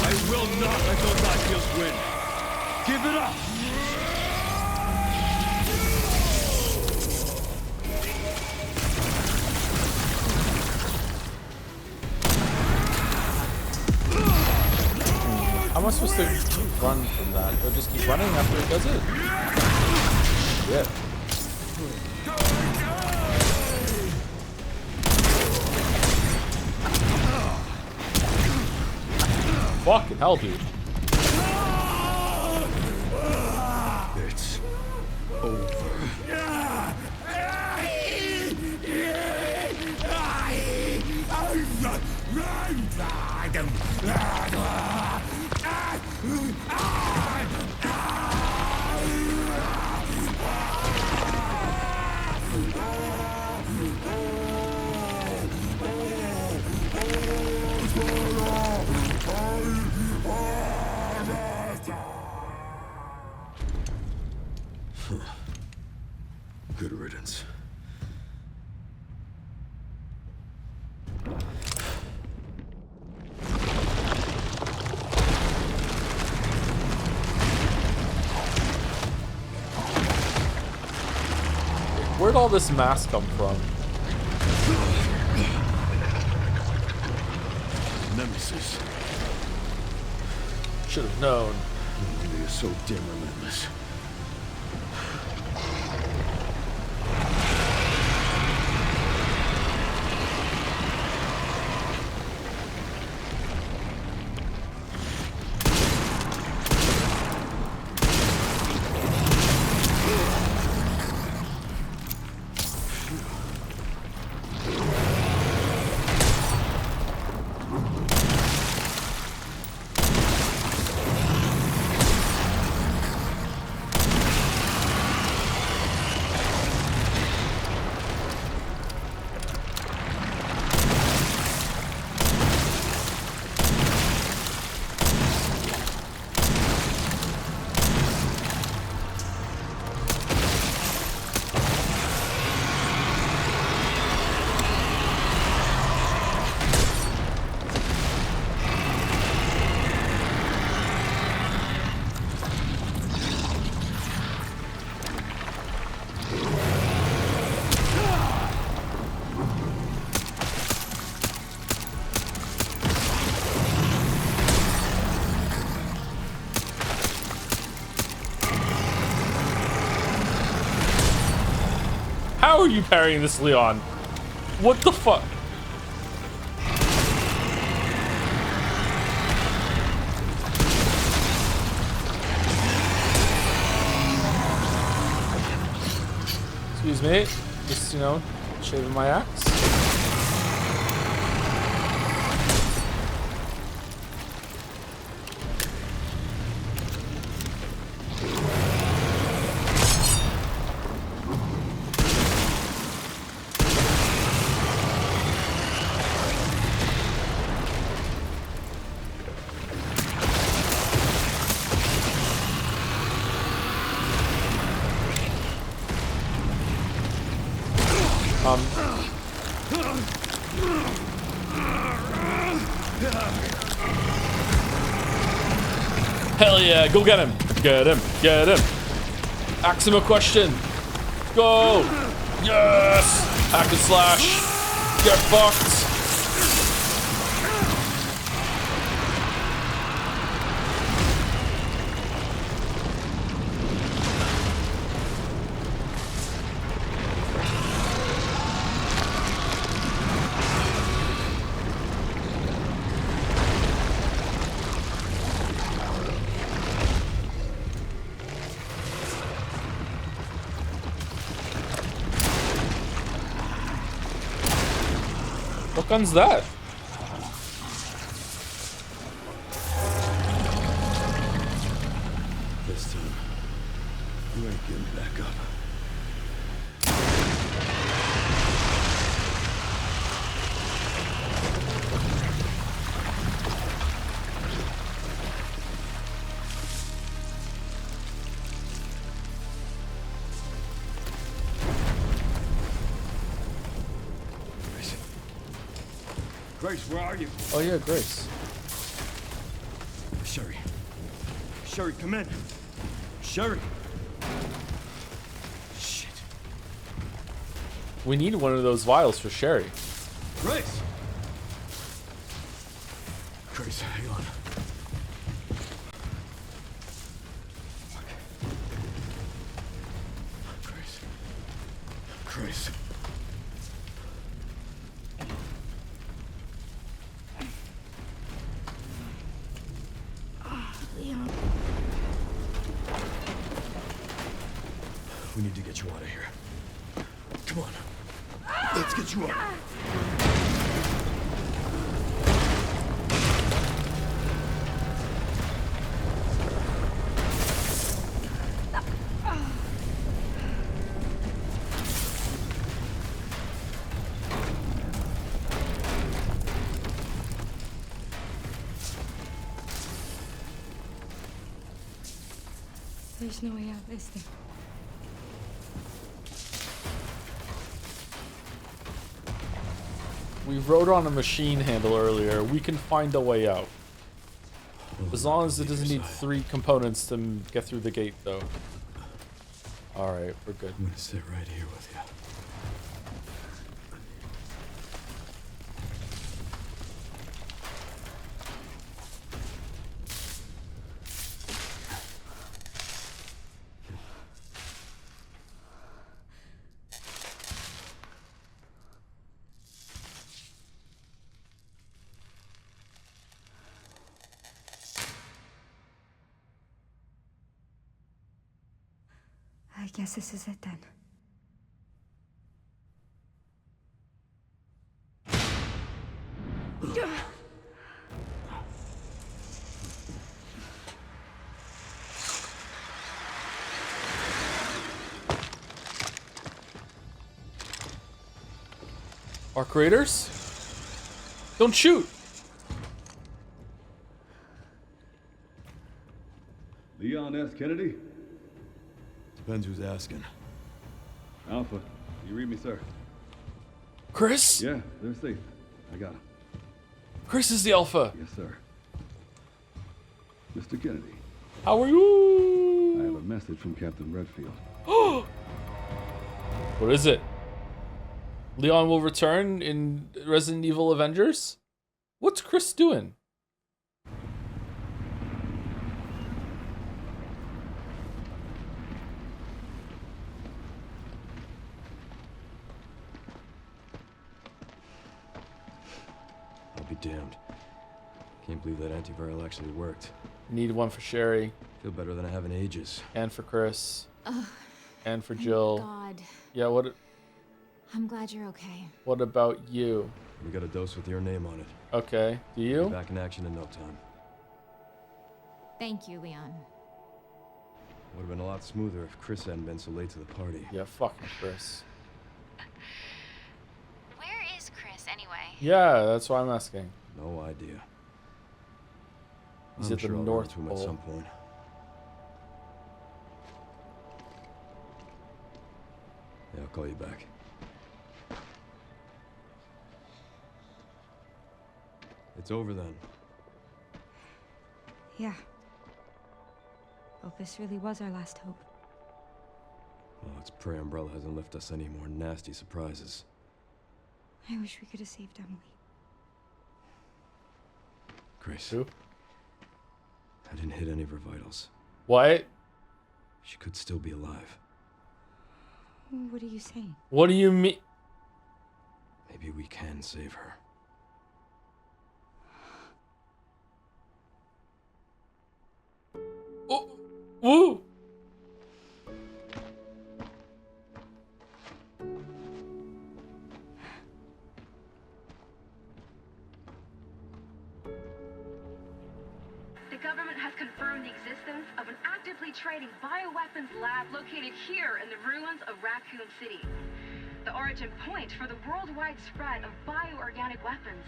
I will not let those ideals win. Give it up! How am I supposed to run from that? Or just keep running after it does it? Yeah. Fucking hell, dude. It's over. Good riddance. Where'd all this mass come from? Nemesis. Should have known. They are so damn relentless. How are you parrying this, Leon? What the fuck? Excuse me, just, you know, shaving my axe. Hell yeah, go get him. Get him, get him. Ask him a question. Go. Yes. Hack and slash. Get fucked. What gun's that? This time, you ain't getting back up. Grace, where are you? Oh yeah, Grace. Sherry. Sherry, come in. Sherry. Shit. We need one of those vials for Sherry. Grace. Grace, hang on. Grace. Grace. Leon. We need to get you out of here. Come on. Let's get you out. There's no way out, is there? We rode on a machine handle earlier. We can find a way out. As long as it doesn't need 3 components to get through the gate, though. Alright, we're good. I'm gonna sit right here with you. I guess this is it then. Our creators? Don't shoot! Leon S. Kennedy? Depends who's asking. Alpha, you read me, sir? Chris? Yeah, they're safe. I got him. Chris is the Alpha. Yes, sir. Mr. Kennedy. How are you? I have a message from Captain Redfield. What is it? Leon will return in Resident Evil Avengers? What's Chris doing? I'll be damned. Can't believe that antiviral actually worked. Need one for Sherry. Feel better than I have in ages. And for Chris. Oh, and for Jill. God. Yeah, what? I'm glad you're okay. What about you? We got a dose with your name on it. Okay. Do you? Be back in action in no time. Thank you, Leon. Would have been a lot smoother if Chris hadn't been so late to the party. Yeah, fucking Chris. Where is Chris anyway? Yeah, that's why I'm asking. No idea. He's I'm at the sure I'll run North into him Pole. at some point. Yeah, I'll call you back. It's over then. Yeah. Opus really was our last hope. Well, let's pray Umbrella hasn't left us any more nasty surprises. I wish we could have saved Emily. Grace. Who? I didn't hit any of her vitals. What? She could still be alive. What are you saying? What do you mean? Maybe we can save her. Oh, woo! The government has confirmed the existence of an actively trading bioweapons lab located here in the ruins of Raccoon City. The origin point for the worldwide spread of bioorganic weapons.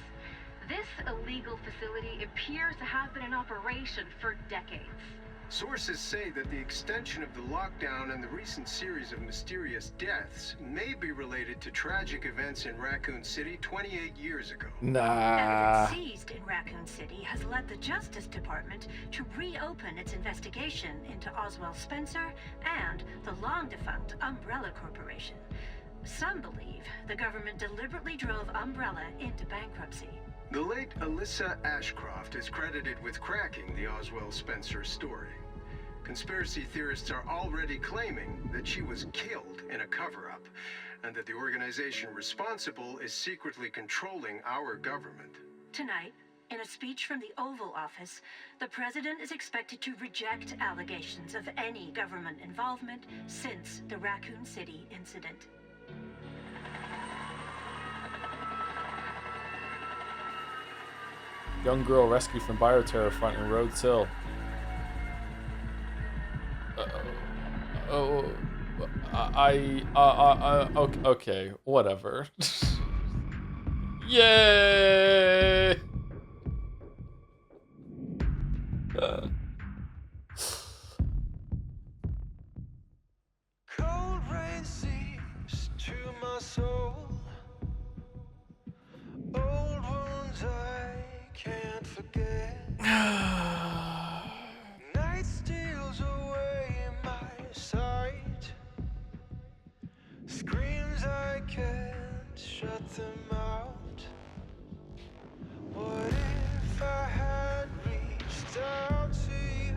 This illegal facility appears to have been in operation for decades. Sources say that the extension of the lockdown and the recent series of mysterious deaths may be related to tragic events in Raccoon City 28 years ago. Nah. Evidence seized in Raccoon City has led the Justice Department to reopen its investigation into Oswald Spencer and the long-defunct Umbrella Corporation. Some believe the government deliberately drove Umbrella into bankruptcy. The late Alyssa Ashcroft is credited with cracking the Oswald Spencer story. Conspiracy theorists are already claiming that she was killed in a cover-up, and that the organization responsible is secretly controlling our government. Tonight, in a speech from the Oval Office, the president is expected to reject allegations of any government involvement since the Raccoon City incident. Young girl rescued from bioterror front in Rhodes Hill. Okay, whatever. Yay! Cold rain seeps to my soul. Old wounds I can't forget. Night steals away my sight. Screams I can't shut them out. What if I had reached out to you?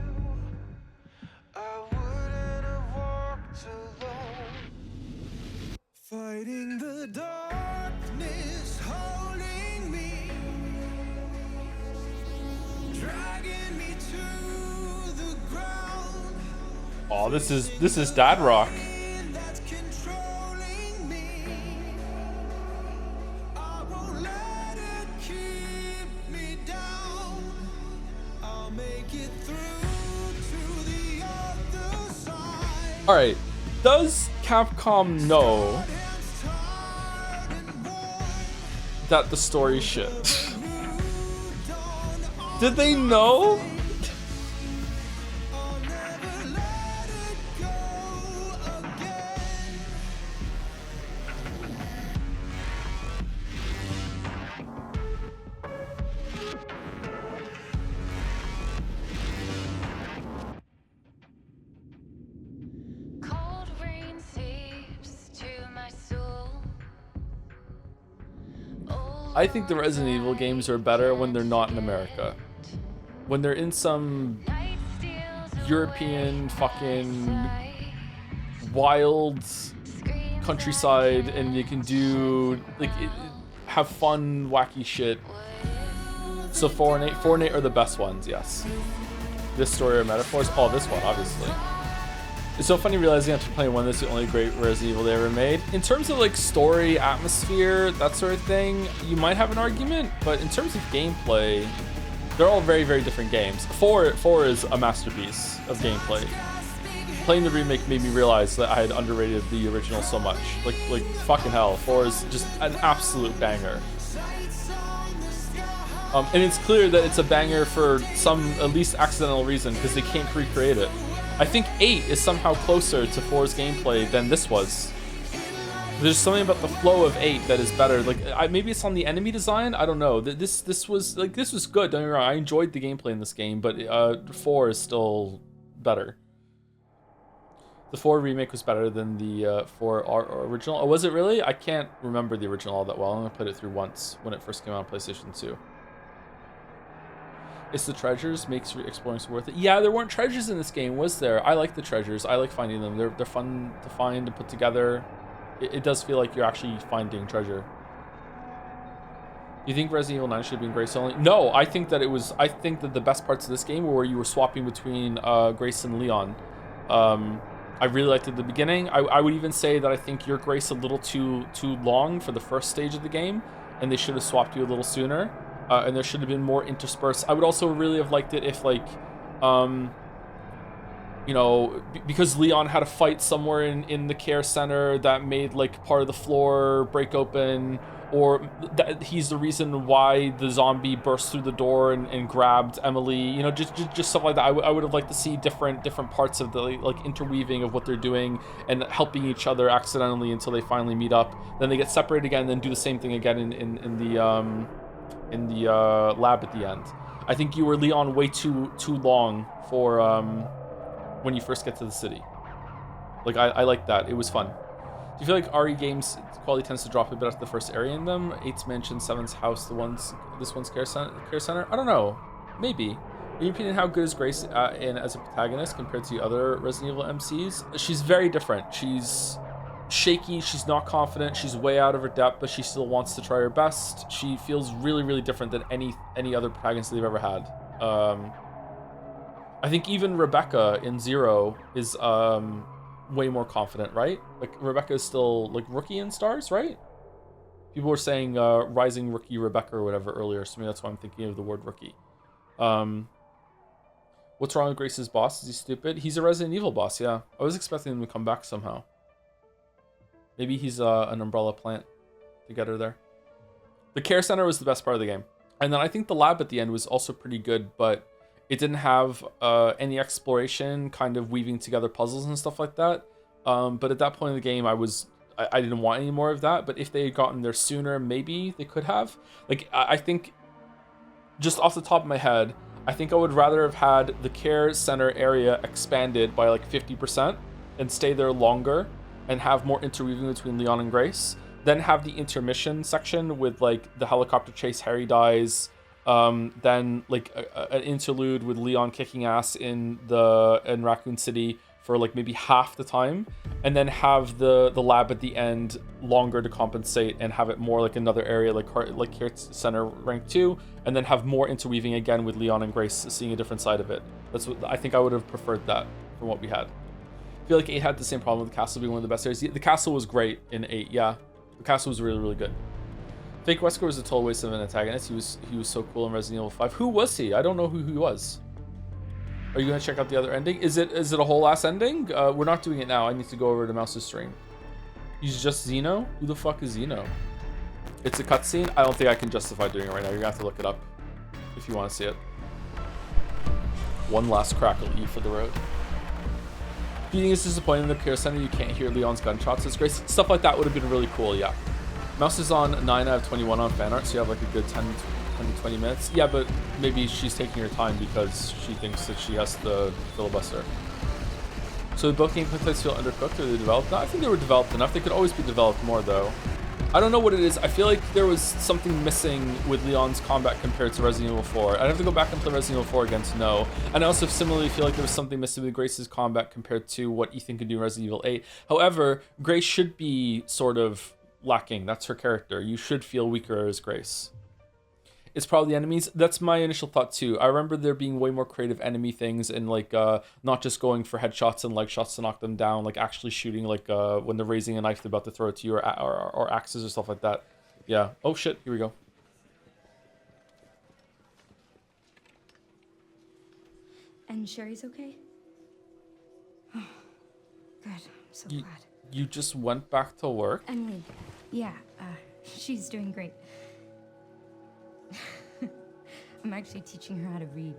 I wouldn't have walked alone. Fighting the darkness, holding me, dragging me to the ground. Oh, this is Dad Rock. That's controlling me. I won't let it keep me down. I'll make it through to the other side. All right. Does Capcom know that the story shit? Did they know? Cold rain seeps to my soul. I think the Resident Evil games are better when they're not in America. When they're in some European fucking wild countryside and you can do have fun wacky shit. So 4 and 8 are the best ones, yes. This story or metaphors? Oh, this one, obviously. It's so funny realizing after playing one, this is the only great Resident Evil they ever made. In terms of like story, atmosphere, that sort of thing, you might have an argument, but in terms of gameplay, they're all very, very different games. 4 is a masterpiece of gameplay. Playing the remake made me realize that I had underrated the original so much. Like fucking hell, 4 is just an absolute banger. And it's clear that it's a banger for some at least accidental reason because they can't recreate it. I think 8 is somehow closer to 4's gameplay than this was. There's something about the flow of 8 that is better. Like maybe it's on the enemy design. I don't know. This was good. Don't get me wrong. I enjoyed the gameplay in this game, but 4 is still better. The 4 remake was better than the 4 original. Oh, was it really? I can't remember the original all that well. I only played it through once when it first came out on PlayStation 2. It's the treasures makes exploring so worth it. Yeah, there weren't treasures in this game, was there? I like the treasures. I like finding them. They're fun to find and put together. It does feel like you're actually finding treasure. You think Resident Evil 9 should have been Grace only? No, I think that the best parts of this game were where you were swapping between Grace and Leon. I really liked it at the beginning. I would even say that I think your Grace a little too long for the first stage of the game, and they should have swapped you a little sooner. And there should have been more interspersed. I would also really have liked it if, like, you know, because Leon had a fight somewhere in the care center that made, like, part of the floor break open, or that he's the reason why the zombie burst through the door and grabbed Emily, you know, just stuff like that. I would have liked to see different parts of the like interweaving of what they're doing and helping each other accidentally until they finally meet up. Then they get separated again, and then do the same thing again in the lab at the end. I think you were Leon way too long for when you first get to the city. Like I like that. It was fun. Do you feel like RE games quality tends to drop a bit after the first area in them? 8's mansion, 7's house, this one's care center? I don't know. Maybe. In your opinion, how good is Grace as a protagonist compared to other Resident Evil MCs? She's very different. She's shaky, she's not confident, she's way out of her depth, but she still wants to try her best. She feels really, really different than any other protagonist they've ever had. I think even Rebecca in Zero is way more confident, right? Like Rebecca is still like rookie in Stars, right? People were saying rising rookie Rebecca or whatever earlier, so maybe that's why I'm thinking of the word rookie. What's wrong with Grace's boss? Is he stupid? He's a Resident Evil boss, yeah. I was expecting him to come back somehow. Maybe he's an umbrella plant to get her there. The care center was the best part of the game. And then I think the lab at the end was also pretty good, but it didn't have any exploration, kind of weaving together puzzles and stuff like that. But at that point in the game, I didn't want any more of that. But if they had gotten there sooner, maybe they could have. Like, I think, just off the top of my head, I think I would rather have had the care center area expanded by like 50% and stay there longer and have more interweaving between Leon and Grace. Then have the intermission section with like the helicopter chase, Harry dies. Then like an interlude with Leon kicking ass in Raccoon City for like maybe half the time, and then have the lab at the end longer to compensate and have it more like another area like Care Center Rank 2, and then have more interweaving again with Leon and Grace seeing a different side of it. That's what I think I would have preferred that from what we had. I feel like 8 had the same problem with the castle being one of the best areas. The castle was great in 8, yeah. The castle was really, really good. Fake Wesker was a total waste of an antagonist. He was so cool in Resident Evil 5. Who was he? I don't know who he was. Are you gonna check out the other ending? Is it a whole ass ending? We're not doing it now. I need to go over to Mouse's stream. He's just Xeno? Who the fuck is Xeno? It's a cutscene? I don't think I can justify doing it right now. You're gonna have to look it up if you want to see it. One last crackle E for the road. Do you think it's disappointing in the Care Center you can't hear Leon's gunshots? It's great. Stuff like that would have been really cool, yeah. Mouse is on 9 out of 21 on Fanart, so you have like a good 10 to 20 minutes. Yeah, but maybe she's taking her time because she thinks that she has to filibuster. So both gameplays feel undercooked, or they developed? No, I think they were developed enough. They could always be developed more, though. I don't know what it is. I feel like there was something missing with Leon's combat compared to Resident Evil 4. I'd have to go back and play Resident Evil 4 again to know. And I also similarly feel like there was something missing with Grace's combat compared to what Ethan could do in Resident Evil 8. However, Grace should be sort of lacking. That's her character. You should feel weaker as Grace. It's probably the enemies. That's my initial thought too. I remember there being way more creative enemy things and like not just going for headshots and leg shots to knock them down, like actually shooting like when they're raising a knife they're about to throw it to you, or axes or stuff like that. Yeah. Oh shit, here we go. And Sherry's okay? Oh, good. I'm so glad. You just went back to work? Emily, yeah, she's doing great. I'm actually teaching her how to read.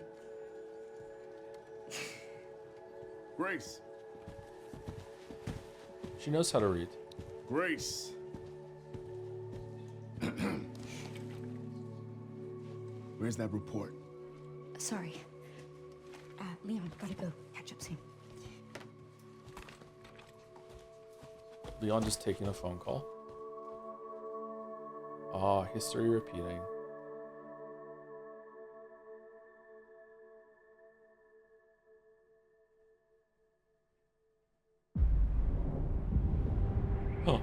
Grace. She knows how to read. Grace. Where's that report? Sorry. Leon, gotta go. Catch up soon. Leon just taking a phone call. Ah, history repeating. Huh.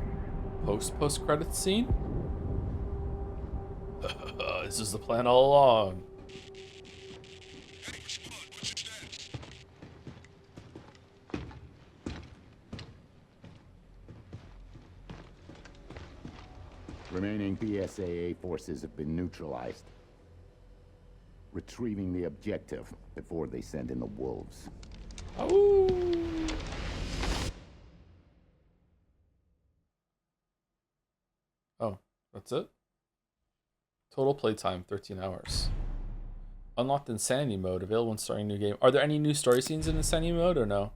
Post credit scene? This is the plan all along. Remaining BSAA forces have been neutralized. Retrieving the objective before they send in the wolves. Oh, that's it? Total playtime 13 hours. Unlocked Insanity mode available when starting a new game. Are there any new story scenes in Insanity mode or no?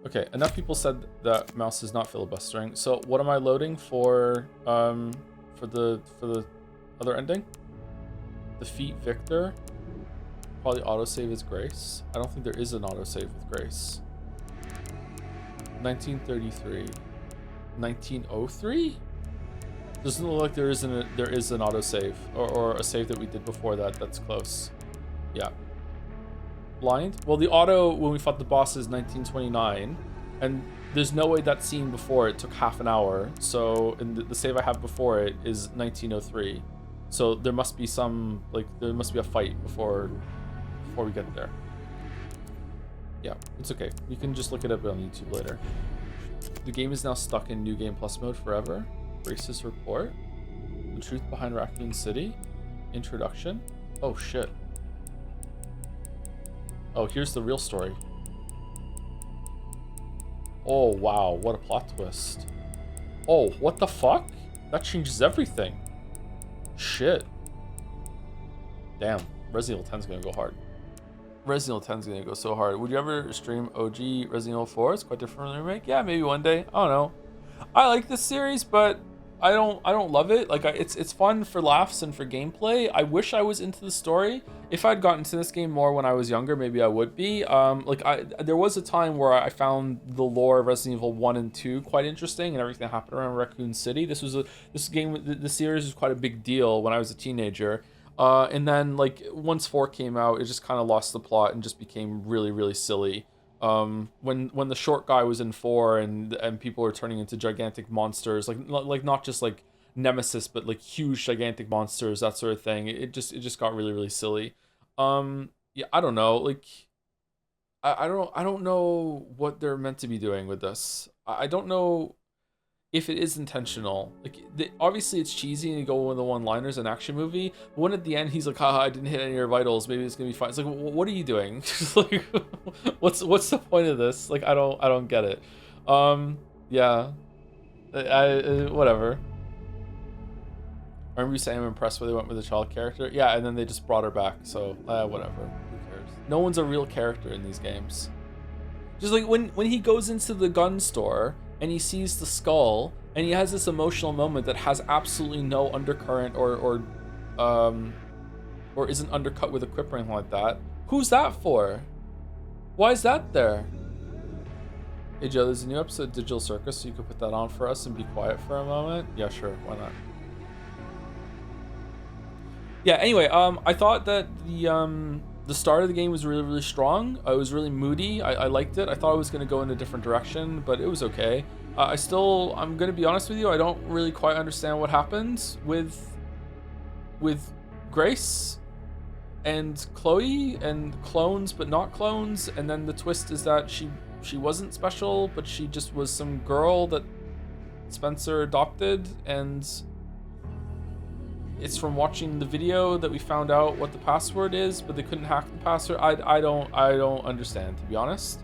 Okay, enough people said that mouse is not filibustering. So what am I loading for the other ending? Defeat Victor. Probably autosave is Grace. I don't think there is an autosave with Grace. 1933. 1903? Doesn't look like there is an autosave or a save that we did before that. That's close. Yeah. Blind? Well, the auto when we fought the boss is 1929, and there's no way that scene before it took half an hour. So, and the save I have before it is 1903. So there must be some there must be a fight before we get there. Yeah, it's okay. You can just look it up on YouTube later. The game is now stuck in New Game Plus mode forever. Racist report. The truth behind Raccoon City. Introduction. Oh shit. Oh, here's the real story. Oh wow, what a plot twist. Oh, what the fuck? That changes everything. Shit. Damn, Resident Evil 10's gonna go hard. Resident Evil 10's gonna go so hard. Would you ever stream OG Resident Evil 4? It's quite different from the remake. Yeah, maybe one day. I don't know. I like this series, but I don't love it. Like, it's fun for laughs and for gameplay. I wish I was into the story. If I'd gotten into this game more when I was younger, maybe I would be. There was a time where I found the lore of Resident Evil 1 and 2 quite interesting, and everything that happened around Raccoon City. This series was quite a big deal when I was a teenager. And then once 4 came out, it just kind of lost the plot and just became really, really silly. When the short guy was in 4 and people were turning into gigantic monsters, not just like Nemesis, but like huge gigantic monsters, that sort of thing. It just got really, really silly. Yeah, I don't know. I don't know what they're meant to be doing with this. I don't know if it is intentional. Obviously it's cheesy and you go with the one-liners, an action movie. But when at the end he's like, haha, I didn't hit any of your vitals, maybe it's gonna be fine. It's like, what are you doing? What's the point of this? I don't get it. Yeah. Whatever. I remember you saying I'm impressed where they went with the child character. Yeah, and then they just brought her back, so whatever. Who cares? No one's a real character in these games. Just like when he goes into the gun store and he sees the skull and he has this emotional moment that has absolutely no undercurrent or isn't undercut with a quip or anything like that. Who's that for? Why is that there? Hey Joe, there's a new episode of Digital Circus, so you could put that on for us and be quiet for a moment. Yeah, sure, why not? Yeah, anyway, I thought that the start of the game was really, really strong. It was really moody. I liked it. I thought it was going to go in a different direction, but it was okay. I'm going to be honest with you, I don't really quite understand what happened with Grace and Chloe and clones, but not clones. And then the twist is that she wasn't special, but she just was some girl that Spencer adopted, and it's from watching the video that we found out what the password is, but they couldn't hack the password. I don't understand, to be honest.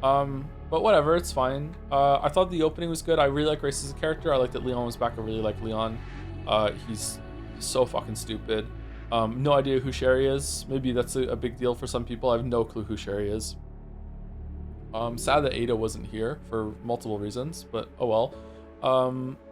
But whatever, it's fine. I thought the opening was good. I really like Grace as a character. I like that Leon was back. I really like Leon. He's so fucking stupid. No idea who Sherry is. Maybe that's a big deal for some people. I have no clue who Sherry is. Sad that Ada wasn't here for multiple reasons, but oh well.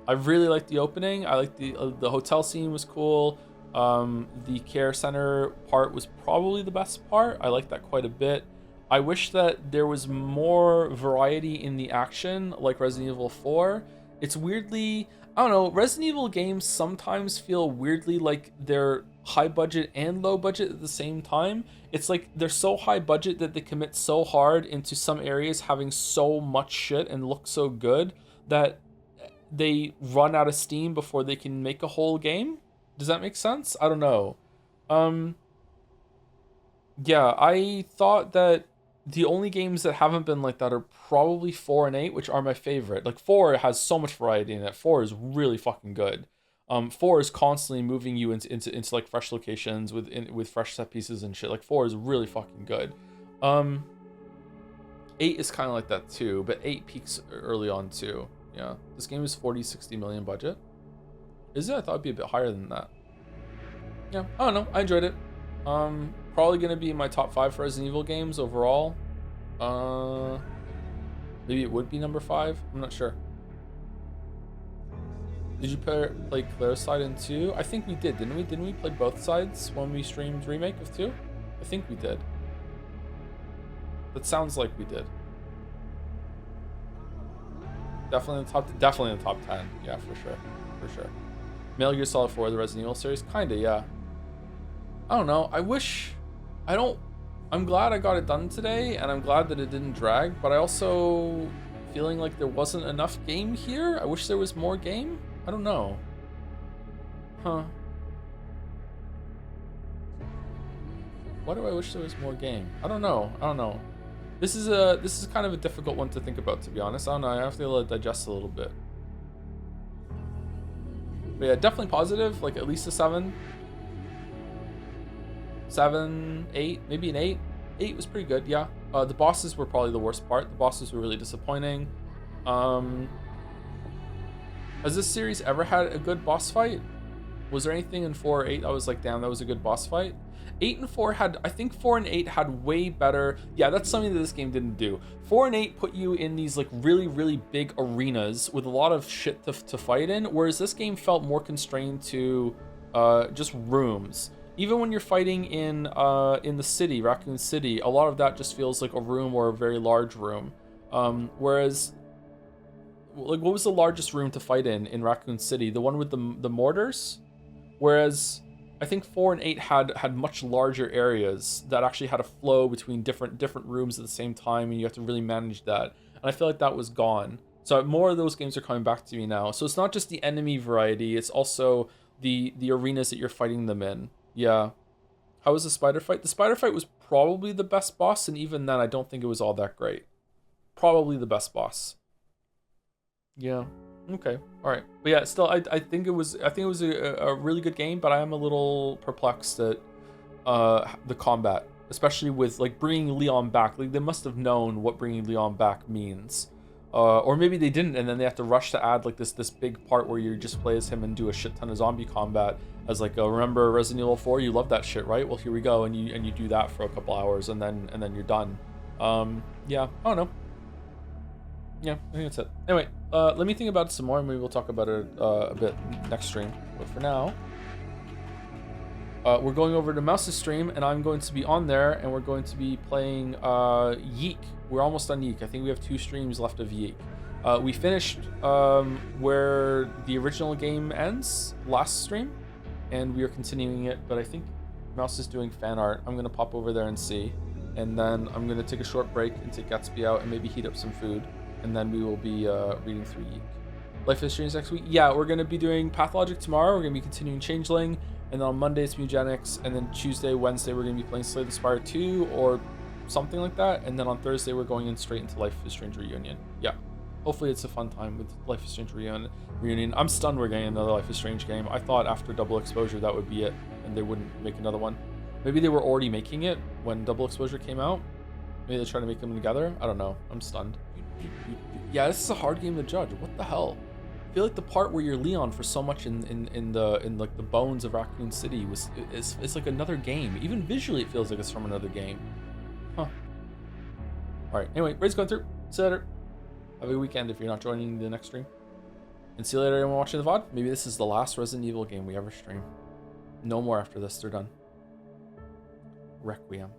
I really liked the opening. I liked the hotel scene was cool. The care center part was probably the best part. I liked that quite a bit. I wish that there was more variety in the action, like Resident Evil 4. It's weirdly, I don't know, Resident Evil games sometimes feel weirdly like they're high budget and low budget at the same time. It's like they're so high budget that they commit so hard into some areas having so much shit and look so good that they run out of steam before they can make a whole game. Does that make sense? I don't know. Yeah, I thought that the only games that haven't been like that are probably 4 and 8, which are my favorite. Like 4 has so much variety in it. 4 is really fucking good. 4 is constantly moving you into like fresh locations with fresh set pieces and shit. Like 4 is really fucking good. 8 is kind of like that too, but 8 peaks early on too. Yeah, this game is 40-60 million budget. Is it? I thought it'd be a bit higher than that. Yeah, I don't know. I enjoyed it. Probably gonna be in my top 5 Resident Evil games overall. Maybe it would be number 5. I'm not sure. Did you play Claire's side in 2? I think we did, didn't we? Didn't we play both sides when we streamed Remake of 2? I think we did. That sounds like we did. Definitely in the top 10. Yeah, for sure. Metal Gear Solid 4, the Resident Evil series, kinda, yeah. I don't know. I'm glad I got it done today, and I'm glad that it didn't drag, but I also feeling like there wasn't enough game here. I wish there was more game. I don't know. Huh. Why do I wish there was more game? I don't know. This is kind of a difficult one to think about, to be honest. I don't know. I have to let it digest a little bit. But yeah, definitely positive. Like at least a 7. 7, 8, maybe an 8. 8 was pretty good, yeah. The bosses were probably the worst part. The bosses were really disappointing. Has this series ever had a good boss fight? Was there anything in 4 or 8 I was like, damn, that was a good boss fight? 8 and 4 had, I think 4 and 8 had way better. Yeah, that's something that this game didn't do. 4 and 8 put you in these like really, really big arenas with a lot of shit to fight in, whereas this game felt more constrained to just rooms. Even when you're fighting in the city, Raccoon City, a lot of that just feels like a room or a very large room. Whereas, like, what was the largest room to fight in Raccoon City? The one with the mortars? Whereas, I think 4 and 8 had much larger areas that actually had a flow between different rooms at the same time, and you have to really manage that. And I feel like that was gone. So more of those games are coming back to me now. So it's not just the enemy variety, it's also the arenas that you're fighting them in. Yeah. How was the spider fight? The spider fight was probably the best boss, and even then I don't think it was all that great. Probably the best boss. Yeah. Okay. All right. But yeah, still I think it was a really good game, but I am a little perplexed at the combat, especially with like bringing Leon back. Like they must have known what bringing Leon back means. Or maybe they didn't, and then they have to rush to add like this big part where you just play as him and do a shit ton of zombie combat as like remember Resident Evil 4? You love that shit, right? Well, here we go, and you do that for a couple hours, and then you're done. Yeah, I don't know. Yeah, I think that's it. Anyway, let me think about it some more, and maybe we'll talk about it a bit next stream. But for now, we're going over to Mouse's stream, and I'm going to be on there, and we're going to be playing Yeek. We're almost done Yeek. I think we have 2 streams left of Yeek. We finished where the original game ends last stream, and we are continuing it, but I think Mouse is doing fan art. I'm going to pop over there and see, and then I'm going to take a short break and take Gatsby out and maybe heat up some food, and then we will be reading through Yeek. Life is Strange next week? Yeah, we're going to be doing Pathologic tomorrow. We're going to be continuing Changeling, and then on Monday it's Mugenics, and then Tuesday, Wednesday we're going to be playing Slay the Spire 2 or something like that, and then on Thursday we're going in straight into Life is Strange Reunion. Yeah, hopefully it's a fun time with Life is Strange Reunion. I'm stunned we're getting another Life is Strange game. I thought after Double Exposure that would be it, and they wouldn't make another one. Maybe they were already making it when Double Exposure came out. Maybe they're trying to make them together. I don't know. I'm stunned. Yeah, this is a hard game to judge. What the hell? I feel like the part where you're Leon for so much in like the bones of Raccoon City it's like another game. Even visually, it feels like it's from another game. Huh. All right. Anyway, Ray's going through. See you later. Have a good weekend if you're not joining the next stream. And see you later, everyone watching the VOD. Maybe this is the last Resident Evil game we ever stream. No more after this. They're done. Requiem.